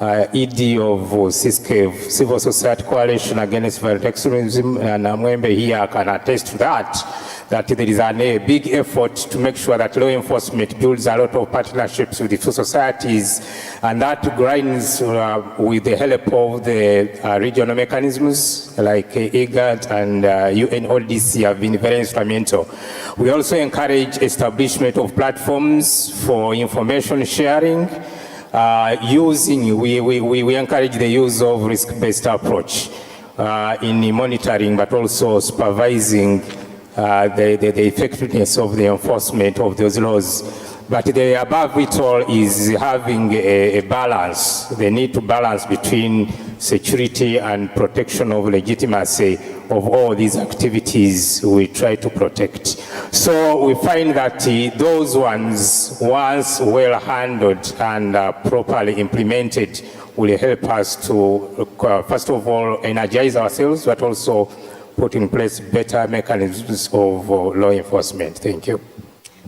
ED of CIFF, Civil Society Coalition Against Violent Extremism, and Mwembe here can attest to that there is a big effort to make sure that law enforcement builds a lot of partnerships with the two societies, and that grinds with the help of the regional mechanisms like IGAD and UNODC have been very instrumental. We also encourage establishment of platforms for information sharing. We encourage the use of risk-based approach in monitoring, but also supervising the effectiveness of the enforcement of those laws. But the above it all is having a balance, the need to balance between security and protection of legitimacy of all these activities we try to protect. So we find that those ones, once well handled and properly implemented, will help us to, first of all, energize ourselves, but also put in place better mechanisms of law enforcement. Thank you.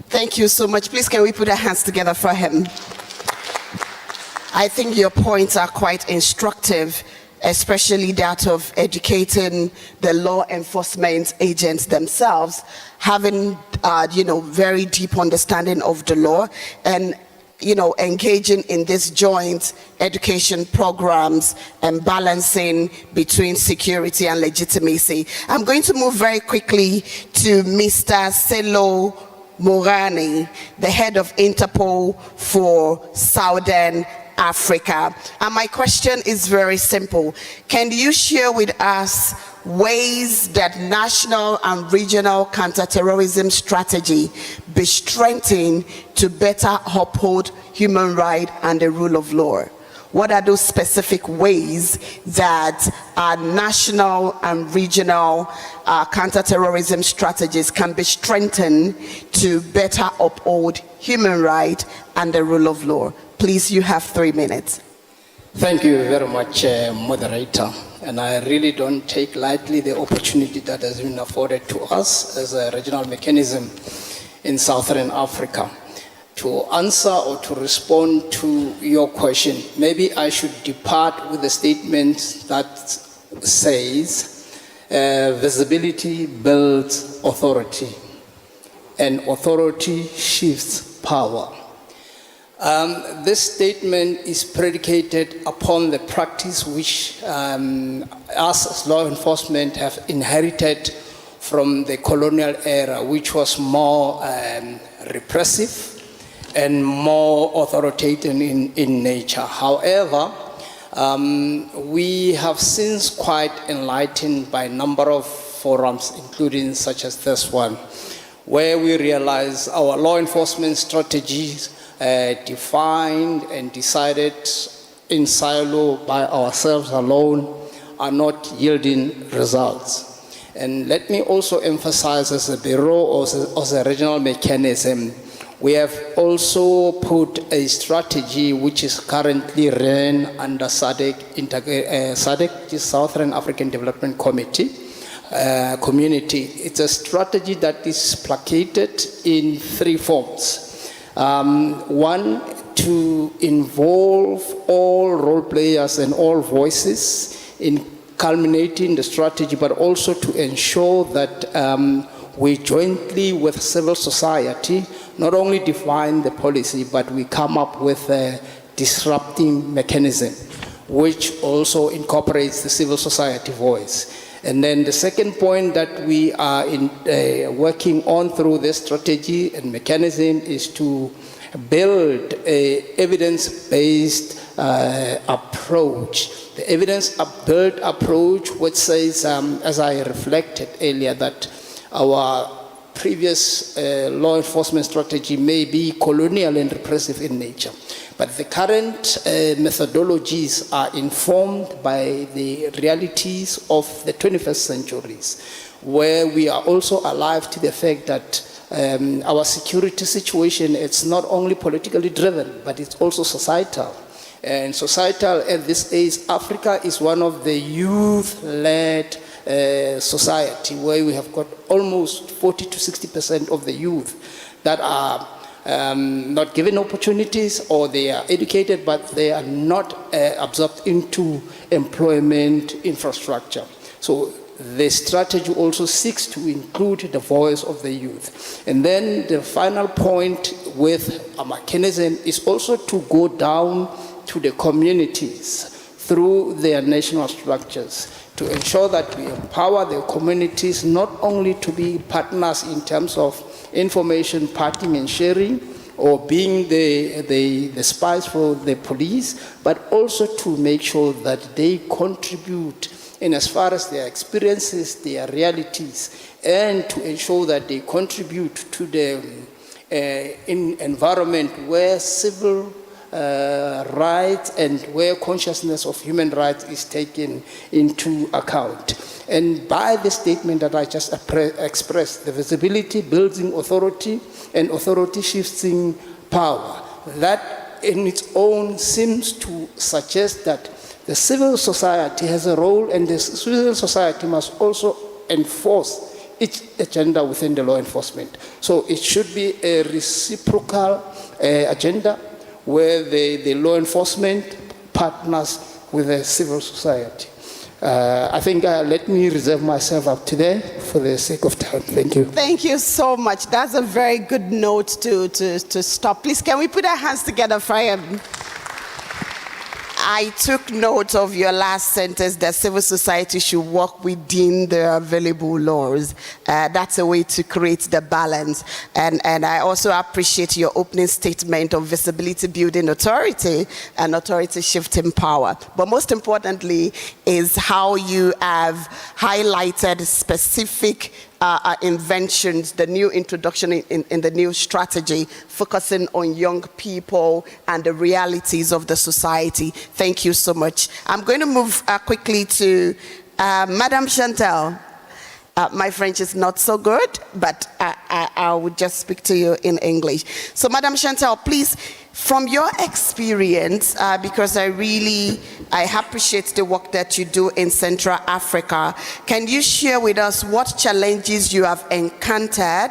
Thank you so much. Please, can we put our hands together for him? I think your points are quite instructive, especially that of educating the law enforcement agents themselves, having, very deep understanding of the law, and, engaging in this joint education programs and balancing between security and legitimacy. I'm going to move very quickly to Mr. Selo Morani, the head of Interpol for Southern Africa. And my question is very simple. Can you share with us ways that national and regional counterterrorism strategy be strengthened to better uphold human rights and the rule of law? What are those specific ways that our national and regional counterterrorism strategies can be strengthened to better uphold human rights and the rule of law? Please, you have 3 minutes. Thank you very much, moderator. And I really don't take lightly the opportunity that has been afforded to us as a regional mechanism in Southern Africa. To answer or to respond to your question, maybe I should depart with a statement that says, visibility builds authority, and authority shifts power. This statement is predicated upon the practice which us as law enforcement have inherited from the colonial era, which was more repressive and more authoritative in nature. However, we have since quite enlightened by a number of forums, including such as this one, where we realize our law enforcement strategies defined and decided in silo by ourselves alone are not yielding results. And let me also emphasize, as a bureau or as a regional mechanism, we have also put a strategy which is currently run under SADC, the Southern African Development Committee, community. It's a strategy that is placated in 3 forms. One, to involve all role players and all voices in culminating the strategy, but also to ensure that we jointly with civil society not only define the policy, but we come up with a disrupting mechanism, which also incorporates the civil society voice. And then the second point that we are working on through this strategy and mechanism is to build an evidence-based approach. The evidence-built approach, which says, as I reflected earlier, that our previous law enforcement strategy may be colonial and repressive in nature, but the current methodologies are informed by the realities of the 21st centuries, where we are also alive to the fact that our security situation, it's not only politically driven, but it's also societal. And societal at this age, Africa is one of the youth-led society where we have got almost 40 to 60% of the youth that are not given opportunities, or they are educated but they are not absorbed into employment infrastructure. So the strategy also seeks to include the voice of the youth. And then the final point with a mechanism is also to go down to the communities through their national structures to ensure that we empower the communities not only to be partners in terms of information parting and sharing or being the spies for the police, but also to make sure that they contribute in as far as their experiences, their realities, and to ensure that they contribute to the environment where civil rights and where consciousness of human rights is taken into account. And by the statement that I just expressed, the visibility, building authority, and authority shifting power, that in its own seems to suggest that the civil society has a role, and the civil society must also enforce each agenda within the law enforcement. So it should be a reciprocal agenda where the law enforcement partners with the civil society. I think let me reserve myself up to there for the sake of time. Thank you. Thank you so much. That's a very good note to stop. Please, can we put our hands together for him? I took note of your last sentence, that civil society should work within the available laws. That's a way to create the balance. And I also appreciate your opening statement of visibility building authority and authority shifting power. But most importantly is how you have highlighted specific inventions, the new introduction in the new strategy, focusing on young people and the realities of the society. Thank you so much. I'm going to move quickly to Madam Chantal. My French is not so good, but I will just speak to you in English. So Madam Chantal, please, from your experience, because I appreciate the work that you do in Central Africa, can you share with us what challenges you have encountered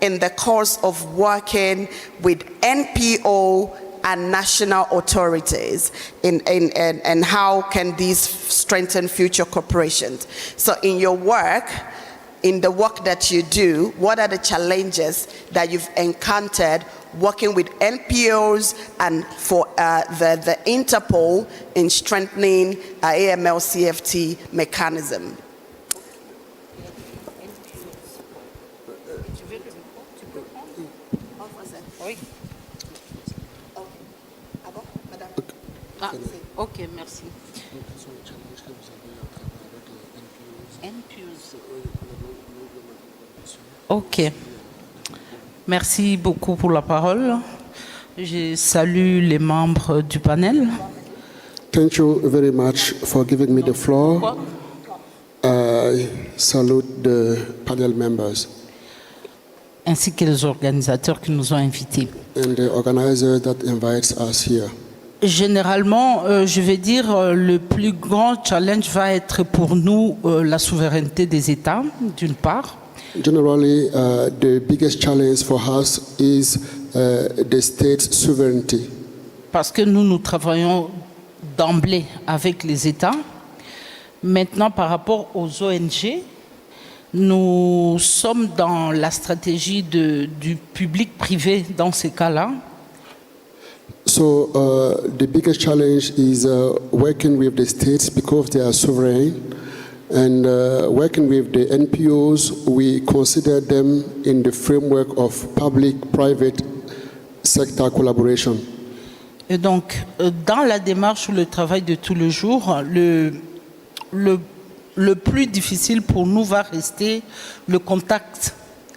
in the course of working with NPO and national authorities, and how can these strengthen future cooperations? So in your work, in the work that you do, what are the challenges that you've encountered working with NPOs and for the Interpol in strengthening AML CFT mechanism? Ok, merci. Ok. Merci beaucoup pour la parole. Je salue les membres du panel. Thank you very much for giving me the floor. I salute the panel members. Ainsi que les organisateurs qui nous ont invités. And the organizer that invites us here. Généralement, je vais dire, le plus grand challenge va être pour nous la souveraineté des États, d'une part. Generally, the biggest challenge for us is the state's sovereignty. Parce que nous travaillons d'emblée avec les États. Maintenant, par rapport aux ONG, nous sommes dans la stratégie du public-privé dans ces cas-là. So the biggest challenge is working with the states because they are sovereign, and working with the NPOs, we consider them in the framework of public-private sector collaboration. Et donc, dans la démarche ou le travail de tous les jours, le plus difficile pour nous va rester le contact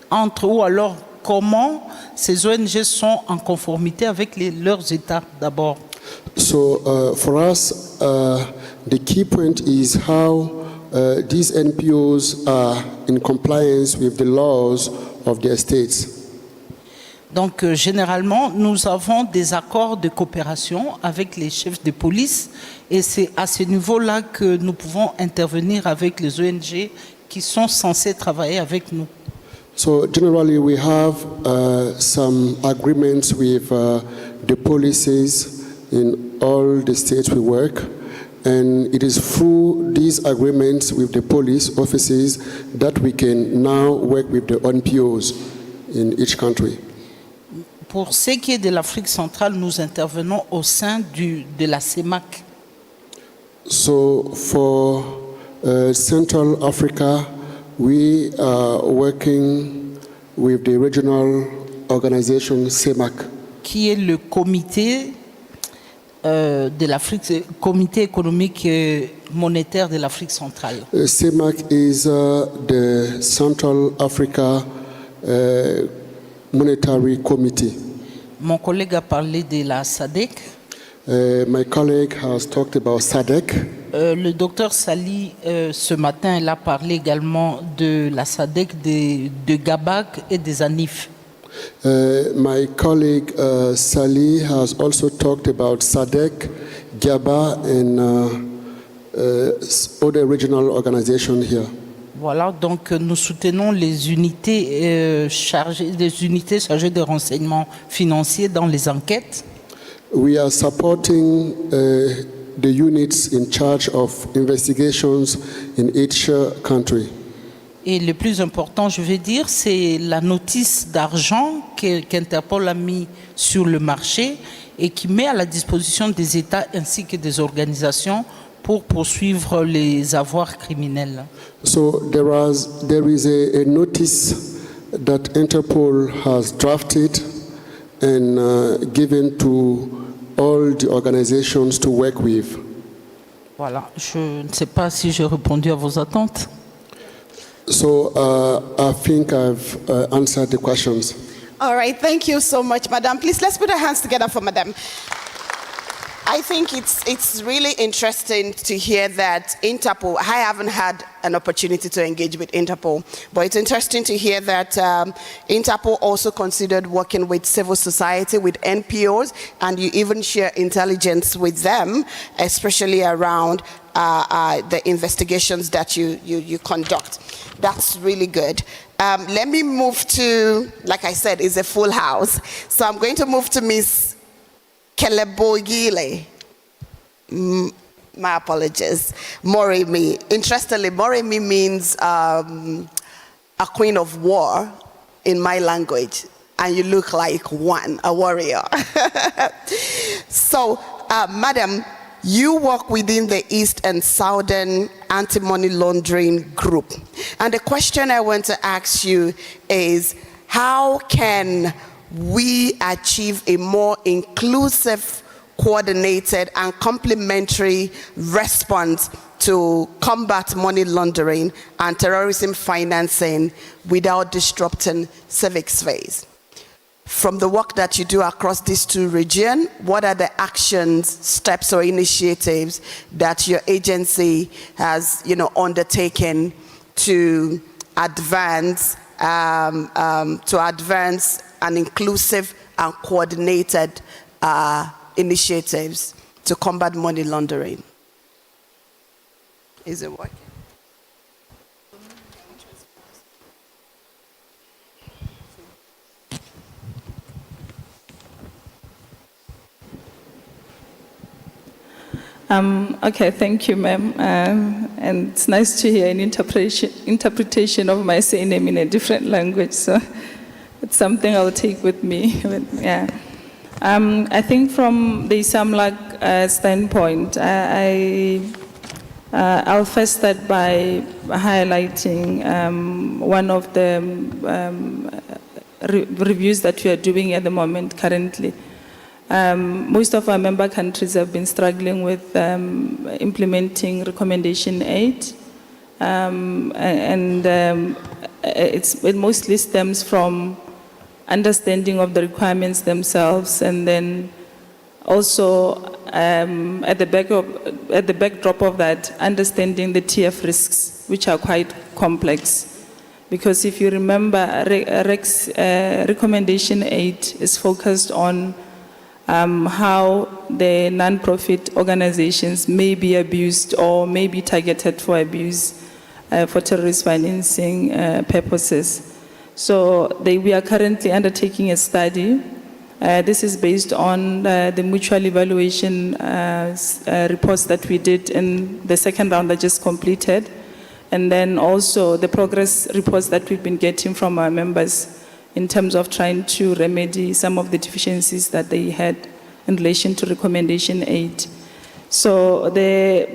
entre, ou alors comment ces ONG sont en conformité avec leurs États d'abord. So for us, the key point is how these NPOs are in compliance with the laws of their states. Donc, généralement, nous avons des accords de coopération avec les chefs de police et c'est à ce niveau-là que nous pouvons intervenir avec les ONG qui sont censées travailler avec nous. So generally, we have some agreements with the policies in all the states we work, and it is through these agreements with the police offices that we can now work with the NPOs in each country. Pour ce qui est de l'Afrique centrale, nous intervenons au sein de la CEMAC. So for Central Africa, we are working with the regional organization CEMAC. Qui est le comité de l'Afrique, comité économique et monétaire de l'Afrique centrale. CEMAC is the Central Africa Monetary Committee. Mon collègue a parlé de la SADC. My colleague has talked about SADC. Le docteur Sali, ce matin, il a parlé également de la SADC, de GABAC et des ANIF. My colleague Sali has also talked about SADC, GABA, and other regional organizations here. Voilà, donc nous soutenons les unités chargées de renseignements financiers dans les enquêtes. We are supporting the units in charge of investigations in each country. Et le plus important, je vais dire, c'est la notice d'argent qu'Interpol a mis sur le marché et qui met à la disposition des États ainsi que des organisations pour poursuivre les avoirs criminels. So there is a notice that Interpol has drafted and given to all the organizations to work with. Voilà, je ne sais pas si j'ai répondu à vos attentes. So I think I've answered the questions. All right, thank you so much, Madam. Please, let's put our hands together for Madam. I think it's really interesting to hear that Interpol, I haven't had an opportunity to engage with Interpol, but it's interesting to hear that Interpol also considered working with civil society, with NPOs, and you even share intelligence with them, especially around the investigations that you conduct. That's really good. Let me move to, like I said, it's a full house. So I'm going to move to Miss Keleboyile. My apologies. Moremi. Interestingly, Moremi means a queen of war in my language. And you look like one, a warrior. So, Madam, you work within the East and Southern Anti-Money Laundering Group. And the question I want to ask you is, how can we achieve a more inclusive, coordinated, and complementary response to combat money laundering and terrorism financing without disrupting civic space? from the work that you do across these two regions, what are the actions, steps, or initiatives that your agency has, undertaken to advance an inclusive and coordinated initiatives to combat money laundering? Is it working? Okay, thank you, ma'am. And it's nice to hear an interpretation of my surname in a different language. So it's something I'll take with me. Yeah. I think from the ISAMLAG standpoint, I'll first start by highlighting one of the reviews that we are doing at the moment currently. Most of our member countries have been struggling with implementing Recommendation 8, it mostly stems from understanding of the requirements themselves, and then also at the backdrop of that, understanding the TF risks, which are quite complex. Because if you remember, Recommendation 8 is focused on how the non-profit organizations may be abused or may be targeted for abuse for terrorist financing purposes. So we are currently undertaking a study. This is based on the mutual evaluation reports that we did in the second round that just completed, and then also the progress reports that we've been getting from our members in terms of trying to remedy some of the deficiencies that they had in relation to Recommendation 8. So the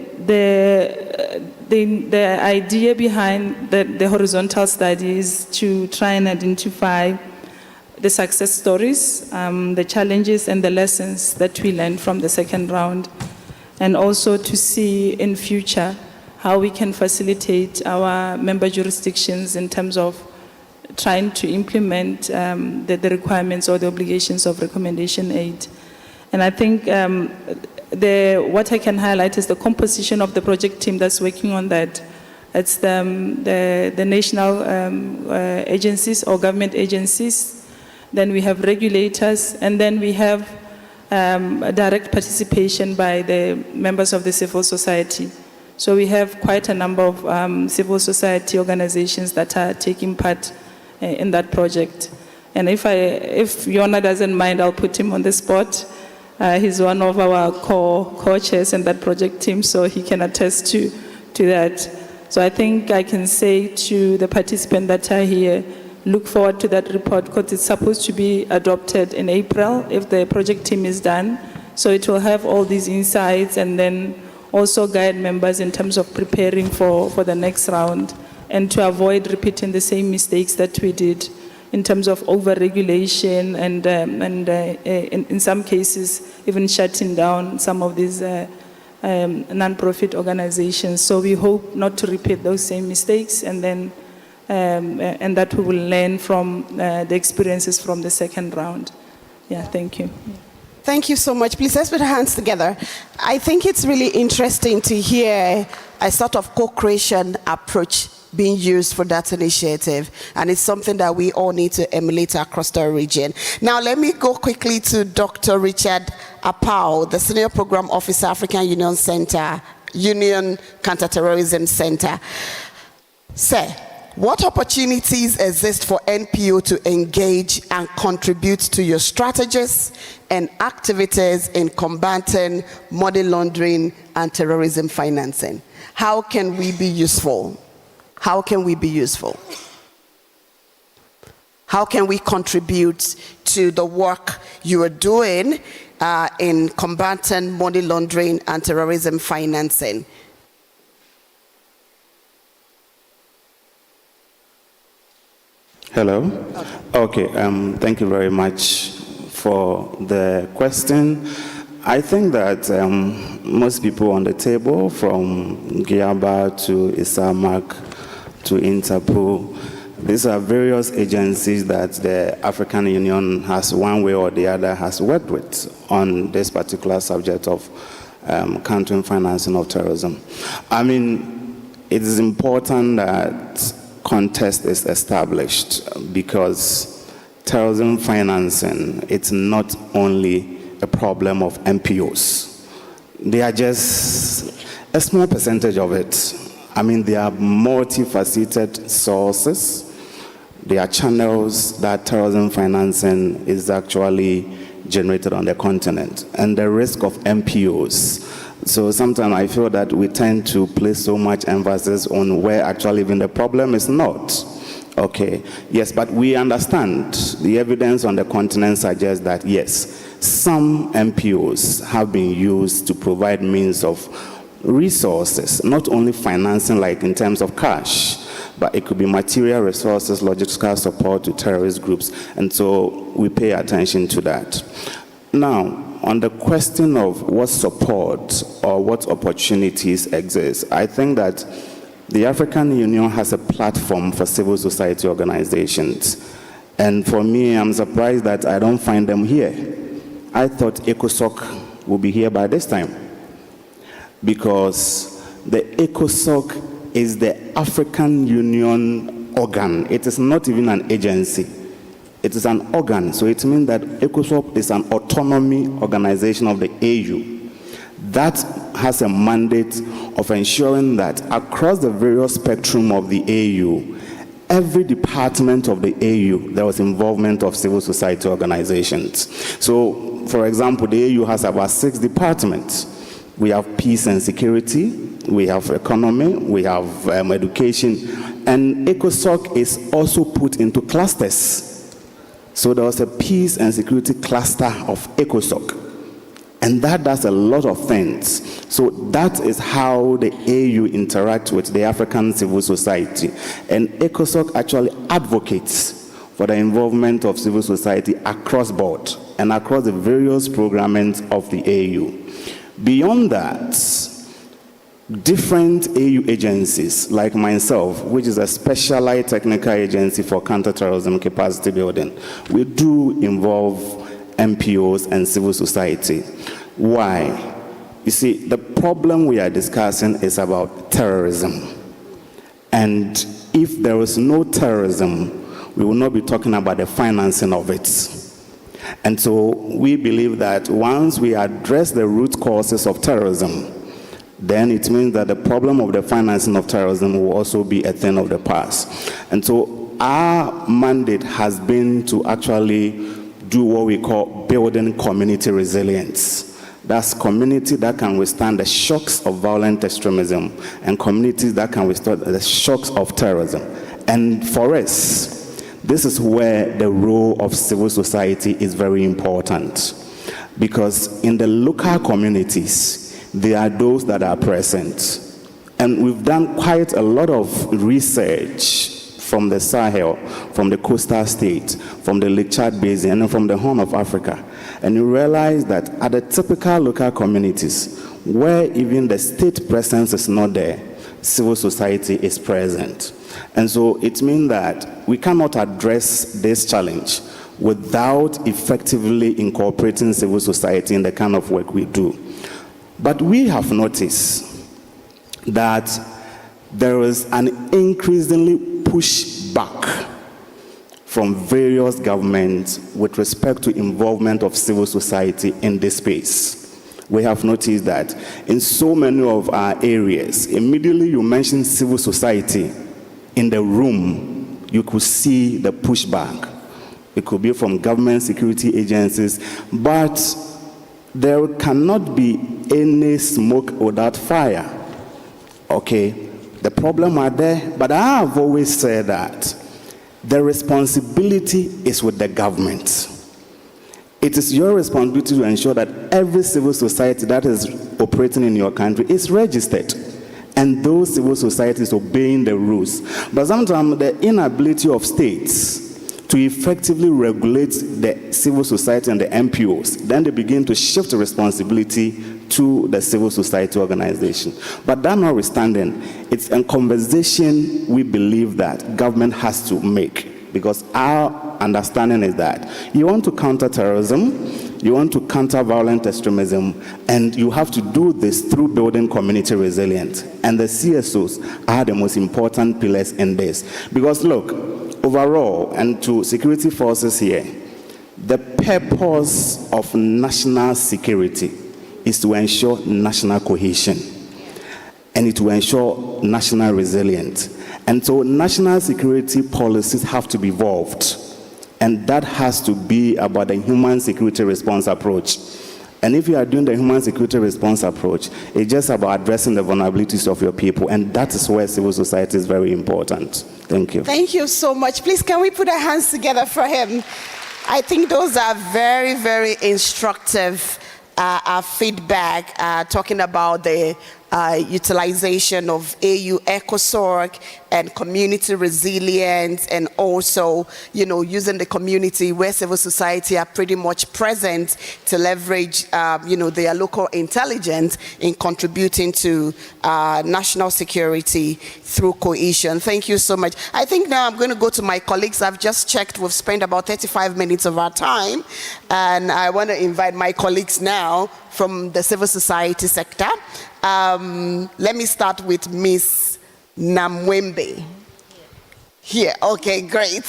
idea behind the horizontal study is to try and identify the success stories, the challenges and the lessons that we learned from the second round, and also to see in future how we can facilitate our member jurisdictions in terms of trying to implement the requirements or the obligations of Recommendation 8. And I think what I can highlight is the composition of the project team that's working on that. It's the national agencies or government agencies, then we have regulators, and then we have direct participation by the members of the civil society. So we have quite a number of civil society organizations that are taking part in that project. And if Yona doesn't mind, I'll put him on the spot. He's one of our co-chairs in that project team, so he can attest to that. So I think I can say to the participants that are here, look forward to that report, because it's supposed to be adopted in April if the project team is done. So it will have all these insights and then also guide members in terms of preparing for the next round and to avoid repeating the same mistakes that we did in terms of over-regulation and in some cases even shutting down some of these non-profit organizations. So we hope not to repeat those same mistakes, and then and that we will learn from the experiences from the second round. Yeah, thank you. Thank you so much. Please, let's put our hands together. I think it's really interesting to hear a sort of co-creation approach being used for that initiative, and it's something that we all need to emulate across the region. Now, let me go quickly to Dr. Richard Apau, the Senior Program Officer, African Union Center, Union Counterterrorism Center. Sir, what opportunities exist for NPO to engage and contribute to your strategies and activities in combating money laundering and terrorism financing? How can we be useful? How can we be useful? How can we contribute to the work you are doing in combating money laundering and terrorism financing? Hello. Okay. Thank you very much for the question. I think that most people on the table, from GIABA to ISAMAC to Interpol, These are various agencies that the African Union has one way or the other has worked with on this particular subject of countering financing of terrorism. I mean, it is important that context is established because terrorism financing, it's not only a problem of MPOs. They are just a small percentage of it. I mean, there are multifaceted sources. There are channels that terrorism financing is actually generated on the continent, and the risk of MPOs. So sometimes I feel that we tend to place so much emphasis on where actually even the problem is not. Okay, yes, but we understand the evidence on the continent suggests that yes, some MPOs have been used to provide means of resources, not only financing like in terms of cash, but it could be material resources, logistical support to terrorist groups, and so we pay attention to that. Now, on the question of what support or what opportunities exist, I think that the African Union has a platform for civil society organizations, and for me, I'm surprised that I don't find them here. I thought ECOSOC would be here by this time, because the ECOSOC is the African Union organ. It is not even an agency. It is an organ. So it means that ECOSOC is an autonomy organization of the AU that has a mandate of ensuring that across the various spectrum of the AU, every department of the AU, there was involvement of civil society organizations. So, for example, the AU has about 6 departments. We have peace and security, we have economy, we have education, and ECOSOC is also put into clusters. So there was a peace and security cluster of ECOSOC, and that does a lot of things. So that is how the AU interacts with the African civil society, and ECOSOC actually advocates for the involvement of civil society across board and across the various programmings of the AU. Beyond that, different AU agencies like myself, which is a specialized technical agency for counterterrorism capacity building, we do involve MPOs and civil society. Why? You see, the problem we are discussing is about terrorism. And if there is no terrorism, we will not be talking about the financing of it. And so we believe that once we address the root causes of terrorism, then it means that the problem of the financing of terrorism will also be a thing of the past. And so our mandate has been to actually do what we call building community resilience. That's community that can withstand the shocks of violent extremism and communities that can withstand the shocks of terrorism. And for us, this is where the role of civil society is very important, because in the local communities, there are those that are present. And we've done quite a lot of research from the Sahel, from the coastal states, from the Lake Chad Basin, and from the Horn of Africa. And you realize that at the typical local communities, where even the state presence is not there, civil society is present. And so it means that we cannot address this challenge without effectively incorporating civil society in the kind of work we do. But we have noticed that there is an increasingly pushback from various governments with respect to involvement of civil society in this space. We have noticed that in so many of our areas, immediately you mention civil society, in the room, you could see the pushback. It could be from government security agencies, but there cannot be any smoke without fire. Okay, the problem are there, but I have always said that the responsibility is with the government. It is your responsibility to ensure that every civil society that is operating in your country is registered, and those civil societies obeying the rules. But sometimes the inability of states to effectively regulate the civil society and the MPOs, then they begin to shift the responsibility to the civil society organization. But that notwithstanding, it's a conversation we believe that government has to make, because our understanding is that you want to counter terrorism, you want to counter violent extremism, and you have to do this through building community resilience. And the CSOs are the most important pillars in this. Because look, overall, and to security forces here, the purpose of national security is to ensure national cohesion, and it will ensure national resilience. And so national security policies have to be evolved, and that has to be about the human security response approach. And if you are doing the human security response approach, it's just about addressing the vulnerabilities of your people, and that is where civil society is very important. Thank you. Thank you so much. Please, can we put our hands together for him? I think those are very, very instructive feedback, talking about the utilization of AU ECOSOC and community resilience, and also, you know, using the community where civil society are pretty much present to leverage, you know, their local intelligence in contributing to national security through cohesion. Thank you so much. I think now I'm going to go to my colleagues. I've just checked. We've spent about 35 minutes of our time, and I want to invite my colleagues now from the civil society sector. Let me start with Miss Namwembe. Here, okay, great.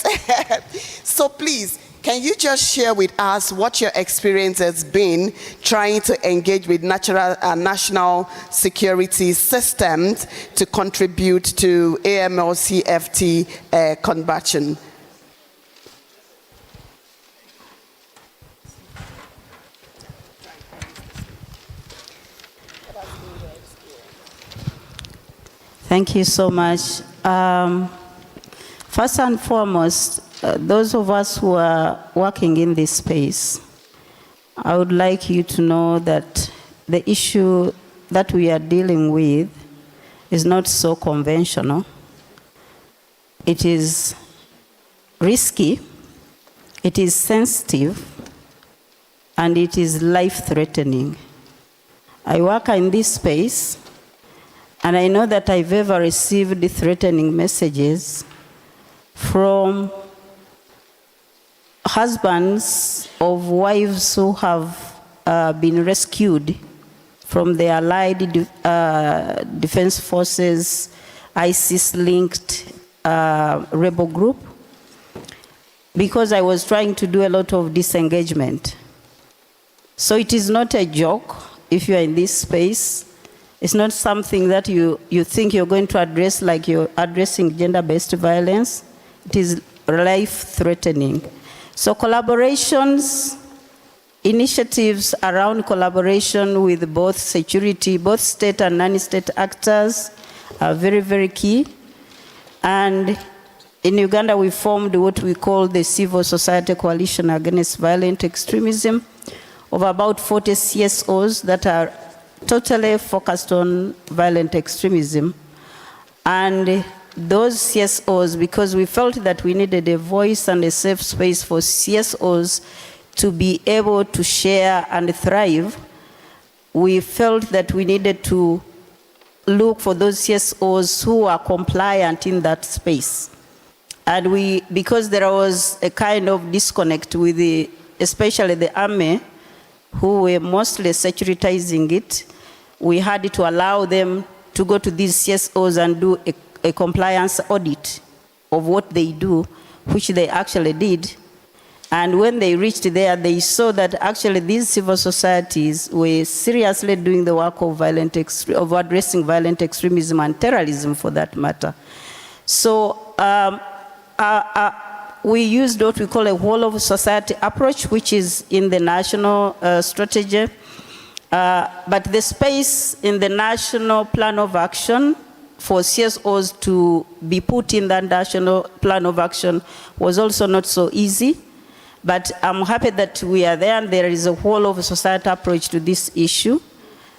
So please, can you just share with us what your experience has been trying to engage with national security systems to contribute to AML CFT combating? Thank you so much. First and foremost, those of us who are working in this space, I would like you to know that the issue that we are dealing with is not so conventional. It is risky, it is sensitive, and it is life-threatening. I work in this space, and I know that I've ever received threatening messages from husbands of wives who have been rescued from the Allied Defense Forces, ISIS-linked rebel group, because I was trying to do a lot of disengagement. So it is not a joke if you are in this space. It's not something that you think you're going to address like you're addressing gender-based violence. It is life-threatening. So collaborations, initiatives around collaboration with both security, both state and non-state actors are very, very key. And in Uganda, we formed what we call the Civil Society Coalition Against Violent Extremism of about 40 CSOs that are totally focused on violent extremism. And those CSOs, because we felt that we needed a voice and a safe space for CSOs to be able to share and thrive, we felt that we needed to look for those CSOs who are compliant in that space. And because there was a kind of disconnect with especially the army, who were mostly securitizing it, we had to allow them to go to these CSOs and do a compliance audit of what they do, which they actually did. And when they reached there, they saw that actually these civil societies were seriously doing the work of addressing violent extremism and terrorism, for that matter. So we used what we call a whole of society approach, which is in the national strategy. But the space in the national plan of action for CSOs to be put in that national plan of action was also not so easy. But I'm happy that we are there, and there is a whole of society approach to this issue.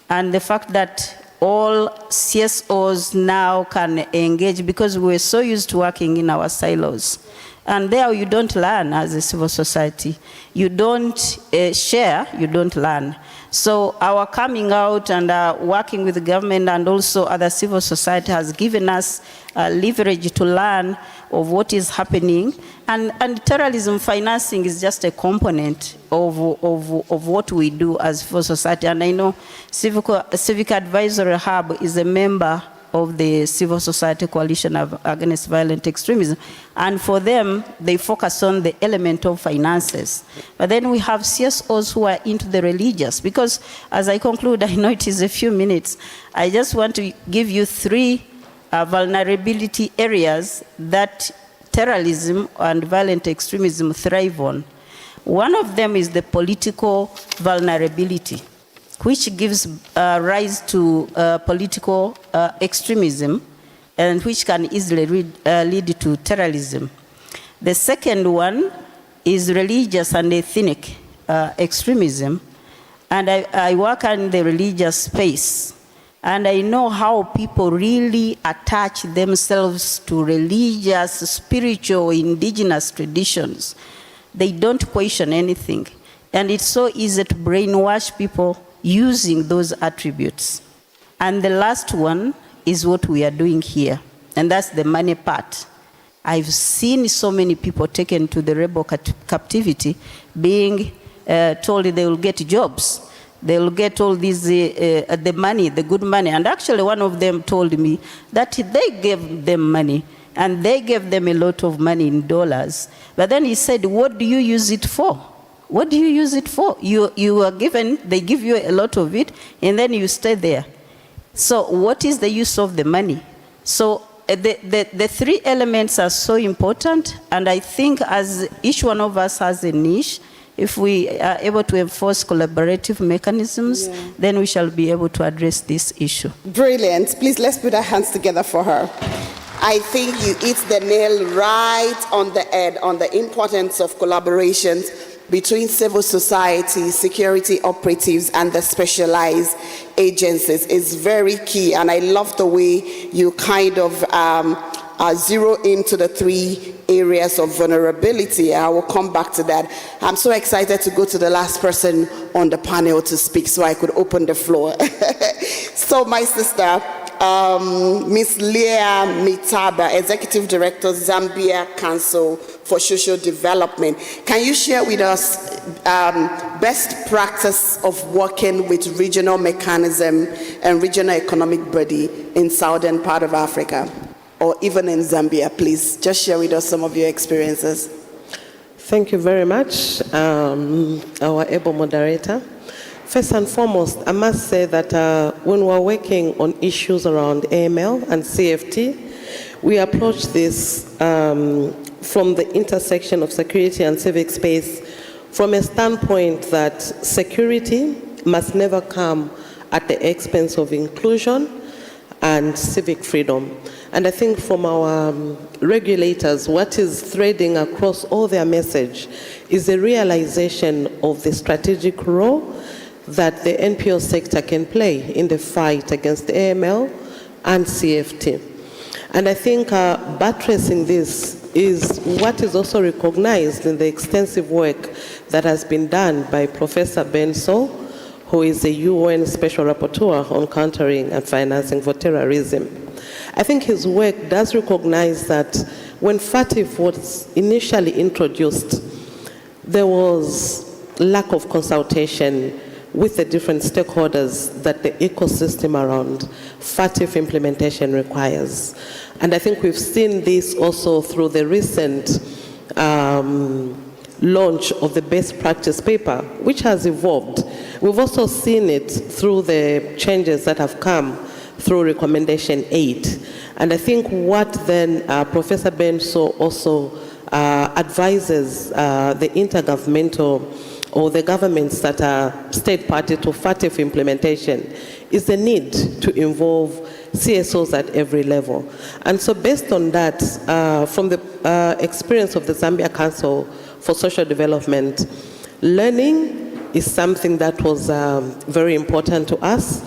And the fact that all CSOs now can engage, because we're so used to working in our silos. And there you don't learn as a civil society. You don't share, you don't learn. So our coming out and working with the government and also other civil society has given us leverage to learn of what is happening. And terrorism financing is just a component of what we do as civil society. And I know Civic Advisory Hub is a member of the Civil Society Coalition Against Violent Extremism. And for them, they focus on the element of finances. But then we have CSOs who are into the religious. Because as I conclude, I know it is a few minutes, I just want to give you 3 vulnerability areas that terrorism and violent extremism thrive on. One of them is the political vulnerability, which gives rise to political extremism and which can easily lead to terrorism. The second one is religious and ethnic extremism. And I work in the religious space. And I know how people really attach themselves to religious, spiritual, indigenous traditions. They don't question anything. And it's so easy to brainwash people using those attributes. And the last one is what we are doing here, and that's the money part. I've seen so many people taken to the rebel captivity being told they will get jobs. They will get all these, the money, the good money. And actually one of them told me that they gave them money, and they gave them a lot of money in dollars. But then he said, what do you use it for? What do you use it for? You are given, they give you a lot of it, and then you stay there. So what is the use of the money? So the 3 elements are so important, and I think as each one of us has a niche, if we are able to enforce collaborative mechanisms, then we shall be able to address this issue. Brilliant. Please, let's put our hands together for her. I think you hit the nail right on the head on the importance of collaborations between civil society, security operatives, and the specialized agencies is very key. And I love the way you kind of zero into the 3 areas of vulnerability. I will come back to that. I'm so excited to go to the last person on the panel to speak so I could open the floor. So my sister, Ms. Leah Mitaba, Executive Director, Zambia Council for Social Development. Can you share with us best practice of working with regional mechanism and regional economic body in southern part of Africa, or even in Zambia? Please, just share with us some of your experiences. Thank you very much, our able moderator. First and foremost, I must say that when we're working on issues around AML and CFT, we approach this from the intersection of security and civic space from a standpoint that security must never come at the expense of inclusion and civic freedom. And I think from our regulators, what is threading across all their message is the realization of the strategic role that the NPO sector can play in the fight against AML and CFT. And I think buttressing this is what is also recognized in the extensive work that has been done by Professor Benso, who is the UN Special Rapporteur on countering and financing for terrorism. I think his work does recognize that when FATF was initially introduced, there was lack of consultation with the different stakeholders that the ecosystem around FATF implementation requires. And I think we've seen this also through the recent launch of the best practice paper, which has evolved. We've also seen it through the changes that have come through recommendation 8. And I think what then Professor Benso also advises the intergovernmental or the governments that are state party to FATF implementation is the need to involve CSOs at every level. And so based on that, from the experience of the Zambia Council for Social Development, learning is something that was very important to us.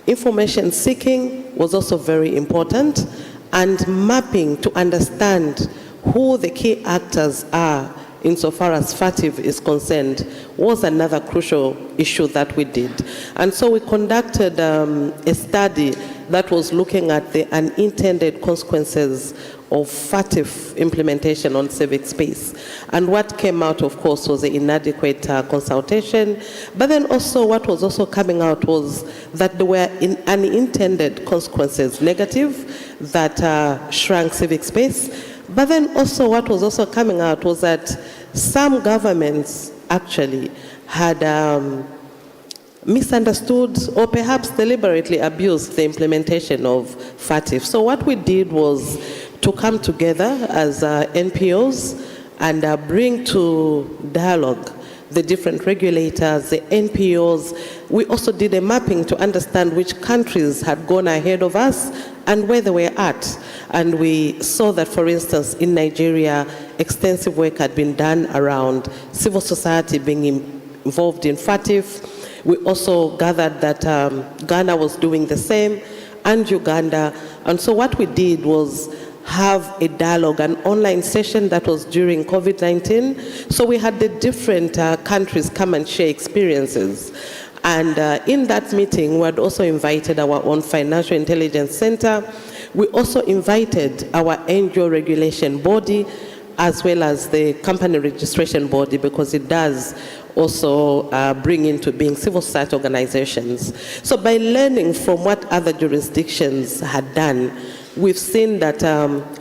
Information seeking was also very important, and mapping to understand who the key actors are insofar as FATF is concerned, was another crucial issue that we did. And so we conducted a study that was looking at the unintended consequences of FATF implementation on Civic Space. And what came out, of course, was the inadequate consultation. But then also what was also coming out was that there were unintended consequences, negative, that shrank Civic Space. But then also what was also coming out was that some governments actually had misunderstood or perhaps deliberately abused the implementation of FATF. So what we did was to come together as NPOs and bring to dialogue the different regulators, the NPOs. We also did a mapping to understand which countries had gone ahead of us and where they were at. And we saw that, for instance, in Nigeria, extensive work had been done around civil society being involved in FATF. We also gathered that Ghana was doing the same, and Uganda. And so what we did was have a dialogue, an online session that was during COVID-19. So we had the different countries come and share experiences. And in that meeting, we had also invited our own Financial Intelligence Center. We also invited our NGO regulation body, as well as the company registration body, because it does also bring into being civil society organizations. So by learning from what other jurisdictions had done, we've seen that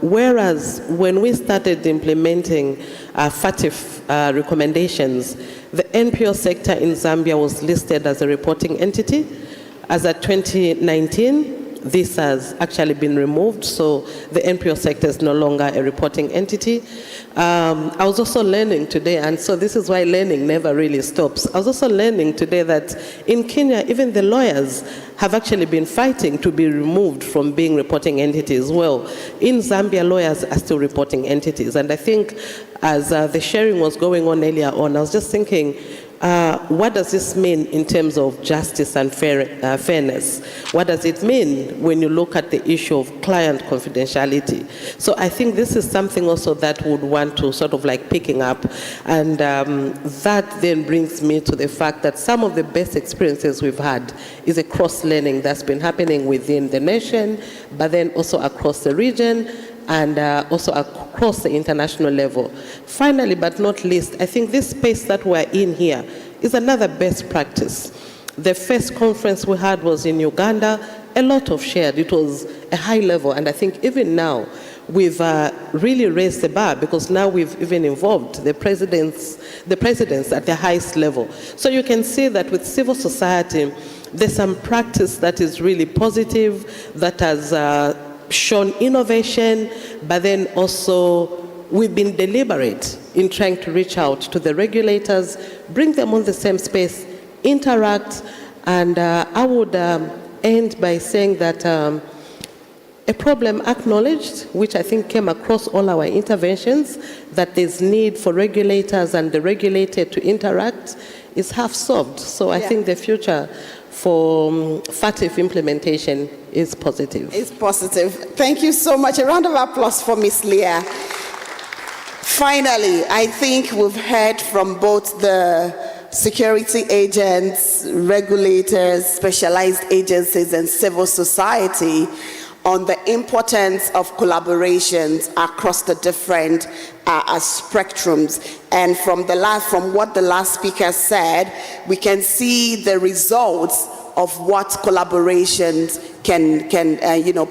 whereas when we started implementing FATF recommendations, the NPO sector in Zambia was listed as a reporting entity. As of 2019, this has actually been removed, so the NPO sector is no longer a reporting entity. I was also learning today, and so this is why learning never really stops. I was also learning today that in Kenya, even the lawyers have actually been fighting to be removed from being reporting entities. Well, in Zambia, lawyers are still reporting entities, and I think as the sharing was going on earlier on, I was just thinking, what does this mean in terms of justice and fairness? What does it mean when you look at the issue of client confidentiality? So I think this is something also that would want to sort of like picking up. And that then brings me to the fact that some of the best experiences we've had is a cross-learning that's been happening within the nation, but then also across the region, and also across the international level. Finally, but not least, I think this space that we're in here is another best practice. The first conference we had was in Uganda. A lot of shared. It was a high level, and I think even now we've really raised the bar, because now we've even involved the presidents at the highest level. So you can see that with civil society, there's some practice that is really positive, that has shown innovation, but then also we've been deliberate in trying to reach out to the regulators, bring them on the same space, interact, and I would end by saying that a problem acknowledged, which I think came across all our interventions, that there's need for regulators and the regulated to interact, is half solved. So I think the future for FATF implementation is positive. It's positive. Thank you so much. A round of applause for Ms. Leah. Finally, I think we've heard from both the security agents, regulators, specialized agencies, and civil society on the importance of collaborations across the different spectrums. And from what the last speaker said, we can see the results of what collaborations can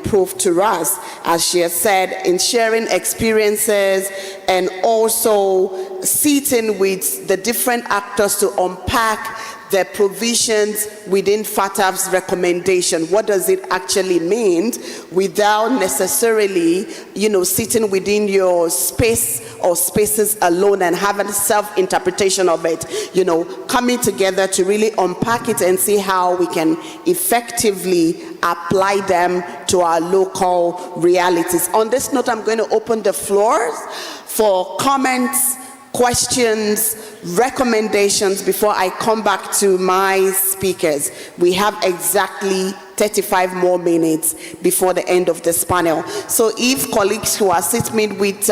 prove to us, as she has said, in sharing experiences and also sitting with the different actors to unpack the provisions within FATF's recommendation. What does it actually mean, without necessarily, sitting within your space or spaces alone and having self-interpretation of it, coming together to really unpack it and see how we can effectively apply them to our local realities. On this note, I'm going to open the floor for comments, questions, recommendations before I come back to my speakers. We have exactly 35 more minutes before the end of this panel. So if colleagues who are sitting with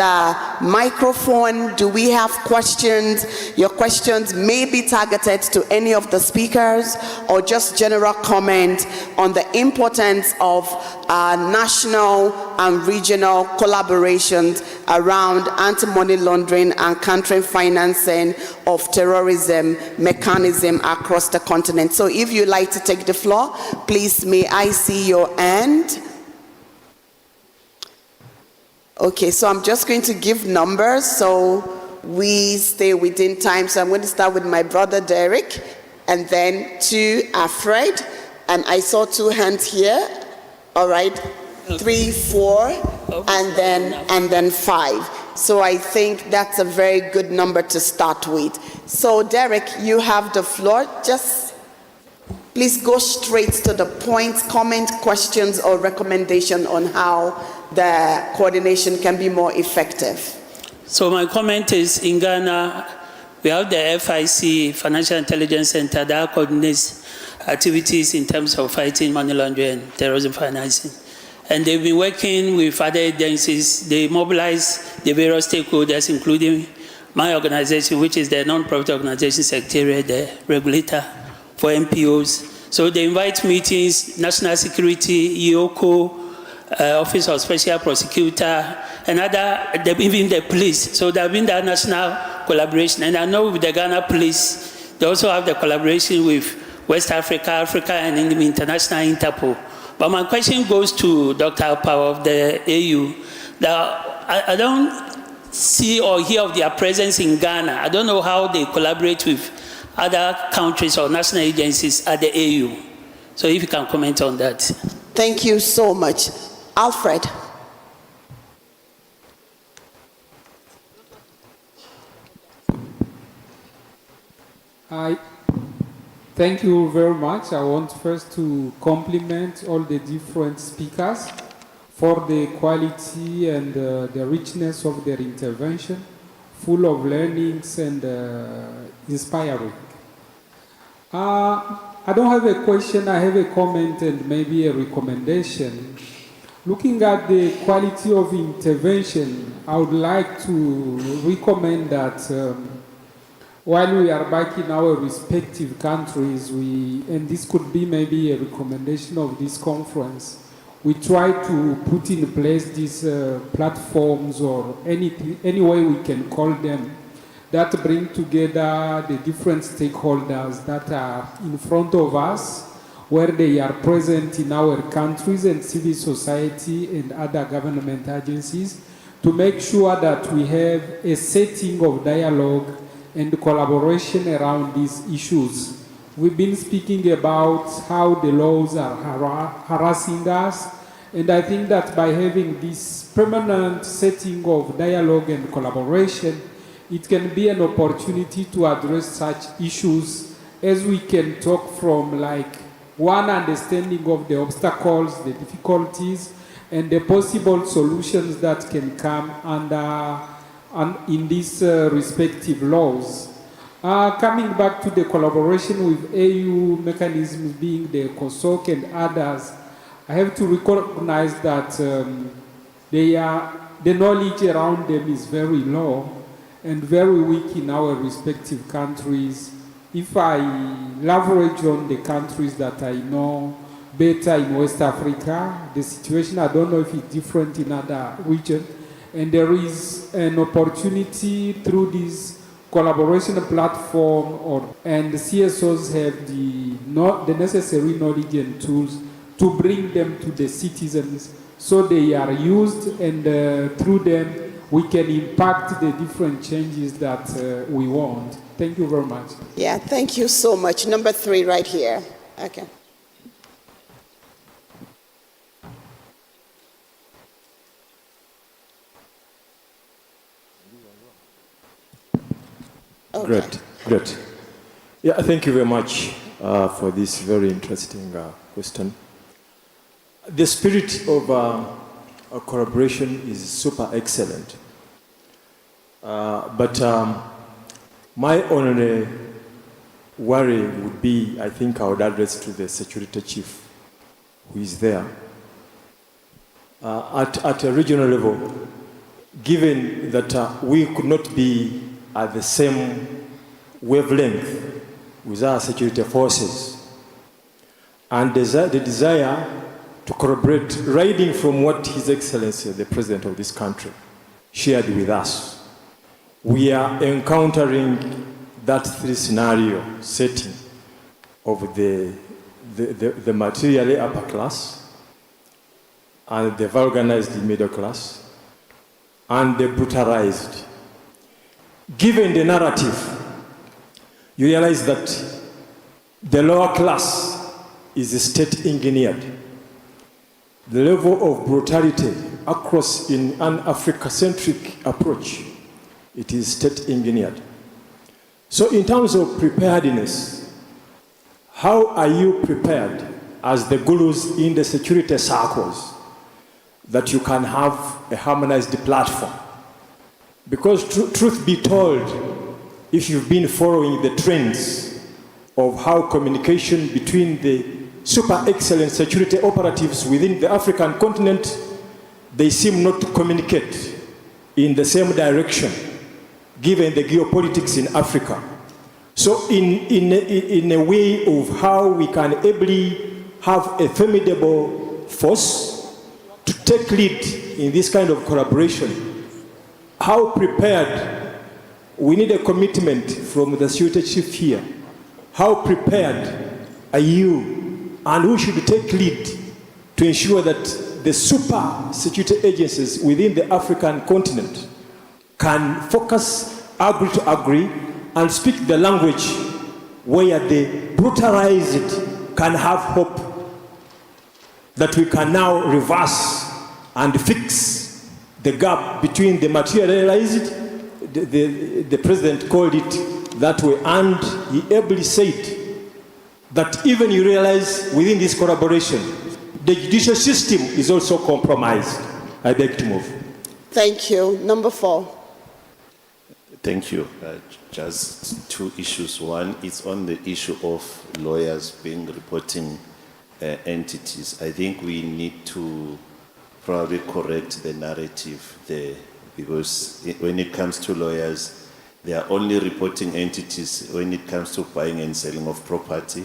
microphone, do we have questions? Your questions may be targeted to any of the speakers or just general comment on the importance of national and regional collaborations around anti-money laundering and countering financing of terrorism mechanism across the continent. So if you'd like to take the floor, please may I see your hand? Okay, so I'm just going to give numbers so we stay within time. So I'm going to start with my brother Derek, and then to Alfred, and I saw 2 hands here. All right, 3, 4, and then 5. So I think that's a very good number to start with. So Derek, you have the floor. Just please go straight to the point, comment, questions, or recommendation on how the coordination can be more effective. So my comment is, in Ghana, we have the FIC, Financial Intelligence Center, that coordinates activities in terms of fighting money laundering and terrorism financing. And they've been working with other agencies. They mobilize the various stakeholders, including my organization, which is the non-profit organization secretariat, the regulator for MPOs. So they invite meetings, national security, EOCO, Office of Special Prosecutor, and even the police. So there have been that national collaboration. And I know with the Ghana police, they also have the collaboration with West Africa, Africa, and in the international Interpol. But my question goes to Dr. Alpa of the AU. I don't see or hear of their presence in Ghana. I don't know how they collaborate with other countries or national agencies at the AU. So if you can comment on that. Thank you so much. Alfred. Thank you very much. I want first to compliment all the different speakers for the quality and the richness of their intervention, full of learnings and inspiring. I don't have a question, I have a comment and maybe a recommendation. Looking at the quality of intervention, I would like to recommend that while we are back in our respective countries, and this could be maybe a recommendation of this conference, we try to put in place these platforms or any way we can call them that bring together the different stakeholders that are in front of us, where they are present in our countries and civil society and other government agencies, to make sure that we have a setting of dialogue and collaboration around these issues. We've been speaking about how the laws are harassing us, and I think that by having this permanent setting of dialogue and collaboration, it can be an opportunity to address such issues as we can talk from like one understanding of the obstacles, the difficulties, and the possible solutions that can come under in these respective laws. Coming back to the collaboration with AU mechanisms being the COSOC and others, I have to recognize that the knowledge around them is very low and very weak in our respective countries. If I leverage on the countries that I know better in West Africa, the situation, I don't know if it's different in other regions, and there is an opportunity through this collaboration platform, and the CSOs have the necessary knowledge and tools to bring them to the citizens so they are used, and through them we can impact the different changes that we want. Thank you very much. Yeah, thank you so much. Number 3 right here. Okay. Okay. Great. Yeah, thank you very much for this very interesting question. The spirit of collaboration is super excellent. But My only worry would be, I think I would address to the security chief who is there. At a regional level, given that we could not be at the same wavelength with our security forces, and the desire to corroborate, riding from what His Excellency, the President of this country, shared with us, we are encountering that three-scenario setting of the materially upper class, and the vulgarized middle class, and the brutalized. Given the narrative, you realize that the lower class is state-engineered. The level of brutality across in an Africa-centric approach, it is state-engineered. So in terms of preparedness, how are you prepared as the gurus in the security circles that you can have a harmonized platform? Because truth be told, if you've been following the trends of how communication between the super excellent security operatives within the African continent, they seem not to communicate in the same direction, given the geopolitics in Africa. So in a way of how we can ably have a formidable force to take lead in this kind of collaboration, how prepared, we need a commitment from the security chief here. How prepared are you, and who should take lead to ensure that the super security agencies within the African continent can focus, agree to agree, and speak the language where the brutalized can have hope that we can now reverse and fix the gap between the materialized, the president called it that way, and he ably said that even you realize within this collaboration, the judicial system is also compromised. I beg to move. Thank you. Number 4. Thank you. Just two issues. One is on the issue of lawyers being reporting entities. I think we need to probably correct the narrative there, because when it comes to lawyers, they are only reporting entities when it comes to buying and selling of property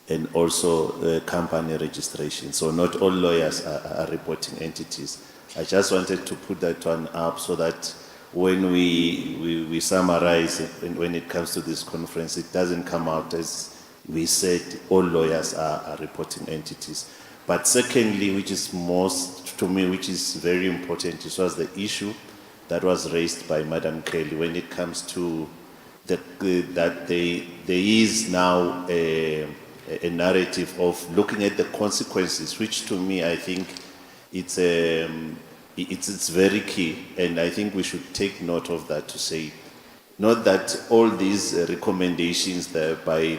and also company registration. So not all lawyers are reporting entities. I just wanted to put that one up so that when we summarize it, when it comes to this conference, it doesn't come out as we said all lawyers are reporting entities. But secondly, which is most to me, which is very important, this was the issue that was raised by Madam Kelly when it comes to that there is now a narrative of looking at the consequences, which to me I think it's very key, and I think we should take note of that to say, not that all these recommendations by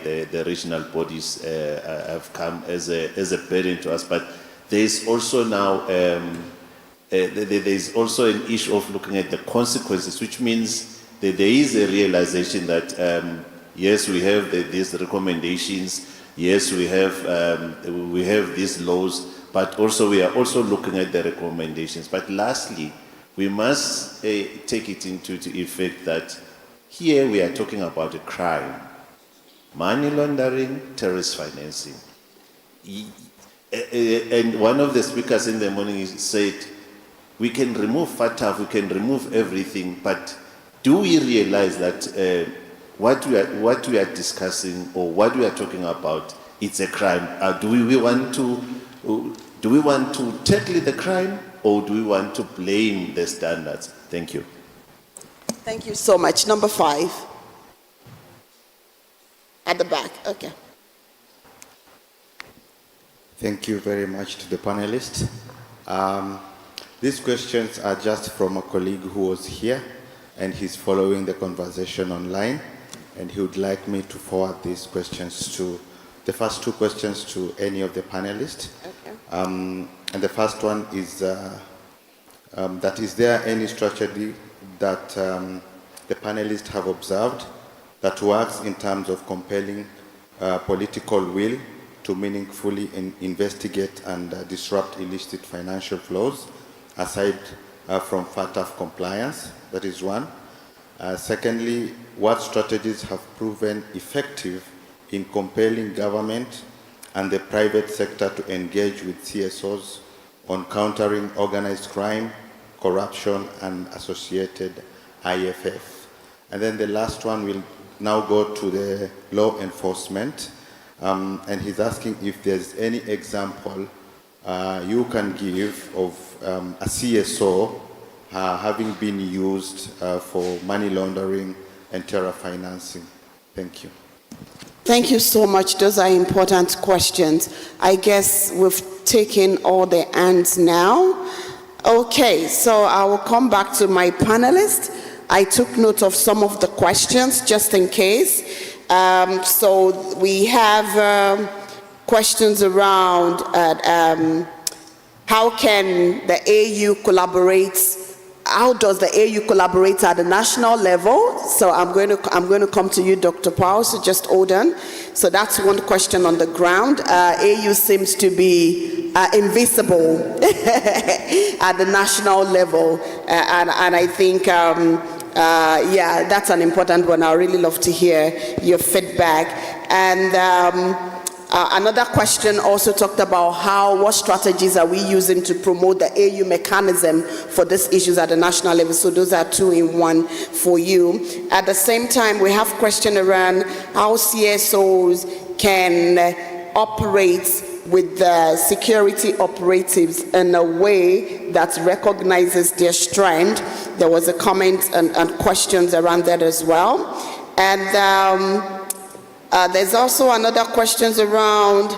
the regional bodies have come as a burden to us, but there's also now there's also an issue of looking at the consequences, which means that there is a realization that yes, we have these recommendations, yes, we have these laws, but also we are also looking at the recommendations. But lastly, we must take it into effect that here we are talking about a crime, money laundering, terrorist financing. And one of the speakers in the morning said, we can remove FATF, we can remove everything, but do we realize that what we are discussing or what we are talking about, it's a crime? Do we want to tackle the crime, or do we want to blame the standards? Thank you. Thank you so much. Number 5. At the back. Okay. Thank you very much to the panelists. These questions are just from a colleague who was here, and he's following the conversation online, and he would like me to forward these questions to, the first 2 questions to any of the panelists. Okay. And the first one is that is there any strategy that the panelists have observed that works in terms of compelling political will to meaningfully investigate and disrupt illicit financial flows, aside from FATF compliance. That is one. Secondly, what strategies have proven effective in compelling government and the private sector to engage with CSOs on countering organized crime, corruption, and associated IFF. And then the last one will now go to the law enforcement. And he's asking if there's any example you can give of a CSO having been used for money laundering and terror financing. Thank you. Thank you so much. Those are important questions. I guess we've taken all the hands now. Okay, so I will come back to my panelists. I took note of some of the questions just in case. So we have questions around how can the AU collaborate? How does the AU collaborate at the national level? So I'm going to come to you, Dr. Powell, so just hold on. So that's one question on the ground. AU seems to be invisible at the national level, and I think yeah, that's an important one. I really love to hear your feedback. And another question also talked about what strategies are we using to promote the AU mechanism for these issues at the national level. So those are 2 in 1 for you. At the same time, we have question around how CSOs can operate with the security operatives in a way that recognizes their strength. There was a comment and questions around that as well. And there's also another questions around,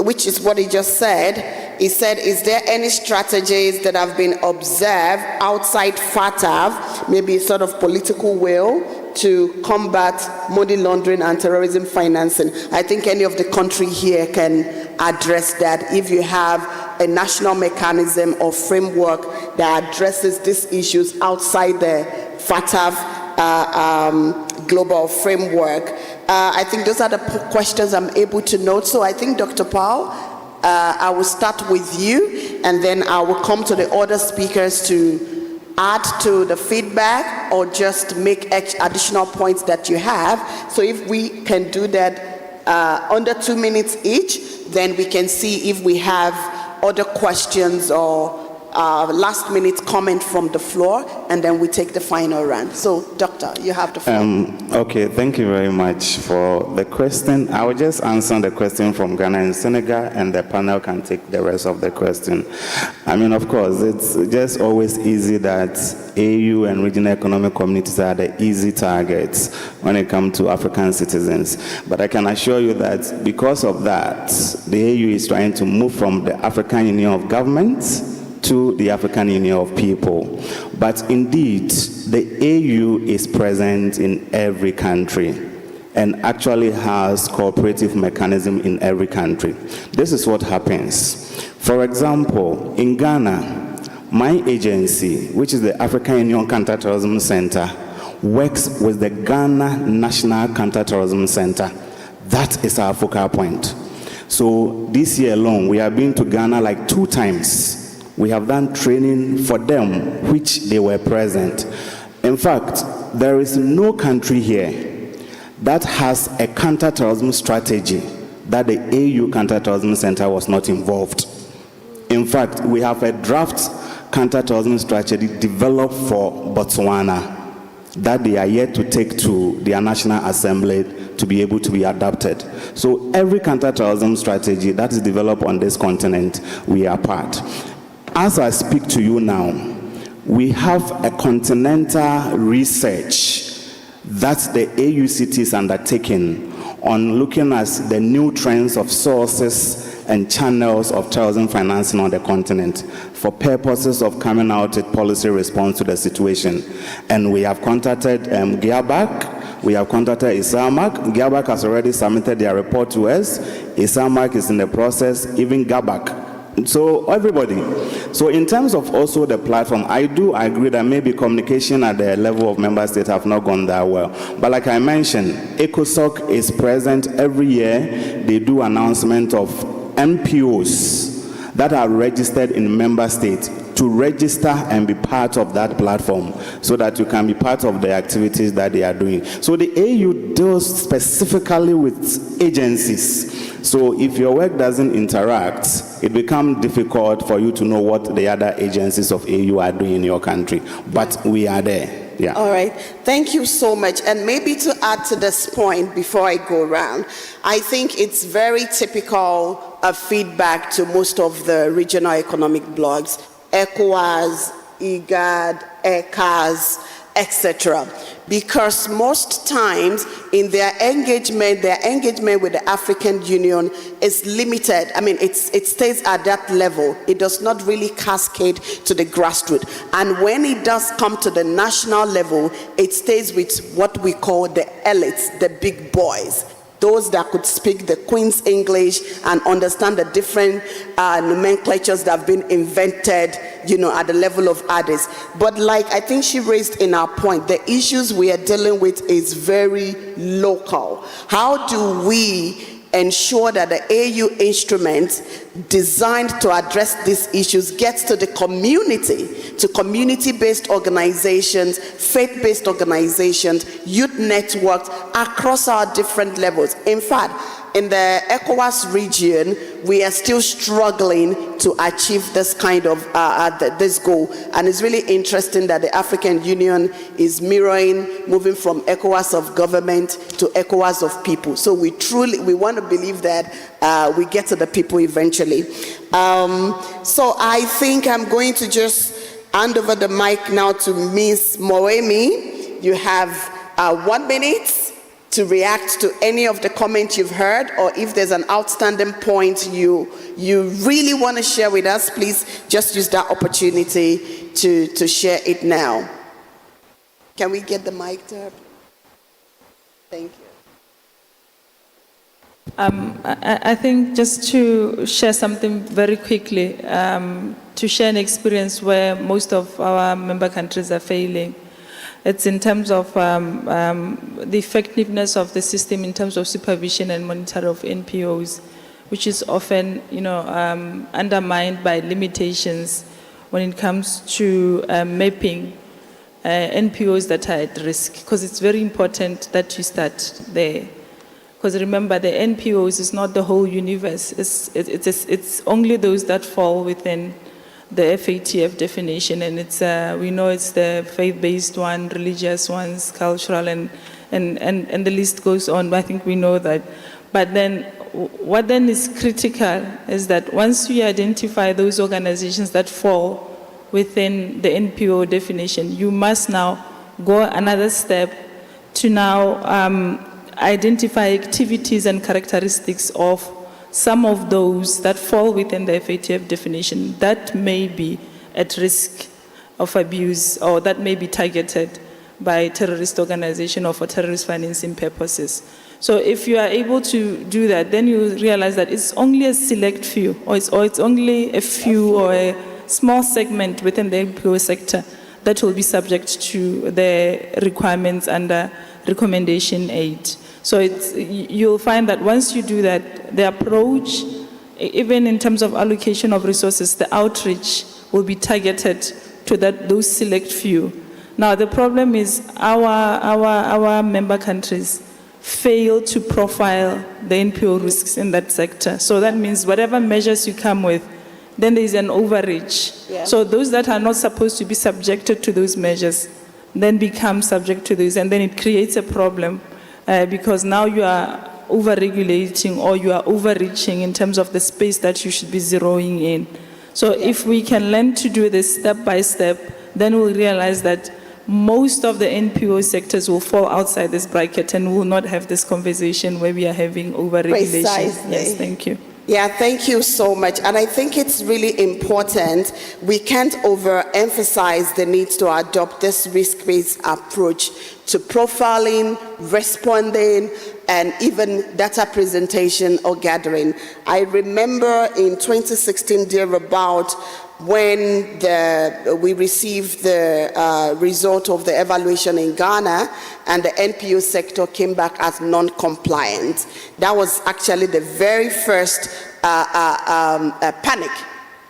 which is what he just said. He said, is there any strategies that have been observed outside FATF, maybe sort of political will, to combat money laundering and terrorism financing? I think any of the country here can address that. If you have a national mechanism or framework that addresses these issues outside the FATF global framework. I think those are the questions I'm able to note. So I think, Dr. Powell, I will start with you, and then I will come to the other speakers to add to the feedback or just make additional points that you have. So if we can do that under 2 minutes each, then we can see if we have other questions or last minute comment from the floor, and then we take the final round. So, Doctor, you have the floor. Okay, thank you very much for the question. I will just answer the question from Ghana and Senegal, and the panel can take the rest of the question. I mean, of course, it's just always easy that AU and regional economic communities are the easy targets when it comes to African citizens. But I can assure you that because of that, the AU is trying to move from the African Union of Governments to the African Union of People. But indeed, the AU is present in every country and actually has cooperative mechanism in every country. This is what happens. For example, in Ghana, my agency, which is the African Union Counterterrorism Center, works with the Ghana National Counterterrorism Center. That is our focal point. So this year alone, we have been to Ghana like 2 times. We have done training for them, which they were present. In fact, there is no country here that has a counterterrorism strategy that the AU Counterterrorism Center was not involved. In fact, we have a draft counterterrorism strategy developed for Botswana that they are yet to take to their National Assembly to be able to be adopted. So every counterterrorism strategy that is developed on this continent, we are part. As I speak to you now, we have a continental research that the AUCT is undertaking on looking at the new trends of sources and channels of terrorism financing on the continent for purposes of coming out with policy response to the situation. And we have contacted GABAC, we have contacted ICIFF. GABAC has already submitted their report to us. ICIFF is in the process, even GABAC So everybody. So in terms of also the platform, I do agree that maybe communication at the level of member states have not gone that well. But like I mentioned, ECOSOC is present every year. They do announcement of MPOs that are registered in member states to register and be part of that platform so that you can be part of the activities that they are doing. So the AU deals specifically with agencies. So if your work doesn't interact, it becomes difficult for you to know what the other agencies of AU are doing in your country. But we are there. Yeah. All right. Thank you so much. And maybe to add to this point before I go around, I think it's very typical of feedback to most of the regional economic blogs, ECOWAS, IGAD, ECAS, etc. Because most times in their engagement with the African Union is limited. I mean, it stays at that level. It does not really cascade to the grassroots. And when it does come to the national level, it stays with what we call the elites, the big boys. Those that could speak the Queen's English and understand the different nomenclatures that have been invented, you know, at the level of others. But like I think she raised in our point, the issues we are dealing with is very local. How do we ensure that the AU instrument designed to address these issues gets to the community, to community-based organizations, faith-based organizations, youth networks across our different levels? In fact, in the ECOWAS region, we are still struggling to achieve this kind of this goal. And it's really interesting that the African Union is mirroring, moving from ECOWAS of government to ECOWAS of people. So we want to believe that we get to the people eventually. So I think I'm going to just hand over the mic now to Ms. Moemi. You have 1 minute to react to any of the comments you've heard, or if there's an outstanding point you really want to share with us, please just use that opportunity to share it now. Can we get the mic to her? Thank you. I think just to share something very quickly, to share an experience where most of our member countries are failing. It's in terms of the effectiveness of the system in terms of supervision and monitoring of NPOs, which is often, undermined by limitations when it comes to mapping NPOs that are at risk. Because it's very important that you start there. Because remember, the NPOs is not the whole universe. It's only those that fall within the FATF definition, and we know it's the faith-based one, religious ones, cultural, and the list goes on. But I think we know that. But then, what then is critical is that once you identify those organizations that fall within the NPO definition, you must now go another step to now identify activities and characteristics of some of those that fall within the FATF definition that may be at risk of abuse or that may be targeted by terrorist organization or for terrorist financing purposes. So if you are able to do that, then you realize that it's only a select few, or it's only a few or a small segment within the NPO sector that will be subject to the requirements under recommendation 8. So you'll find that once you do that, the approach, even in terms of allocation of resources, the outreach will be targeted to those select few. Now the problem is our member countries fail to profile the NPO risks in that sector. So that means whatever measures you come with, then there is an overreach. Yeah. So those that are not supposed to be subjected to those measures then become subject to those, and then it creates a problem. Because now you are over-regulating or you are overreaching in terms of the space that you should be zeroing in. So if we can learn to do this step by step, then we'll realize that most of the NPO sectors will fall outside this bracket and will not have this conversation where we are having over-regulation. Precisely. Yes, thank you. Yeah, thank you so much. And I think it's really important. We can't overemphasize the need to adopt this risk-based approach to profiling, responding, and even data presentation or gathering. I remember in 2016, thereabout, when we received the result of the evaluation in Ghana and the NPO sector came back as non-compliant. That was actually the very first panic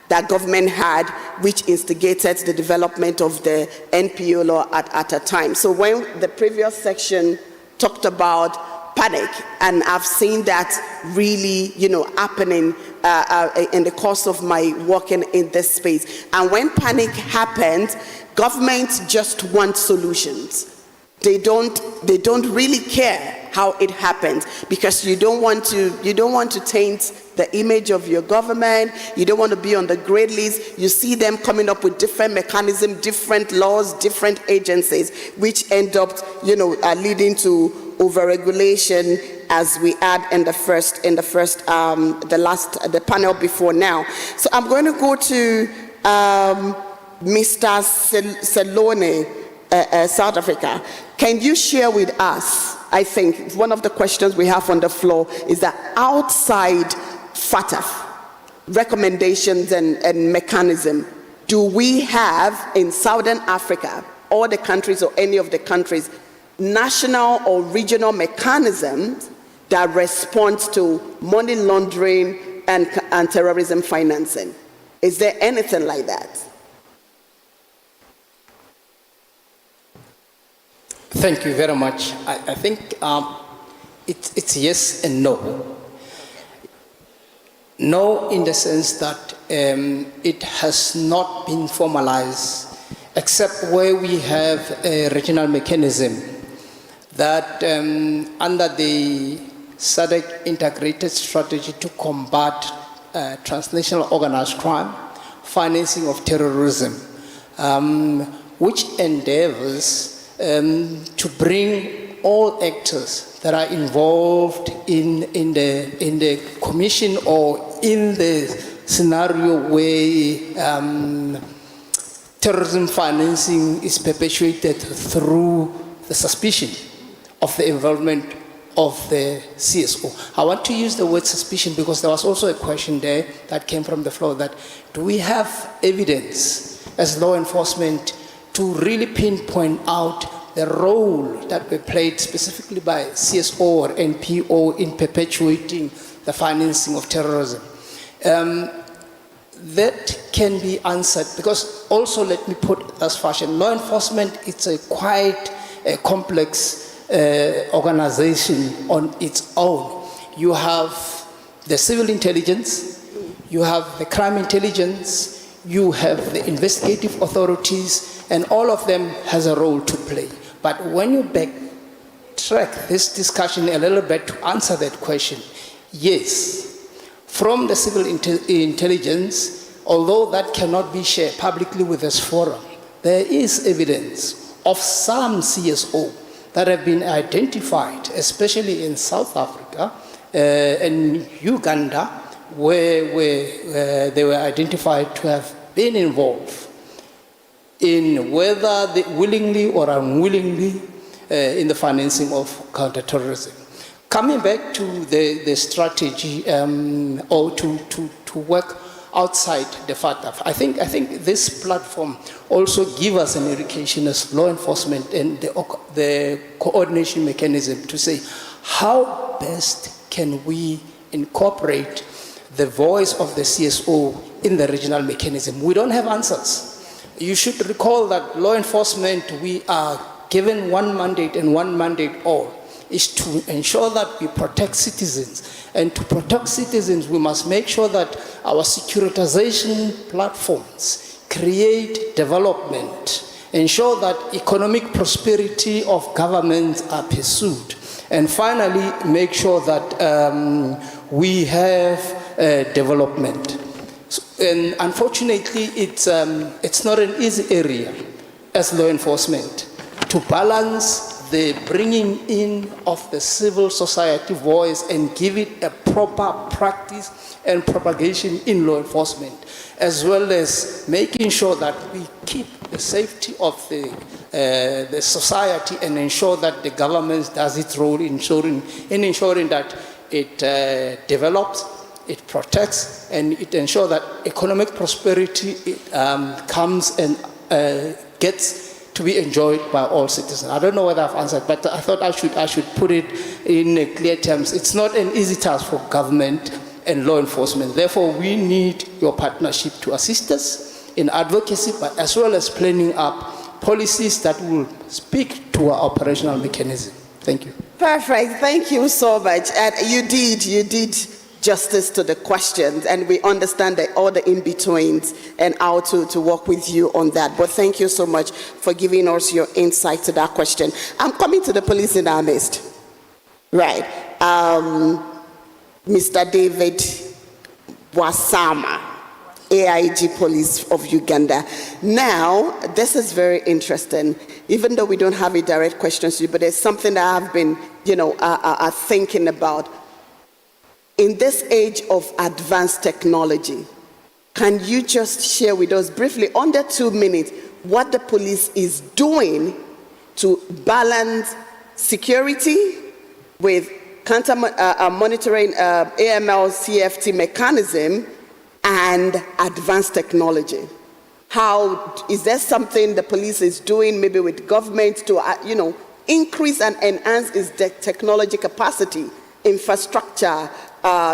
that government had, which instigated the development of the NPO law at a time. So when the previous section talked about panic, and I've seen that really, happening in the course of my working in this space. And when panic happens, governments just want solutions. They don't really care how it happens, because you don't want to taint the image of your government. You don't want to be on the grey list. You see them coming up with different mechanisms, different laws, different agencies, which end up, leading to overregulation, as we had in the panel before now. So I'm going to go to Mr. Selone, South Africa. Can you share with us, I think one of the questions we have on the floor is that outside FATF recommendations and mechanism, do we have in Southern Africa, all the countries or any of the countries, national or regional mechanisms that respond to money laundering and terrorism financing? Is there anything like that? Thank you very much. I think it's yes and no. No, in the sense that it has not been formalized, except where we have a regional mechanism that under the SADC integrated strategy to combat transnational organized crime, financing of terrorism, which endeavors to bring all actors that are involved in the commission or in the scenario where terrorism financing is perpetuated through the suspicion of the involvement of the CSO. I want to use the word suspicion because there was also a question there that came from the floor that do we have evidence as law enforcement to really pinpoint out the role that were played specifically by CSO or NPO in perpetuating the financing of terrorism? That can be answered because also let me put it as fashion. Law enforcement, it's a quite a complex organization on its own. You have the civil intelligence, you have the crime intelligence, you have the investigative authorities, and all of them has a role to play. But when you backtrack this discussion a little bit to answer that question, yes, from the civil intelligence, although that cannot be shared publicly with this forum, there is evidence of some CSO that have been identified, especially in South Africa and Uganda, where they were identified to have been involved in whether they willingly or unwillingly in the financing of counterterrorism. Coming back to the strategy or to work outside the FATF, I think this platform also gives us an indication as law enforcement and the coordination mechanism to say how best can we incorporate the voice of the CSO in the regional mechanism. We don't have answers. You should recall that law enforcement, we are given one mandate and one mandate all, is to ensure that we protect citizens. And to protect citizens, we must make sure that our securitization platforms create development, ensure that economic prosperity of governments are pursued, and finally, make sure that we have development. And unfortunately, it's not an easy area as law enforcement to balance the bringing in of the civil society voice and give it a proper practice and propagation in law enforcement, as well as making sure that we keep the safety of the society and ensure that the government does its role in ensuring that it develops, it protects, and it ensures that economic prosperity comes and gets to be enjoyed by all citizens. I don't know whether I've answered, but I thought I should put it in clear terms. It's not an easy task for government and law enforcement. Therefore, we need your partnership to assist us in advocacy, but as well as planning up policies that will speak to our operational mechanism. Thank you. Perfect. Thank you so much. And you did justice to the questions, and we understand that all the in-betweens and how to work with you on that. But thank you so much for giving us your insight to that question. I'm coming to the police in our midst. Right. Mr. David Wasama, AIG Police of Uganda. Now, this is very interesting. Even though we don't have a direct question to you, but there's something that I've been, thinking about. In this age of advanced technology, can you just share with us briefly, under 2 minutes, what the police is doing to balance security with counter monitoring AML CFT mechanism and advanced technology? How is there something the police is doing, maybe with government, to increase and enhance its technology capacity, infrastructure,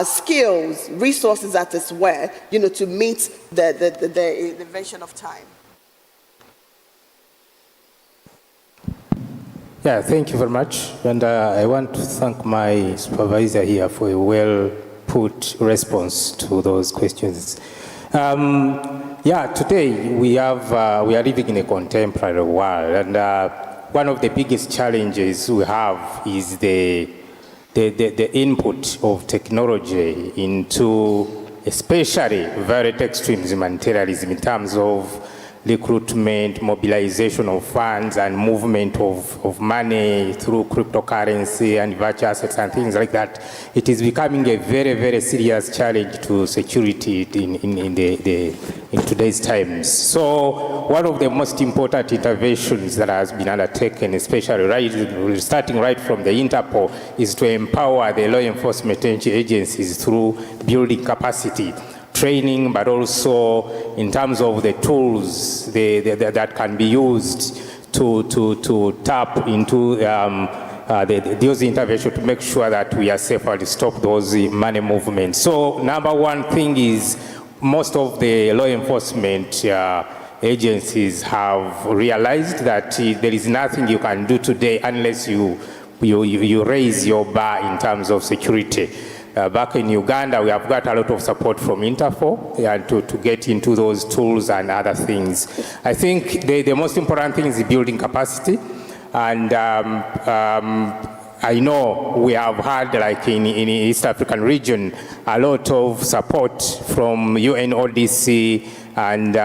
skills, resources at its where, to meet the invasion of time? Yeah, thank you very much. And I want to thank my supervisor here for a well-put response to those questions. Today we are living in a contemporary world, and one of the biggest challenges we have is the input of technology into especially violent extremism and terrorism in terms of recruitment, mobilization of funds, and movement of money through cryptocurrency and virtual assets and things like that. It is becoming a very, very serious challenge to security in today's times. So one of the most important interventions that has been undertaken, especially starting right from the Interpol, is to empower the law enforcement agencies through building capacity, training, but also in terms of the tools that can be used to tap into those interventions to make sure that we are safe and stop those money movements. So number one thing is most of the law enforcement agencies have realized that there is nothing you can do today unless you raise your bar in terms of security. Back in Uganda, we have got a lot of support from Interpol to get into those tools and other things. I think the most important thing is building capacity. And I know we have had, like in East African region, a lot of support from UNODC, and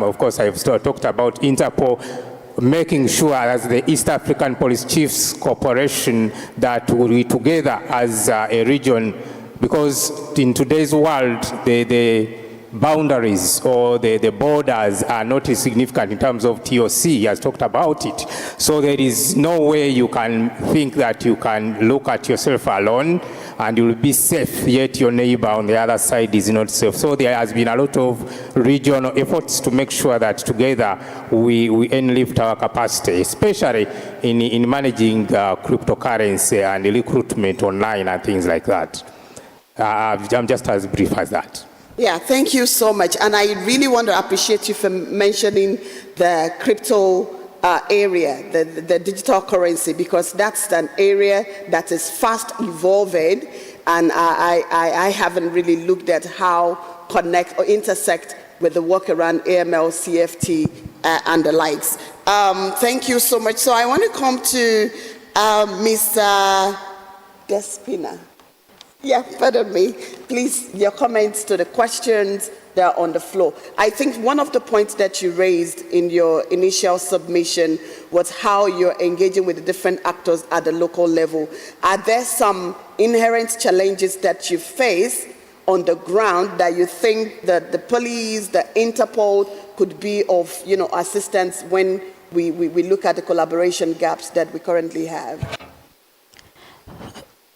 of course I've talked about Interpol, making sure as the East African Police Chiefs Corporation that we together as a region, because in today's world the boundaries or the borders are not significant in terms of TOC. He has talked about it. So there is no way you can think that you can look at yourself alone and you will be safe, yet your neighbor on the other side is not safe. So there has been a lot of regional efforts to make sure that together we lift our capacity, especially in managing cryptocurrency and recruitment online and things like that. I'm just as brief as that. Yeah, thank you so much. And I really want to appreciate you for mentioning the crypto area, the digital currency, because that's an area that is fast evolving, and I haven't really looked at how connect or intersect with the work around AML, CFT, and the likes. Thank you so much. So I want to come to Mr. Despina. Yeah, pardon me. Please, your comments to the questions that are on the floor. I think one of the points that you raised in your initial submission was how you're engaging with the different actors at the local level. Are there some inherent challenges that you face on the ground that you think that the police, the Interpol could be of assistance when we look at the collaboration gaps that we currently have?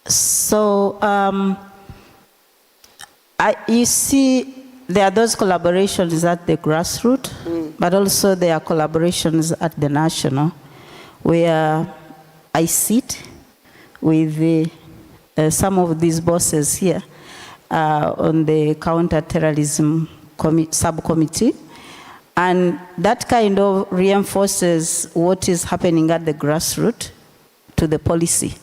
So, you see, there are those collaborations at the grassroots, but also there are collaborations at the national, where I sit with some of these bosses here on the counter-terrorism subcommittee, and that kind of reinforces what is happening at the grassroots to the policy.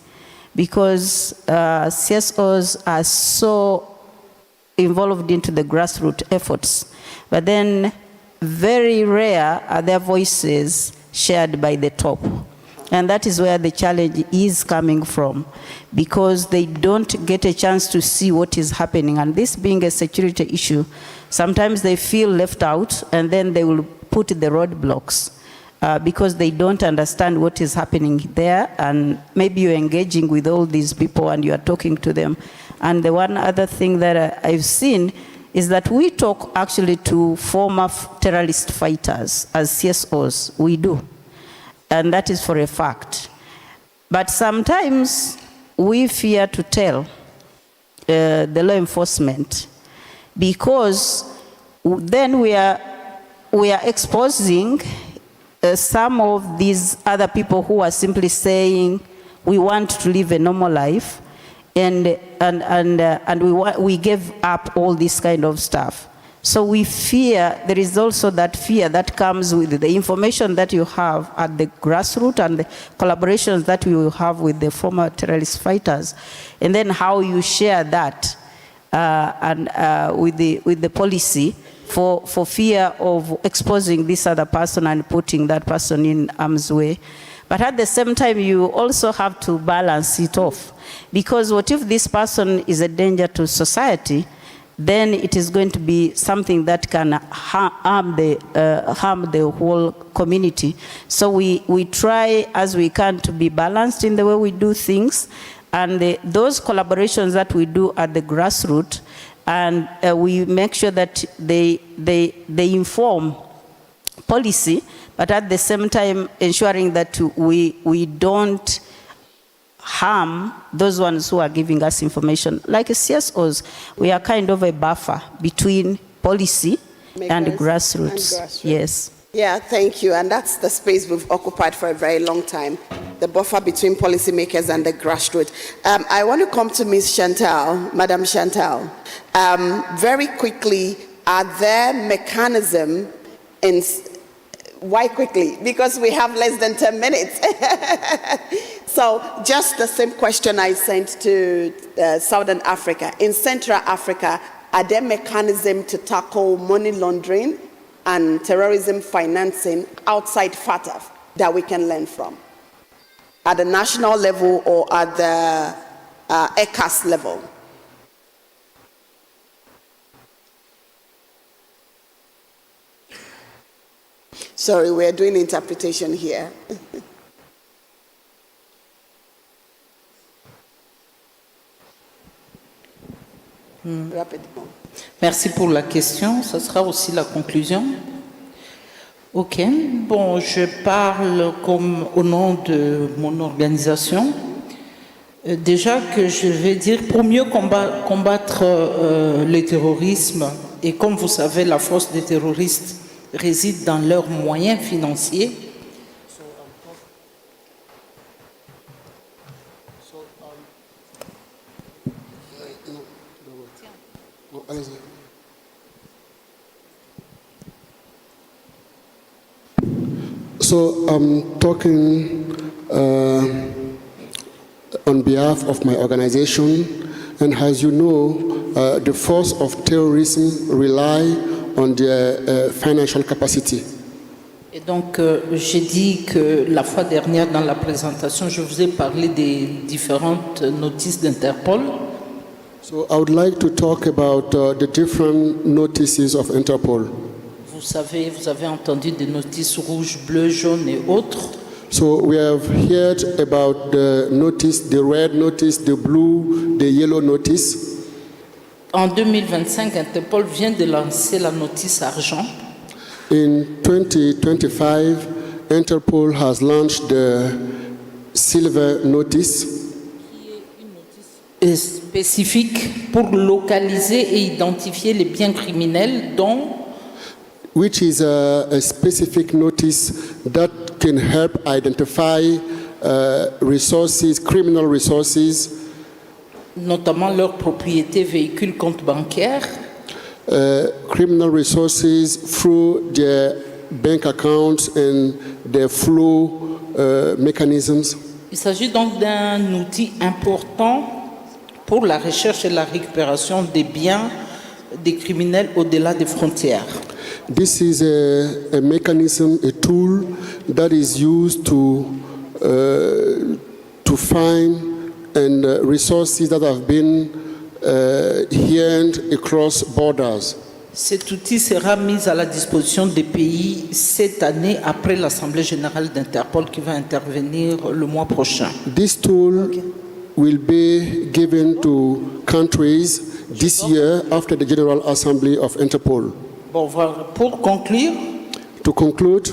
Because CSOs are so involved into the grassroots efforts, but then very rare are their voices shared by the top. And that is where the challenge is coming from, because they don't get a chance to see what is happening. And this being a security issue, sometimes they feel left out, and then they will put the roadblocks. Because they don't understand what is happening there, and maybe you're engaging with all these people and you are talking to them. And the one other thing that I've seen is that we talk actually to former terrorist fighters as CSOs, we do. And that is for a fact. But sometimes we fear to tell the law enforcement, because then we are exposing some of these other people who are simply saying, we want to live a normal life, and we give up all this kind of stuff. So we fear, there is also that fear that comes with the information that you have at the grassroots and the collaborations that we will have with the former terrorist fighters, and then how you share that with the policy, for fear of exposing this other person and putting that person in harm's way. But at the same time, you also have to balance it off. Because what if this person is a danger to society, then it is going to be something that can harm the whole community. So we try as we can to be balanced in the way we do things. And those collaborations that we do at the grassroots, and we make sure that they inform policy, but at the same time ensuring that we don't harm those ones who are giving us information. Like CSOs, we are kind of a buffer between policy and grassroots. Yes. Yeah, thank you. And that's the space we've occupied for a very long time, the buffer between policymakers and the grassroots. I want to come to Ms. Chantal, Madam Chantal. Very quickly, are there mechanisms in... Why quickly? Because we have less than 10 minutes. So just the same question I sent to Southern Africa. In Central Africa, are there mechanisms to tackle money laundering and terrorism financing outside FATF that we can learn from? At the national level or at the ECAS level? Sorry, we're doing interpretation here. Rapidement. Merci pour la question. Ça sera aussi la conclusion. Ok. Bon, je parle comme au nom de mon organisation. Déjà que je vais dire, pour mieux combattre le terrorisme, et comme vous savez, la force des terroristes réside dans leurs moyens financiers. So I'm talking on behalf of my organization, and as you know, the force of terrorism rely on their financial capacity. Et donc, j'ai dit que la fois dernière dans la présentation, je vous ai parlé des différentes notices d'Interpol. So I would like to talk about the different notices of Interpol. Vous savez, vous avez entendu des notices rouges, bleues, jaunes et autres. So we have heard about the notice, the red notice, the blue, the yellow notice. En 2025, Interpol vient de lancer la notice argent. In 2025, Interpol has launched the silver notice. Spécifique pour localiser et identifier les biens criminels dont which is a specific notice that can help identify resources, criminal resources, notamment leurs propriétés, véhicules, comptes bancaires, criminal resources through their bank accounts and their flow mechanisms. Il s'agit donc d'un outil important pour la recherche et la récupération des biens des criminels au-delà des frontières. This is a mechanism, a tool that is used to find and resources that have been earned across borders. Cet outil sera mis à la disposition des pays cette année après l'Assemblée générale d'Interpol qui va intervenir le mois prochain. This tool will be given to countries this year after the General Assembly of Interpol. Bon, pour conclure, to conclude,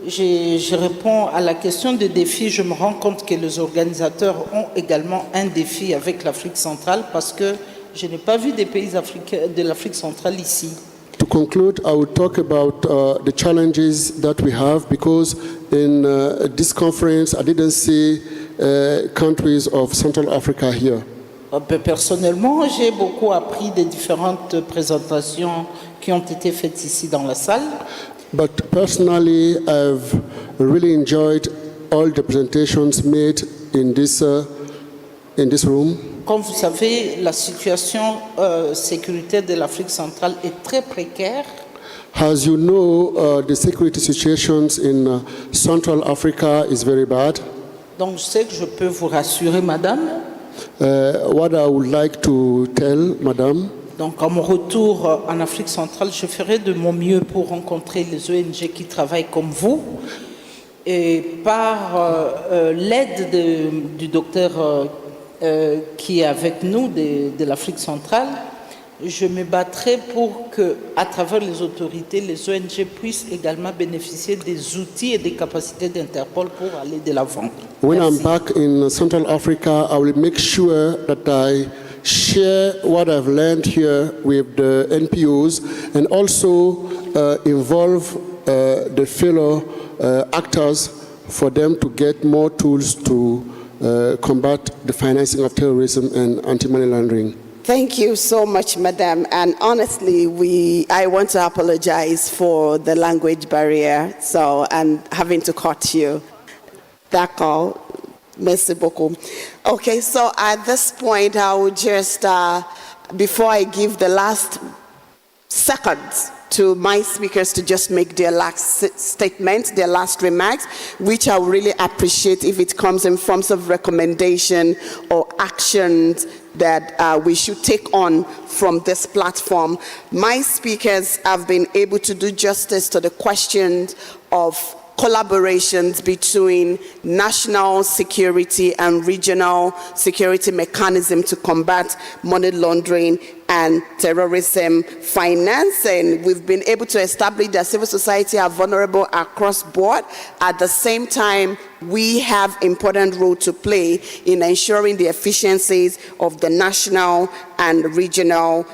je réponds à la question des défis. Je me rends compte que les organisateurs ont également un défi avec l'Afrique centrale parce que je n'ai pas vu des pays africains de l'Afrique centrale ici. To conclude, I will talk about the challenges that we have because in this conference I didn't see countries of Central Africa here. Personnellement, j'ai beaucoup appris des différentes présentations qui ont été faites ici dans la salle. But personally, I've really enjoyed all the presentations made in this room. Comme vous savez, la situation sécuritaire de l'Afrique centrale est très précaire. As you know, the security situations in Central Africa is very bad. Donc, je sais que je peux vous rassurer, madame. What I would like to tell, madame. Donc, à mon retour en Afrique centrale, je ferai de mon mieux pour rencontrer les ONG qui travaillent comme vous. Et par l'aide du docteur qui est avec nous de l'Afrique centrale, je me battrai pour que, à travers les autorités, les ONG puissent également bénéficier des outils et des capacités d'Interpol pour aller de l'avant. When I'm back in Central Africa, I will make sure that I share what I've learned here with the NPOs and also involve the fellow actors for them to get more tools to combat the financing of terrorism and anti-money laundering. Thank you so much, Madam. And honestly, I want to apologize for the language barrier, and having to cut you. D'accord. Merci beaucoup. Okay, so at this point, I would just, before I give the last seconds to my speakers to just make their last statement, their last remarks, which I would really appreciate if it comes in forms of recommendation or actions that we should take on from this platform. My speakers have been able to do justice to the questions of collaborations between national security and regional security mechanism to combat money laundering and terrorism financing. We've been able to establish that civil society are vulnerable across board. At the same time, we have important role to play in ensuring the efficiencies of the national and regional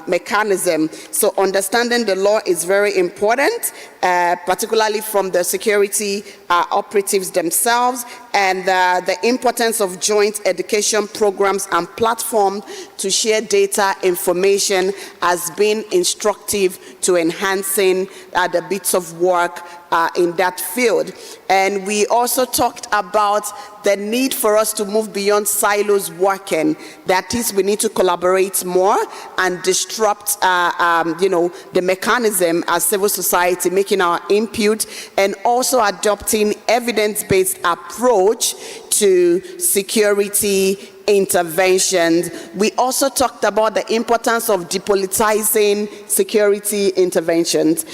mechanism. So understanding the law is very important, particularly from the security operatives themselves, and the importance of joint education programs and platforms to share data information has been instructive to enhancing the bits of work in that field. And we also talked about the need for us to move beyond silos working. That is, we need to collaborate more and disrupt, the mechanism as civil society, making our input and also adopting evidence-based approach to security interventions. We also talked about the importance of depoliticizing security interventions,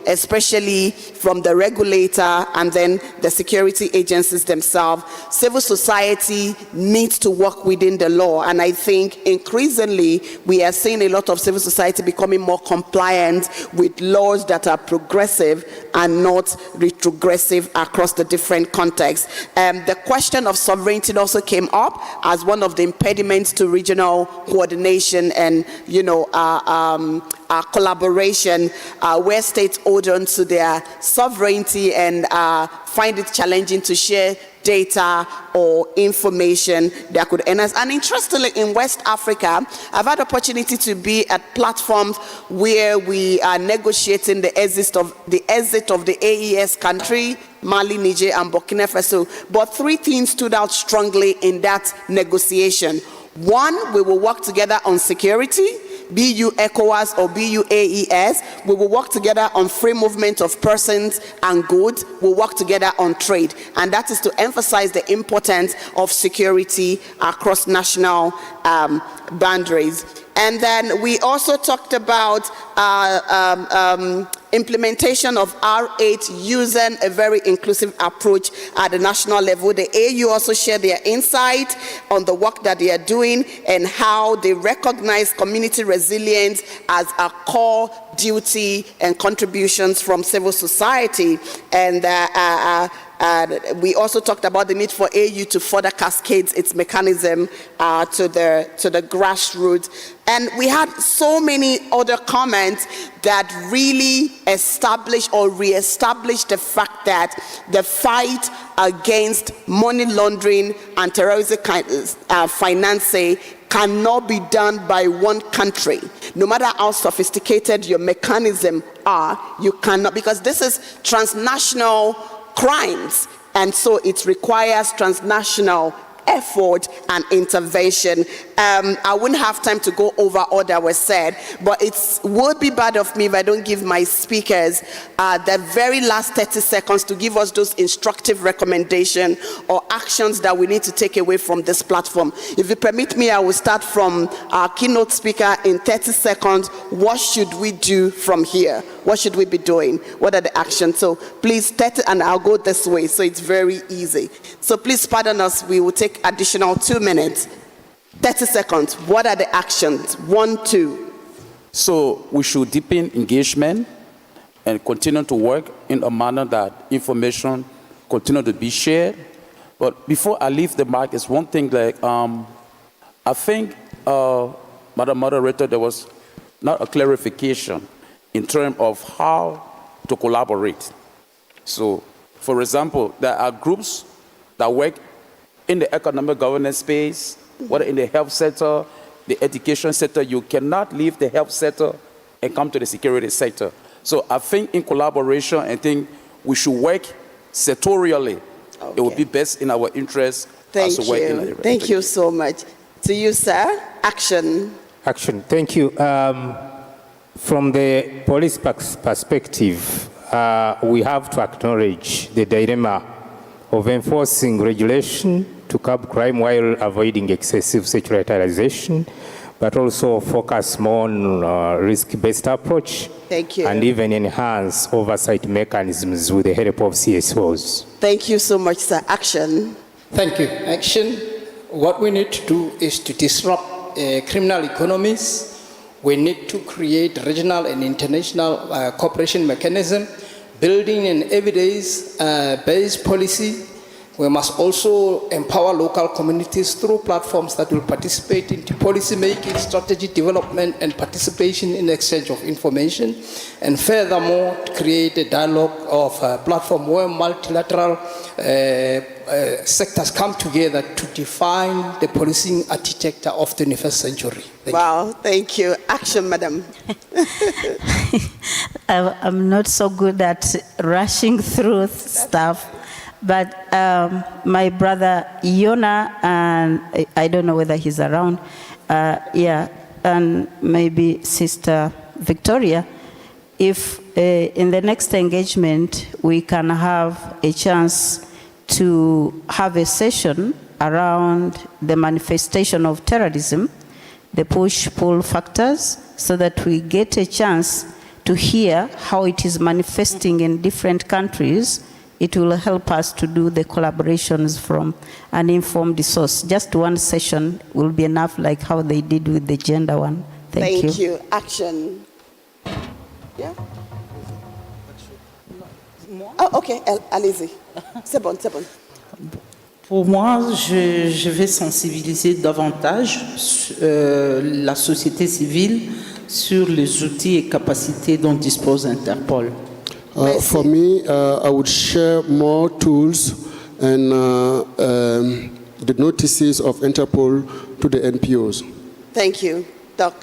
especially from the regulator and then the security agencies themselves. Civil society needs to work within the law, and I think increasingly we are seeing a lot of civil society becoming more compliant with laws that are progressive and not retrogressive across the different contexts. The question of sovereignty also came up as one of the impediments to regional coordination and, collaboration, where states hold on to their sovereignty and find it challenging to share data or information that could end us. And interestingly, in West Africa, I've had opportunity to be at platforms where we are negotiating the exit of the AES country, Mali, Niger, and Burkina Faso. But three things stood out strongly in that negotiation. One, we will work together on security, BU ECOWAS or BU AES. We will work together on free movement of persons and goods. We'll work together on trade. And that is to emphasize the importance of security across national boundaries. And then we also talked about implementation of R8 using a very inclusive approach at the national level. The AU also shared their insight on the work that they are doing and how they recognize community resilience as a core duty and contributions from civil society. And we also talked about the need for AU to further cascade its mechanism to the grassroots. And we had so many other comments that really establish or re-establish the fact that the fight against money laundering and terrorism financing cannot be done by one country. No matter how sophisticated your mechanism are, you cannot, because this is transnational crimes, and so it requires transnational effort and intervention. I wouldn't have time to go over all that was said, but it would be bad of me if I don't give my speakers the very last 30 seconds to give us those instructive recommendations or actions that we need to take away from this platform. If you permit me, I will start from our keynote speaker in 30 seconds. What should we do from here? What should we be doing? What are the actions? So please, 30, and I'll go this way, so it's very easy. So please pardon us, we will take additional 2 minutes. 30 seconds. What are the actions? 1, 2. So we should deepen engagement and continue to work in a manner that information continue to be shared. But before I leave the mic, is one thing that I think, Madam Moderator, there was not a clarification in terms of how to collaborate. So, for example, there are groups that work in the economic governance space, whether in the health sector, the education sector. You cannot leave the health sector and come to the security sector. So I think in collaboration, I think we should work sectorially. Okay. It would be best in our interest. Thank you. Thank you so much. To you, sir. Action. Action. Thank you. From the police perspective, we have to acknowledge the dilemma of enforcing regulation to curb crime while avoiding excessive securitization, but also focus more on risk-based approach. Thank you. And even enhance oversight mechanisms with the help of CSOs. Thank you so much, sir. Action. Thank you. Action. What we need to do is to disrupt criminal economies. We need to create regional and international cooperation mechanism, building an evidence-based policy. We must also empower local communities through platforms that will participate in policy making, strategy development, and participation in the exchange of information. And furthermore, to create a dialogue of a platform where multilateral sectors come together to define the policing architecture of the 21st century. Thank you. Action, madam. I'm not so good at rushing through stuff. But my brother Yona, and I don't know whether he's around, and maybe Sister Victoria, if in the next engagement we can have a chance to have a session around the manifestation of terrorism, the push-pull factors, so that we get a chance to hear how it is manifesting in different countries. It will help us to do the collaborations from an informed source. Just one session will be enough, like how they did with the gender one. Thank you. Action. Yeah? Oh, okay, allez-y. C'est bon, c'est bon. Pour moi, je vais sensibiliser davantage la société civile sur les outils et capacités dont dispose Interpol. For me, I would share more tools and the notices of Interpol to the NPOs. Thank you. Doc.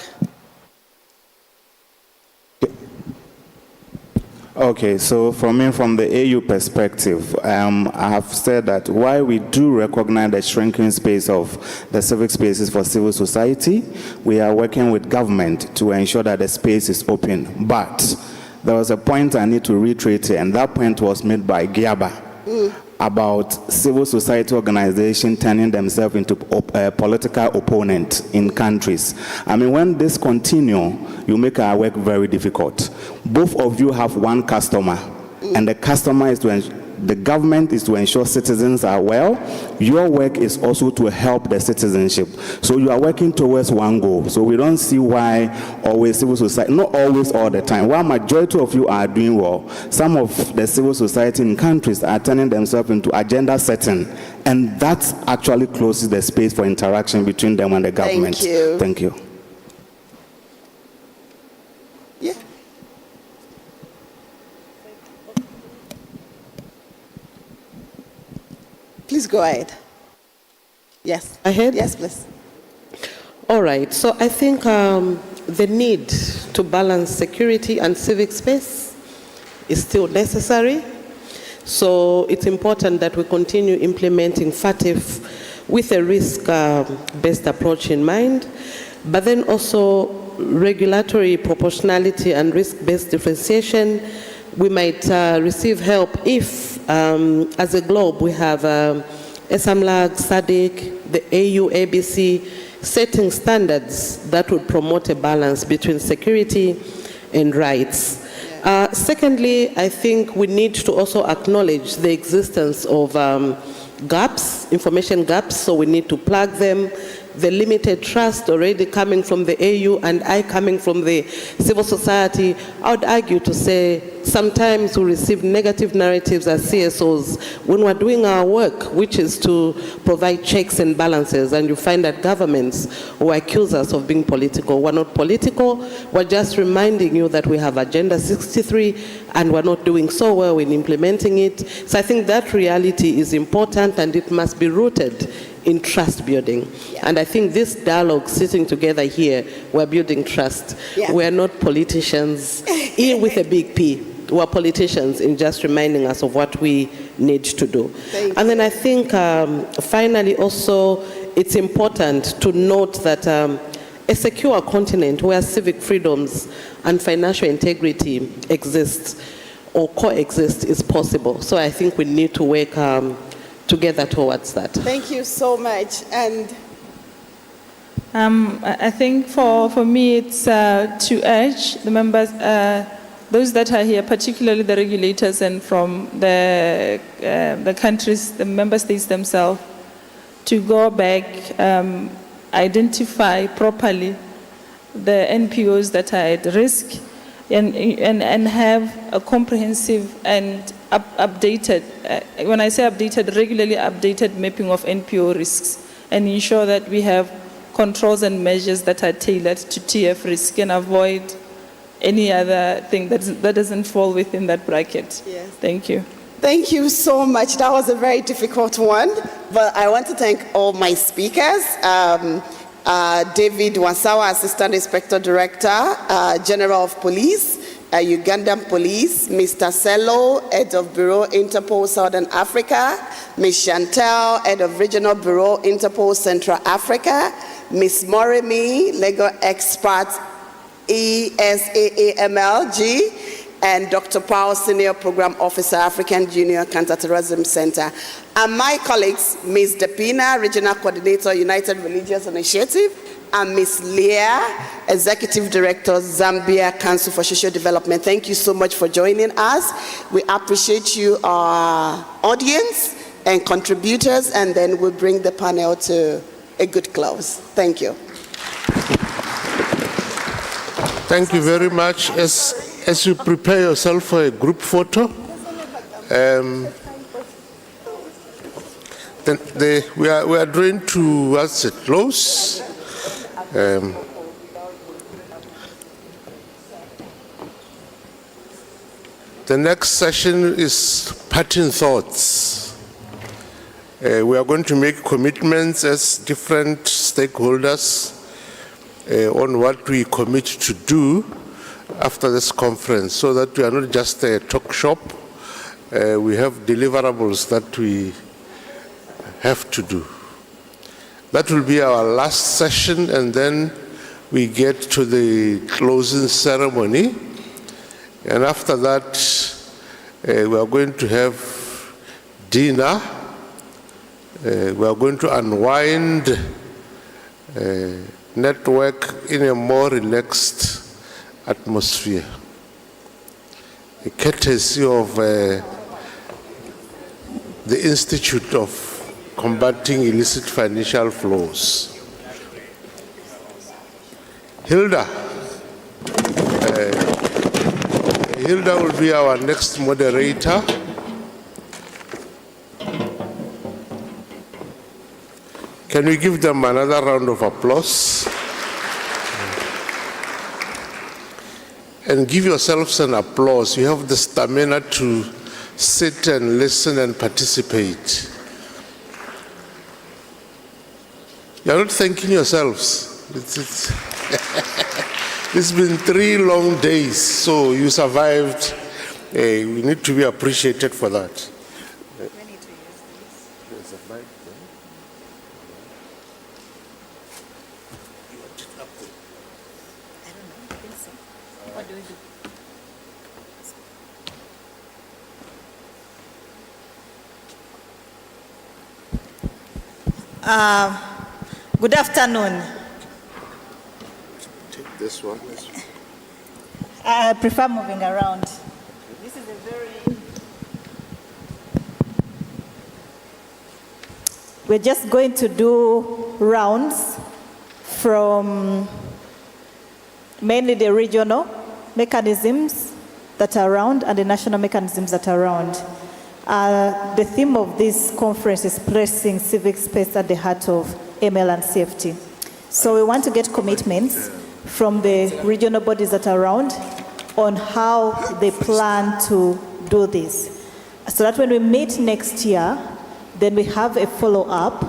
Okay, so from the AU perspective, I have said that while we do recognize the shrinking space of the civic spaces for civil society, we are working with government to ensure that the space is open. But there was a point I need to reiterate, and that point was made by Giaba about civil society organizations turning themselves into political opponents in countries. I mean, when this continue, you make our work very difficult. Both of you have one customer, and the customer is the government is to ensure citizens are well. Your work is also to help the citizenship. So you are working towards one goal. So we don't see why always civil society, not always all the time, while majority of you are doing well, some of the civil society in countries are turning themselves into agenda setting. And that actually closes the space for interaction between them and the government. Thank you. Thank you. Yeah. Please go ahead. Yes. Ahead? Yes, please. All right. So I think the need to balance security and civic space is still necessary. So it's important that we continue implementing FATF with a risk-based approach in mind, but then also regulatory proportionality and risk-based differentiation. We might receive help if, as a globe, we have SAMLAG, SADC, the AU, ABC, setting standards that would promote a balance between security and rights. Secondly, I think we need to also acknowledge the existence of gaps, information gaps, so we need to plug them. The limited trust already coming from the AU and I coming from the civil society, I would argue to say sometimes we receive negative narratives as CSOs when we're doing our work, which is to provide checks and balances, and you find that governments who accuse us of being political, we're not political, we're just reminding you that we have Agenda 63 and we're not doing so well in implementing it. So I think that reality is important and it must be rooted in trust building. Yeah. And I think this dialogue, sitting together here, we're building trust. Yeah. We're not politicians, E with a big P. We're politicians in just reminding us of what we need to do. And then I think finally also it's important to note that a secure continent where civic freedoms and financial integrity exist or coexist is possible. So I think we need to work together towards that. Thank you so much. And I think for me it's to urge the members, those that are here, particularly the regulators and from the countries, the member states themselves, to go back, identify properly the NPOs that are at risk and have a comprehensive and updated, when I say updated, regularly updated mapping of NPO risks, and ensure that we have controls and measures that are tailored to TF risk and avoid any other thing that doesn't fall within that bracket. Yes. Thank you. Thank you so much. That was a very difficult one, but I want to thank all my speakers. David Wansawa, Assistant Inspector Director, General of Police, Ugandan Police, Mr. Sello, Head of Bureau, Interpol Southern Africa, Ms. Chantel, Head of Regional Bureau, Interpol Central Africa, Ms. Moremi, Legal Expert, ESAAMLG, and Dr. Powell, Senior Program Officer, African Union Counterterrorism Center, and my colleagues, Ms. Depina, Regional Coordinator, United Religious Initiative, and Ms. Leah, Executive Director, Zambia Council for Social Development. Thank you so much for joining us. We appreciate you, our audience and contributors, and then we'll bring the panel to a good close. Thank you. Thank you very much. As you prepare yourself for a group photo, we are drawing towards a close. The next session is parting thoughts. We are going to make commitments as different stakeholders on what we commit to do after this conference, so that we are not just a talk shop. We have deliverables that we have to do. That will be our last session, and then we get to the closing ceremony. And after that, we are going to have dinner. We are going to unwind, network in a more relaxed atmosphere. A courtesy of the Institute of Combating Illicit Financial Flows. Hilda will be our next moderator. Can we give them another round of applause? And give yourselves an applause. You have the stamina to sit and listen and participate. You're not thanking yourselves. It's been 3 long days, so you survived. We need to be appreciated for that. Good afternoon. Take this one. I prefer moving around. This is a very... We're just going to do rounds from mainly the regional mechanisms that are around and the national mechanisms that are around. The theme of this conference is placing civic space at the heart of AML and CFT. So we want to get commitments from the regional bodies that are around on how they plan to do this. So that when we meet next year, then we have a follow-up.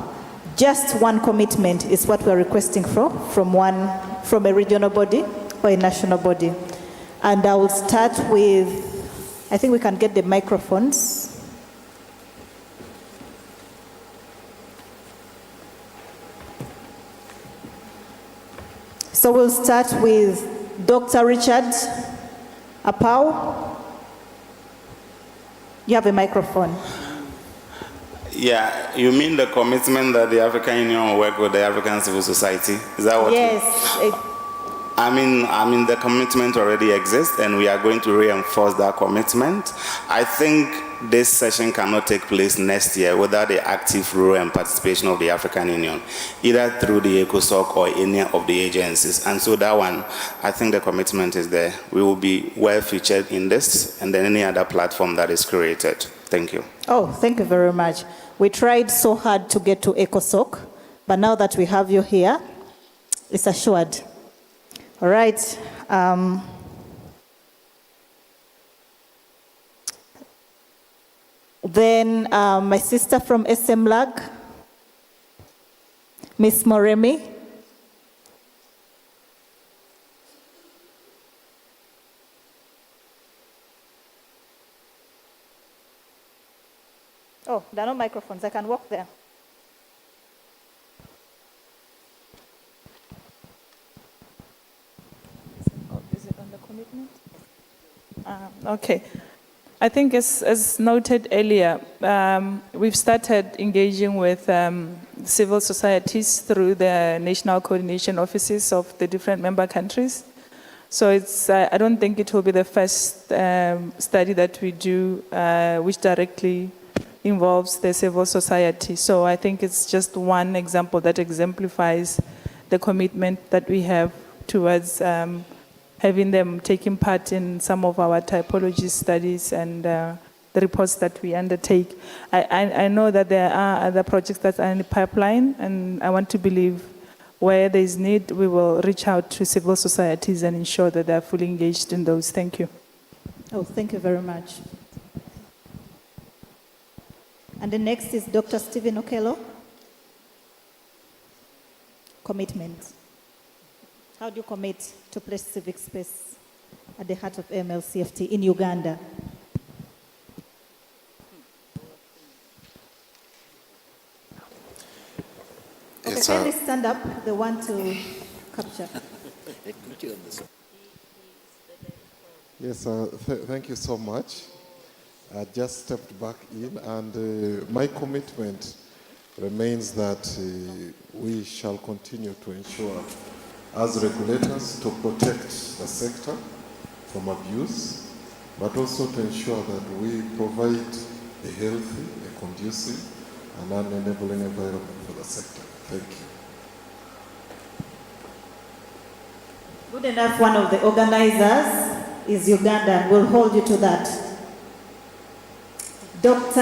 Just one commitment is what we're requesting from a regional body or a national body. And I will start with, I think we can get the microphones. So we'll start with Dr. Richard Apau. You have a microphone. Yeah, you mean the commitment that the African Union will work with the African civil society? Is that what? Yes. I mean, the commitment already exists, and we are going to reinforce that commitment. I think this session cannot take place next year without the active role and participation of the African Union, either through the ECOSOC or any of the agencies. And so that one, I think the commitment is there. We will be well featured in this and then any other platform that is created. Thank you. Oh, thank you very much. We tried so hard to get to ECOSOC, but now that we have you here, it's assured. All right. Then my sister from SMLAG, Miss Moremi. Oh, there are no microphones. I can walk there. Is it on the commitment? Okay. I think as noted earlier, we've started engaging with civil societies through the national coordination offices of the different member countries. So I don't think it will be the first study that we do which directly involves the civil society. So I think it's just one example that exemplifies the commitment that we have towards having them taking part in some of our typology studies and the reports that we undertake. I know that there are other projects that are in the pipeline, and I want to believe where there is need, we will reach out to civil societies and ensure that they are fully engaged in those. Thank you. Oh, thank you very much. And the next is Dr. Stephen Okello. Commitment. How do you commit to place civic space at the heart of AML CFT in Uganda? Okay, Yes, kindly stand up, the one to capture. Yes, thank you so much. I just stepped back in, and my commitment remains that we shall continue to ensure, as regulators, to protect the sector from abuse, but also to ensure that we provide a healthy, a conducive, and an enabling environment for the sector. Thank you. Good enough, one of the organizers is Uganda. We'll hold you to that. Dr.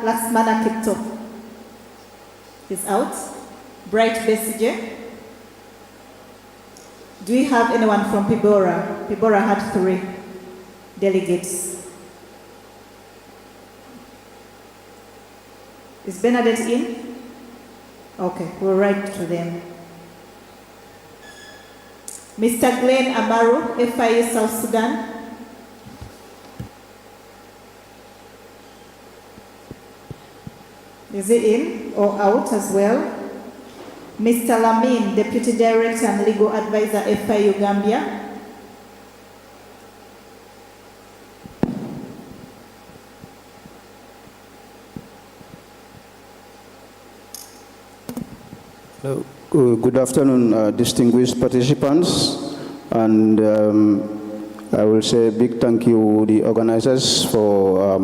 Laxmana Kipto is out. Bright Besige. Do we have anyone from Pibora? Pibora had 3 delegates. Is Bernadette in? Okay, we'll write to them. Mr. Glenn Amaru, FIU South Sudan. Is he in or out as well? Mr. Lamin, Deputy Director and Legal Advisor, FIU Gambia. Hello. Good afternoon, distinguished participants, and I will say a big thank you to the organizers for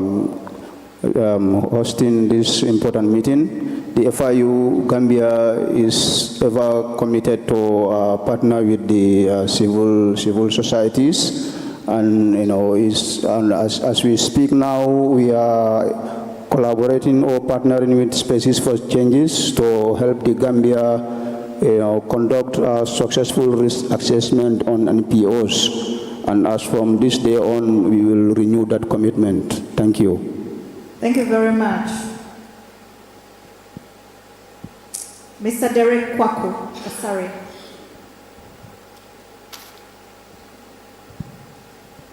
hosting this important meeting. The FIU Gambia is ever committed to partner with the civil societies, and as we speak now, we are collaborating or partnering with Spaces for Changes to help the Gambia conduct a successful risk assessment on NPOs. And as from this day on, we will renew that commitment. Thank you. Thank you very much. Mr. Derek Kwaku, sorry.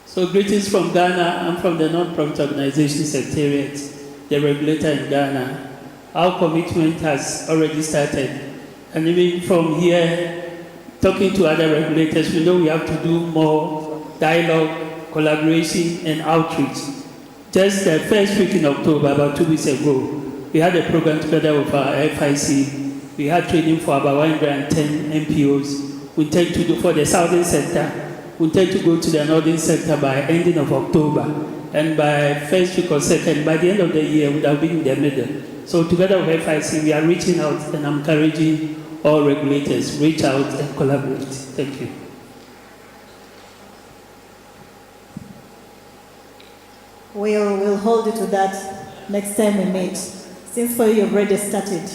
So greetings from Ghana. I'm from the non-profit organization Secretariat, the regulator in Ghana. Our commitment has already started. And even from here, talking to other regulators, we know we have to do more dialogue, collaboration, and outreach. Just the first week in October, about 2 weeks ago, we had a program together with our FIC. We had training for about 110 MPOs. We intend to do for the southern sector. We intend to go to the northern sector by ending of October. And by first week or second, by the end of the year, we would have been in the middle. So together with FIC, we are reaching out and encouraging all regulators, reach out and collaborate. Thank you. We'll hold you to that next time we meet. Since for you, you've already started.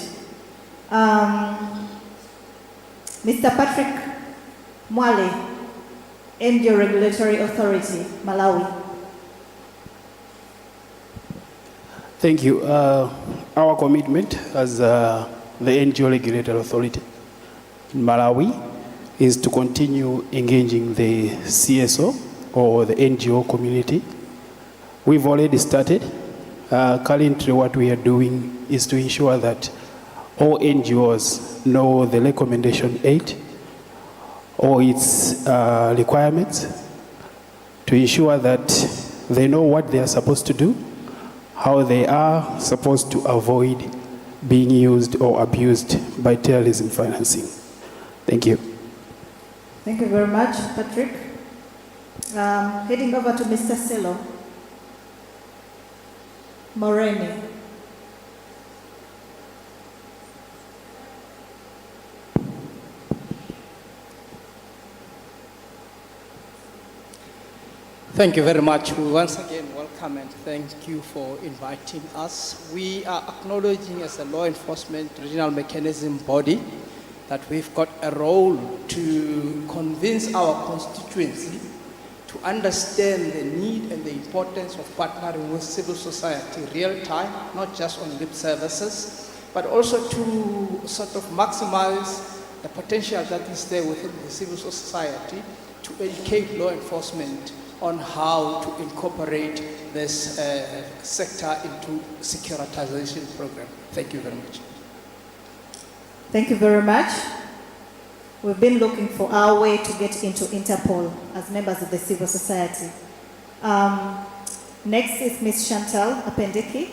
Mr. Patrick Mwale, NGO Regulatory Authority, Malawi. Thank you. Our commitment as the NGO Regulatory Authority in Malawi is to continue engaging the CSO or the NGO community. We've already started. Currently what we are doing is to ensure that all NGOs know the recommendation 8 or its requirements, to ensure that they know what they are supposed to do, how they are supposed to avoid being used or abused by terrorism financing. Thank you. Thank you very much, Patrick. Heading over to Mr. Selo. Moreni. Thank you very much. We once again welcome and thank you for inviting us. We are acknowledging as a law enforcement regional mechanism body that we've got a role to convince our constituency to understand the need and the importance of partnering with civil society real time, not just on lip services, but also to sort of maximize the potential that is there within the civil society to educate law enforcement on how to incorporate this sector into securitization program. Thank you very much. Thank you very much. We've been looking for our way to get into Interpol as members of the civil society. Next is Ms. Chantal Apendeki.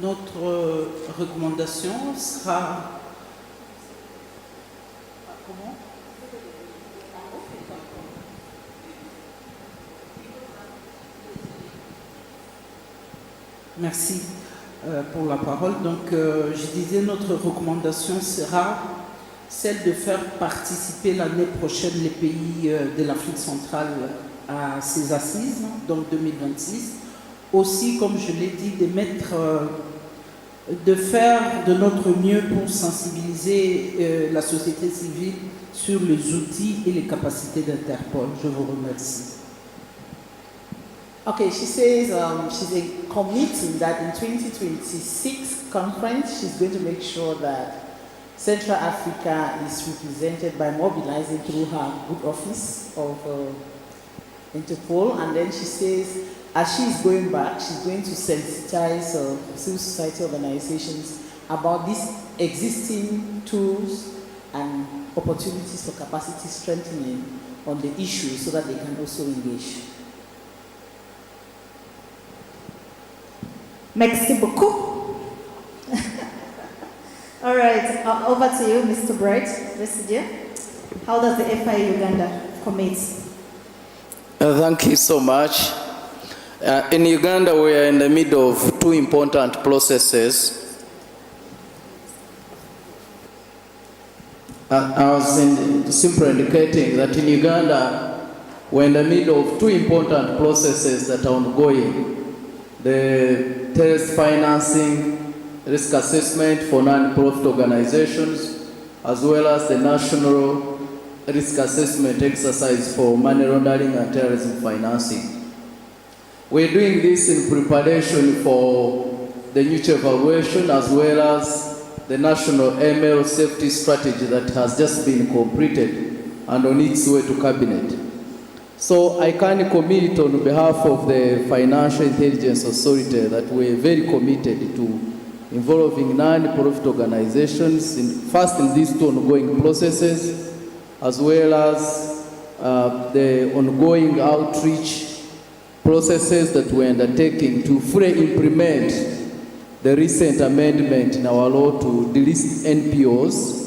Notre recommandation sera... Comment? Merci pour la parole. Donc, je disais, notre recommandation sera celle de faire participer l'année prochaine les pays de l'Afrique centrale à ces assises, donc 2026. Aussi, comme je l'ai dit, de faire de notre mieux pour sensibiliser la société civile sur les outils et les capacités d'Interpol. Je vous remercie. Okay, she says she's committing that in 2026 conference, she's going to make sure that Central Africa is represented by mobilizing through her good office of Interpol. And then she says, as she's going back, she's going to sensitize civil society organizations about these existing tools and opportunities for capacity strengthening on the issues so that they can also engage. Merci beaucoup. All right, over to you, Mr. Bright. How does the FI Uganda commit? Thank you so much. In Uganda, we are in the middle of two important processes. I was simply indicating that in Uganda, we're in the middle of two important processes that are ongoing. The terrorist financing risk assessment for non-profit organizations, as well as the national risk assessment exercise for money laundering and terrorism financing. We're doing this in preparation for the mutual evaluation as well as the national AML safety strategy that has just been completed and on its way to cabinet. So I can commit on behalf of the Financial Intelligence Authority that we're very committed to involving non-profit organizations first in these two ongoing processes, as well as the ongoing outreach processes that we're undertaking to fully implement the recent amendment in our law to delist NPOs.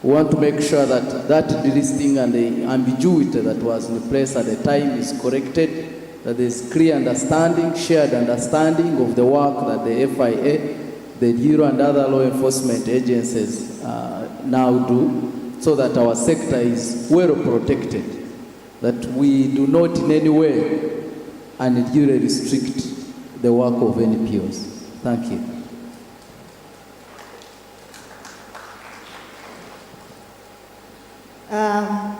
We want to make sure that that delisting and the ambiguity that was in place at the time is corrected, that there's clear understanding, shared understanding of the work that the FIA, the Bureau and other law enforcement agencies now do, so that our sector is well protected, that we do not in any way unduly restrict the work of NPOs. Thank you.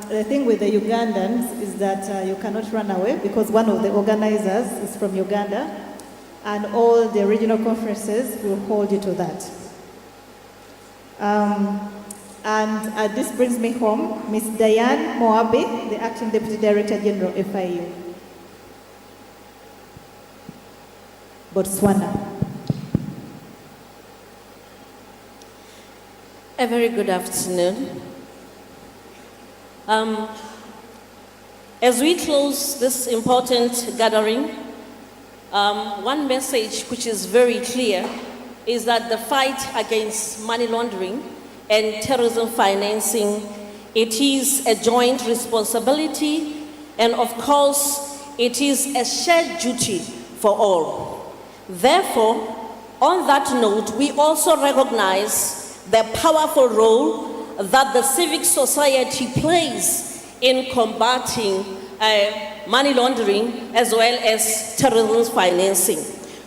The thing with the Ugandans is that you cannot run away because one of the organizers is from Uganda and all the regional conferences will hold you to that. And this brings me home, Ms. Diane Moabe, the Acting Deputy Director General, FIU. Botswana. A very good afternoon. As we close this important gathering, one message which is very clear is that the fight against money laundering and terrorism financing, it is a joint responsibility, and of course, it is a shared duty for all. Therefore, on that note, we also recognize the powerful role that the civic society plays in combating money laundering as well as terrorism financing.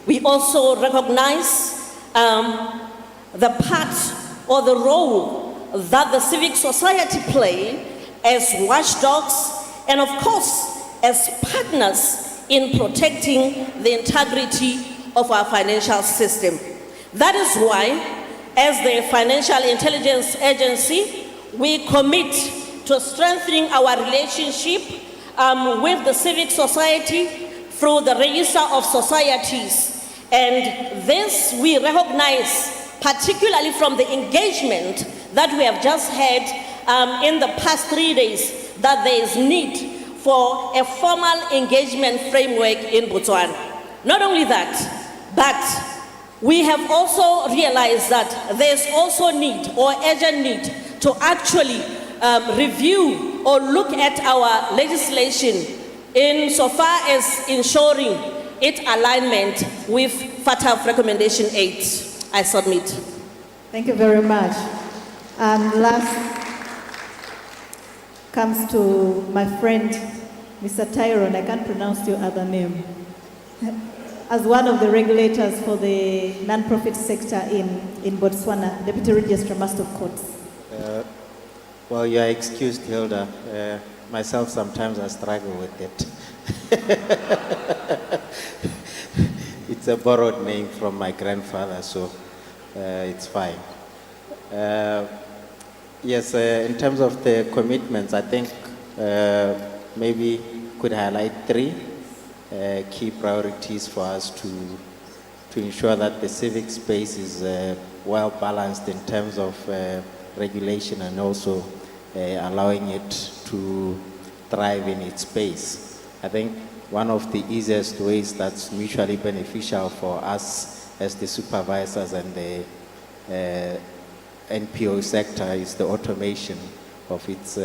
We also recognize the part or the role that the civic society play as watchdogs and of course as partners in protecting the integrity of our financial system. That is why, as the Financial Intelligence Agency, we commit to strengthening our relationship with the civic society through the Register of Societies. And this we recognize, particularly from the engagement that we have just had in the past 3 days, that there is need for a formal engagement framework in Botswana. Not only that, but we have also realized that there's also need or urgent need to actually review or look at our legislation in so far as ensuring its alignment with FATF Recommendation 8. I submit. Thank you very much. And last comes to my friend, Mr. Tyrone. I can't pronounce your other name. As one of the regulators for the non-profit sector in Botswana, Deputy Registrar, Master of Courts. Well, you are excused, Hilda. Myself, sometimes I struggle with it. It's a borrowed name from my grandfather, so it's fine. Yes, in terms of the commitments, I think maybe could highlight 3 key priorities for us to ensure that the civic space is well balanced in terms of regulation and also allowing it to thrive in its space. I think one of the easiest ways that's mutually beneficial for us as the supervisors and the NPO sector is the automation of its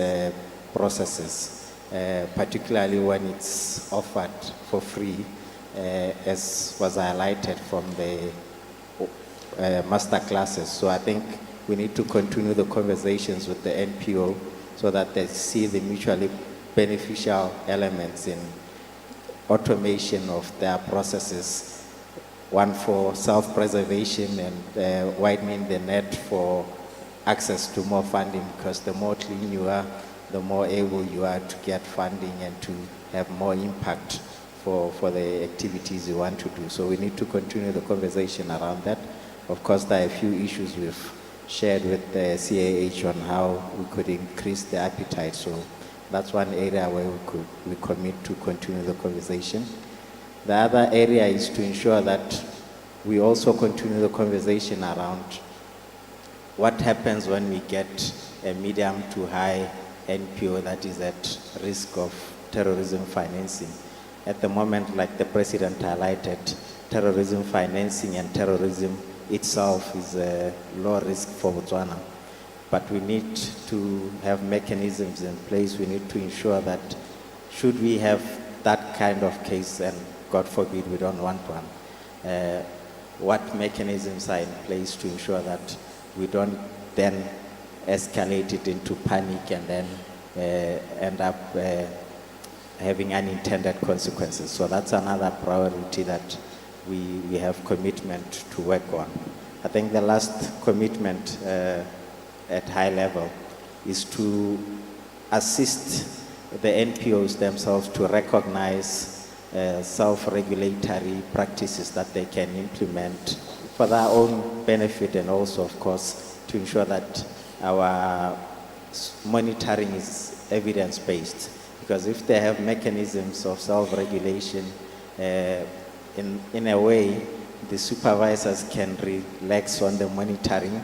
processes, particularly when it's offered for free, as was highlighted from the master classes. So I think we need to continue the conversations with the NPO so that they see the mutually beneficial elements in automation of their processes, one for self-preservation and widening the net for access to more funding, because the more clean you are, the more able you are to get funding and to have more impact for the activities you want to do. So we need to continue the conversation around that. Of course, there are a few issues we've shared with the CAH on how we could increase the appetite. So that's one area where we commit to continue the conversation. The other area is to ensure that we also continue the conversation around what happens when we get a medium to high NPO that is at risk of terrorism financing. At the moment, like the President highlighted, terrorism financing and terrorism itself is a low risk for Botswana. But we need to have mechanisms in place. We need to ensure that should we have that kind of case, and God forbid we don't want one, what mechanisms are in place to ensure that we don't then escalate it into panic and then end up having unintended consequences. So that's another priority that we have commitment to work on. I think the last commitment at high level is to assist the NPOs themselves to recognize self-regulatory practices that they can implement for their own benefit, and also, of course, to ensure that our monitoring is evidence-based. Because if they have mechanisms of self-regulation, in a way, the supervisors can relax on the monitoring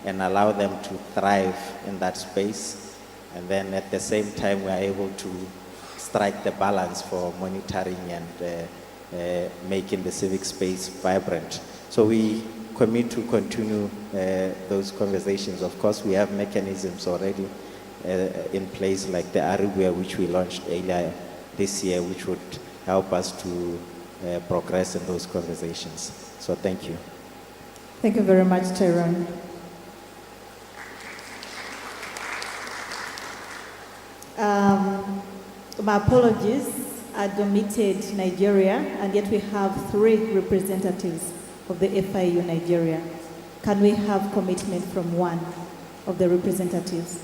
and allow them to thrive in that space. And then at the same time, we are able to strike the balance for monitoring and making the civic space vibrant. So we commit to continue those conversations. Of course, we have mechanisms already in place, like the Arubia, which we launched earlier this year, which would help us to progress in those conversations. So thank you. Thank you very much, Tyrone. My apologies, I omitted Nigeria, and yet we have 3 representatives of the FIU Nigeria. Can we have commitment from one of the representatives?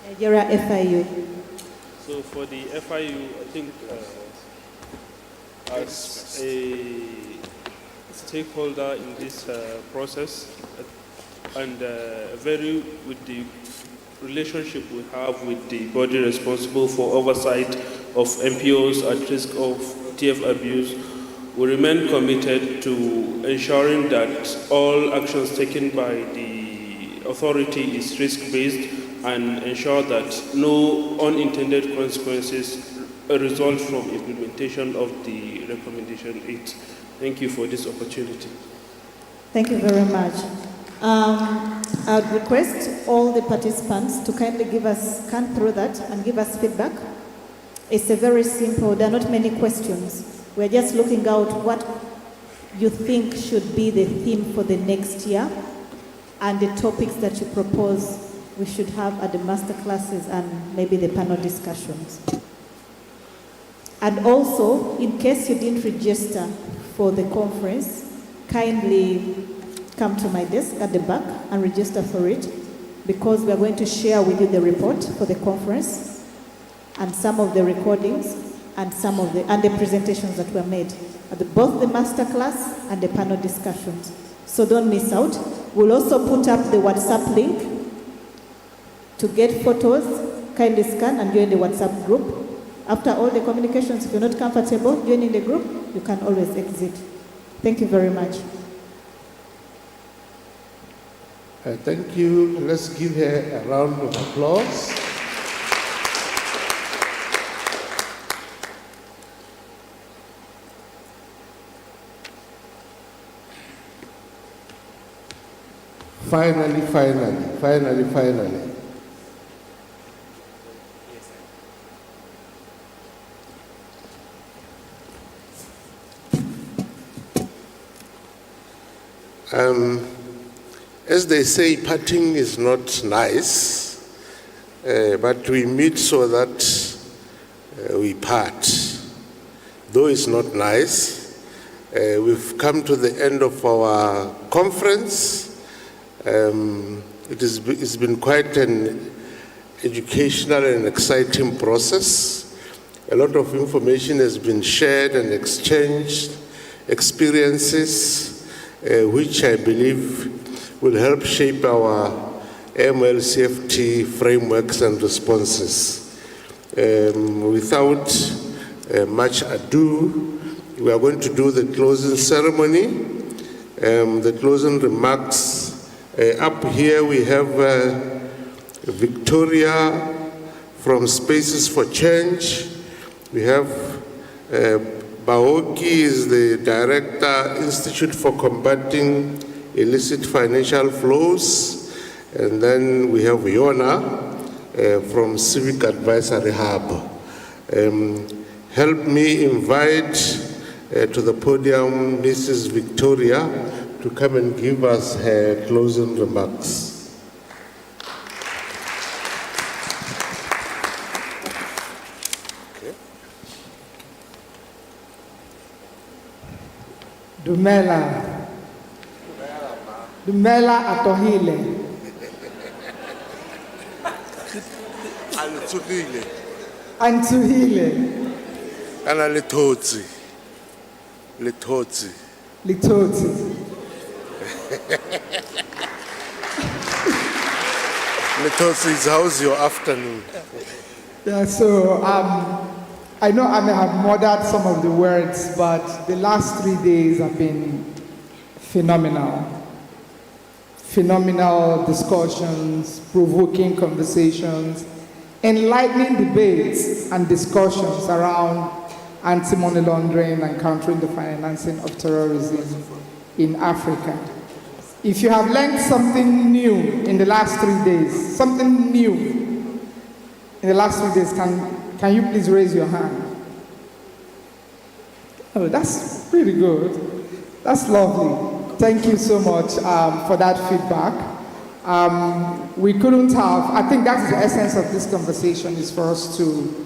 Nigeria FIU. So for the FIU, I think as a stakeholder in this process, and very with the relationship we have with the body responsible for oversight of MPOs at risk of TF abuse, we remain committed to ensuring that all actions taken by the authority is risk-based and ensure that no unintended consequences result from implementation of the recommendation 8. Thank you for this opportunity. Thank you very much. I would request all the participants to kindly scan through that and give us feedback. It's a very simple, there are not many questions. We're just looking out what you think should be the theme for the next year and the topics that you propose we should have at the master classes and maybe the panel discussions. And also, in case you didn't register for the conference, kindly come to my desk at the back and register for it, because we are going to share with you the report for the conference and some of the recordings and some of the presentations that were made at both the master class and the panel discussions. So don't miss out. We'll also put up the WhatsApp link to get photos. Kindly scan and join the WhatsApp group. After all the communications, if you're not comfortable joining the group, you can always exit. Thank you very much. Thank you. Let's give her a round of applause. Finally. As they say, parting is not nice, but we meet so that we part. Though it's not nice, we've come to the end of our conference. It's been quite an educational and exciting process. A lot of information has been shared and exchanged, experiences, which I believe will help shape our AML CFT frameworks and responses. Without much ado, we are going to do the closing ceremony. The closing remarks. Up here we have Victoria from Spaces for Change. We have Baoki is the Director, Institute for Combating Illicit Financial Flows. And then we have Yona from Civic Advisory Hub. Help me invite to the podium Mrs. Victoria to come and give us her closing remarks. Okay. Dumela atohile. Antsuhile. Ana litotsi. Litotsi. Litotsi, how's your afternoon? Yeah, so I know I may have murdered some of the words, but the last 3 days have been phenomenal. Phenomenal discussions, provoking conversations, enlightening debates and discussions around anti-money laundering and countering the financing of terrorism in Africa. If you have learned something new in the last 3 days, something new in the last 3 days, can you please raise your hand? Oh, that's pretty good. That's lovely. Thank you so much for that feedback. We couldn't have, I think that's the essence of this conversation, is for us to,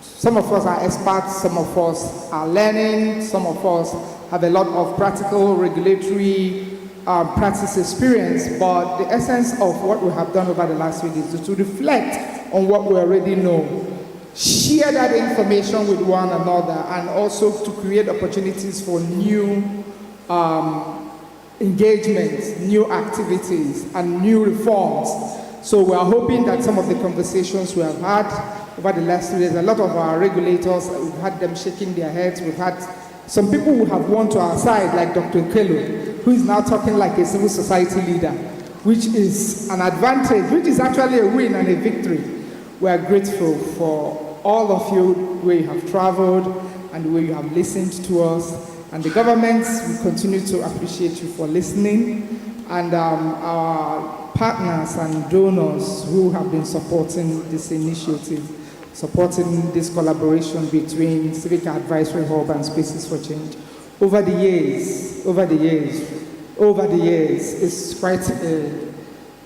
some of us are experts, some of us are learning, some of us have a lot of practical regulatory practice experience, but the essence of what we have done over the last few days is to reflect on what we already know, share that information with one another, and also to create opportunities for new engagements, new activities, and new reforms. So we are hoping that some of the conversations we have had over the last 3 days, a lot of our regulators, we've had them shaking their heads. We've had some people who have won to our side, like Dr. Kelo, who is now talking like a civil society leader, which is an advantage, which is actually a win and a victory. We are grateful for all of you, the way you have traveled and the way you have listened to us. And the governments, we continue to appreciate you for listening. And our partners and donors who have been supporting this initiative, supporting this collaboration between Civic Advisory Hub and Spaces for Change. Over the years, it's quite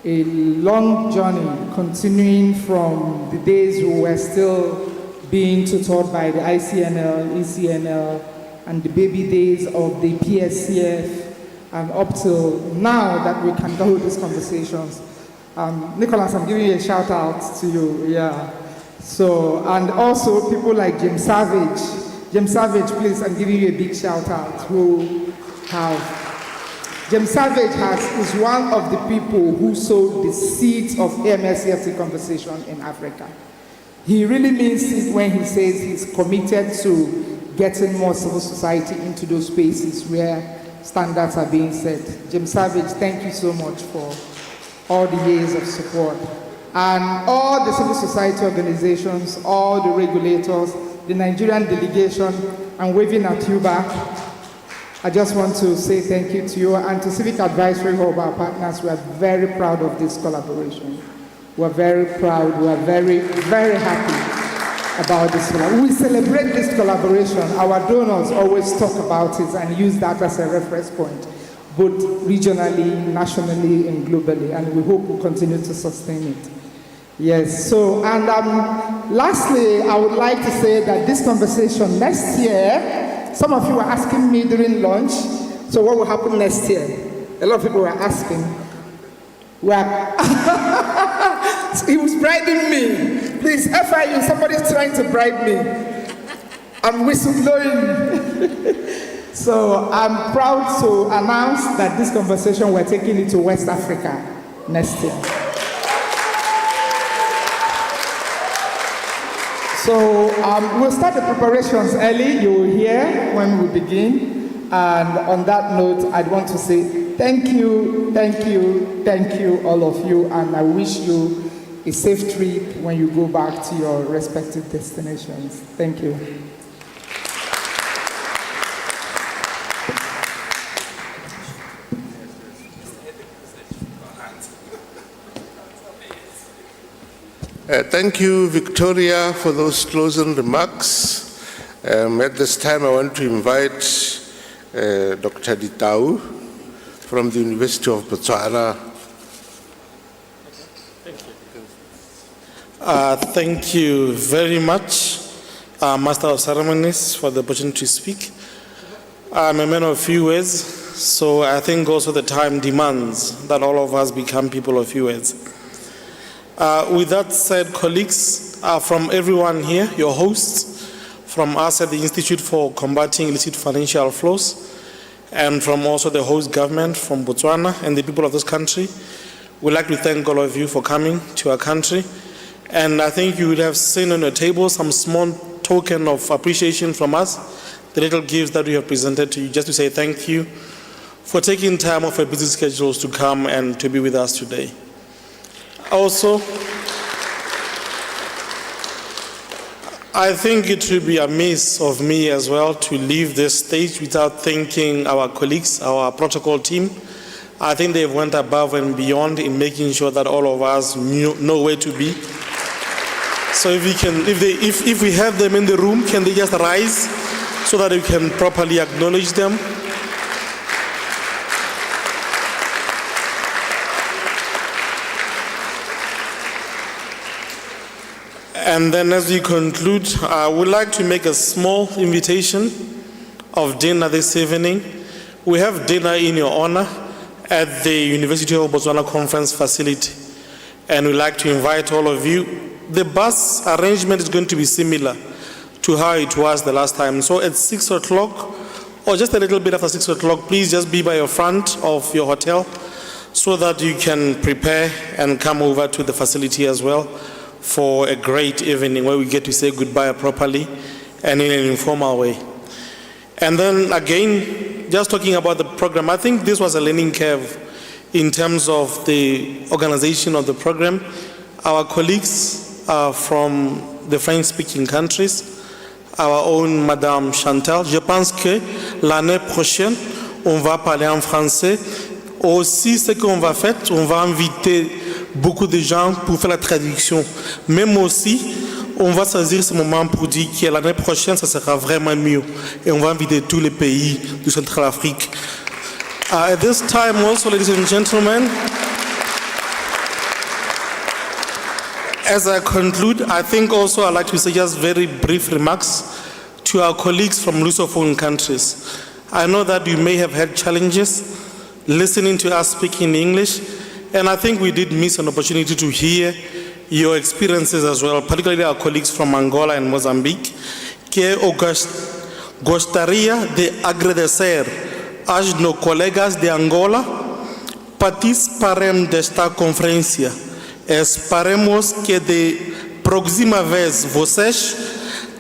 a long journey, continuing from the days we were still being tutored by the ICNL, ECNL, and the baby days of the PSCF, and up till now that we can hold these conversations. Nicholas, I'm giving you a shout out to you, yeah. So, and also people like James Savage. James Savage, please, I'm giving you a big shout out, who have, James Savage is one of the people who sowed the seeds of AML CFT conversation in Africa. He really means it when he says he's committed to getting more civil society into those spaces where standards are being set. James Savage, thank you so much for all the years of support. And all the civil society organizations, all the regulators, the Nigerian delegation, I'm waving at you back. I just want to say thank you to you and to Civic Advisory Hub, our partners. We are very proud of this collaboration. We're very proud, we are very, very happy about this. We celebrate this collaboration. Our donors always talk about it and use that as a reference point, both regionally, nationally, and globally, and we hope we'll continue to sustain it. Yes, so, and lastly, I would like to say that this conversation next year, some of you were asking me during lunch, so what will happen next year? A lot of people were asking. He was bribing me. Please, FIU, somebody's trying to bribe me. I'm whistleblowing. So I'm proud to announce that this conversation, we're taking it to West Africa next year. So we'll start the preparations early. You will hear when we begin. And on that note, I'd want to say thank you, all of you. And I wish you a safe trip when you go back to your respective destinations. Thank you. Thank you, Victoria, for those closing remarks. At this time, I want to invite Dr. Ditau from the University of Botswana. Thank you very much, Master of Ceremonies, for the opportunity to speak. I'm a man of few words, so I think also the time demands that all of us become people of few words. With that said, colleagues, from everyone here, your hosts, from us at the Institute for Combating Illicit Financial Flows, and from also the host government from Botswana and the people of this country, we'd like to thank all of you for coming to our country. And I think you would have seen on the table some small token of appreciation from us the little gifts that we have presented to you, just to say thank you for taking time off your busy schedules to come and to be with us today. Also, I think it would be amiss of me as well to leave this stage without thanking our colleagues, our protocol team. I think they've went above and beyond in making sure that all of us know where to be. So if we have them in the room, can they just rise so that we can properly acknowledge them? And then as we conclude, I would like to make a small invitation of dinner this evening. We have dinner in your honor at the University of Botswana conference facility. And we'd like to invite all of you. The bus arrangement is going to be similar to how it was the last time. So at 6 o'clock, or just a little bit after 6 o'clock, please just be by your front of your hotel so that you can prepare and come over to the facility as well for a great evening where we get to say goodbye properly and in an informal way. And then again, just talking about the program, I think this was a learning curve in terms of the organization of the program. Our colleagues from the French-speaking countries, our own Madame Chantal, je pense que l'année prochaine, on va parler en français. Aussi, ce qu'on va faire, on va inviter beaucoup de gens pour faire la traduction. Même aussi, on va saisir ce moment pour dire que l'année prochaine, ça sera vraiment mieux. Et on va inviter tous les pays du Central Afrique. At this time also, ladies and gentlemen, as I conclude, I think also I'd like to say just very brief remarks to our colleagues from Lusophone countries. I know that you may have had challenges listening to us speak in English, and I think we did miss an opportunity to hear your experiences as well, particularly our colleagues from Angola and Mozambique, que gostaria de agradecer aos meus colegas de Angola participarem desta conferência. Esperemos que de próxima vez vocês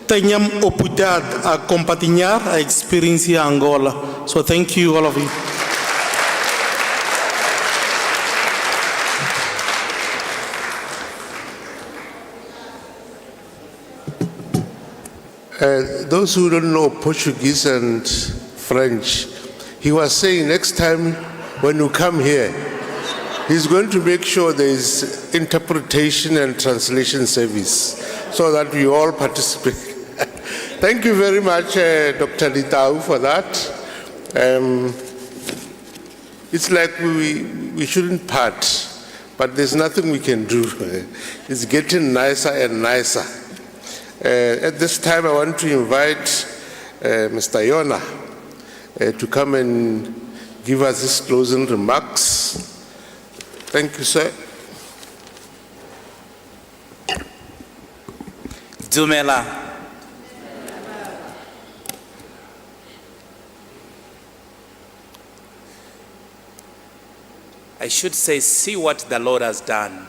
tenham oportunidade a compartilhar a experiência em Angola. So thank you, all of you. Those who don't know Portuguese and French, he was saying next time when you come here, he's going to make sure there is interpretation and translation service so that we all participate. Thank you very much, Dr. Litau, for that. It's like we shouldn't part, but there's nothing we can do. It's getting nicer and nicer. At this time, I want to invite Mr. Yona to come and give us his closing remarks. Thank you, sir. Dumela. I should say, see what the Lord has done.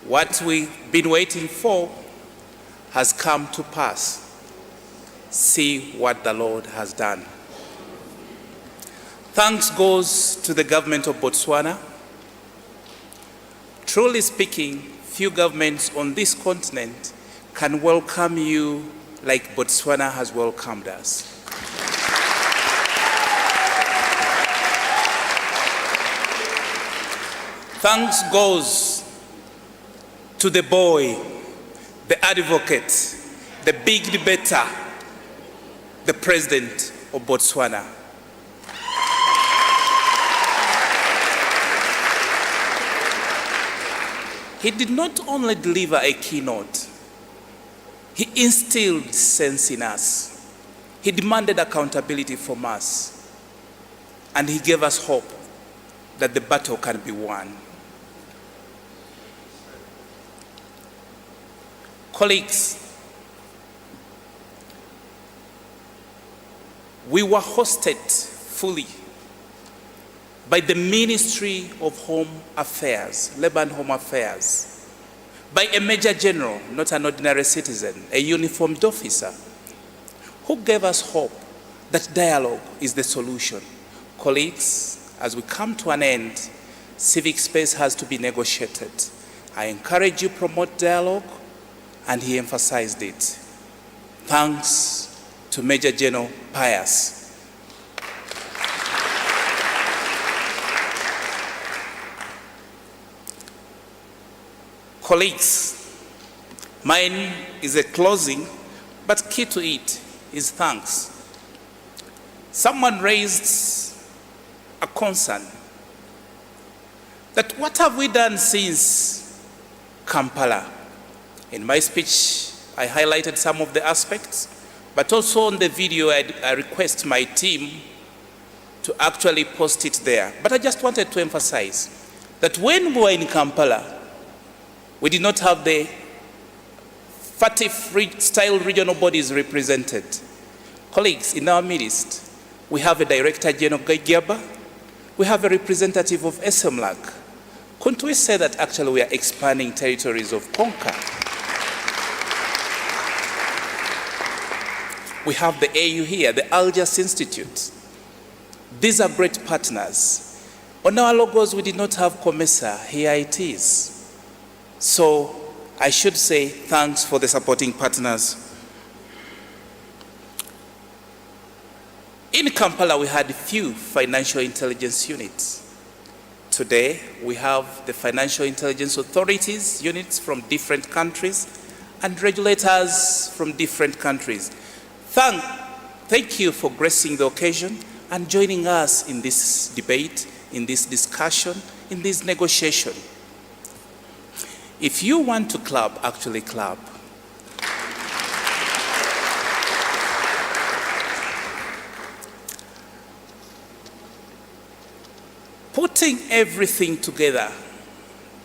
What we've been waiting for has come to pass. See what the Lord has done. Thanks goes to the government of Botswana. Truly speaking, few governments on this continent can welcome you like Botswana has welcomed us. Thanks goes to the boy, the advocate, the big debater, the president of Botswana. He did not only deliver a keynote, he instilled sense in us. He demanded accountability from us, and he gave us hope that the battle can be won. Colleagues, we were hosted fully by the Ministry of Home Affairs, Labor and Home Affairs, by a Major General, not an ordinary citizen, a uniformed officer, who gave us hope that dialogue is the solution. Colleagues, as we come to an end, Civic Space has to be negotiated. I encourage you to promote dialogue, and he emphasized it. Thanks to Major General Pius. Colleagues, mine is a closing, but key to it is thanks. Someone raised a concern that what have we done since Kampala? In my speech, I highlighted some of the aspects, but also on the video, I request my team to actually post it there. But I just wanted to emphasize that when we were in Kampala, we did not have the 30-style regional bodies represented. Colleagues, in our midst, we have a Director General Gagiaba, we have a representative of SMLAC. Couldn't we say that actually we are expanding territories of CONCA? We have the AU here, the Algiers Institute. These are great partners. On our logos, we did not have COMESA, here it is. So I should say thanks for the supporting partners. In Kampala, we had a few financial intelligence units. Today, we have the financial intelligence authorities, units from different countries, and regulators from different countries. Thank you for gracing the occasion and joining us in this debate, in this discussion, in this negotiation. If you want to clap, actually clap. Putting everything together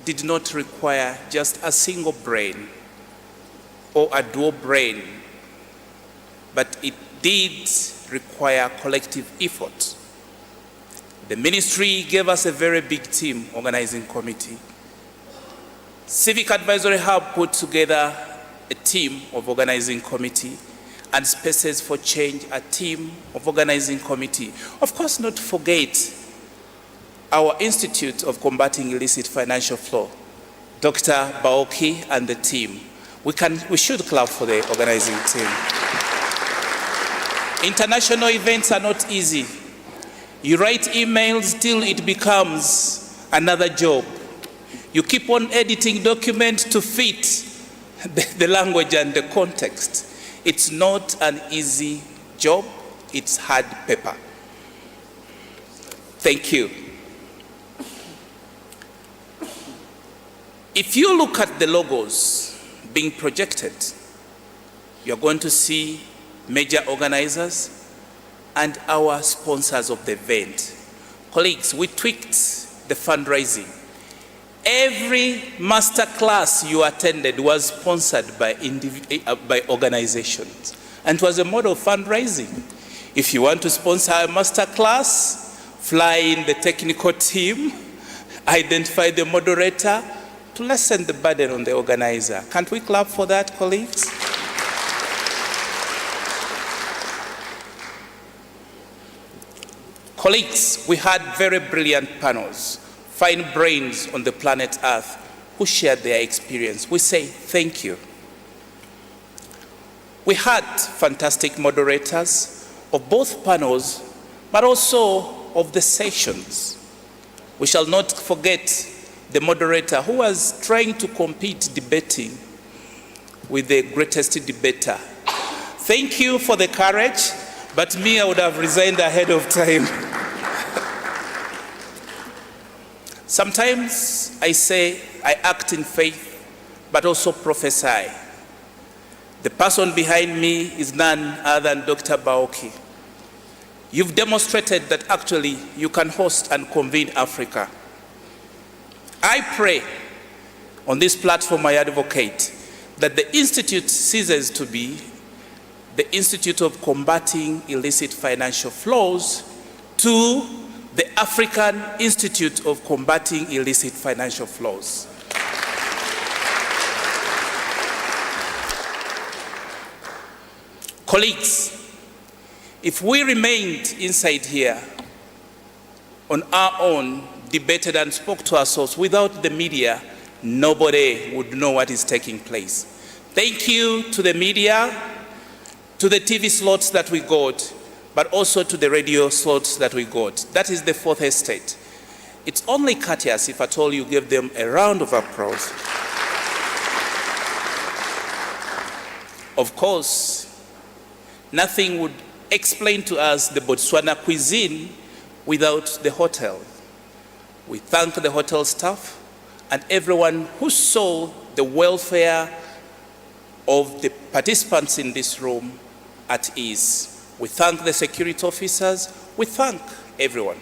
did not require just a single brain or a dual brain, but it did require collective effort. The ministry gave us a very big team organizing committee. Civic Advisory Hub put together a team of organizing committee, and Spaces for Change, a team of organizing committee. Of course, not to forget our Institute of Combating Illicit Financial Flow, Dr. Baoki and the team. We should clap for the organizing team. International events are not easy. You write emails till it becomes another job. You keep on editing documents to fit the language and the context. It's not an easy job, it's hard paper. Thank you. If you look at the logos being projected, you're going to see major organizers and our sponsors of the event. Colleagues, we tweaked the fundraising. Every master class you attended was sponsored by organizations, and it was a model of fundraising. If you want to sponsor a master class, fly in the technical team, identify the moderator to lessen the burden on the organizer. Can't we clap for that, colleagues? Colleagues, we had very brilliant panels, fine brains on the planet Earth who shared their experience. We say thank you. We had fantastic moderators of both panels, but also of the sessions. We shall not forget the moderator who was trying to compete debating with the greatest debater. Thank you for the courage, but me, I would have resigned ahead of time. Sometimes I say I act in faith, but also prophesy. The person behind me is none other than Dr. Baoki. You've demonstrated that actually you can host and convene Africa. I pray on this platform I advocate that the Institute ceases to be the Institute of Combating Illicit Financial Flows to the African Institute of Combating Illicit Financial Flows. Colleagues, If we remained inside here on our own, debated and spoke to ourselves without the media, nobody would know what is taking place. Thank you to the media, to the TV slots that we got, but also to the radio slots that we got. That is the fourth estate. It's only courteous if at all you give them a round of applause. Of course, nothing would explain to us the Botswana cuisine without the hotel. We thank the hotel staff and everyone who saw the welfare of the participants in this room at ease. We thank the security officers. We thank everyone.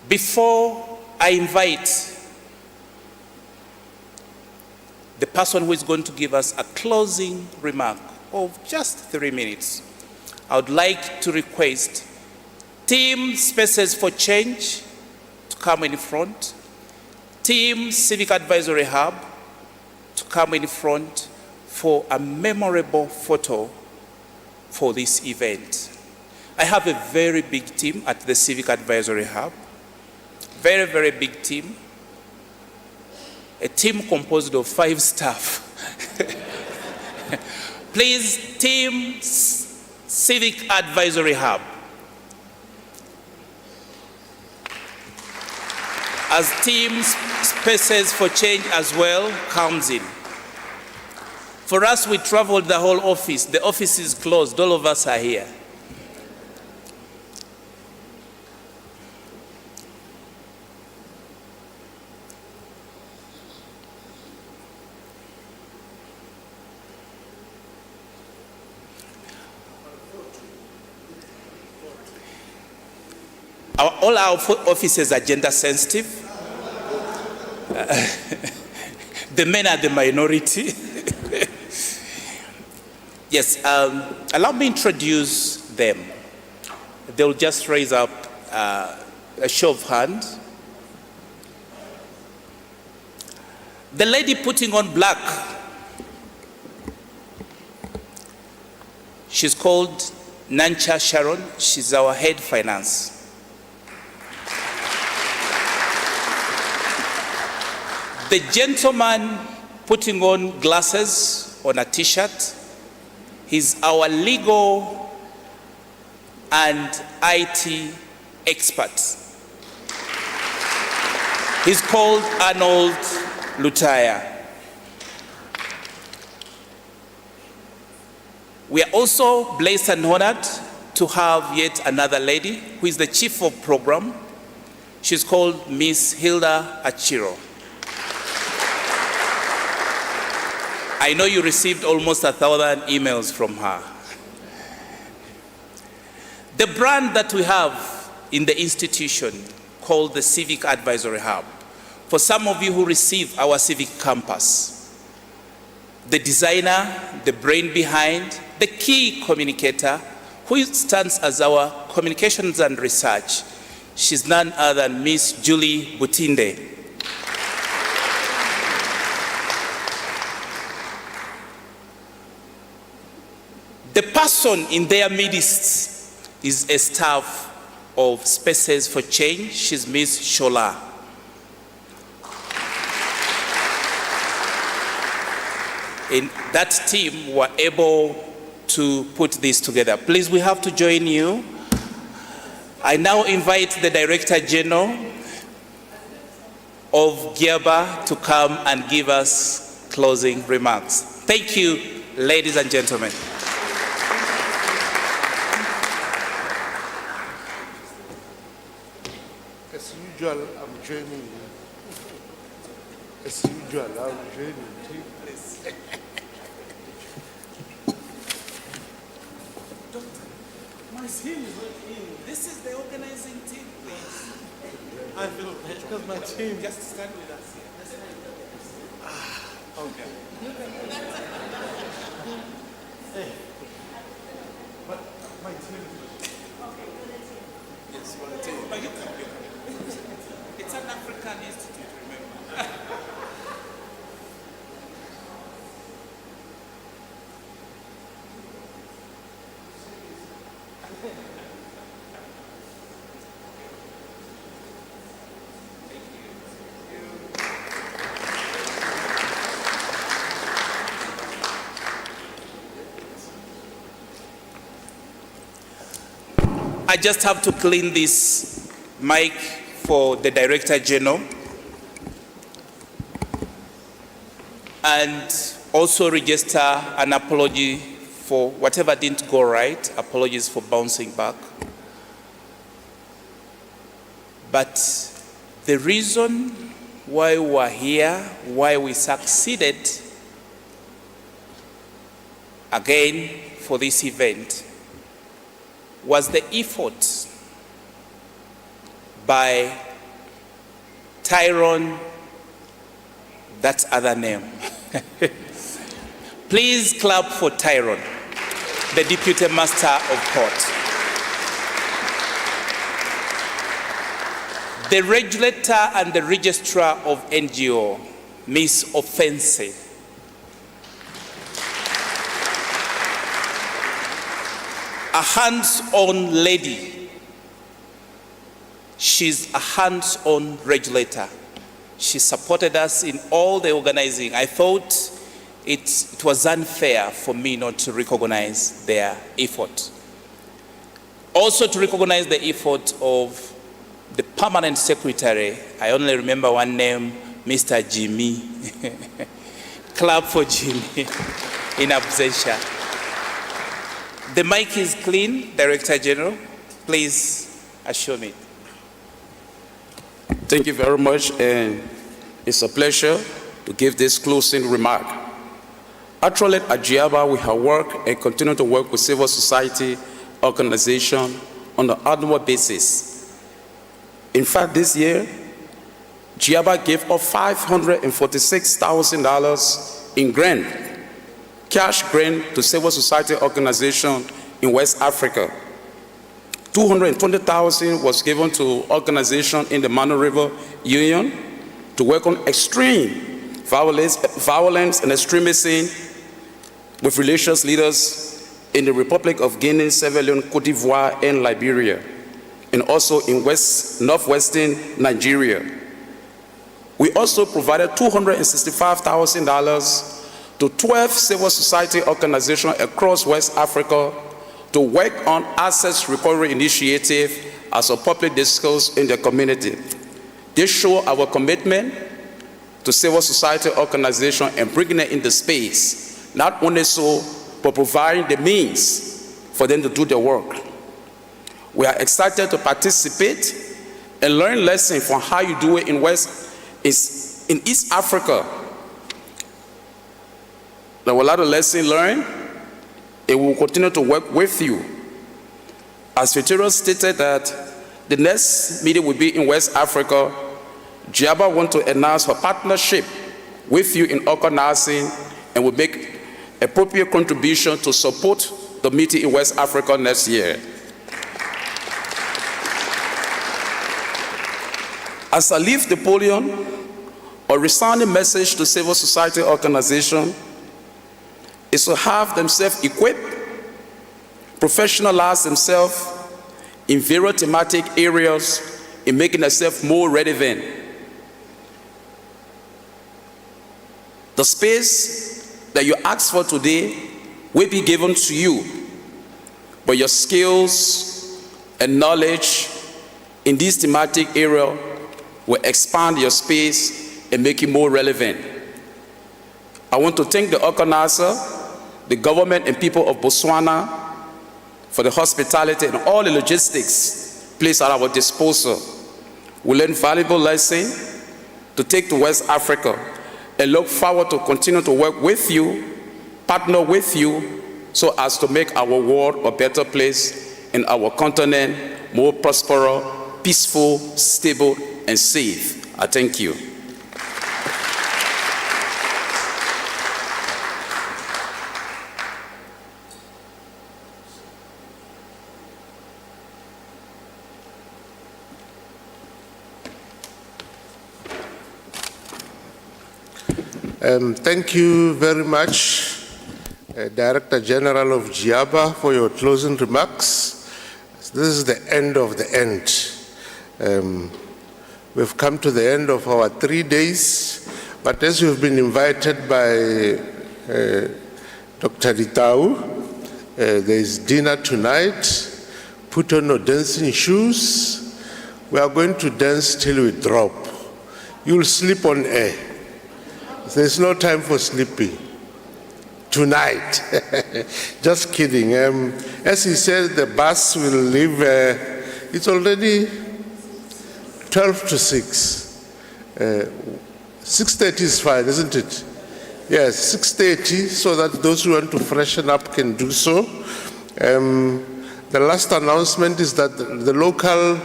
Before I invite the person who is going to give us a closing remark of just 3 minutes, I would like to request Team Spaces for Change to come in front, Team Civic Advisory Hub to come in front for a memorable photo for this event. I have a very big team at the Civic Advisory Hub, very, very big team, a team composed of 5 staff. Please, Team Civic Advisory Hub. As Team Spaces for Change as well comes in. For us, we traveled the whole office. The office is closed. All of us are here. All our offices are gender sensitive. The men are the minority. Yes, allow me to introduce them. They'll just raise up a show of hands. The lady putting on black, she's called Nancha Sharon. She's our head finance. The gentleman putting on glasses on a t-shirt, he's our legal and IT expert. He's called Arnold Lutaya. We are also blessed and honored to have yet another lady who is the chief of program. She's called Miss Hilda Achiro. I know you received almost 1,000 emails from her. The brand that we have in the institution called the Civic Advisory Hub. For some of you who receive our Civic Campus, the designer, the brain behind, the key communicator, who stands as our communications and research, she's none other than Miss Julie Butinde. The person in their midst is a staff of Spaces for Change. She's Miss Shola. In that team were able to put this together. Please, we have to join you. I now invite the Director General of GIABA to come and give us closing remarks. Thank you, ladies and gentlemen. As usual, I'm joining you. As usual, I'm joining you. My team is not in. This is the organizing team, please. I feel bad because my team just stand with us here. Okay. Hey. But my team. Yes, my team. But you come here. It's an African institute, remember. I just have to clean this mic for the Director General and also register an apology for whatever didn't go right. Apologies for bouncing back. But the reason why we're here, why we succeeded again for this event, was the effort by Tyrone, that other name. Please clap for Tyrone, the Deputy Master of Court. The regulator and the registrar of NGO, Miss Offense. A hands-on lady. She's a hands-on regulator. She supported us in all the organizing. I thought it was unfair for me not to recognize their effort. Also to recognize the effort of the permanent secretary. I only remember one name, Mr. Jimmy. Clap for Jimmy in absentia. The mic is clean, Director General. Please assure me. Thank you very much, and it's a pleasure to give this closing remark. Actually, at GIABA, we have worked and continue to work with civil society organizations on an annual basis. In fact, this year, GIABA gave up $546,000 in grant, cash grant to civil society organizations in West Africa. $220,000 was given to organizations in the Mano River Union to work on extreme violence and extremism with religious leaders in the Republic of Guinea, Sierra Leone, Cote d'Ivoire, and Liberia, and also in northwestern Nigeria. We also provided $265,000 to 12 civil society organizations across West Africa to work on assets recovery initiative as a public discourse in the community. This shows our commitment to civil society organizations and bringing it into space. Not only so, but providing the means for them to do their work. We are excited to participate and learn lessons from how you do it in East Africa. There were a lot of lessons learned, and we will continue to work with you. As Veteran stated that the next meeting will be in West Africa, GIABA wants to announce her partnership with you in organizing and will make appropriate contribution to support the meeting in West Africa next year. As I leave the podium, a resounding message to civil society organizations is to have themselves equipped, professionalize themselves in various thematic areas in making themselves more relevant. The space that you asked for today will be given to you, but your skills and knowledge in this thematic area will expand your space and make you more relevant. I want to thank the organizer, the government and people of Botswana for the hospitality and all the logistics placed at our disposal. We learned valuable lessons to take to West Africa and look forward to continue to work with you, partner with you, so as to make our world a better place and our continent more prosperous, peaceful, stable, and safe. I thank you. Thank you very much, Director General of GIABA, for your closing remarks. This is the end of the end. We've come to the end of our 3 days, but as you've been invited by Dr. Ritau, there is dinner tonight put on your dancing shoes. We are going to dance till we drop. You'll sleep on air. There's no time for sleeping tonight. Just kidding. As he said, the bus will leave. It's already 12 to 6. 6:30 is fine, isn't it? Yes, 6:30, so that those who want to freshen up can do so. The last announcement is that the local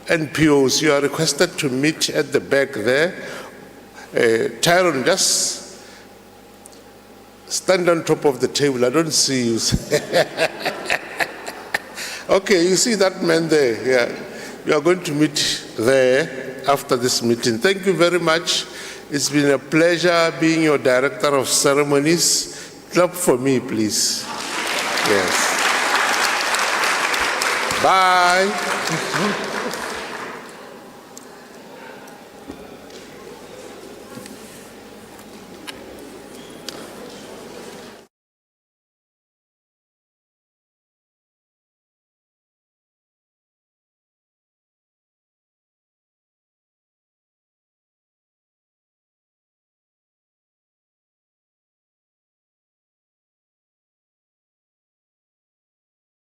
NPOs, you are requested to meet at the back there. Tyrone, just stand on top of the table. I don't see you. Okay, you see that man there? Yeah. You are going to meet there after this meeting. Thank you very much. It's been a pleasure being your director of ceremonies. Clap for me, please. Yes. Bye.